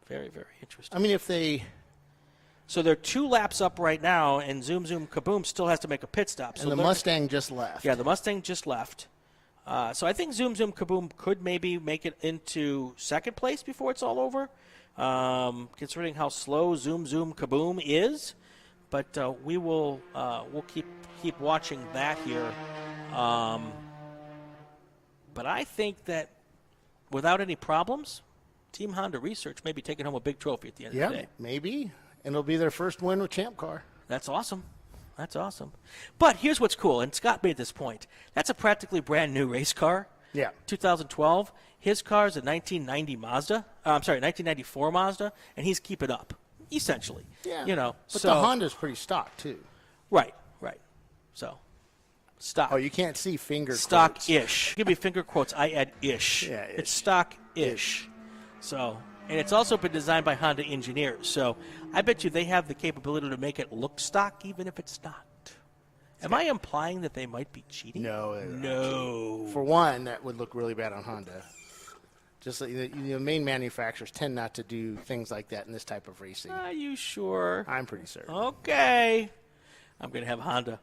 Very, very interesting. I mean, if they... So they're 2 laps up right now, and Zoom Zoom Kaboom still has to make a pit stop. And so the Mustang just left. Yeah, the Mustang just left. So I think Zoom Zoom Kaboom could maybe make it into second place before it's all over, considering how slow Zoom Zoom Kaboom is. But we'll keep watching that here. But I think that without any problems, Team Honda Research may be taking home a big trophy at the end of the day. Yeah, maybe. And it'll be their first win with Champ Car. That's awesome. That's awesome. But here's what's cool, and Scott made this point. That's a practically brand new race car. Yeah. 2012. His car is a 1994 Mazda, and he's keep it up, essentially. Yeah. You know. But so, the Honda's pretty stock, too. Right. So, stock. Oh, you can't see finger quotes. Stock-ish. Give me finger quotes. I add ish. Yeah, ish. It's stock-ish. So, and it's also been designed by Honda engineers. So, I bet you they have the capability to make it look stock, even if it's not. Am I implying that they might be cheating? No. For one, that would look really bad on Honda. Just like the main manufacturers tend not to do things like that in this type of racing. Are you sure? I'm pretty certain. Okay. I'm going to have Honda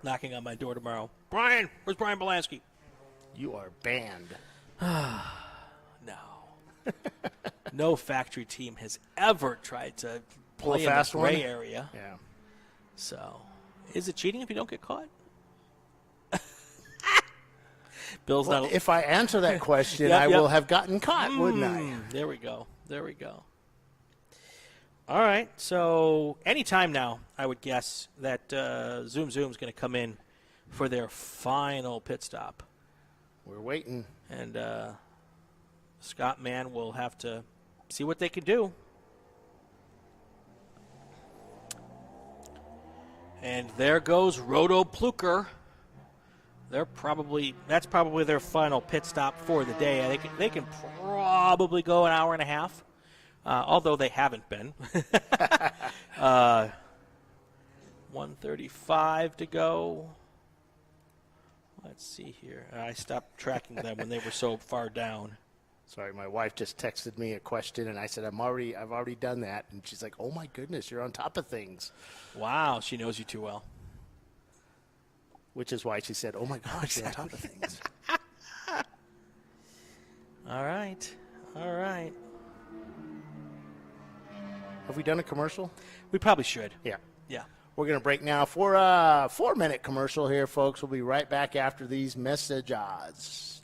knocking on my door tomorrow. Brian, where's Brian Bielanski? You are banned. No. No factory team has ever tried to play in the gray area. Yeah. So, is it cheating if you don't get caught? Bill's Well, not. if I answer that question, I will have gotten caught, wouldn't I? There we go. All right. So, anytime now, I would guess that Zoom Zoom's going to come in for their final pit stop. We're waiting. And Scott Mann will have to see what they can do. And there goes Roto Plucker. That's probably their final pit stop for the day. They can probably go an hour and a half, although they haven't been. 1:35 to go. Let's see here. I stopped tracking them when they were so far down. Sorry, my wife just texted me a question, and I said I've already done that, and she's like, "Oh my goodness, you're on top of things." Wow, she knows you too well. Which is why she said, "Oh my gosh, you're on top of things." All right. Have we done a commercial? We probably should. Yeah. We're going to break now for a 4-minute commercial here, folks. We'll be right back after these messages.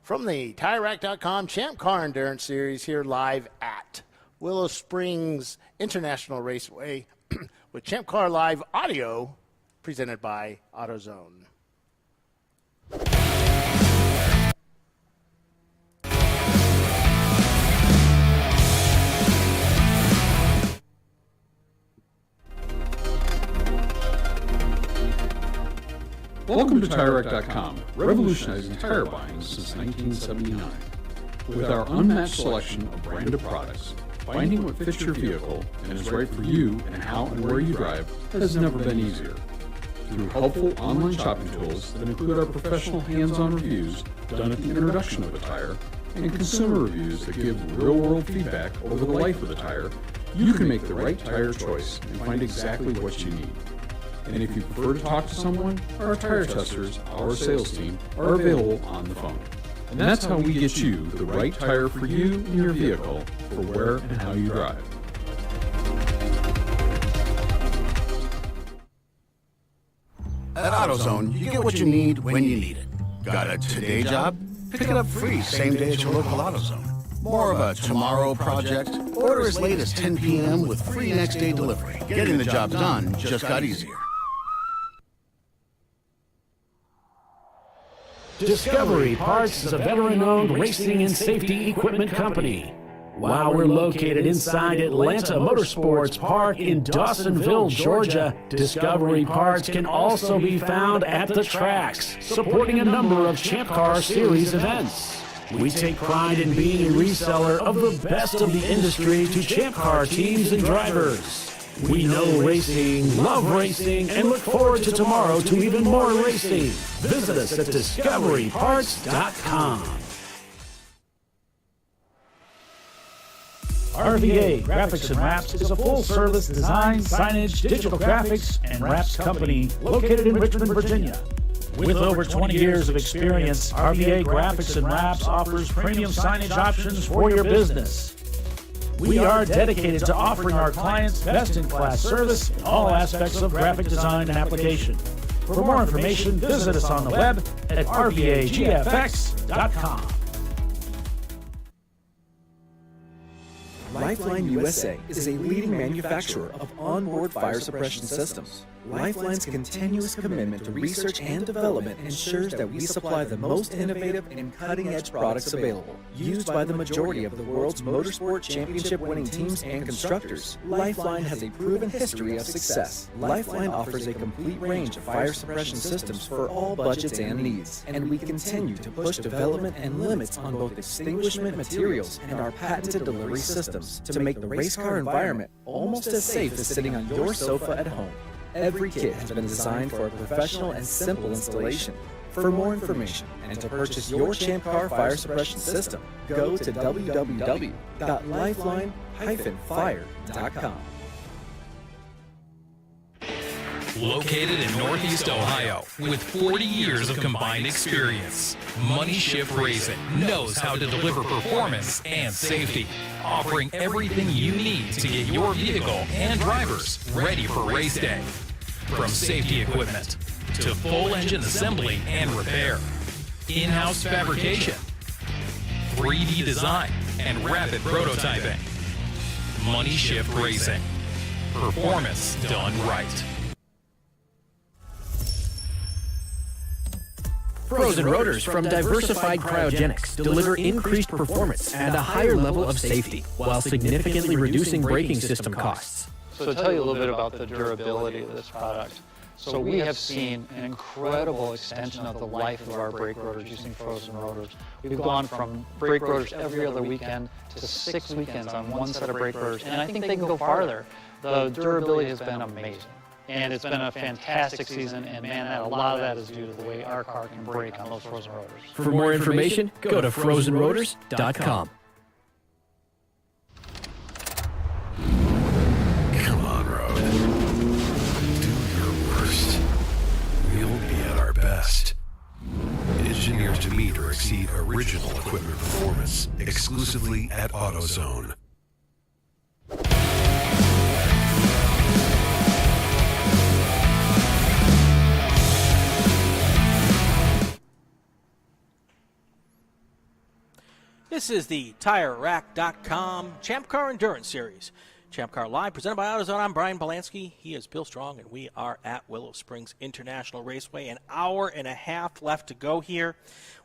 From the TireRack.com Champ Car Endurance Series here live at Willow Springs International Raceway with ChampCar.Live audio presented by AutoZone. Welcome to TireRack.com, revolutionizing tire buying since 1979. With our unmatched selection of branded products, finding what fits your vehicle and is right for you and how and where you drive has never been easier. Through helpful online shopping tools that include our professional hands-on reviews done at the introduction of a tire and consumer reviews that give real-world feedback over the life of the tire, you can make the right tire choice and find exactly what you need. And if you prefer to talk to someone, our tire testers, our sales team, are available on the phone. And that's how we get you the right tire for you and your vehicle for where and how you drive. At AutoZone, you get what you need when you need it. Got a today job? Pick it up free same day at your local AutoZone. More of a tomorrow project? Order as late as 10 p.m. with free next day delivery. Getting the job done just got easier. Discovery Parts is a veteran-owned racing and safety equipment company. While we're located inside Atlanta Motorsports Park in Dawsonville, Georgia, Discovery Parts can also be found at the tracks, supporting a number of Champ Car Series events. We take pride in being a reseller of the best of the industry to Champ Car teams and drivers. We know racing, love racing, and look forward to tomorrow to even more racing. Visit us at discoveryparts.com. RVA Graphics and Wraps is a full-service design, signage, digital graphics, and wraps company located in Richmond, Virginia. With over 20 years of experience, RVA Graphics and Wraps offers premium signage options for your business. We are dedicated to offering our clients best-in-class service in all aspects of graphic design and application. For more information, visit us on the web at rvagfx.com. Lifeline USA is a leading manufacturer of onboard fire suppression systems. Lifeline's continuous commitment to research and development ensures that we supply the most innovative and cutting-edge products available, used by the majority of the world's motorsport championship-winning teams and constructors. Lifeline has a proven history of success. Lifeline offers a complete range of fire suppression systems for all budgets and needs, and we continue to push development and limits on both extinguishment materials and our patented delivery systems to make the race car environment almost as safe as sitting on your sofa at home. Every kit has been designed for a professional and simple installation. For more information and to purchase your ChampCar fire suppression system, go to www.lifeline-fire.com. Located in Northeast Ohio, with 40 years of combined experience, Money Shift Racing knows how to deliver performance and safety, offering everything you need to get your vehicle and drivers ready for race day. From safety equipment to full engine assembly and repair, in-house fabrication, 3D design, and rapid prototyping. Money Shift Racing. Performance done right. Frozen rotors from Diversified Cryogenics deliver increased performance and a higher level of safety, while significantly reducing braking system costs. So to tell you a little bit about the durability of this product. So we have seen an incredible extension of the life of our brake rotors using frozen rotors. We've gone from brake rotors every other weekend to 6 weekends on one set of brake rotors, and I think they can go farther. The durability has been amazing. And it's been a fantastic season, and man, a lot of that is due to the way our car can brake on those frozen rotors. For more information, go to frozenrotors.com. Come on, Road. Do your worst. We'll be at our best. Engineered to meet or exceed original equipment performance exclusively at AutoZone. This is the TireRack.com ChampCar Endurance Series. ChampCar.Live, presented by AutoZone. I'm Brian Bielanski. He is Bill Strong, and we are at Willow Springs International Raceway. An hour and a half left to go here,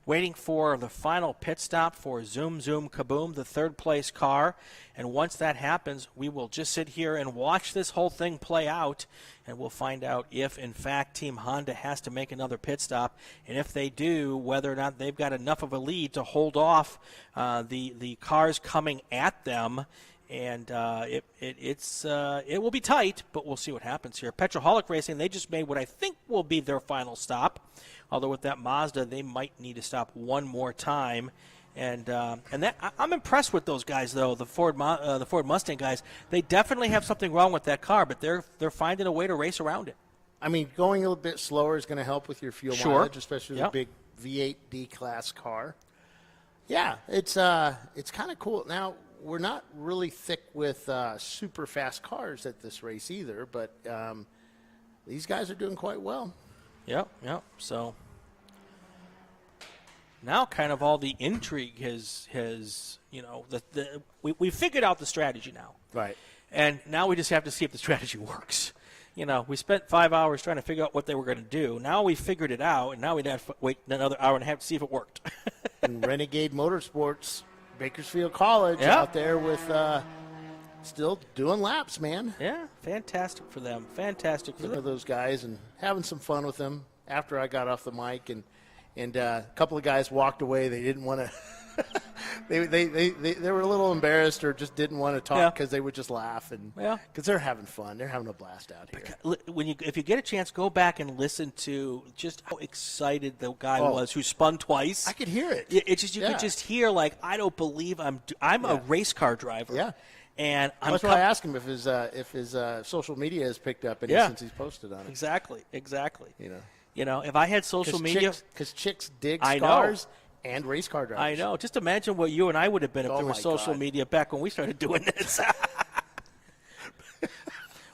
waiting for the final pit stop for Zoom Zoom Kaboom, the third-place car. And once that happens, we will just sit here and watch this whole thing play out, and we'll find out if, in fact, Team Honda has to make another pit stop, and if they do, whether or not they've got enough of a lead to hold off the cars coming at them. And it will be tight, but we'll see what happens here. Petroholic Racing, they just made what I think will be their final stop. Although with that Mazda, they might need to stop one more time. And that I'm impressed with those guys, though, the Ford Mustang guys. They definitely have something wrong with that car, but they're finding a way to race around it. I mean, going a little bit slower is going to help with your fuel mileage, especially with a big V8 D-Class car. Yeah, it's kind of cool. Now, we're not really thick with super fast cars at this race either, but these guys are doing quite well. Yep. So now kind of all the intrigue has we figured out the strategy now. Right. And now we just have to see if the strategy works. We spent 5 hours trying to figure out what they were going to do. Now we figured it out, and now we'd have to wait another hour and a half to see if it worked. And Renegade Motorsports, Bakersfield College, out there with still doing laps, man. Yeah, fantastic for them. Fantastic for them. Those guys, and having some fun with them after I got off the mic, and a couple of guys walked away. They didn't want to. They were a little embarrassed or just didn't want to talk because they would just laugh and because they're having fun. They're having a blast out here. If you get a chance, go back and listen to just how excited the guy was who spun twice. I could hear it. It's just you could just hear I don't believe I'm a race car driver. Yeah. And that's why I asked him if his social media has picked up since he's posted on it. Exactly. If I had social media, because chicks dig cars and race car drivers. I know. Just imagine what you and I would have been if there was social media back when we started doing this.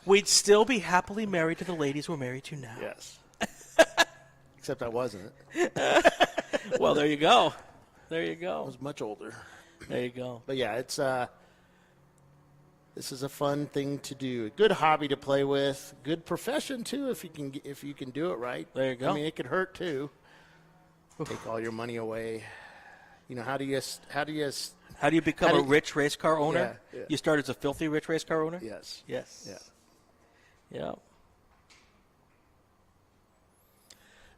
We'd still be happily married to the ladies we're married to now. Yes. Except I wasn't. Well, there you go. I was much older. There you go. But yeah, it's this is a fun thing to do. A good hobby to play with. Good profession too, if you can do it right. There you go. I mean, it could hurt too. Take all your money away. You know, how do you become a rich race car owner? Yeah. You start as a filthy rich race car owner? Yes. Yes. Yeah.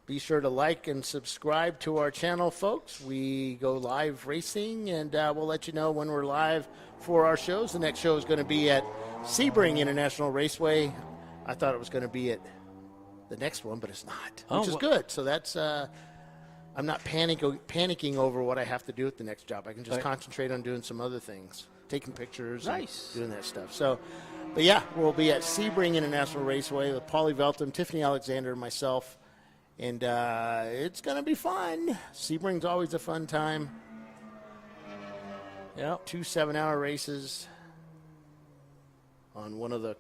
Be sure to like and subscribe to our channel, folks. We go live racing, and we'll let you know when we're live for our shows. The next show is going to be at Sebring International Raceway. I thought it was going to be at the next one, but it's not, which is good. So that's I'm not panicking over what I have to do at the next job. I can just concentrate on doing some other things, taking pictures, and doing that stuff. So, but yeah, we'll be at Sebring International Raceway with Paulie Veltum, Tiffany Alexander, and myself. And it's going to be fun. Sebring's always a fun time. Yeah. 2 7-hour races on one of the,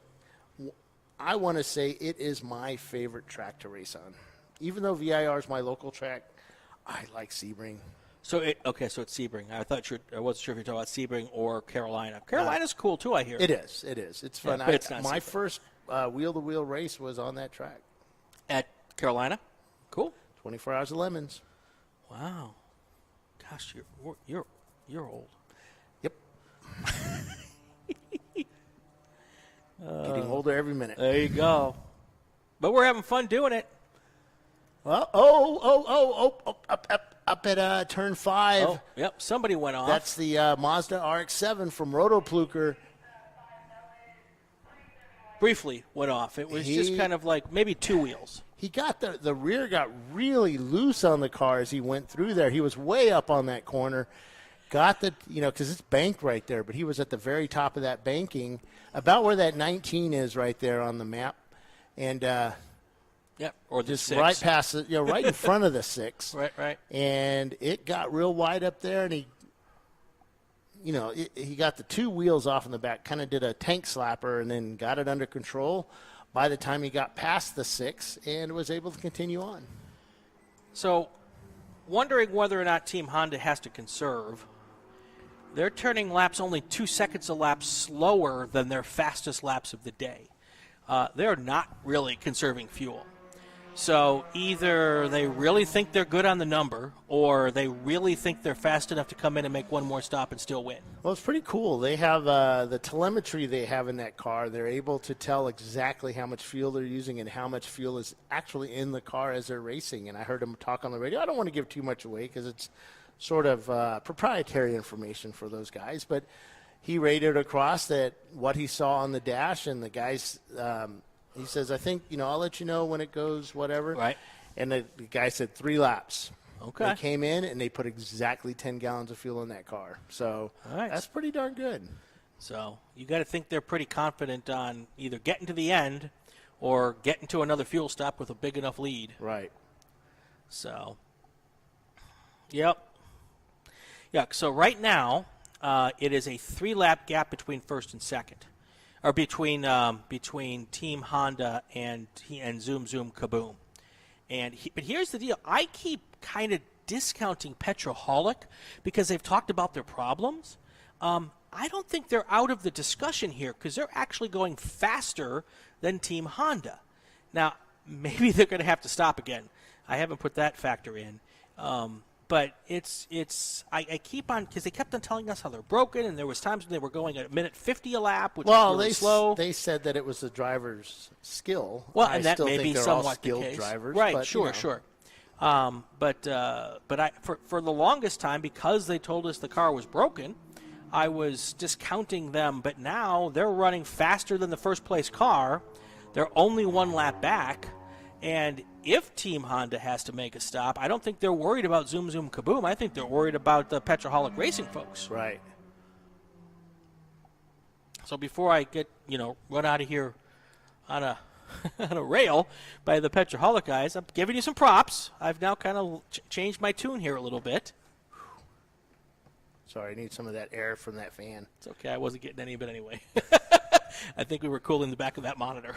I want to say it is my favorite track to race on. Even though VIR is my local track, I like Sebring. So it's Sebring. I wasn't sure if you were talking about Sebring or Carolina. Carolina's cool too, I hear. It is. It's fun. Yeah, but it's not my Sebring. first wheel-to-wheel race was on that track. At Carolina? Cool. 24 Hours of Lemons. Wow. Gosh, you're old. Yep. Getting older every minute. There you go. But we're having fun doing it. Well, up at turn 5. Oh, yep, somebody went off. That's the Mazda RX-7 from Roto Plucker. Briefly went off. It was just kind of like maybe 2 wheels. He got the rear got really loose on the car as he went through there. He was way up on that corner. Got the, because it's banked right there, but he was at the very top of that banking, about where that 19 is right there on the map. And or the just 6. right past it, right in front of the 6. Right. And it got real wide up there, and he got the 2 wheels off in the back, kind of did a tank slapper, and then got it under control by the time he got past the 6 and was able to continue on. So, wondering whether or not Team Honda has to conserve. They're turning laps only 2 seconds a lap slower than their fastest laps of the day. They're not really conserving fuel. So either they really think they're good on the number, or they really think they're fast enough to come in and make one more stop and still win. Well, it's pretty cool. They have the telemetry they have in that car. They're able to tell exactly how much fuel they're using and how much fuel is actually in the car as they're racing. And I heard them talk on the radio. I don't want to give too much away because it's sort of proprietary information for those guys. But he rated across that what he saw on the dash, and the guys he says, I think, I'll let you know when it goes, whatever. Right. And the guy said 3 laps. Okay. They came in, and they put exactly 10 gallons of fuel in that car. So that's pretty darn good. So you got to think they're pretty confident on either getting to the end or getting to another fuel stop with a big enough lead. Right. So, yep. Yeah, so right now it is a 3-lap gap between first and second. Or between Team Honda and Zoom Zoom Kaboom. But here's the deal. I keep kind of discounting Petroholic because they've talked about their problems. I don't think they're out of the discussion here because they're actually going faster than Team Honda. Now, maybe they're going to have to stop again. I haven't put that factor in. But I keep on, because they kept on telling us how they're broken, and there was times when they were going at a minute 50 a lap, which was really slow. They said that it was the driver's skill. Well, I and that still may think be they're somewhat all skilled the case. drivers. Right, but, sure. But for the longest time, because they told us the car was broken, I was discounting them. But now they're running faster than the first place car. They're only 1 lap back. And if Team Honda has to make a stop, I don't think they're worried about Zoom Zoom Kaboom. I think they're worried about the Petroholic Racing folks. Right. So before I get, run out of here on a on a rail by the Petroholic guys, I'm giving you some props. I've now kind of changed my tune here a little bit. Sorry, I need some of that air from that fan. It's okay. I wasn't getting any of it anyway. I think we were cooling the back of that monitor.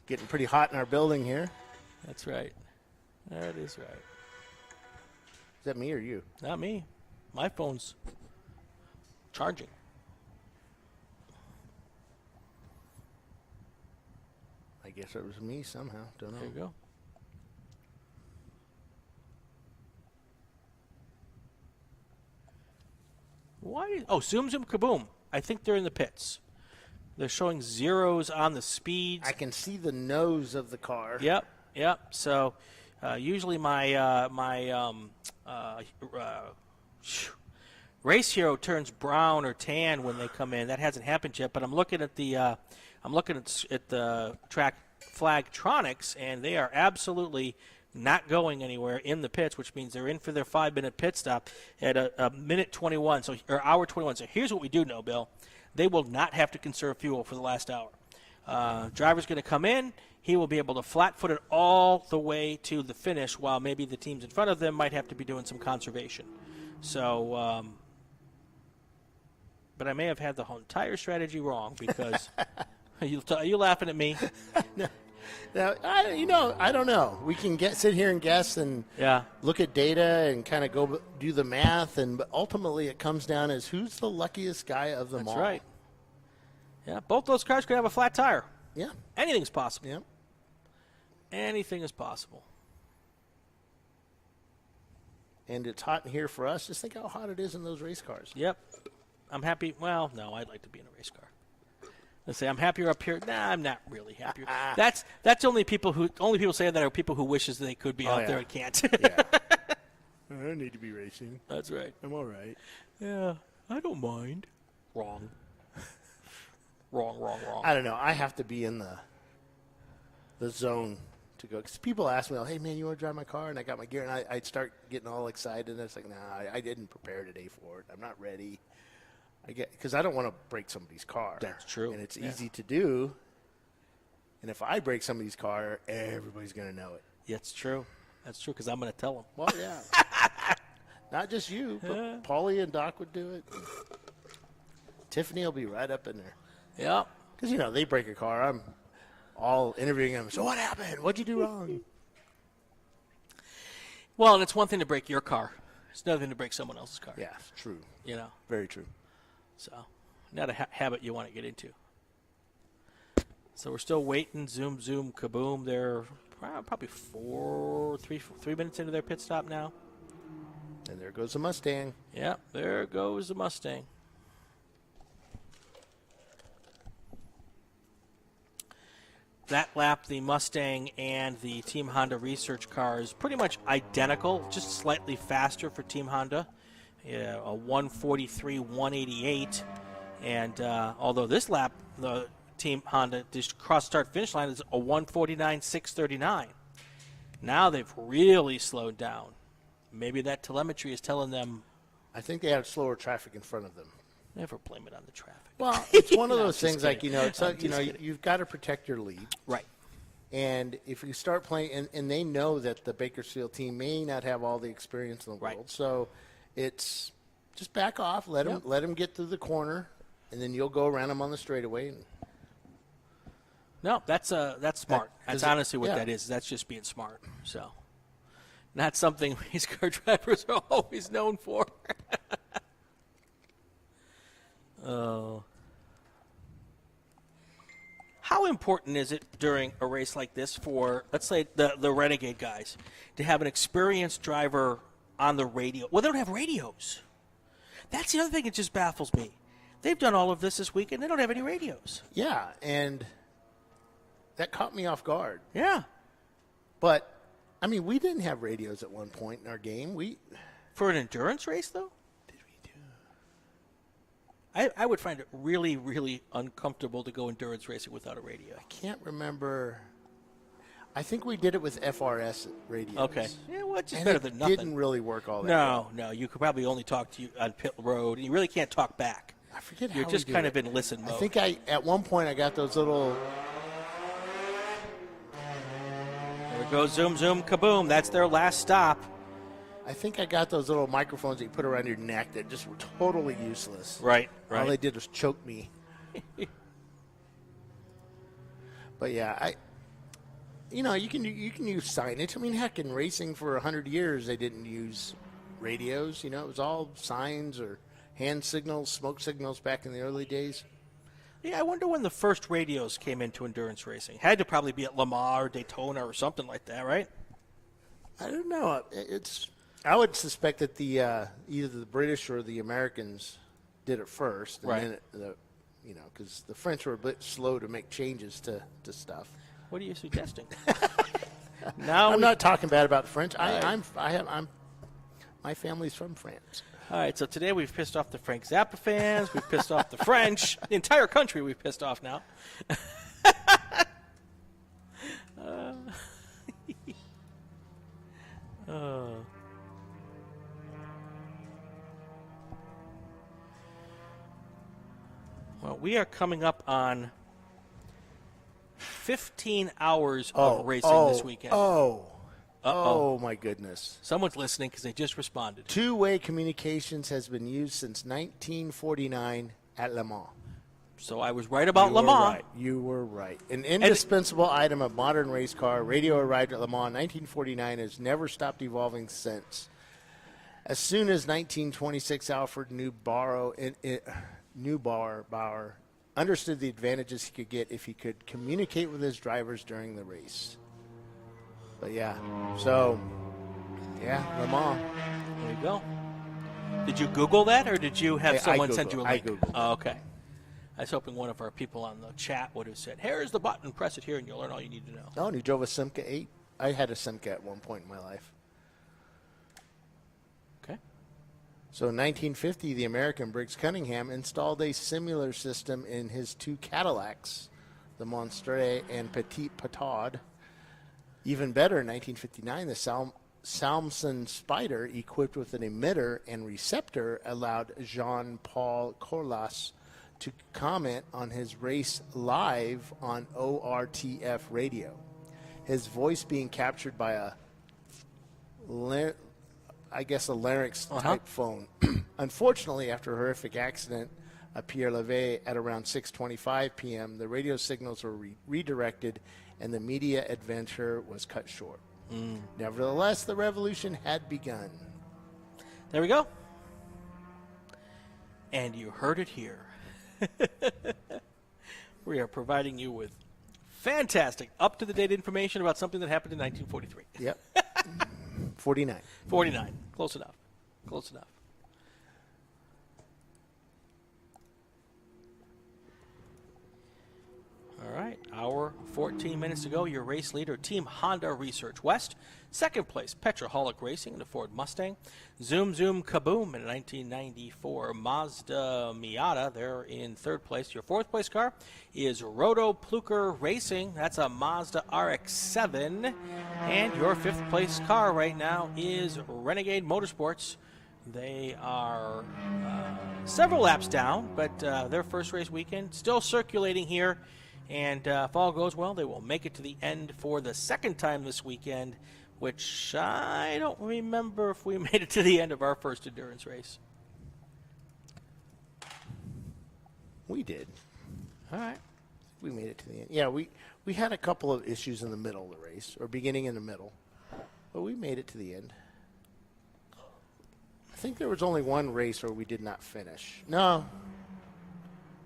Getting pretty hot in our building here. That's right. That is right. Is that me or you? Not me. My phone's charging. guess it was me somehow. Don't know. There you go. Why? Oh, zoom, zoom, kaboom. I think they're in the pits. They're showing zeros on the speeds. I can see the nose of the car. Yep. So usually my race hero turns brown or tan when they come in. That hasn't happened yet, but I'm looking at the track Flagtronics, and they are absolutely not going anywhere in the pits, which means they're in for their 5-minute pit stop at a minute 21, or hour 21. So here's what we do know, Bill. They will not have to conserve fuel for the last hour. Driver's going to come in. He will be able to flat-foot it all the way to the finish, while maybe the teams in front of them might have to be doing some conservation. So, but I may have had the whole entire strategy wrong, because are you laughing at me? Now, I don't know. We can sit here and guess and look at data and kind of go do the math, but ultimately it comes down as who's the luckiest guy of them all. That's right. Yeah, both those cars could have a flat tire. Yeah. Anything's possible. Yeah. Anything is possible. And it's hot in here for us. Just think how hot it is in those race cars. Yep. I'm happy. Well, no, I'd like to be in a race car. Let's say I'm happier up here. Nah, I'm not really happier. That's only people say that are people who wishes they could be out there and can't. Yeah. I don't need to be racing. That's right. I'm all right. Yeah, I don't mind. Wrong. Wrong. I don't know. I have to be in the zone to go. Because people ask me, hey, man, you want to drive my car? And I got my gear. And I'd start getting all excited. And it's like, nah, I didn't prepare today for it. I'm not ready. Because I don't want to break somebody's car. That's true. And it's easy to do. And if I break somebody's car, everybody's going to know it. Yeah, it's true. That's true, because I'm going to tell them. Well, yeah. Not just you, but Paulie and Doc would do it. Tiffany will be right up in there. Yeah. Because, they break a car. I'm all interviewing them. So what happened? What'd you do wrong? Well, and it's one thing to break your car. It's another thing to break someone else's car. Yeah, true. Very true. So, not a habit you want to get into. So we're still waiting. Zoom, zoom, kaboom. They're probably 3 minutes into their pit stop now. And there goes the Mustang. Yeah, there goes the Mustang. That lap, the Mustang and the Team Honda research cars pretty much identical, just slightly faster for Team Honda. Yeah, a 1:43.188, and although this lap, the Team Honda cross-start finish line is a 1:49.639. Now they've really slowed down. Maybe that telemetry is telling them. I think they have slower traffic in front of them. Never blame it on the traffic. Well, it's one of those things kidding. You've got to protect your lead. Right. And if you start playing, and they know that the Bakersfield team may not have all the experience in the world, so it's just back off, let them get through the corner, and then you'll go around them on the straightaway. No, that's smart. That's honestly what that is. That's just being smart. So, not something race car drivers are always known for. Oh. How important is it during a race like this for, let's say, the Renegade guys to have an experienced driver on the radio? Well, they don't have radios. That's the other thing that just baffles me. They've done all of this week, and they don't have any radios. Yeah, and that caught me off guard. Yeah. But, I mean, we didn't have radios at one point in our game. For an endurance race, though? I would find it really, really uncomfortable to go endurance racing without a radio. I can't remember. I think we did it with FRS radios. Okay. Yeah, well, it's just better than nothing. It didn't really work all that well. No. You could probably only talk to you on pit road, and you really can't talk back. I forget how You're just kind of in listen mode. I think at one point I got those little. There it goes, zoom, zoom, kaboom. That's their last stop. I think I got those little microphones that you put around your neck that just were totally useless. Right. All they did was choke me. But yeah, you can use signage. I mean, heck, in racing for 100 years they didn't use radios. It was all signs or hand signals, smoke signals back in the early days. Yeah, I wonder when the first radios came into endurance racing. Had to probably be at Le Mans or Daytona or something like that, right? I don't know. I would suspect that the either the British or the Americans did it first, and Right. then because the French were a bit slow to make changes to stuff. What are you suggesting? Now I'm we- not talking bad about the French. Right. My family's from France. All right, so today we've pissed off the Frank Zappa fans. We've pissed off the French. The entire country we've pissed off now. Well, we are coming up on 15 hours of racing this weekend. Oh, my goodness. Someone's listening because they just responded. Two-way communications has been used since 1949 at Le Mans. So I was right about Le Mans. You were right. An indispensable item of modern race car, radio arrived at Le Mans in 1949 has never stopped evolving since. As soon as 1926, Alfred Neubauer understood the advantages he could get if he could communicate with his drivers during the race. But Le Mans. There you go. Did you Google that, or did you have someone send you a link? I Googled. Oh, okay. I was hoping one of our people on the chat would have said, "Here's the button, press it here, and you'll learn all you need to know." Oh, and he drove a Simca 8. I had a Simca at one point in my life. Okay. So in 1950, the American Briggs Cunningham installed a similar system in his two Cadillacs, the Monstre and Petit Petard. Even better, in 1959, the Salmson Spider, equipped with an emitter and receptor, allowed Jean-Paul Corlas to comment on his race live on ORTF radio. His voice being captured by a larynx-type phone. Unfortunately, after a horrific accident at Pierre-Levé at around 6:25 p.m., the radio signals were redirected and the media adventure was cut short. Nevertheless, the revolution had begun. There we go. And you heard it here. We are providing you with fantastic, up-to-the-date information about something that happened in 1943. Yep. 49. 49. Close enough. Close enough. All right, hour 14 minutes to go. Your race leader, Team Honda Research West. Second place, Petroholic Racing in a Ford Mustang. Zoom Zoom Kaboom in a 1994 Mazda Miata. They're in third place. Your fourth place car is Roto Plucker Racing. That's a Mazda RX-7. And your fifth place car right now is Renegade Motorsports. They are several laps down, but their first race weekend still circulating here. And if all goes well, they will make it to the end for the second time this weekend, which I don't remember if we made it to the end of our first endurance race. We did. All right. We made it to the end. Yeah, we had a couple of issues in the middle of the race, or beginning in the middle, but we made it to the end. I think there was only one race where we did not finish. No.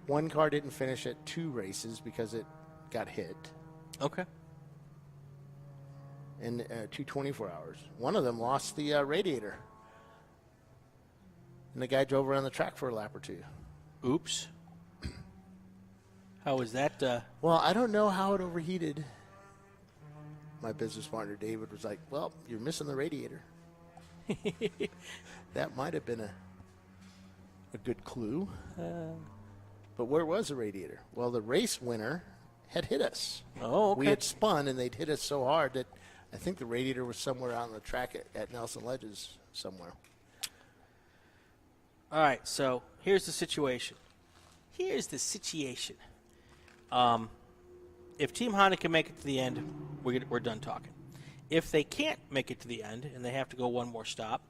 One car didn't finish at two races because it got hit. Okay. In 224 hours. One of them lost the radiator. And the guy drove around the track for a lap or two. Oops. How was that? Well, I don't know how it overheated. My business partner, David, was like, well, you're missing the radiator. That might have been a good clue. But where was the radiator? Well, the race winner had hit us. Oh, okay. We had spun, and they'd hit us so hard that I think the radiator was somewhere out on the track at Nelson Ledges somewhere. All right, so here's the situation. If Team Honda can make it to the end, we're done talking. If they can't make it to the end and they have to go one more stop,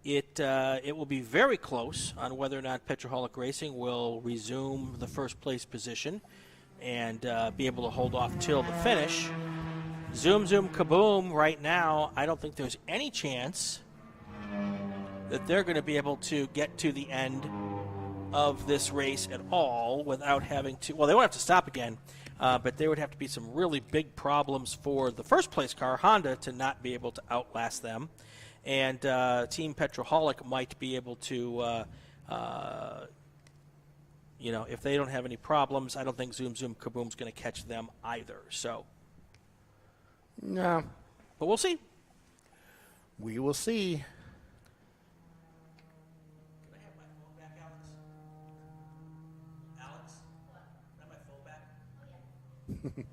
it will be very close on whether or not Petroholic Racing will resume the first place position and be able to hold off till the finish. Zoom Zoom Kaboom right now, I don't think there's any chance that they're going to be able to get to the end of this race at all without having to. Well, they won't have to stop again, but there would have to be some really big problems for the first place car, Honda, to not be able to outlast them. And Team Petroholic might be able to, if they don't have any problems, I don't think Zoom Zoom Kaboom's going to catch them either. So, no. But we'll see. We will see. Can I have my phone back, Alex? Alex? What? Can I have my phone back? Oh, yeah.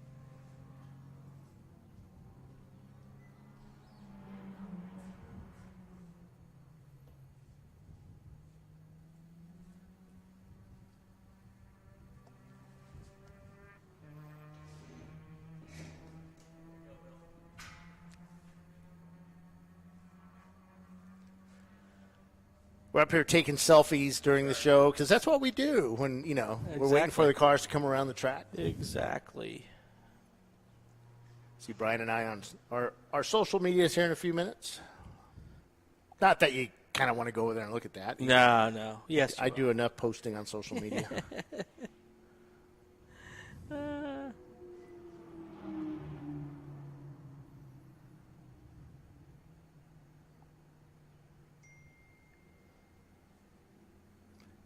We're up here taking selfies during the show because that's what we do when, we're waiting for the cars to come around the track. Exactly. See Brian and I on our social medias here in a few minutes. Not that you kind of want to go over there and look at that. No. Yes, I do enough posting on social media.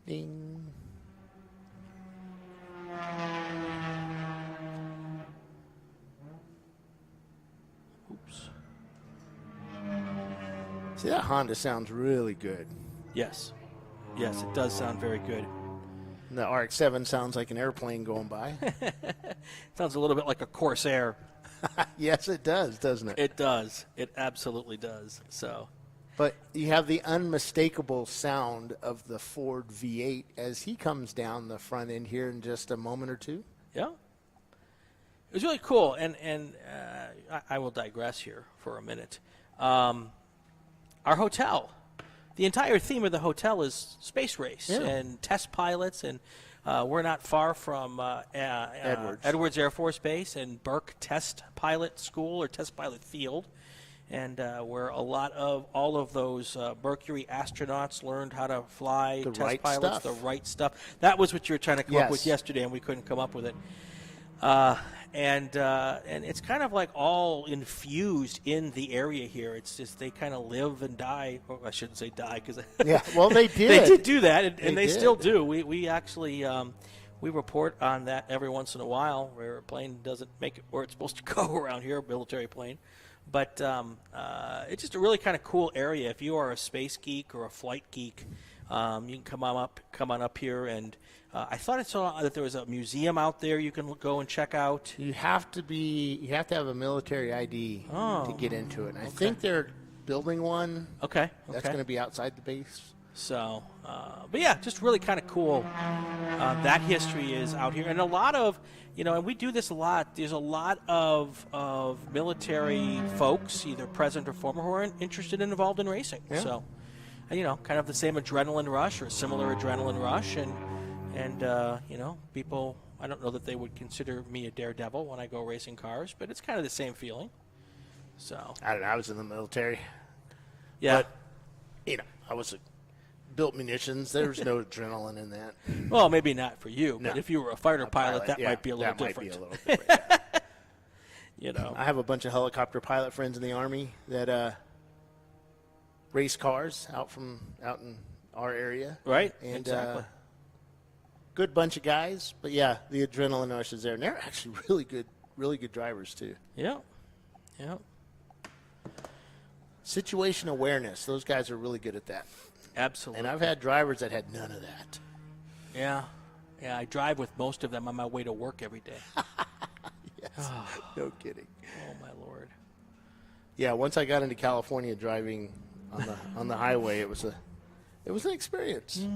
Ding. Oops. See, that Honda sounds really good. Yes. Yes, it does sound very good. And the RX-7 sounds like an airplane going by. Sounds a little bit like a Corsair. Yes, it does, doesn't it? It does. It absolutely does. So. But you have the unmistakable sound of the Ford V8 as he comes down the front end here in just a moment or two. Yeah. It was really cool. And I will digress here for a minute. Our hotel, the entire theme of the hotel is space race and test pilots. And we're not far from Edwards Air Force Base and Burke Test Pilot School or Test Pilot Field. And where all of those Mercury astronauts learned how to fly, the test right pilots, stuff. The right stuff. That was what you were trying to come up with yesterday, and we couldn't come up with it. And it's kind of like all infused in the area here. It's just they kind of live and die. Or I shouldn't say die because well they did. They did do that, and they still do. We actually we report on that every once in a while where a plane doesn't make it where it's supposed to go around here, a military plane. But it's just a really kind of cool area. If you are a space geek or a flight geek, you can come on up here. And I thought I saw that there was a museum out there you can go and check out. You have to have a military ID to get into it. And I think they're building one. Okay. That's going to be outside the base. So, but yeah, just really kind of cool. That history is out here, and a lot of, and we do this a lot. There's a lot of military folks, either present or former, who are interested and involved in racing. Yeah. So, kind of the same adrenaline rush or similar adrenaline rush, and people. I don't know that they would consider me a daredevil when I go racing cars, but it's kind of the same feeling. So I don't know. I was in the military. Yeah. But, I was built munitions. There's no adrenaline in that. Well, maybe not for you, but if you were a fighter pilot, that might be a little different. Might be a little different. I have a bunch of helicopter pilot friends in the Army that race cars out in our area. Right, and, exactly. Good bunch of guys, but yeah, the adrenaline rush is there. And they're actually really good drivers too. Yeah. Situation awareness. Those guys are really good at that. Absolutely. And I've had drivers that had none of that. Yeah, I drive with most of them on my way to work every day. Yes, no kidding. Oh, my Lord. Yeah, once I got into California driving on the highway, it was an experience.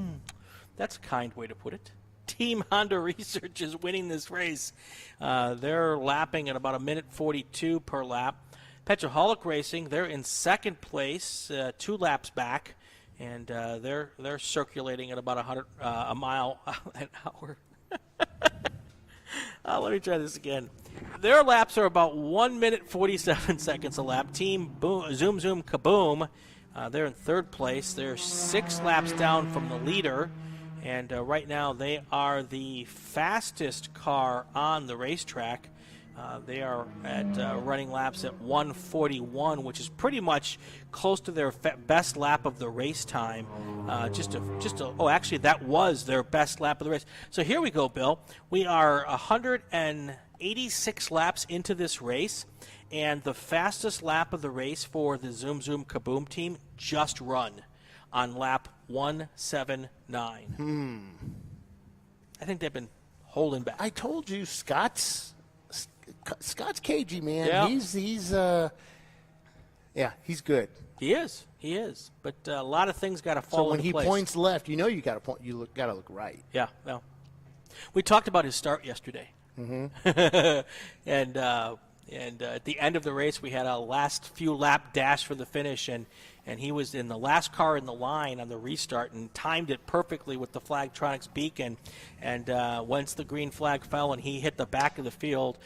That's a kind way to put it. Team Honda Research is winning this race. They're lapping at about 1:42 per lap. Petroholic Racing, they're in second place, 2 laps back. And they're circulating at about 100 a mile an hour. Let me try this again. Their laps are about 1:47 a lap. Team Zoom Zoom Kaboom, they're in third place. They're 6 laps down from the leader, And right now they are the fastest car on the racetrack. They are at running laps at 1:41, which is pretty much close to their best lap of the race time. Actually, that was their best lap of the race. So here we go, Bill. We are 186 laps into this race, and the fastest lap of the race for the Zoom Zoom Kaboom team just run on lap 179. I think they've been holding back. I told you, Scott's cagey, man. Yeah. He's good. He is. But a lot of things got to fall into place. So when he points left, you know you got to point. You got to look right. Yeah. Well, we talked about his start yesterday, and at the end of the race, we had a last few lap dash for the finish, and he was in the last car in the line on the restart and timed it perfectly with the Flagtronics beacon. And once the green flag fell and he hit the back of the field,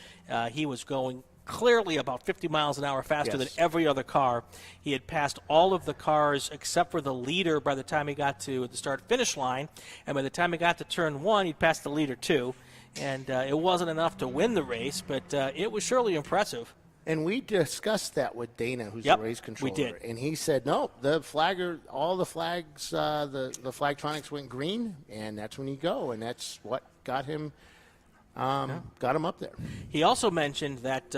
he was going clearly about 50 miles an hour faster than every other car. He had passed all of the cars except for the leader by the time he got to the start-finish line. And by the time he got to turn 1, he'd passed the leader too. And it wasn't enough to win the race, but it was surely impressive. And we discussed that with Dana, who's the race controller. We did. And he said, no, all the flags, the Flagtronics went green, and that's when you go. And that's what got him up there. He also mentioned that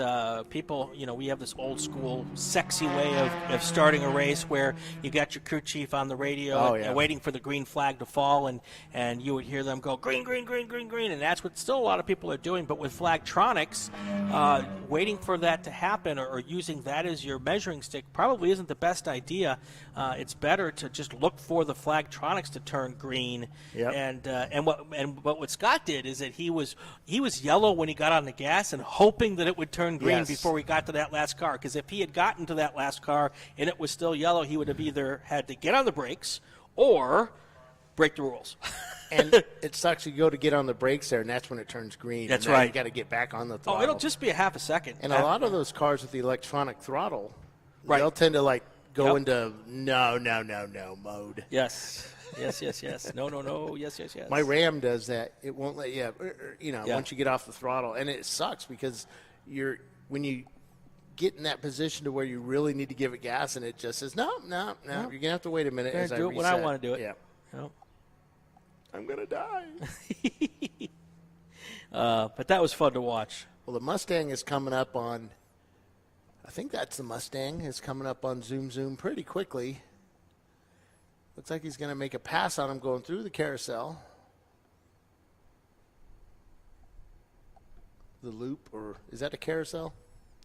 people, we have this old school sexy way of starting a race where you got your crew chief on the radio and waiting for the green flag to fall, and you would hear them go green, green, green, green, green, and that's what still a lot of people are doing. But with Flagtronics, waiting for that to happen or using that as your measuring stick probably isn't the best idea. It's better to just look for the Flagtronics to turn green. Yep. And what Scott did is that he was yellow when he got on the gas and hoping that it would turn green before he got to that last car. Because if he had gotten to that last car and it was still yellow, he would have either had to get on the brakes or break the rules. And it sucks. You go to get on the brakes there, and that's when it turns green. That's and now right. You got to get back on the throttle. Oh, it'll just be a half a second. And a lot of those cars with the electronic throttle, they'll tend to go into no mode. Yes. Yes. No. Yes. My Ram does that. It won't let you, once you get off the throttle. And it sucks because when you get in that position to where you really need to give it gas and it just says, no. You're going to have to wait a minute as I do it reset. when I want to do it. Yeah. Yep. I'm going to die. But that was fun to watch. Well, the Mustang is coming up on, I think that's the Mustang, is coming up on Zoom Zoom pretty quickly. Looks like he's going to make a pass on him going through the carousel. The loop, or is that a carousel?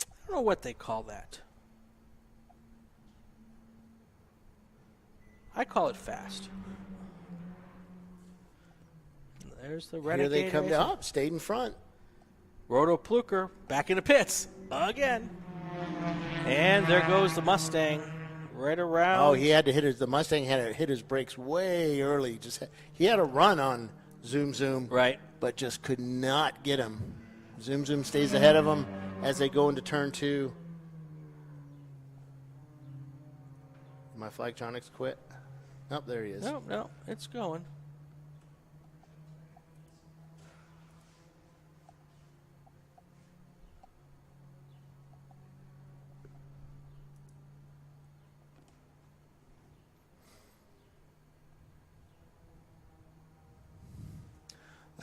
I don't know what they call that. I call it fast. There's the Renegade. Here they come up, stayed in front. Roto Plucker back in the pits again. And there goes the Mustang right around. Oh, he had to hit the Mustang had to hit his brakes way early. He had a run on Zoom Zoom. Right. But just could not get him. Zoom Zoom stays ahead of him as they go into turn 2. My Flagtronics quit. Oh, there he is. No, it's going.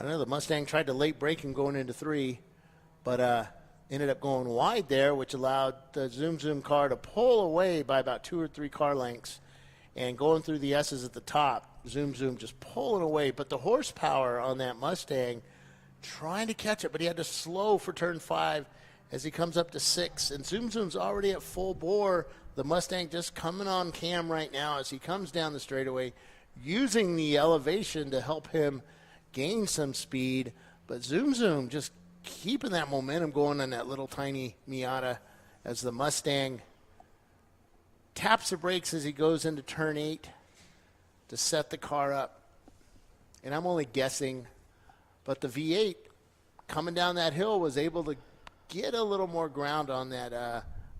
I know the Mustang tried to late brake him going into 3, but ended up going wide there, which allowed the Zoom Zoom car to pull away by about 2 or 3 car lengths and going through the S's at the top. Zoom Zoom just pulling away, but the horsepower on that Mustang trying to catch it, but he had to slow for turn 5 as he comes up to 6. And Zoom Zoom's already at full bore. The Mustang just coming on cam right now as he comes down the straightaway, using the elevation to help him gain some speed, but Zoom Zoom just keeping that momentum going on that little tiny Miata as the Mustang taps the brakes as he goes into turn 8 to set the car up. And I'm only guessing, but the V8 coming down that hill was able to get a little more ground on that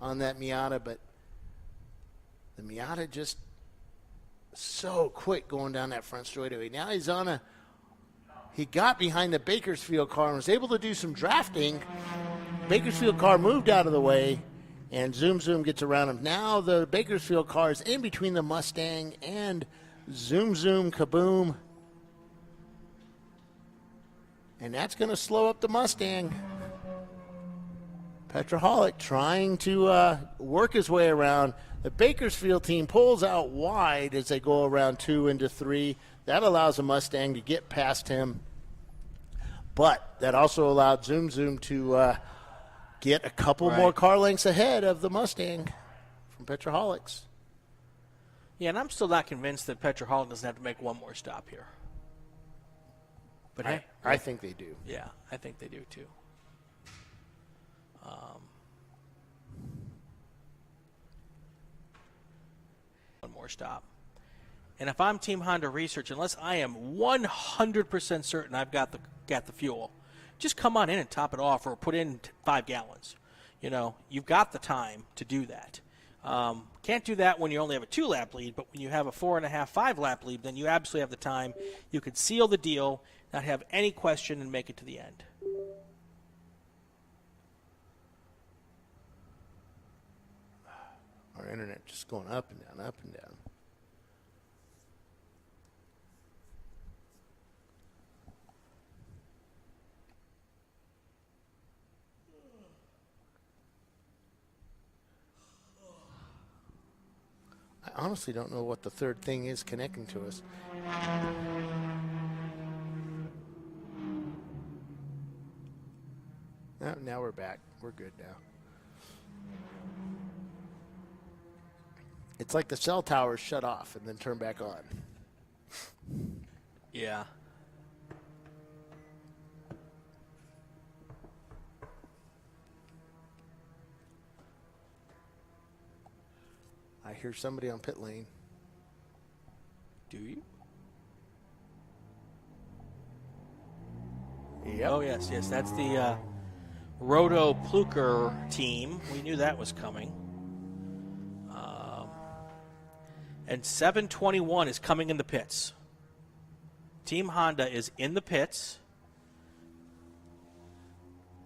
Miata, but the Miata just so quick going down that front straightaway. Now he got behind the Bakersfield car and was able to do some drafting. Bakersfield car moved out of the way, and Zoom Zoom gets around him. Now the Bakersfield car is in between the Mustang and Zoom Zoom Kaboom. And that's going to slow up the Mustang. Petroholic trying to work his way around. The Bakersfield team pulls out wide as they go around 2 into 3. That allows the Mustang to get past him. But that also allowed Zoom Zoom to get a couple more car lengths ahead of the Mustang from Petroholics. Yeah, and I'm still not convinced that Petroholic doesn't have to make one more stop here. But hey, I think they do. Yeah, I think they do too. One more stop. And if I'm Team Honda Research, unless I am 100% certain I've got the fuel, just come on in and top it off or put in 5 gallons. You know, you've got the time to do that. Can't do that when you only have a 2-lap lead, but when you have a 4.5, 5-lap lead, then you absolutely have the time. You could seal the deal, not have any question, and make it to the end. Our internet just going up and down, up and down. I honestly don't know what the third thing is connecting to us. Now we're back. We're good now. It's like the cell towers shut off and then turn back on. Yeah. I hear somebody on pit lane. Do you? Yep. Oh, yes. That's the Roto Plucker team. We knew that was coming. And 721 is coming in the pits. Team Honda is in the pits.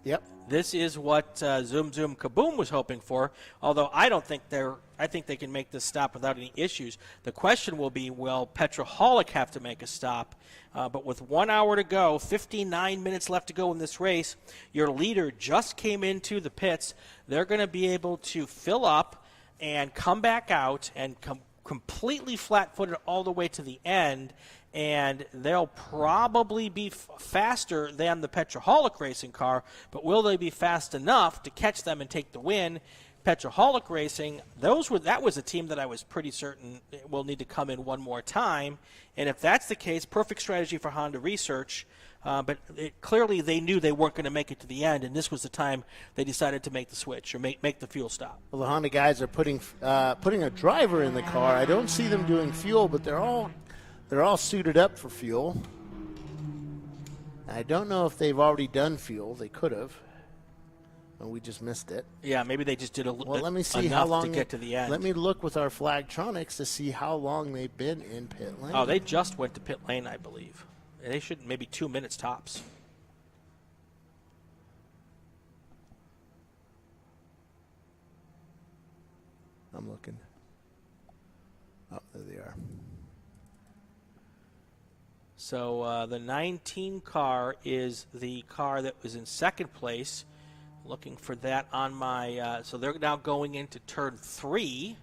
Yep. This is what Zoom Zoom Kaboom was hoping for, although I think they can make this stop without any issues. The question will be, will Petroholic have to make a stop? But with 1 hour to go, 59 minutes left to go in this race, your leader just came into the pits. They're going to be able to fill up and come back out and completely flat-footed all the way to the end, and they'll probably be faster than the Petroholic racing car, but will they be fast enough to catch them and take the win? Petroholic Racing, that was a team that I was pretty certain will need to come in one more time, and if that's the case, perfect strategy for Honda Research, but clearly they knew they weren't going to make it to the end, and this was the time they decided to make the switch or make the fuel stop. Well, the Honda guys are putting a driver in the car. I don't see them doing fuel, but they're all suited up for fuel. I don't know if they've already done fuel. They could have. And we just missed it. Yeah, maybe they just did let me see enough how long to get to the end. Let me look with our Flagtronics to see how long they've been in pit lane. Oh, they just went to pit lane, I believe. They should maybe 2 minutes tops. I'm looking. Oh, there they are. So the 19 car is the car that was in second place. Looking for that on my, so they're now going into turn 3,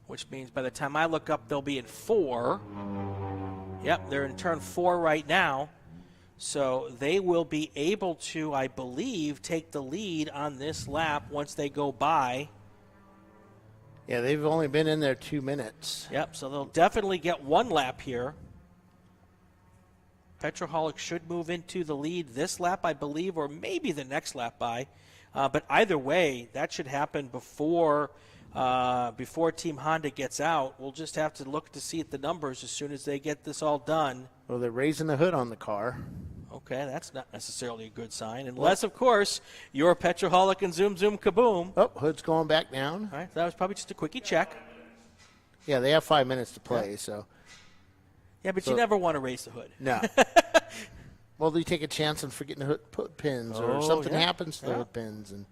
which means by the time I look up, they'll be in 4. Yep, they're in turn 4 right now. So they will be able to, I believe, take the lead on this lap once they go by. Yeah, they've only been in there 2 minutes. Yep, so they'll definitely get 1 lap here. Petroholic should move into the lead this lap, I believe, or maybe the next lap by. But either way, that should happen before Team Honda gets out. We'll just have to look to see at the numbers as soon as they get this all done. Well, they're raising the hood on the car. Okay, that's not necessarily a good sign. Unless, of course, you're Petroholic and Zoom Zoom Kaboom. Oh, hood's going back down. All right, that was probably just a quickie check. Yeah, they have 5 minutes to play, so Yeah, but So- you never want to raise the hood. No. Well, you take a chance on forgetting to put pins, or Oh, something yeah. happens to the Yeah. hood pins, and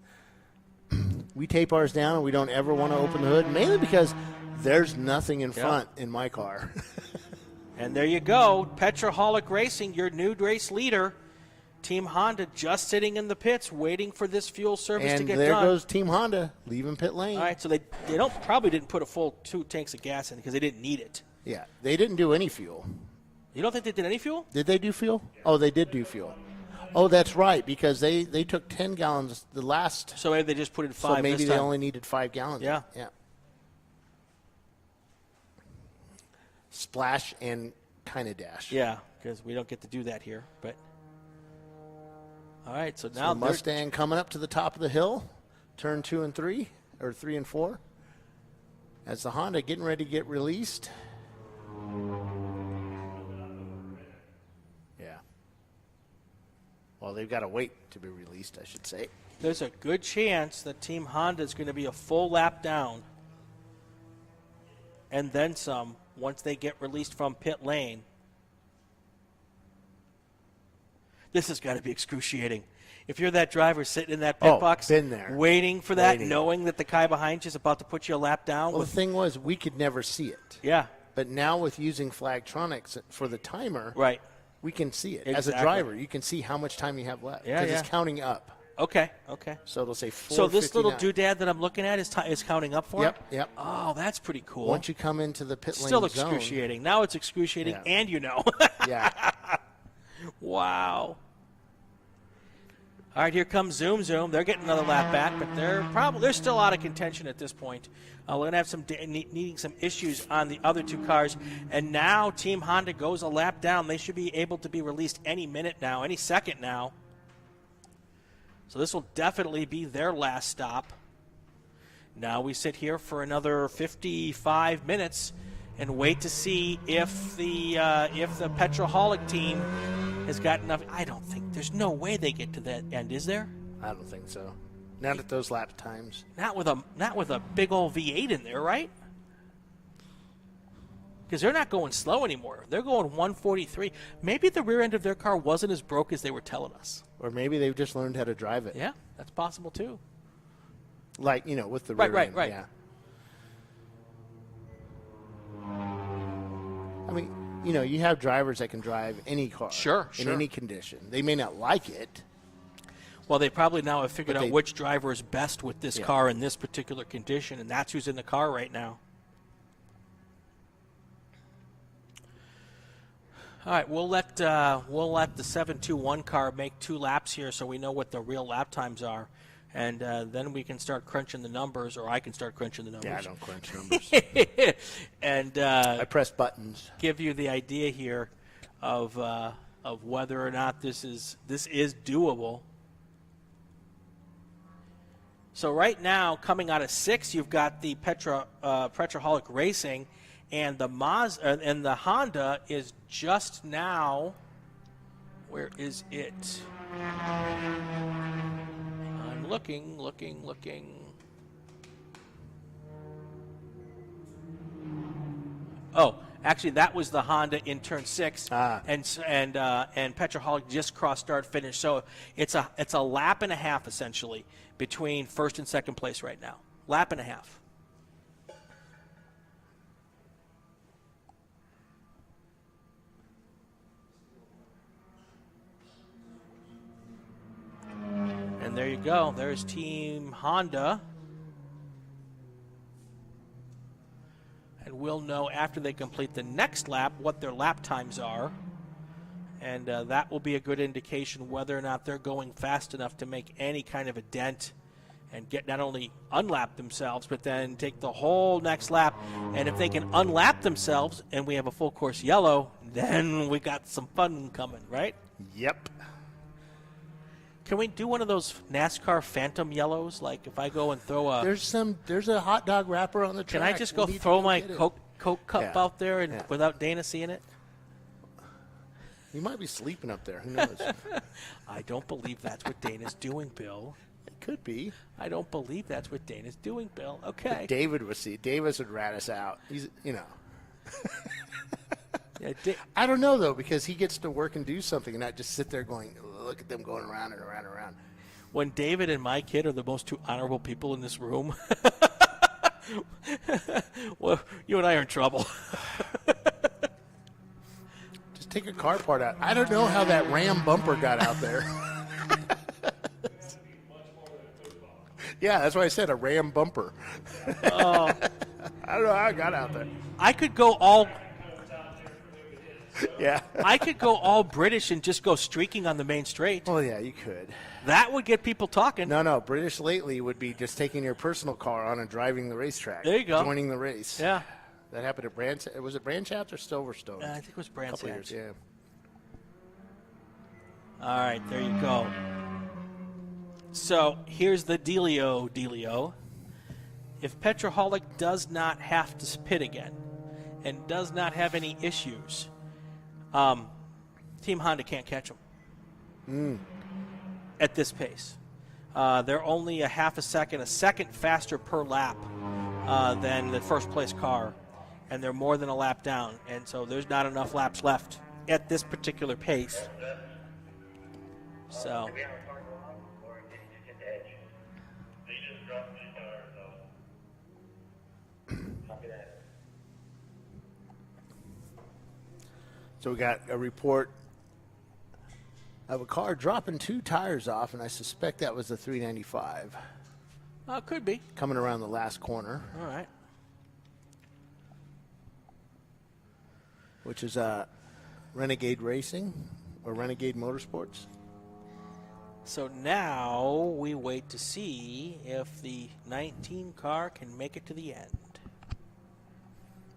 we tape ours down, and we don't ever want to open the hood, mainly because there's nothing in front in my car. And there you go, Petroholic Racing, your new race leader. Team Honda just sitting in the pits waiting for this fuel service to And get there done. goes Team Honda leaving pit lane. All right, so they probably didn't put a full 2 tanks of gas in because they didn't need it. Yeah, they didn't do any fuel. You don't think they did any fuel? Did they do fuel? Oh, they did do fuel. Oh, that's right, because they took 10 gallons the last. So maybe they just put in 5 So maybe this they time. only needed 5 gallons. Yeah. Yeah. Splash and kind of dash. Yeah, because we don't get to do that here. But all right, so So now the Mustang coming up to the top of the hill, turn 2 and 3, or 3 and 4. As the Honda getting ready to get released. Yeah. Well, they've got to wait to be released, I should say. there's a good chance that Team Honda is going to be a full lap down and then some once they get released from pit lane. This has got to be excruciating. If you're that driver sitting in that pit box, been there. waiting for that, Waiting. knowing that the guy behind you is about to put you a lap down. Well, with, the thing was, we could never see it. Yeah. But now with using Flagtronics for the timer, right, we can see it. Exactly. As a driver, you can see how much time you have left. Yeah, Because yeah. it's counting up. Okay. So it'll say 4:59. So this little doodad that I'm looking at is counting up for Yep, it? yep. Oh, that's pretty cool. Once you come into the pit lane Still zone. excruciating. Now it's excruciating, Yeah. and you know. Yeah. Wow. All right, here comes Zoom Zoom. They're getting another lap back, but they're still out of contention at this point. We're going to have some needing some issues on the other two cars, and now Team Honda goes a lap down. They should be able to be released any minute now, any second now. So this will definitely be their last stop. Now we sit here for another 55 minutes and wait to see if the Petroholic team has got enough. I don't think there's no way they get to that end, is there? I don't think so. Not at those lap times. Not with a big old V8 in there, right? Because they're not going slow anymore. They're going 143. Maybe the rear end of their car wasn't as broke as they were telling us. Or maybe they've just learned how to drive it. Yeah, that's possible too. Like, with the rear end. Right. Yeah. I mean, you have drivers that can drive any car. Sure. In any condition. They may not like it. Well, they probably now have figured But out which driver is best with this Yeah. car in this particular condition, and that's who's in the car right now. All right, we'll let the 721 car make 2 laps here, so we know what the real lap times are, and then we can start crunching the numbers, or I can start crunching the numbers. Yeah, I don't crunch numbers. And I press buttons. Give you the idea here of whether or not this is doable. So right now, coming out of 6, you've got the Petroholic Racing, and the and the Honda is just now. Where is it? I'm looking. Oh, actually, that was the Honda in turn 6, and Petroholic just crossed start finish. So it's a lap and a half essentially between first and second place right now. Lap and a half. And there you go. There's Team Honda. And we'll know after they complete the next lap what their lap times are. And that will be a good indication whether or not they're going fast enough to make any kind of a dent and get not only unlap themselves, but then take the whole next lap. And if they can unlap themselves and we have a full course yellow, then we got some fun coming, right? Yep. Can we do one of those NASCAR phantom yellows? Like if I go and throw a... There's a hot dog wrapper on the track. Can I just go throw my Coke cup out there and Yeah. without Dana seeing it? You might be sleeping up there. Who knows? I don't believe that's what Dana's doing, Bill. It could be. I don't believe that's what Dana's doing, Bill. Okay. Davis would rat us out. He's, I don't know, though, because he gets to work and do something and not just sit there going, look at them going around and around and around. When David and my kid are the most two honorable people in this room, well, you and I are in trouble. Just take a car part out. I don't know how that Ram bumper got out there. Yeah, that's why I said a Ram bumper. Oh. I don't know how it got out there. I could go all... Yeah. I could go all British and just go streaking on the main straight. Well, yeah, you could. That would get people talking. No, British lately would be just taking your personal car on and driving the racetrack. There you go. Joining the race. Yeah. That happened at was it Branchaft or Silverstone? I think it was A couple years, Branchaft. yeah. All right, there you go. So here's the dealio. If Petroholic does not have to pit again and does not have any issues, Team Honda can't catch them at this pace. They're only a half a second faster per lap than the first place car, and they're more than a lap down. And so there's not enough laps left at this particular pace. So. So we got a report of a car dropping 2 tires off, and I suspect that was the 395. Could be. Coming around the last corner. All right. Which is Renegade Racing or Renegade Motorsports. So now we wait to see if the 19 car can make it to the end.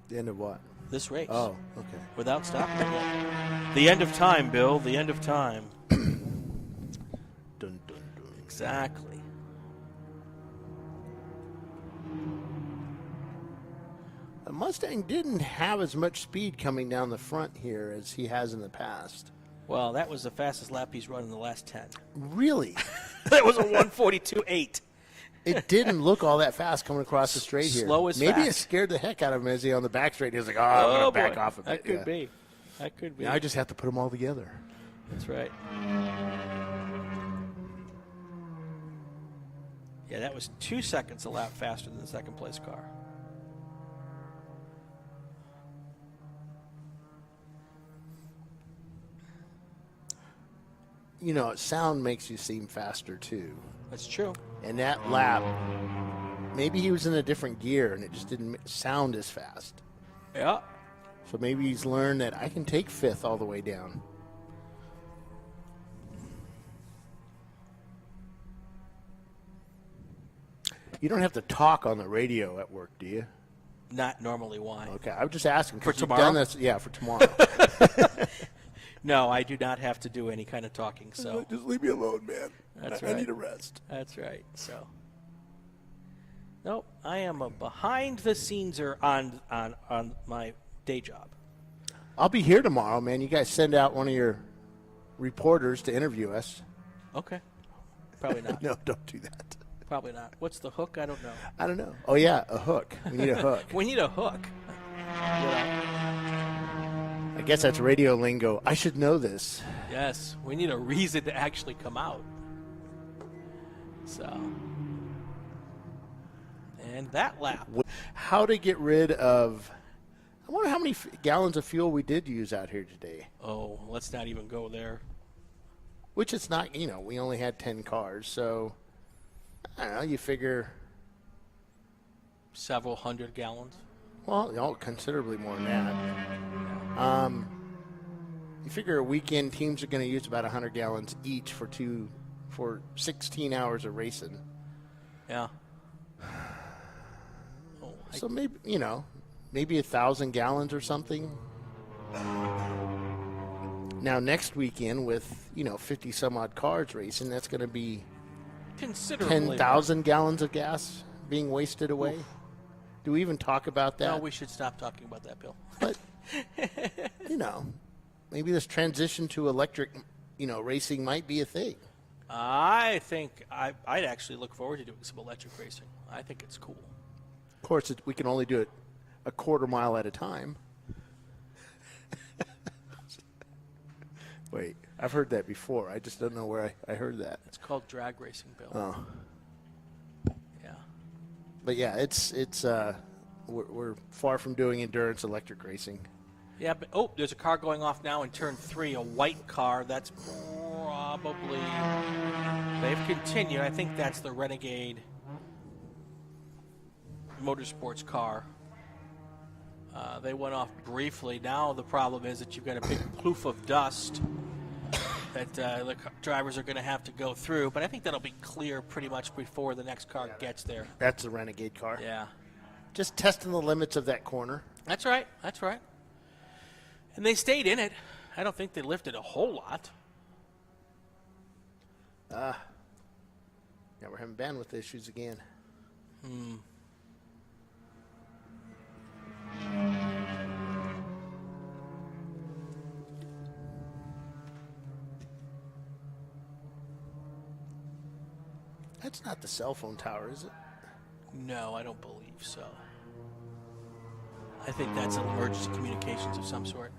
The end of what? This race. Oh, okay. Without stopping it. The end of time, Bill. The end of time. Dun, dun, dun. Exactly. The Mustang didn't have as much speed coming down the front here as he has in the past. Well, that was the fastest lap he's run in the last 10. Really? That was a 1:42.8. It didn't look all that fast coming across the straight here. Slow as Maybe fast. it scared the heck out of him as he on the back straight. He was like, I'm going to back off a bit. That could be. That could be. Now I just have to put them all together. That's right. Yeah, that was 2 seconds a lap faster than the second place car. You know, sound makes you seem faster, too. That's true. And that lap, maybe he was in a different gear and it just didn't sound as fast. Yeah. So maybe he's learned that I can take 5th all the way down. You don't have to talk on the radio at work, do you? Not normally. Why? Okay, I'm just asking. 'Cause For you've tomorrow? done this, yeah, for tomorrow. No, I do not have to do any kind of talking. So just leave me alone, man. That's I right. need a rest. That's right. So, nope, I am a behind the sceneser on my day job. I'll be here tomorrow, man. You guys send out one of your reporters to interview us. Okay. Probably not. No, don't do that. Probably not. What's the hook? I don't know. I don't know. Oh, yeah, a hook. We need a hook. We need a hook. I guess that's radio lingo. I should know this. Yes, we need a reason to actually come out. So, and that lap. How to get rid of... I wonder how many gallons of fuel we did use out here today. Oh, let's not even go there. Which it's not, you know, we only had 10 cars, so... I don't know, you figure... Several hundred gallons. Well, no, considerably more than that. You figure a weekend teams are going to use about 100 gallons each for 16 hours of racing. Yeah. So maybe, you know, maybe 1,000 gallons or something. Now next weekend with, 50 some odd cars racing, that's going to be considerably 10,000 gallons of gas being wasted away. Oof. Do we even talk about that? No, we should stop talking about that, Bill. But, maybe this transition to electric, racing might be a thing. I think I'd actually look forward to doing some electric racing. I think it's cool. Of course, we can only do it a quarter mile at a time. Wait, I've heard that before. I just don't know where I heard that. It's called drag racing, Bill. Oh. Yeah. But yeah, we're far from doing endurance electric racing. Yeah, but there's a car going off now in turn 3, a white car. That's probably, they've continued. I think that's the Renegade Motorsports car. They went off briefly. Now the problem is that you've got a big ploof of dust that the drivers are going to have to go through. But I think that'll be clear pretty much before the next car gets there. That's the Renegade car. Yeah. Just testing the limits of that corner. That's right. That's right. And they stayed in it. I don't think they lifted a whole lot. Yeah, we're having bandwidth issues again. That's not the cell phone tower, is it? No, I don't believe so. I think that's an emergency communications of some sort.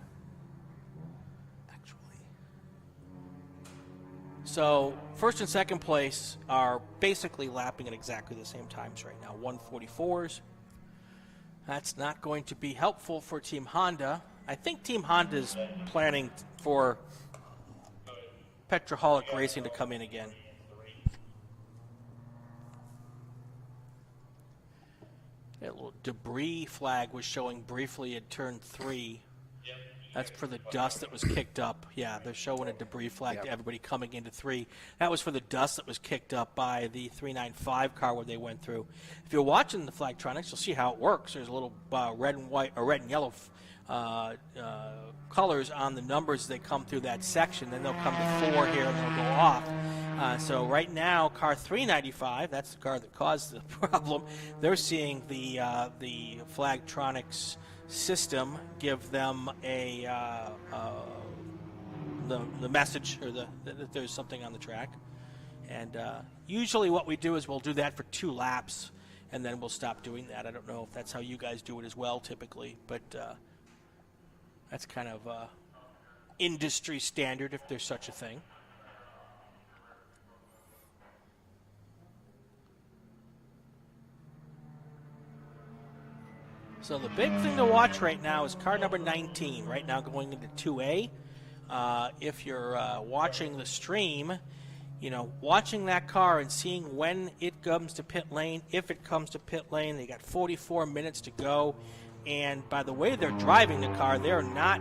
So first and second place are basically lapping at exactly the same times right now, 1:44s. That's not going to be helpful for Team Honda. I think Team Honda is planning for Petroholic Racing to come in again. That little debris flag was showing briefly at turn 3. That's for the dust that was kicked up. Yeah, they're showing a debris flag to everybody coming into 3. That was for the dust that was kicked up by the 395 car when they went through. If you're watching the Flagtronics, you'll see how it works. There's a little red and white or red and yellow colors on the numbers that come through that section. Then they'll come to 4 here and they'll go off. So right now, car 395, that's the car that caused the problem. They're seeing the Flagtronics system give them the message or that there's something on the track. And usually what we do is we'll do that for 2 laps and then we'll stop doing that. I don't know if that's how you guys do it as well typically, but that's kind of industry standard if there's such a thing. So the big thing to watch right now is car number 19, right now going into 2A. If you're watching the stream, watching that car and seeing when it comes to pit lane, if it comes to pit lane, they got 44 minutes to go. And by the way they're driving the car, they're not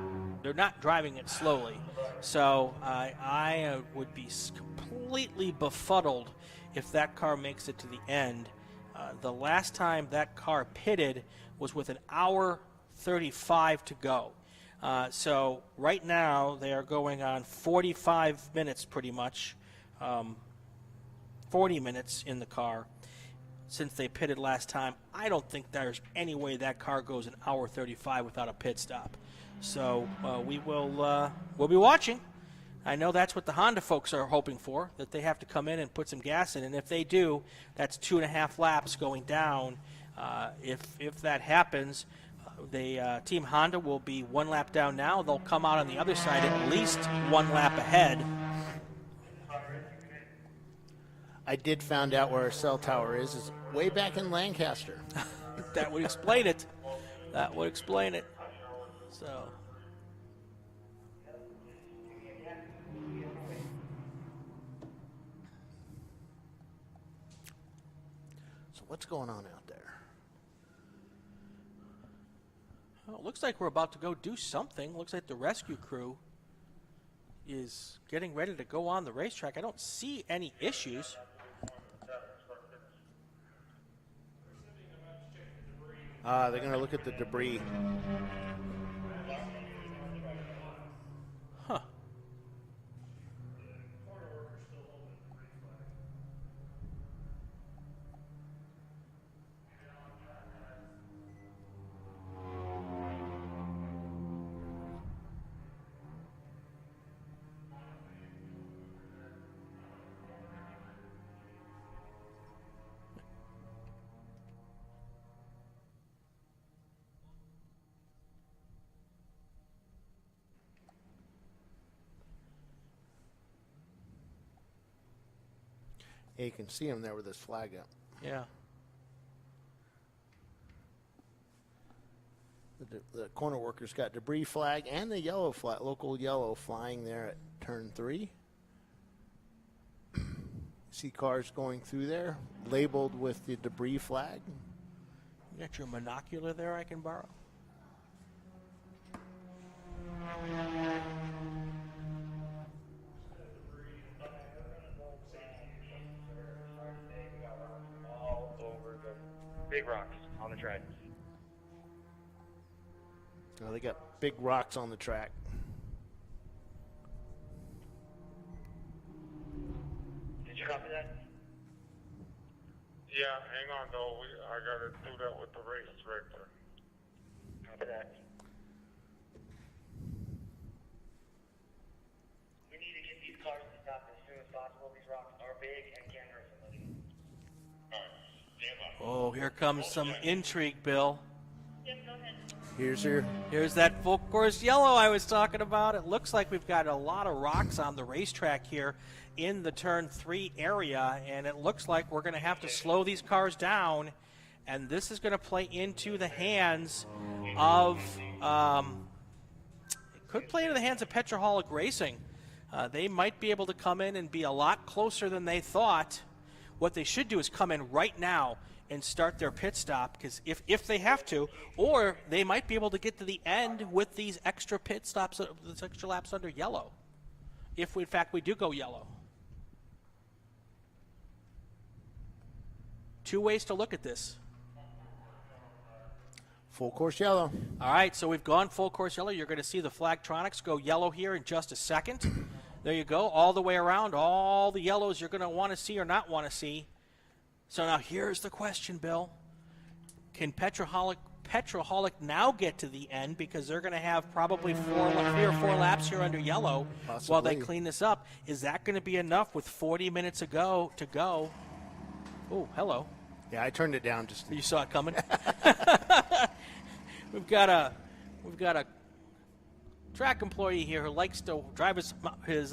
driving it slowly. So I would be completely befuddled if that car makes it to the end. The last time that car pitted was with an hour 35 to go. So right now they are going on 45 minutes pretty much, 40 minutes in the car since they pitted last time. I don't think there's any way that car goes an hour 35 without a pit stop. So we'll be watching. I know that's what the Honda folks are hoping for, that they have to come in and put some gas in, and if they do, that's 2.5 laps going down. If that happens, Team Honda will be 1 lap down now. They'll come out on the other side at least 1 lap ahead. I did find out where our cell tower is way back in Lancaster. That would explain it. That would explain it. So what's going on out there? Well, it looks like we're about to go do something. Looks like the rescue crew is getting ready to go on the racetrack. I don't see any issues. They're going to look at the debris. Huh. Yeah, you can see him there with his flag up. Yeah. The corner workers got debris flag and the yellow flag, local yellow, flying there at turn 3. See cars going through there, labeled with the debris flag. You got your monocular there I can borrow? All over the big rocks on the track. Oh, they got big rocks on the track. Did you copy that? Yeah, hang on though. I gotta do that with the race director. Copy that. We need to get these cars to stop as soon as possible. These rocks are big and can hurt somebody. Alright, stand by. Oh, here comes some intrigue, Bill. Yep, go ahead. Here's that full course yellow I was talking about. It looks like we've got a lot of rocks on the racetrack here in the turn 3 area, and it looks like we're going to have to slow these cars down, and this is going to play into the hands of it could play into the hands of Petroholic Racing. They might be able to come in and be a lot closer than they thought. What they should do is come in right now and start their pit stop, because if they have to, or they might be able to get to the end with these extra pit stops, these extra laps under yellow, if in fact we do go yellow. 2 ways to look at this. Full course yellow. All right, so we've gone full course yellow. You're going to see the Flagtronics go yellow here in just a second. There you go, all the way around, all the yellows you're going to want to see or not want to see. So now here's the question, Bill. Can Petroholic now get to the end, because they're going to have probably 3 or 4 laps here under yellow while they clean this up? Is that going to be enough with 40 minutes to go? Oh, hello. Yeah, I turned it down just. You saw it coming. We've got a track employee here who likes to drive his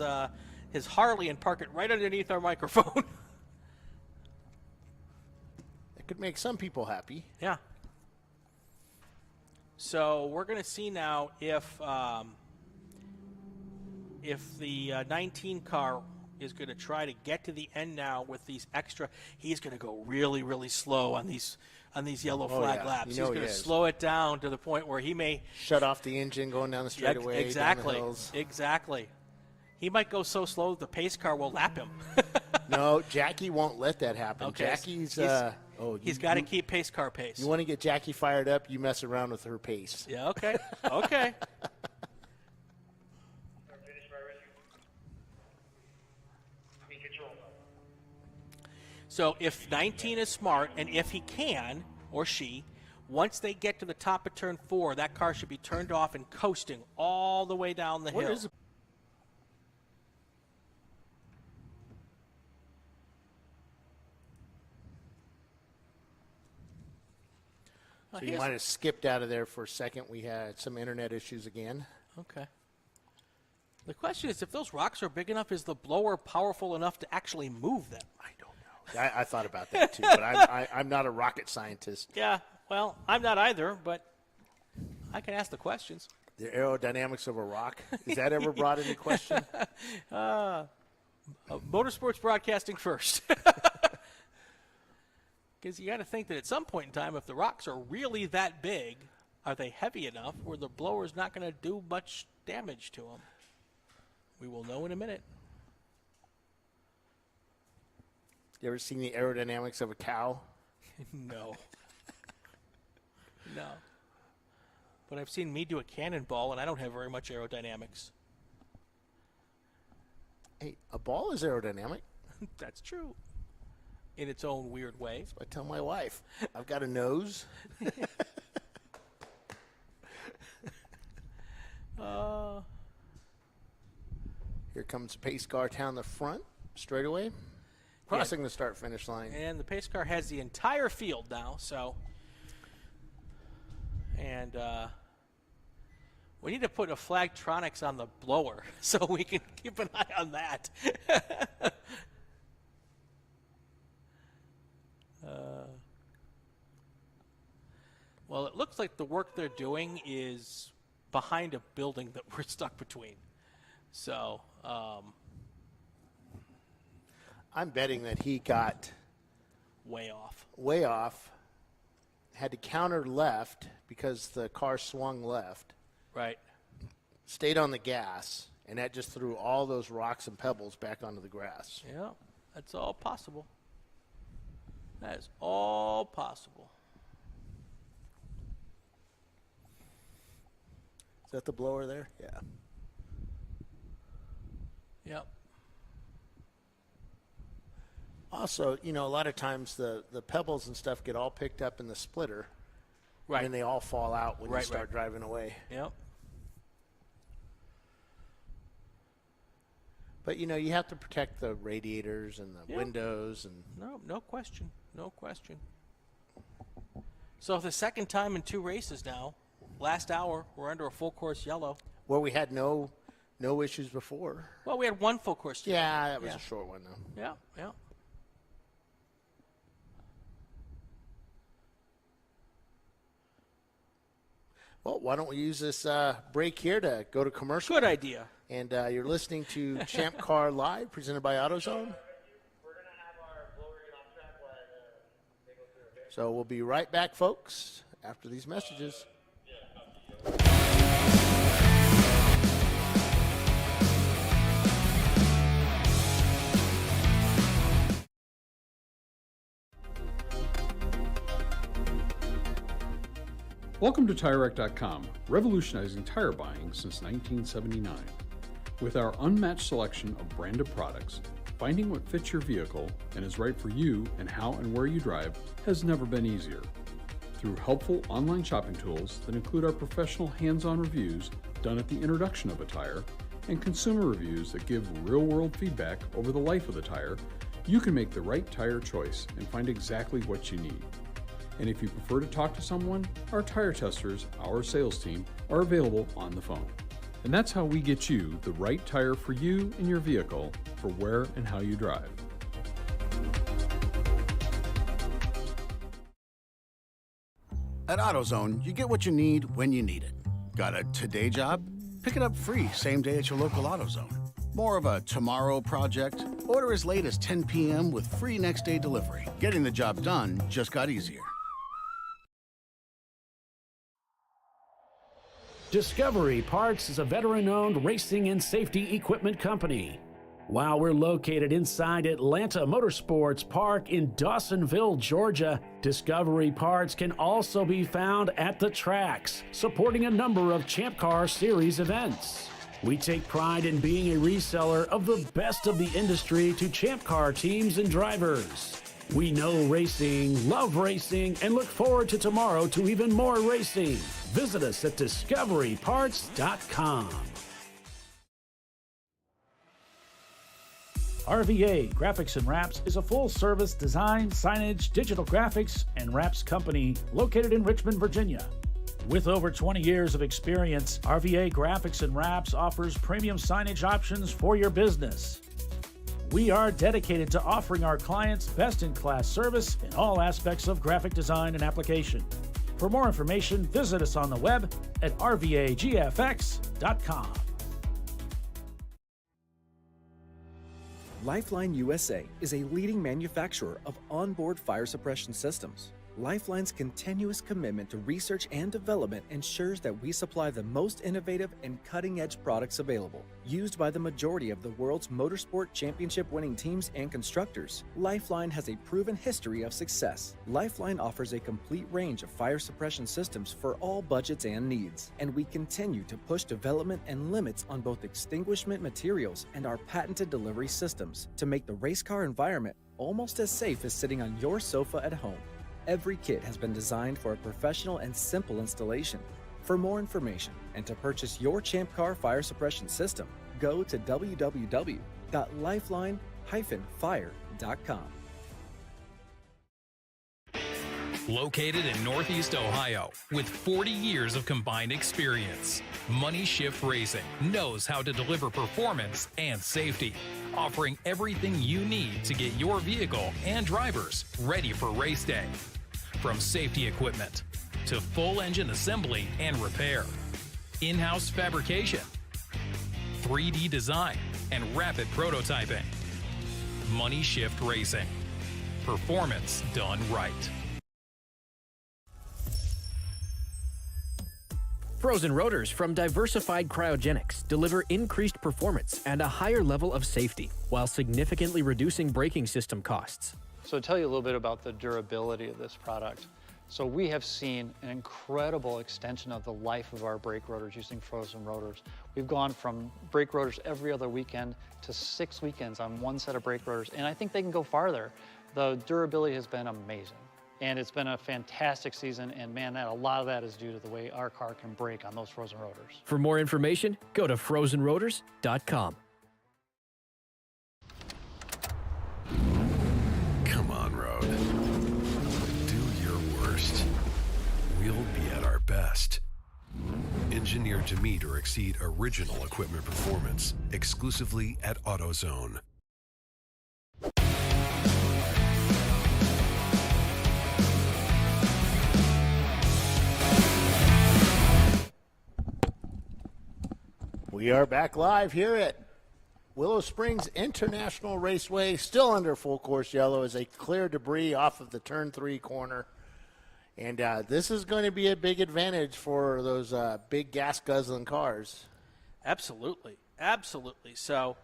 Harley and park it right underneath our microphone. Could make some people happy. Yeah. So we're going to see now if the 19 car is going to try to get to the end now with these extra. He's going to go really, really slow on these yellow flag laps. He's going to slow it down to the point where he may shut off the engine going down the straightaway. Exactly. Down the hills. Exactly. He might go so slow the pace car will lap him. No, Jackie won't let that happen. Okay. Jackie's he's got to keep pace car pace. You want to get Jackie fired up, you mess around with her pace. Yeah, okay. Okay. So if 19 is smart, and if he can, or she, once they get to the top of turn 4, that car should be turned off and coasting all the way down the hill. So you might have skipped out of there for a second. We had some internet issues again. Okay. The question is, if those rocks are big enough, is the blower powerful enough to actually move them? I don't know. I thought about that too, but I'm not a rocket scientist. Yeah, well, I'm not either, but I can ask the questions. The aerodynamics of a rock, is that ever brought into question? Motorsports broadcasting first. Because you got to think that at some point in time, if the rocks are really that big, are they heavy enough where the blower's not going to do much damage to them? We will know in a minute. You ever seen the aerodynamics of a cow? No. No. But I've seen me do a cannonball, and I don't have very much aerodynamics. Hey, a ball is aerodynamic. That's true. In its own weird way. That's what I tell my wife. I've got a nose. Here comes the pace car down the front, straightaway, crossing the start-finish line. And the pace car has the entire field now, so. And we need to put a Flagtronics on the blower so we can keep an eye on that. Well, it looks like the work they're doing is behind a building that we're stuck between. So, I'm betting that he got way off. Way off. Had to counter left because the car swung left. Right. Stayed on the gas, and that just threw all those rocks and pebbles back onto the grass. Yeah, that's all possible. That is all possible. Is that the blower there? Yeah. Yep. Also, a lot of times the pebbles and stuff get all picked up in the splitter. Right. And they all fall out when you start driving away. Yep. But, you have to protect the radiators and the windows. And No question. No question. So the second time in 2 races now, last hour, we're under a full course yellow. Where we had no issues before. Well, we had 1 full course yellow. Yeah, that was a short one, though. Yeah, yeah. Well, why don't we use this break here to go to commercial? Good idea. And you're listening to ChampCar.Live, presented by AutoZone. So we'll be right back, folks, after these messages. Welcome to TireRack.com, revolutionizing tire buying since 1979. With our unmatched selection of branded products, finding what fits your vehicle and is right for you and how and where you drive has never been easier. Through helpful online shopping tools that include our professional hands-on reviews done at the introduction of a tire and consumer reviews that give real-world feedback over the life of the tire, you can make the right tire choice and find exactly what you need. And if you prefer to talk to someone, our tire testers, our sales team, are available on the phone. And that's how we get you the right tire for you and your vehicle for where and how you drive. At AutoZone, you get what you need when you need it. Got a today job? Pick it up free same day at your local AutoZone. More of a tomorrow project? Order as late as 10 p.m. with free next day delivery. Getting the job done just got easier. Discovery Parts is a veteran-owned racing and safety equipment company. While we're located inside Atlanta Motorsports Park in Dawsonville, Georgia, Discovery Parts can also be found at the tracks, supporting a number of Champ Car Series events. We take pride in being a reseller of the best of the industry to Champ Car teams and drivers. We know racing, love racing, and look forward to tomorrow to even more racing. Visit us at discoveryparts.com. RVA Graphics and Wraps is a full-service design, signage, digital graphics, and wraps company located in Richmond, Virginia. With over 20 years of experience, RVA Graphics and Wraps offers premium signage options for your business. We are dedicated to offering our clients best-in-class service in all aspects of graphic design and application. For more information, visit us on the web at rvagfx.com. Lifeline USA is a leading manufacturer of onboard fire suppression systems. Lifeline's continuous commitment to research and development ensures that we supply the most innovative and cutting-edge products available, used by the majority of the world's motorsport championship-winning teams and constructors. Lifeline has a proven history of success. Lifeline offers a complete range of fire suppression systems for all budgets and needs, and we continue to push development and limits on both extinguishment materials and our patented delivery systems to make the race car environment almost as safe as sitting on your sofa at home. Every kit has been designed for a professional and simple installation. For more information and to purchase your Champ Car fire suppression system, go to www.lifeline-fire.com. Located in Northeast Ohio, with 40 years of combined experience, Money Shift Racing knows how to deliver performance and safety, offering everything you need to get your vehicle and drivers ready for race day. From safety equipment, to full engine assembly and repair, in-house fabrication, 3D design, and rapid prototyping. Money Shift Racing. Performance done right. Frozen rotors from Diversified Cryogenics deliver increased performance and a higher level of safety, while significantly reducing braking system costs. So to tell you a little bit about the durability of this product. So we have seen an incredible extension of the life of our brake rotors using frozen rotors. We've gone from brake rotors every other weekend to 6 weekends on one set of brake rotors, and I think they can go farther. The durability has been amazing, and it's been a fantastic season, and man, a lot of that is due to the way our car can brake on those frozen rotors. For more information, go to frozenrotors.com. Come on, Road. Do your worst. We'll be at our best. Engineered to meet or exceed original equipment performance, exclusively at AutoZone. We are back live here at Willow Springs International Raceway, still under full course yellow as they clear debris off of the turn 3 corner. And this is going to be a big advantage for those big gas guzzling cars. Absolutely. Absolutely. So,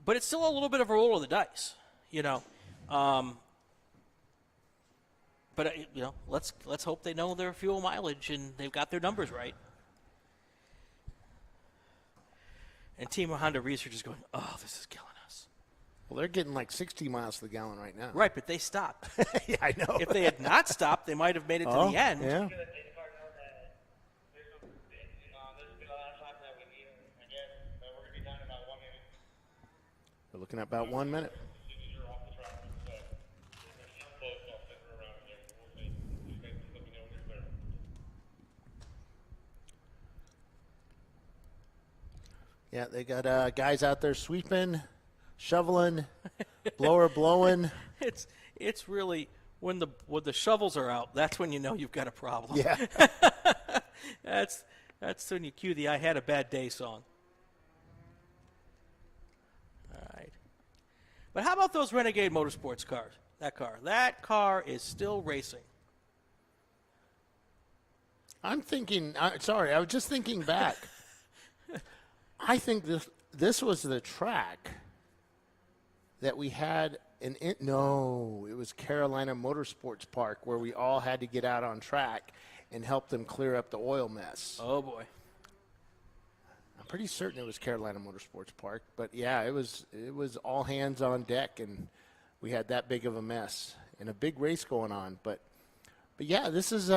but it's still a little bit of a roll of the dice, you know. But, you know, let's hope they know their fuel mileage and they've got their numbers right. And Team Honda Research is going, oh, this is killing us. Well, they're getting like 60 miles to the gallon right now. Right, but they stopped. Yeah, I know. If they had not stopped, they might have made it to the end. Yeah. We're looking at about 1 minute. Yeah, they got guys out there sweeping, shoveling, blower blowing. It's really when the shovels are out, that's when you know you've got a problem. Yeah. that's when you cue the "I Had a Bad Day" song. All right. But how about those Renegade Motorsports cars? That car is still racing. I'm thinking. Sorry, I was just thinking back. I think this was the track that we had no, it was Carolina Motorsports Park where we all had to get out on track and help them clear up the oil mess. Oh boy. I'm pretty certain it was Carolina Motorsports Park, but yeah, it was all hands on deck and we had that big of a mess and a big race going on, but yeah, this is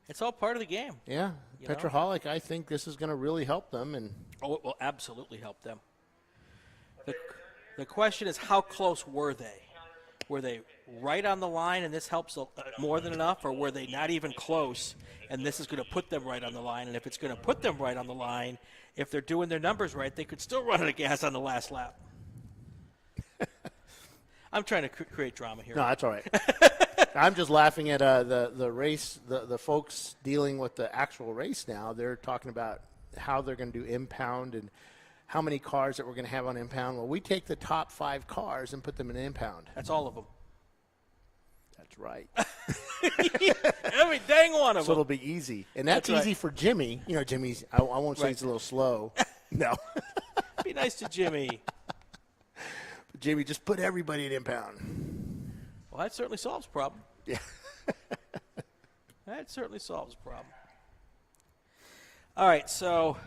it's all part of the game. Yeah, Petroholic, I think this is going to really help them. And it will absolutely help them. The question is, how close were they? Were they right on the line, and this helps more than enough, or were they not even close, and this is going to put them right on the line? And if it's going to put them right on the line, if they're doing their numbers right, they could still run out of gas on the last lap. I'm trying to create drama here. No, that's all right. I'm just laughing at the race, the folks dealing with the actual race now. They're talking about how they're going to do impound and how many cars that we're going to have on impound. Well, we take the top 5 cars and put them in impound. That's all of them. That's right. Every dang one of them. So it'll be easy. And that's easy right. for Jimmy. You know, Jimmy's, I won't say Right. he's a little slow. No. Be nice to Jimmy. But Jimmy, just put everybody in impound. Well, that certainly solves the problem. Yeah. That certainly solves the problem. All right, so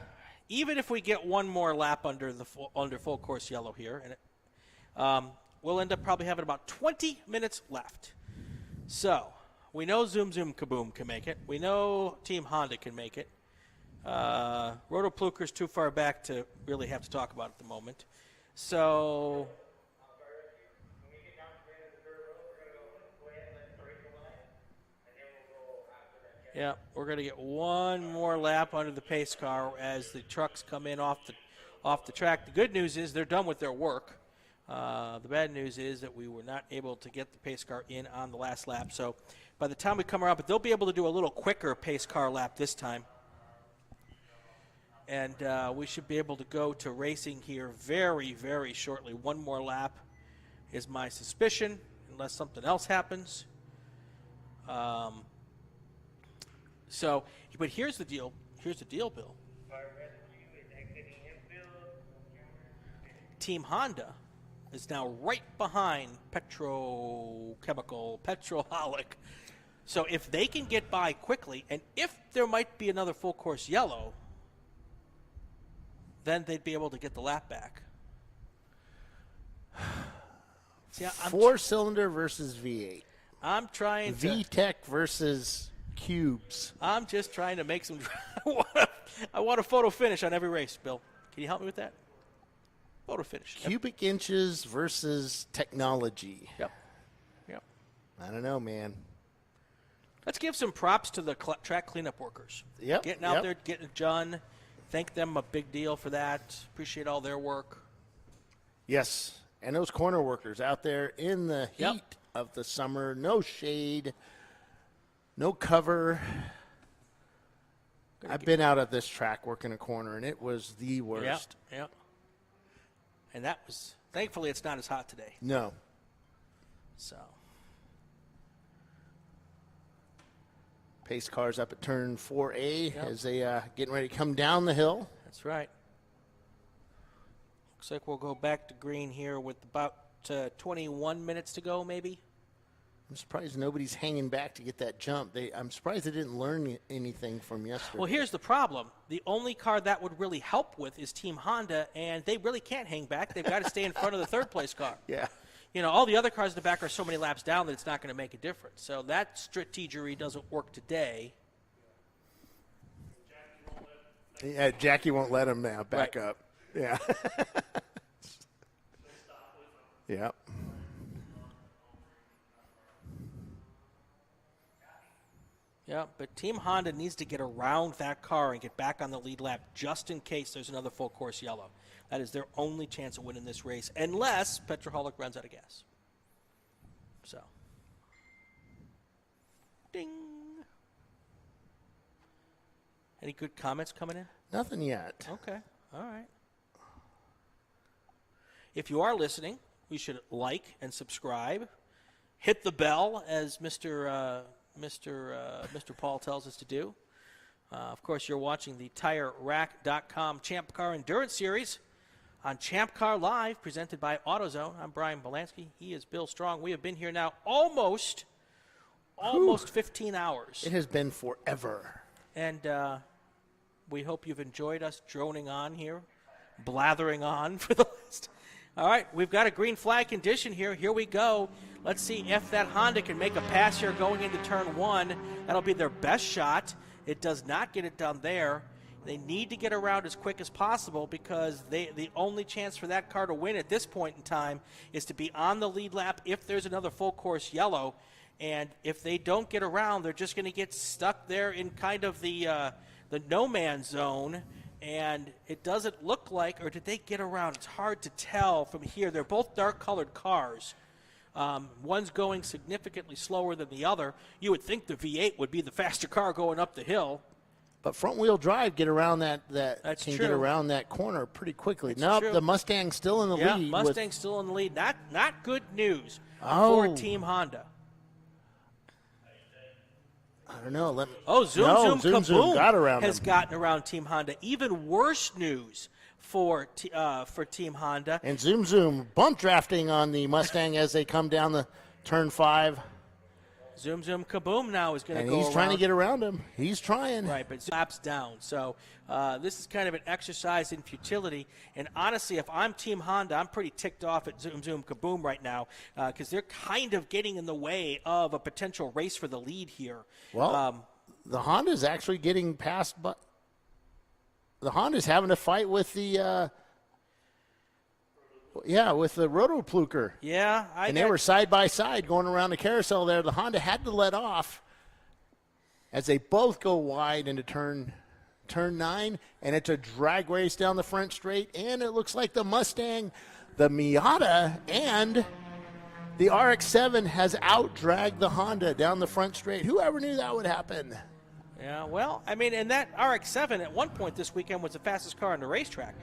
even if we get one more lap under full course yellow here, and we'll end up probably having about 20 minutes left. So we know Zoom Zoom Kaboom can make it. We know Team Honda can make it. Roto Plucker's too far back to really have to talk about at the moment. So yeah, we're going to get one more lap under the pace car as the trucks come in off the track. The good news is they're done with their work. The bad news is that we were not able to get the pace car in on the last lap. So by the time we come around, but they'll be able to do a little quicker pace car lap this time. And we should be able to go to racing here very, very shortly. One more lap is my suspicion, unless something else happens. But here's the deal. Here's the deal, Bill. Team Honda is now right behind Petroholic. So if they can get by quickly, and if there might be another full course yellow, then they'd be able to get the lap back. See, Four-cylinder versus V8. I'm trying to... VTEC versus Cubes. I'm just trying to make some... I want a photo finish on every race, Bill. Can you help me with that? Photo finish. Cubic inches versus technology. Yep. I don't know, man. Let's give some props to the track cleanup workers. Yep. Getting out there, getting it done. Thank them, a big deal for that. Appreciate all their work. Yes, and those corner workers out there in the heat of the summer, no shade, no cover. I've been out at this track working a corner, and it was the worst. Yep. And that was, thankfully, it's not as hot today. No. So. Pace cars up at turn 4A as they getting ready to come down the hill. That's right. Looks like we'll go back to green here with about 21 minutes to go, maybe. I'm surprised nobody's hanging back to get that jump. I'm surprised they didn't learn anything from yesterday. Well, here's the problem. The only car that would really help with is Team Honda, and they really can't hang back. They've got to stay in front of the third-place car. Yeah. You know, all the other cars in the back are so many laps down that it's not going to make a difference. So that strategery doesn't work today. Yeah, Jackie won't let him now. Back up. Yeah. Yep. Yeah, but Team Honda needs to get around that car and get back on the lead lap just in case there's another full course yellow. That is their only chance of winning this race, unless Petroholic runs out of gas. So. Ding. Any good comments coming in? Nothing yet. Okay. All right. If you are listening, we should like and subscribe. Hit the bell, as Mr. Paul tells us to do. Of course, you're watching the TireRack.com Champ Car Endurance Series on ChampCar.Live, presented by AutoZone. I'm Brian Bielanski. He is Bill Strong. We have been here now almost 15 hours. It has been forever. And we hope you've enjoyed us droning on here, blathering on for the last. All right, we've got a green flag condition here. Here we go. Let's see if that Honda can make a pass here going into turn 1. That'll be their best shot. It does not get it done there. They need to get around as quick as possible because the only chance for that car to win at this point in time is to be on the lead lap if there's another full course yellow. And if they don't get around, they're just going to get stuck there in kind of the no man's zone. And it doesn't look like, or did they get around? It's hard to tell from here. They're both dark-colored cars. One's going significantly slower than the other. You would think the V8 would be the faster car going up the hill. But front-wheel drive get around that That's get around that corner pretty quickly. That's Nope, true. the Mustang's still in the lead. Yeah, Mustang's still in the lead. Not good news Oh. for Team Honda. I don't know. Zoom Kaboom got around has him. gotten around Team Honda. Even worse news for Team Honda. And Zoom bump drafting on the Mustang as they come down the turn 5. Zoom Kaboom now is going to And go he's trying to around. get around him. He's trying. Right, but laps down. So this is kind of an exercise in futility. And honestly, if I'm Team Honda, I'm pretty ticked off at Zoom Kaboom right now because they're kind of getting in the way of a potential race for the lead here. Well, the Honda's actually getting past, but the Honda's having to fight with the with the Roto Plucker. Yeah. They were side by side going around the carousel there. The Honda had to let off as they both go wide into turn 9, and it's a drag race down the front straight, and it looks like the Mustang the Miata and the RX-7 has outdragged the Honda down the front straight. Whoever knew that would happen? Yeah, well, I mean, and that RX-7 at one point this weekend was the fastest car on the racetrack.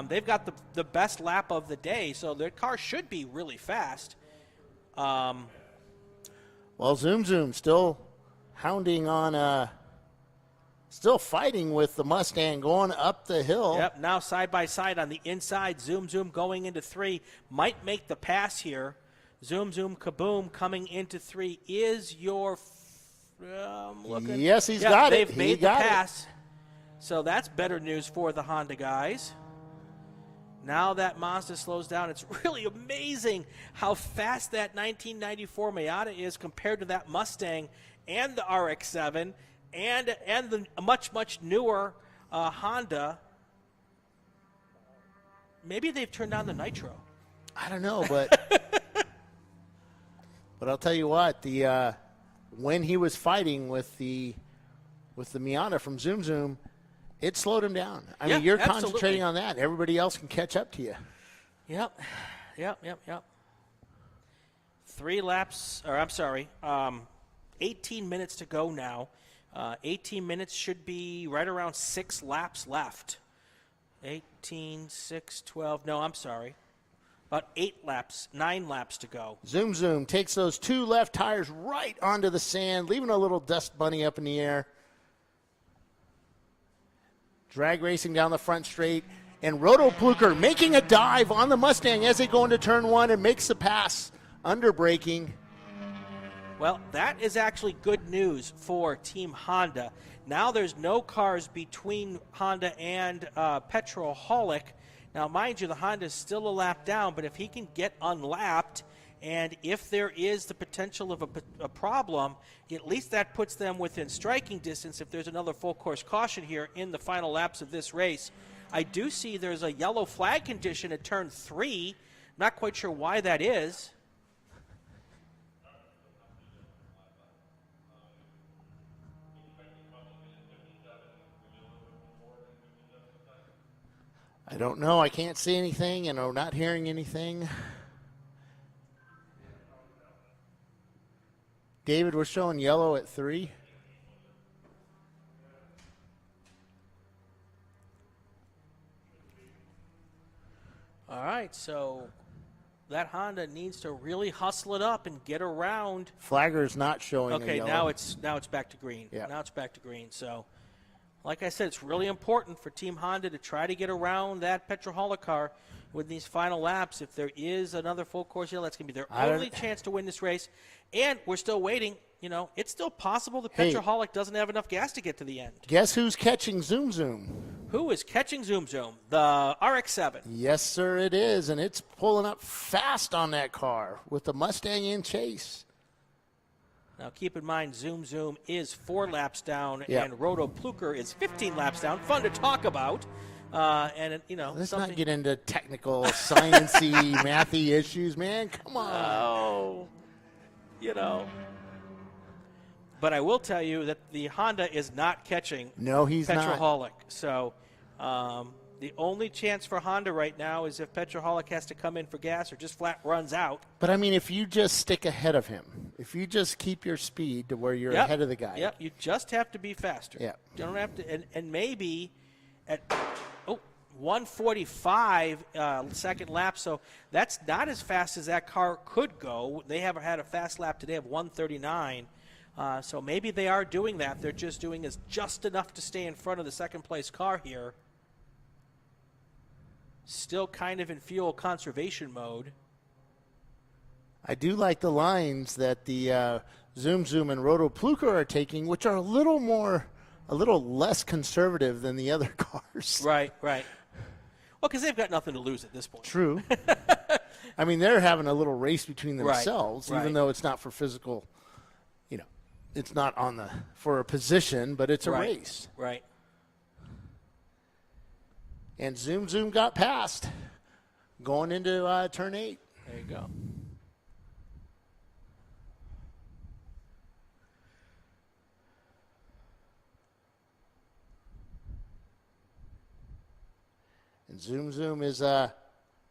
They've got the best lap of the day, so their car should be really fast. Well, Zoom Zoom still hounding on, still fighting with the Mustang going up the hill. Yep, now side by side on the inside. Zoom Zoom going into 3. Might make the pass here. Zoom Zoom Kaboom coming into 3 is your... looking. Yes, he's got it. They've made the pass. So that's better news for the Honda guys. Now that Mazda slows down, it's really amazing how fast that 1994 Miata is compared to that Mustang and the RX-7 and the much newer Honda. Maybe they've turned on the nitro. I don't know, but but I'll tell you what, the when he was fighting with the Miata from Zoom Zoom, it slowed him down. I mean, you're absolutely concentrating on that. Everybody else can catch up to you. Yep. 3 laps, or I'm sorry, 18 minutes to go now. 18 minutes should be right around 6 laps left. 18, 6, 12. No, I'm sorry. About 9 laps to go. Zoom Zoom takes those 2 left tires right onto the sand, leaving a little dust bunny up in the air. Drag racing down the front straight, and Roto Plucker making a dive on the Mustang as they go into turn 1 and makes the pass, under braking. Well, that is actually good news for Team Honda. Now there's no cars between Honda and Petroholic. Now, mind you, the Honda is still a lap down, but if he can get unlapped, and if there is the potential of a problem, at least that puts them within striking distance if there's another full course caution here in the final laps of this race. I do see there's a yellow flag condition at turn 3. Not quite sure why that is. I don't know. I can't see anything, and I'm not hearing anything. David, we're showing yellow at 3. All right, so that Honda needs to really hustle it up and get around. Flagger's not showing a yellow. now it's back to green. Yeah. Now it's back to green. So, like I said, it's really important for Team Honda to try to get around that Petroholic car with these final laps. If there is another full course yellow, that's going to be their only chance to win this race. And we're still waiting. You know, it's still possible that Petroholic doesn't have enough gas to get to the end. Guess who's catching Zoom Zoom? Who is catching Zoom Zoom? The RX-7. Yes, sir, it is, and it's pulling up fast on that car with the Mustang in chase. Now, keep in mind, Zoom Zoom is 4 laps down, Yep. and Roto Plucker is 15 laps down. Fun to talk about. And, you know, Let's not get into technical, sciencey, mathy issues, man. Come on. Oh, you know. But I will tell you that the Honda is not catching No, he's not. Petroholic. So the only chance for Honda right now is if Petroholic has to come in for gas or just flat runs out. But, I mean, if you just stick ahead of him, if you just keep your speed to where you're ahead of the guy. Yep, you just have to be faster. Yep. You don't have to, and maybe at 145 second lap, so that's not as fast as that car could go. They haven't had a fast lap today of 139. So maybe they are doing that. They're just doing is just enough to stay in front of the second place car here. Still kind of in fuel conservation mode. I do like the lines that the Zoom Zoom and Roto Plucker are taking, which are a little less conservative than the other cars. Right. Well, because they've got nothing to lose at this point. True. I mean, they're having a little race between themselves, Right. even though it's not for physical, it's not for a position, but it's a race. Right. And Zoom Zoom got past going into turn 8. There you go. And Zoom Zoom is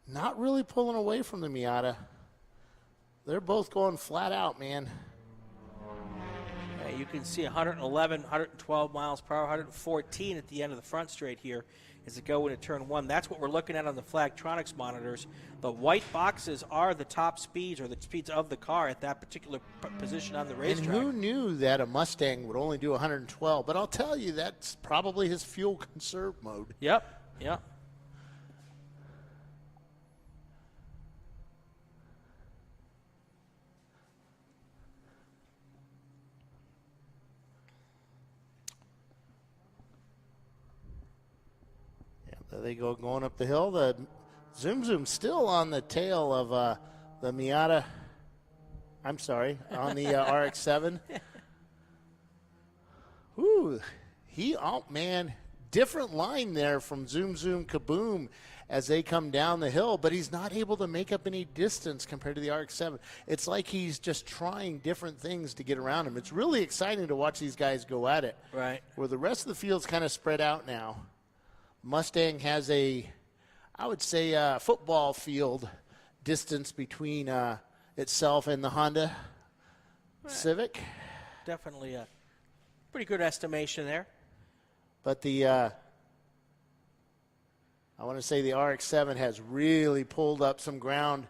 not really pulling away from the Miata. They're both going flat out, man. You can see 111, 112 miles per hour, 114 at the end of the front straight here as it go into turn 1. That's what we're looking at on the Flagtronics monitors. The white boxes are the top speeds, or the speeds of the car at that particular position on the racetrack. And who knew that a Mustang would only do 112? But I'll tell you, that's probably his fuel conserve mode. Yep, yep. There they go going up the hill. The Zoom Zoom still on the tail of the Miata. I'm sorry, on the RX-7. Ooh, man, different line there from Zoom Zoom Kaboom as they come down the hill, but he's not able to make up any distance compared to the RX-7. It's like he's just trying different things to get around him. It's really exciting to watch these guys go at it. Right. Where the rest of the field's kind of spread out now. Mustang has I would say, football field distance between itself and the Honda Civic. Definitely a pretty good estimation there. But I want to say the RX-7 has really pulled up some ground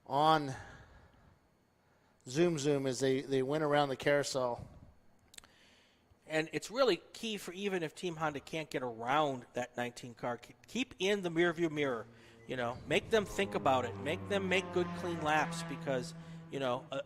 on Zoom Zoom as they went around the carousel. And it's really key for even if Team Honda can't get around that 19 car, keep in the rear view mirror. Make them think about it. Make them make good, clean laps because,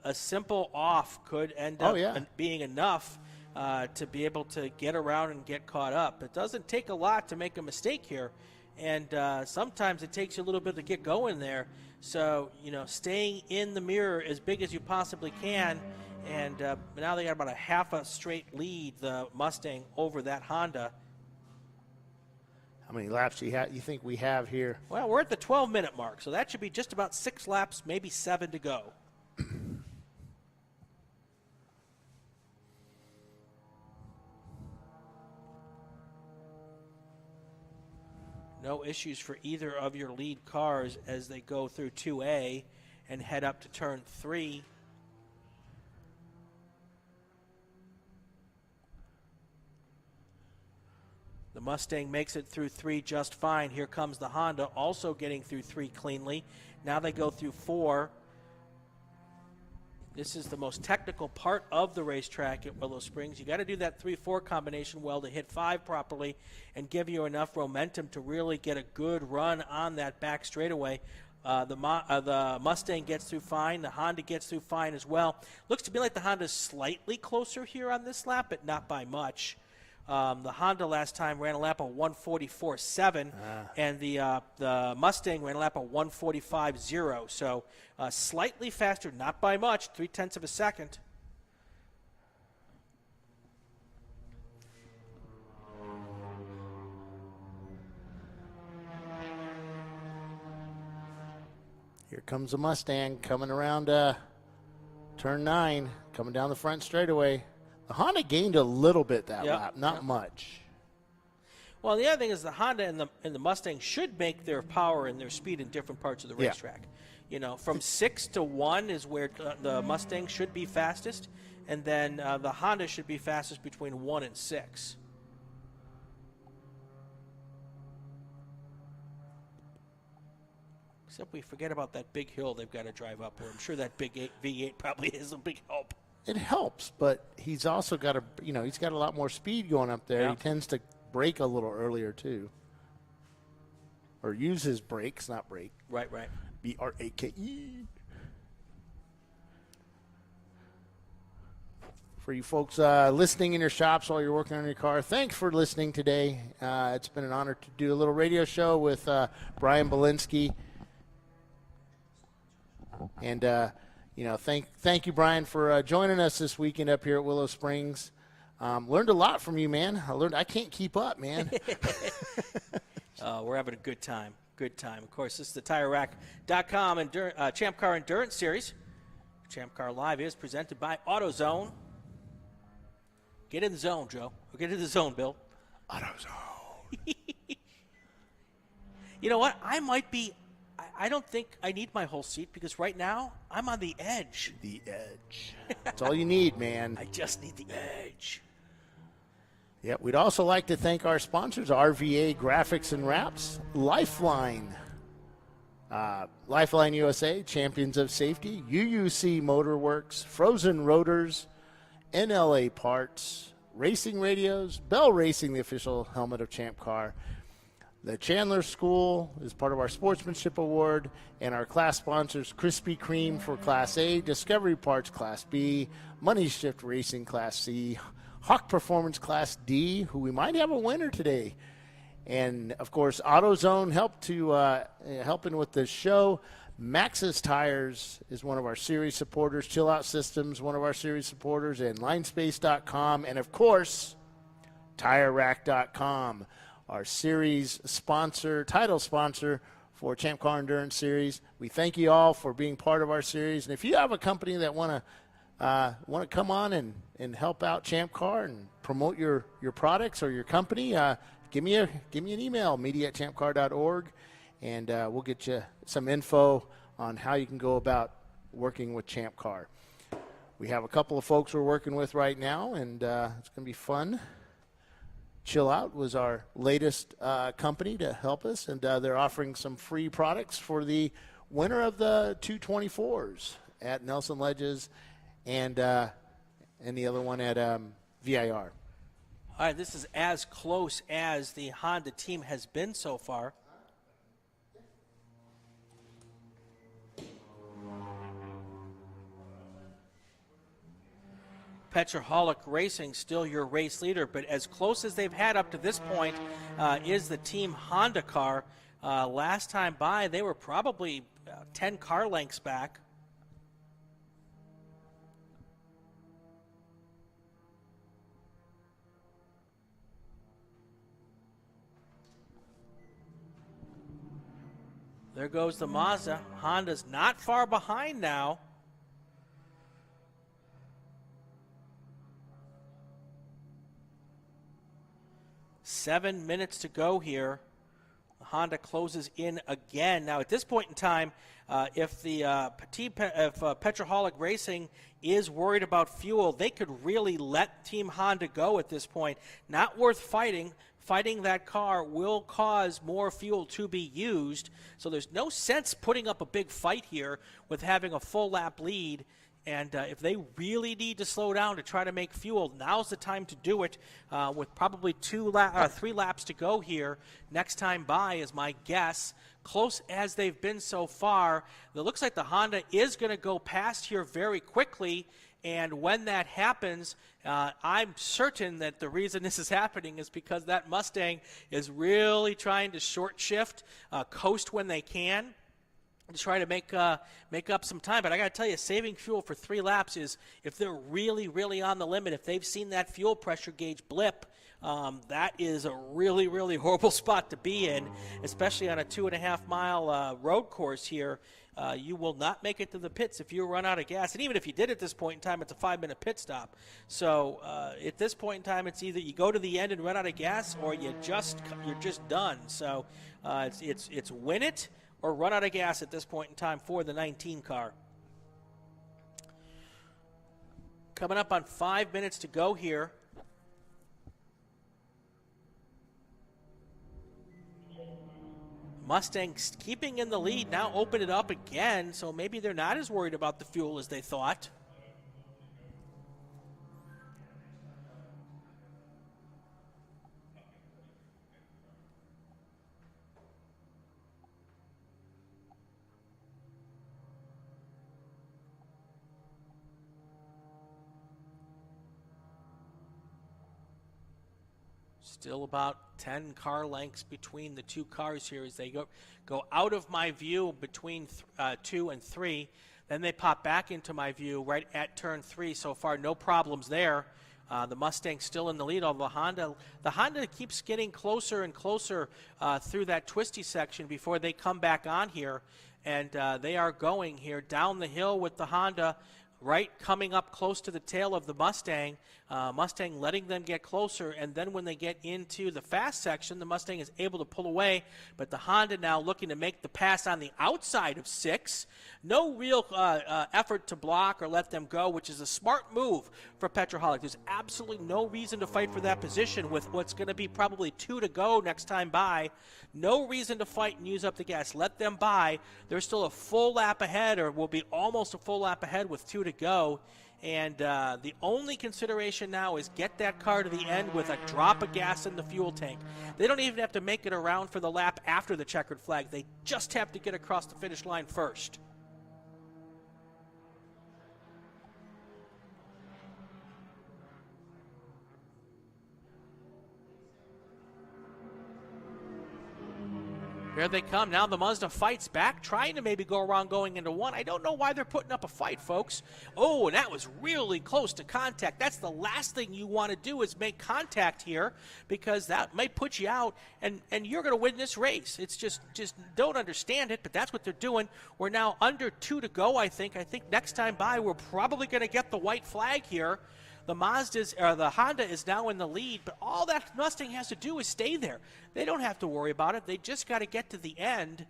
a simple off could end up being enough to be able to get around and get caught up. It doesn't take a lot to make a mistake here, and sometimes it takes you a little bit to get going there. So, staying in the mirror as big as you possibly can. And now they got about a half a straight lead, the Mustang, over that Honda. How many laps do you think we have here? Well, we're at the 12-minute mark, so that should be just about 6 laps, maybe 7 to go. No issues for either of your lead cars as they go through 2A and head up to turn 3. The Mustang makes it through 3 just fine. Here comes the Honda, also getting through 3 cleanly. Now they go through 4. This is the most technical part of the racetrack at Willow Springs. You got to do that 3-4 combination well to hit 5 properly and give you enough momentum to really get a good run on that back straightaway. The Mustang gets through fine. The Honda gets through fine as well. Looks to be like the Honda's slightly closer here on this lap, but not by much. The Honda last time ran a lap of 1:44.7, and the Mustang ran a lap of 1:45.0. So slightly faster, not by much, 0.3 of a second. Here comes the Mustang coming around turn 9, coming down the front straightaway. The Honda gained a little bit that lap, not much. Well, the other thing is the Honda and the Mustang should make their power and their speed in different parts of the racetrack. From 6 to 1 is where the Mustang should be fastest, and then the Honda should be fastest between 1 and 6. Except we forget about that big hill they've got to drive up, where I'm sure that big V8 probably is a big help. It helps, but he's also got he's got a lot more speed going up there. Yeah. He tends to brake a little earlier too, or use his brakes, not brake. Right. B-R-A-K-E. For you folks listening in your shops while you're working on your car, thanks for listening today. It's been an honor to do a little radio show with Brian Bielanski, and. Thank you, Brian, for joining us this weekend up here at Willow Springs. Learned a lot from you, man. I can't keep up, man. We're having a good time. Good time. Of course, this is the TireRack.com and Champ Car Endurance Series. ChampCar.Live is presented by AutoZone. Get in the zone, Joe. Or get in the zone, Bill. AutoZone. You know what? I might be I don't think I need my whole seat because right now I'm on the edge. The edge. That's all you need, man. I just need the edge. Yeah, we'd also like to thank our sponsors, RVA Graphics and Wraps, Lifeline, Lifeline USA, Champions of Safety, UUC Motorworks, Frozen Rotors, NLA Parts, Racing Radios, Bell Racing, the official helmet of Champ Car. The Chandler School is part of our Sportsmanship Award, and our class sponsors, Krispy Kreme for Class A, Discovery Parts Class B, Money Shift Racing Class C, Hawk Performance Class D, who we might have a winner today. And, of course, AutoZone helping with the show. Maxxis Tires is one of our series supporters. Chill Out Systems, one of our series supporters. And Linespace.com. And, of course, TireRack.com, our series sponsor, title sponsor for Champ Car Endurance Series. We thank you all for being part of our series. And if you have a company that want to come on and help out Champ Car and promote your products or your company, give me an email, media@champcar.org, and we'll get you some info on how you can go about working with Champ Car. We have a couple of folks we're working with right now, and it's going to be fun. Chill Out was our latest company to help us, and they're offering some free products for the winner of the 224s at Nelson Ledges and the other one at VIR. All right, this is as close as the Honda team has been so far. Petroholic Racing still your race leader, but as close as they've had up to this point is the Team Honda car. Last time by, they were probably 10 car lengths back. There goes the Mazda. Honda's not far behind now. Seven minutes to go here. Honda closes in again. Now, at this point in time, if Petroholic Racing is worried about fuel, they could really let Team Honda go at this point. Not worth fighting. Fighting that car will cause more fuel to be used. So there's no sense putting up a big fight here with having a full lap lead. And if they really need to slow down to try to make fuel, now's the time to do it with probably 3 laps to go here. Next time by is my guess. Close as they've been so far, it looks like the Honda is going to go past here very quickly. And when that happens, I'm certain that the reason this is happening is because that Mustang is really trying to short shift, coast when they can, to try to make up some time. But I got to tell you, saving fuel for 3 laps is, if they're really, really on the limit, if they've seen that fuel pressure gauge blip, that is a really, really horrible spot to be in, especially on a 2.5-mile road course here. You will not make it to the pits if you run out of gas. And even if you did at this point in time, it's a 5-minute pit stop. So at this point in time, it's either you go to the end and run out of gas, or you're just done. So it's win it or run out of gas at this point in time for the 19 car. Coming up on 5 minutes to go here. Mustangs keeping in the lead, now open it up again, so maybe they're not as worried about the fuel as they thought. Still about 10 car lengths between the 2 cars here as they go out of my view between 2 and 3. Then they pop back into my view right at turn 3. So far, no problems there. The Mustang still in the lead, although the Honda keeps getting closer and closer through that twisty section before they come back on here. And they are going here down the hill with the Honda. right coming up close to the tail of the Mustang. Mustang letting them get closer, and then when they get into the fast section, the Mustang is able to pull away, but the Honda now looking to make the pass on the outside of 6. No real effort to block or let them go, which is a smart move for Petroholic. There's absolutely no reason to fight for that position with what's going to be probably 2 to go next time by. No reason to fight and use up the gas. Let them by. They're still a full lap ahead, or will be almost a full lap ahead with 2 to go. And the only consideration now is get that car to the end with a drop of gas in the fuel tank. They don't even have to make it around for the lap after the checkered flag. They just have to get across the finish line first. Here they come. Now the Mazda fights back, trying to maybe go around going into 1. I don't know why they're putting up a fight, folks. Oh, and that was really close to contact. That's the last thing you want to do is make contact here, because that might put you out, and you're going to win this race. It's just don't understand it, but that's what they're doing. We're now under 2 to go, I think. I think next time by, we're probably going to get the white flag here. The Honda is now in the lead, but all that Mustang has to do is stay there. They don't have to worry about it. They just got to get to the end.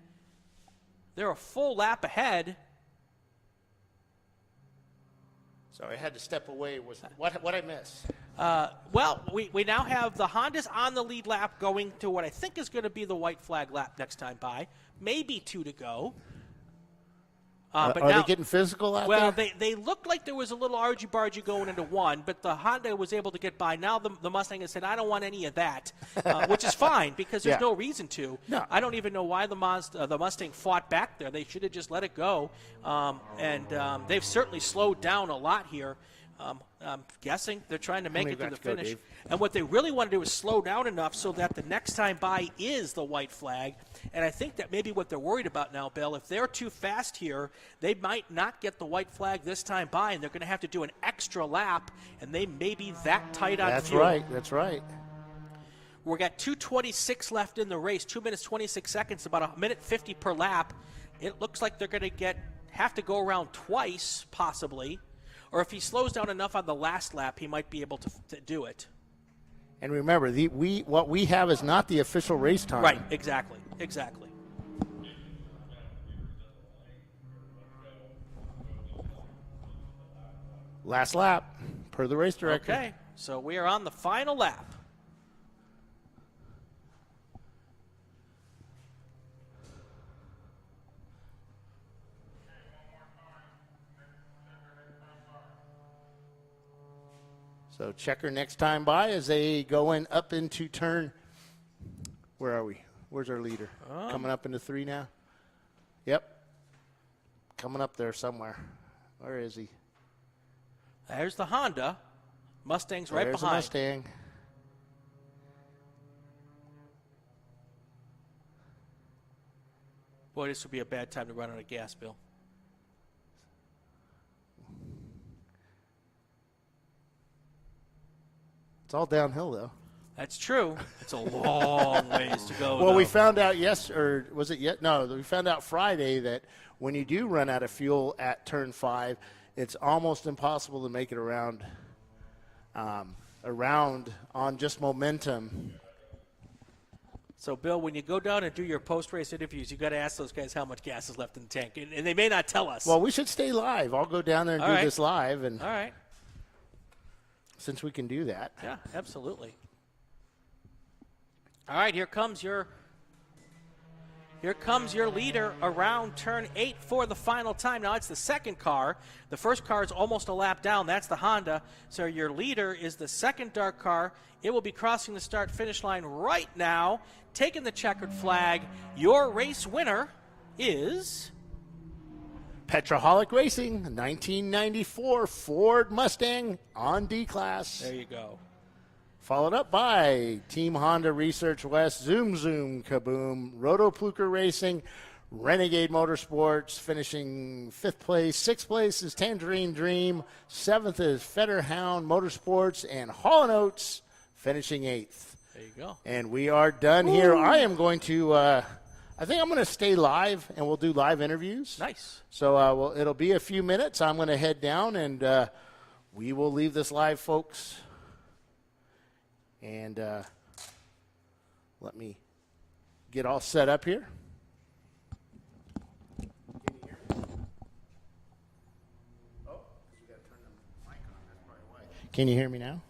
They're a full lap ahead. Sorry, I had to step away. What I miss? Well, we now have the Hondas on the lead lap going to what I think is going to be the white flag lap next time by. Maybe 2 to go. But are they getting physical out there? Well, they looked like there was a little argy-bargy going into 1, but the Honda was able to get by. Now the Mustang has said, I don't want any of that, which is fine because there's no reason to. No. I don't even know why the Mustang fought back there. They should have just let it go, and they've certainly slowed down a lot here. I'm guessing they're trying to make it to the finish. And what they really want to do is slow down enough so that the next time by is the white flag. And I think that maybe what they're worried about now, Bill, if they're too fast here, they might not get the white flag this time by, and they're going to have to do an extra lap, and they may be that tight on fuel. That's right. We've got 2:26 left in the race, 2 minutes, 26 seconds, about 1:50 per lap. It looks like they're going to have to go around twice, possibly. Or if he slows down enough on the last lap, he might be able to do it. And remember, what we have is not the official race time. Right, exactly. Last lap, per the race director. Okay, so we are on the final lap. So checker next time by as they go up into turn. Where are we? Where's our leader? Coming up into 3 now? Yep. Coming up there somewhere. Where is he? There's the Honda. Mustang's right behind. There's the Mustang. Boy, this would be a bad time to run out of gas, Bill. It's all downhill, though. That's true. It's a long ways to go. Well, we found out was it yet? No, we found out Friday that when you do run out of fuel at turn 5, it's almost impossible to make it around on just momentum. So, Bill, when you go down and do your post-race interviews, you got to ask those guys how much gas is left in the tank, and they may not tell us. Well, we should stay live. I'll go down there and do this live, and all right. Since we can do that. Yeah, absolutely. All right, here comes your leader around turn 8 for the final time. Now it's the second car. The first car is almost a lap down. That's the Honda. So your leader is the second dark car. It will be crossing the start-finish line right now, taking the checkered flag. Your race winner is Petroholic Racing, 1994 Ford Mustang on D-Class. There you go. Followed up by Team Honda Research West, Zoom Zoom Kaboom, Roto Plucker Racing, Renegade Motorsports finishing 5th place. 6th place is Tangerine Dream. 7th is Fetterhound Motorsports, and Hall & Oates finishing 8th. There you go. And we are done here. I am going to I think I'm going to stay live, and we'll do live interviews. Nice. So it'll be a few minutes. I'm going to head down, and we will leave this live, folks. And let me get all set up here. Can you hear me now?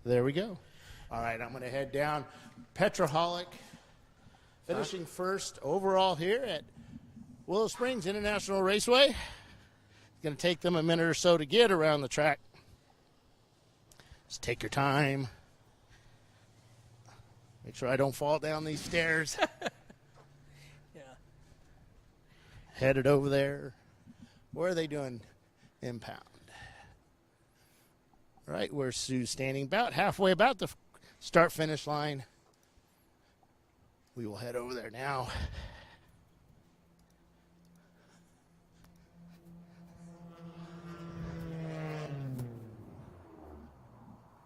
There we go. All right, I'm going to head down. Petroholic finishing first overall here at Willow Springs International Raceway. It's going to take them a minute or so to get around the track. Just take your time. Make sure I don't fall down these stairs. Yeah. Headed over there. Where are they doing impound? Right where Sue's standing, about halfway about the start-finish line. We will head over there now.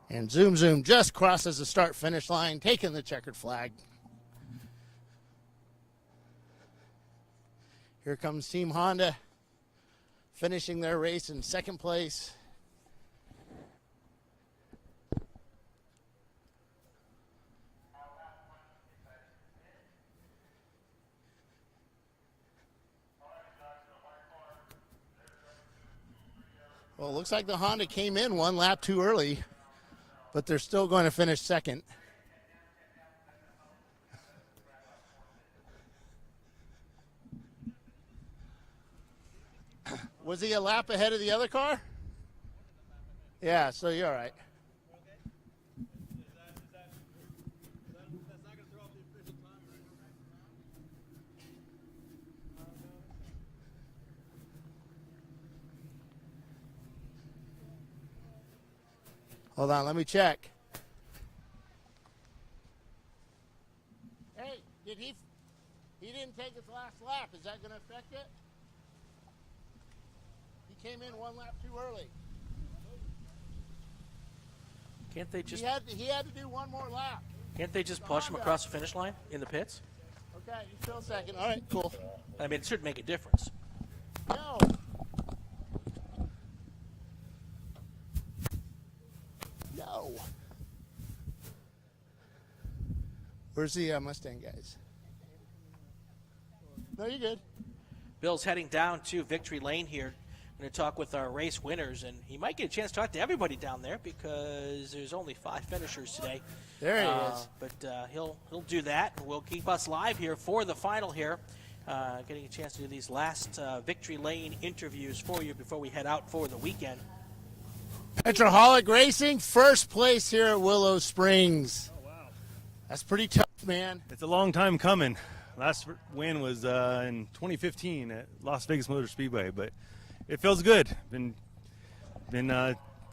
And Zoom Zoom just crosses the start-finish line, taking the checkered flag. Here comes Team Honda, finishing their race in second place. Well, it looks like the Honda came in one lap too early, but they're still going to finish second. Was he a lap ahead of the other car? Yeah, so you're all right. Hold on, let me check. Hey, he didn't take his last lap. Is that going to affect it? He came in one lap too early. Can't they just... He had to do one more lap. Can't they just push him across the finish line in the pits? Okay, you still second. All right, cool. I mean, it should make a difference. No. No. Where's the Mustang guys? No, you're good. Bill's heading down to Victory Lane here. I'm going to talk with our race winners, and he might get a chance to talk to everybody down there because there's only 5 finishers today. There he is. But he'll do that, and we'll keep us live here for the final here. Getting a chance to do these last Victory Lane interviews for you before we head out for the weekend. Petroholic Racing, first place here at Willow Springs. Oh, wow. That's pretty tough, man. It's a long time coming. Last win was in 2015 at Las Vegas Motor Speedway, but it feels good. Been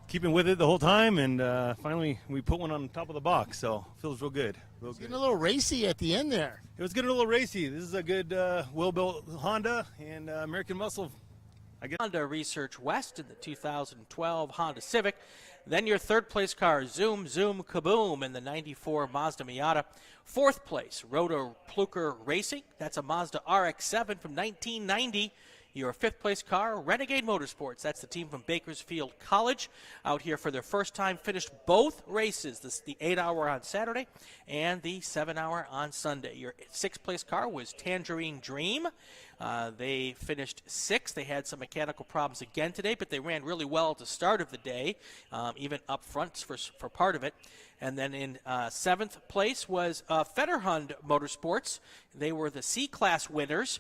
keeping with it the whole time, and finally we put one on top of the box, so it feels real good. It's getting a little racy at the end there. It was getting a little racy. This is a good well-built Honda and American muscle. Honda Research West in the 2012 Honda Civic. Then your third place car, Zoom Zoom Kaboom in the 94 Mazda Miata. Fourth place, Roto Plucker Racing. That's a Mazda RX-7 from 1990. Your fifth place car, Renegade Motorsports. That's the team from Bakersfield College out here for their first time. Finished both races, the 8-hour on Saturday and the 7-hour on Sunday. Your sixth place car was Tangerine Dream. They finished sixth. They had some mechanical problems again today, but they ran really well at the start of the day, even up front for part of it. And then in seventh place was Fetterhund Motorsports. They were the C-Class winners.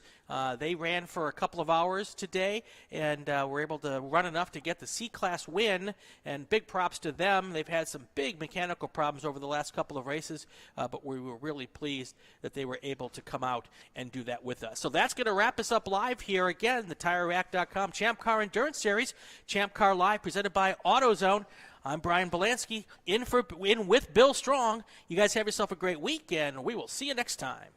They ran for a couple of hours today and were able to run enough to get the C-Class win, and big props to them. They've had some big mechanical problems over the last couple of races, but we were really pleased that they were able to come out and do that with us. So that's going to wrap us up live here again, the TireRack.com Champ Car Endurance Series, ChampCar.Live, presented by AutoZone. I'm Brian Bielanski, in with Bill Strong. You guys have yourself a great week, and we will see you next time.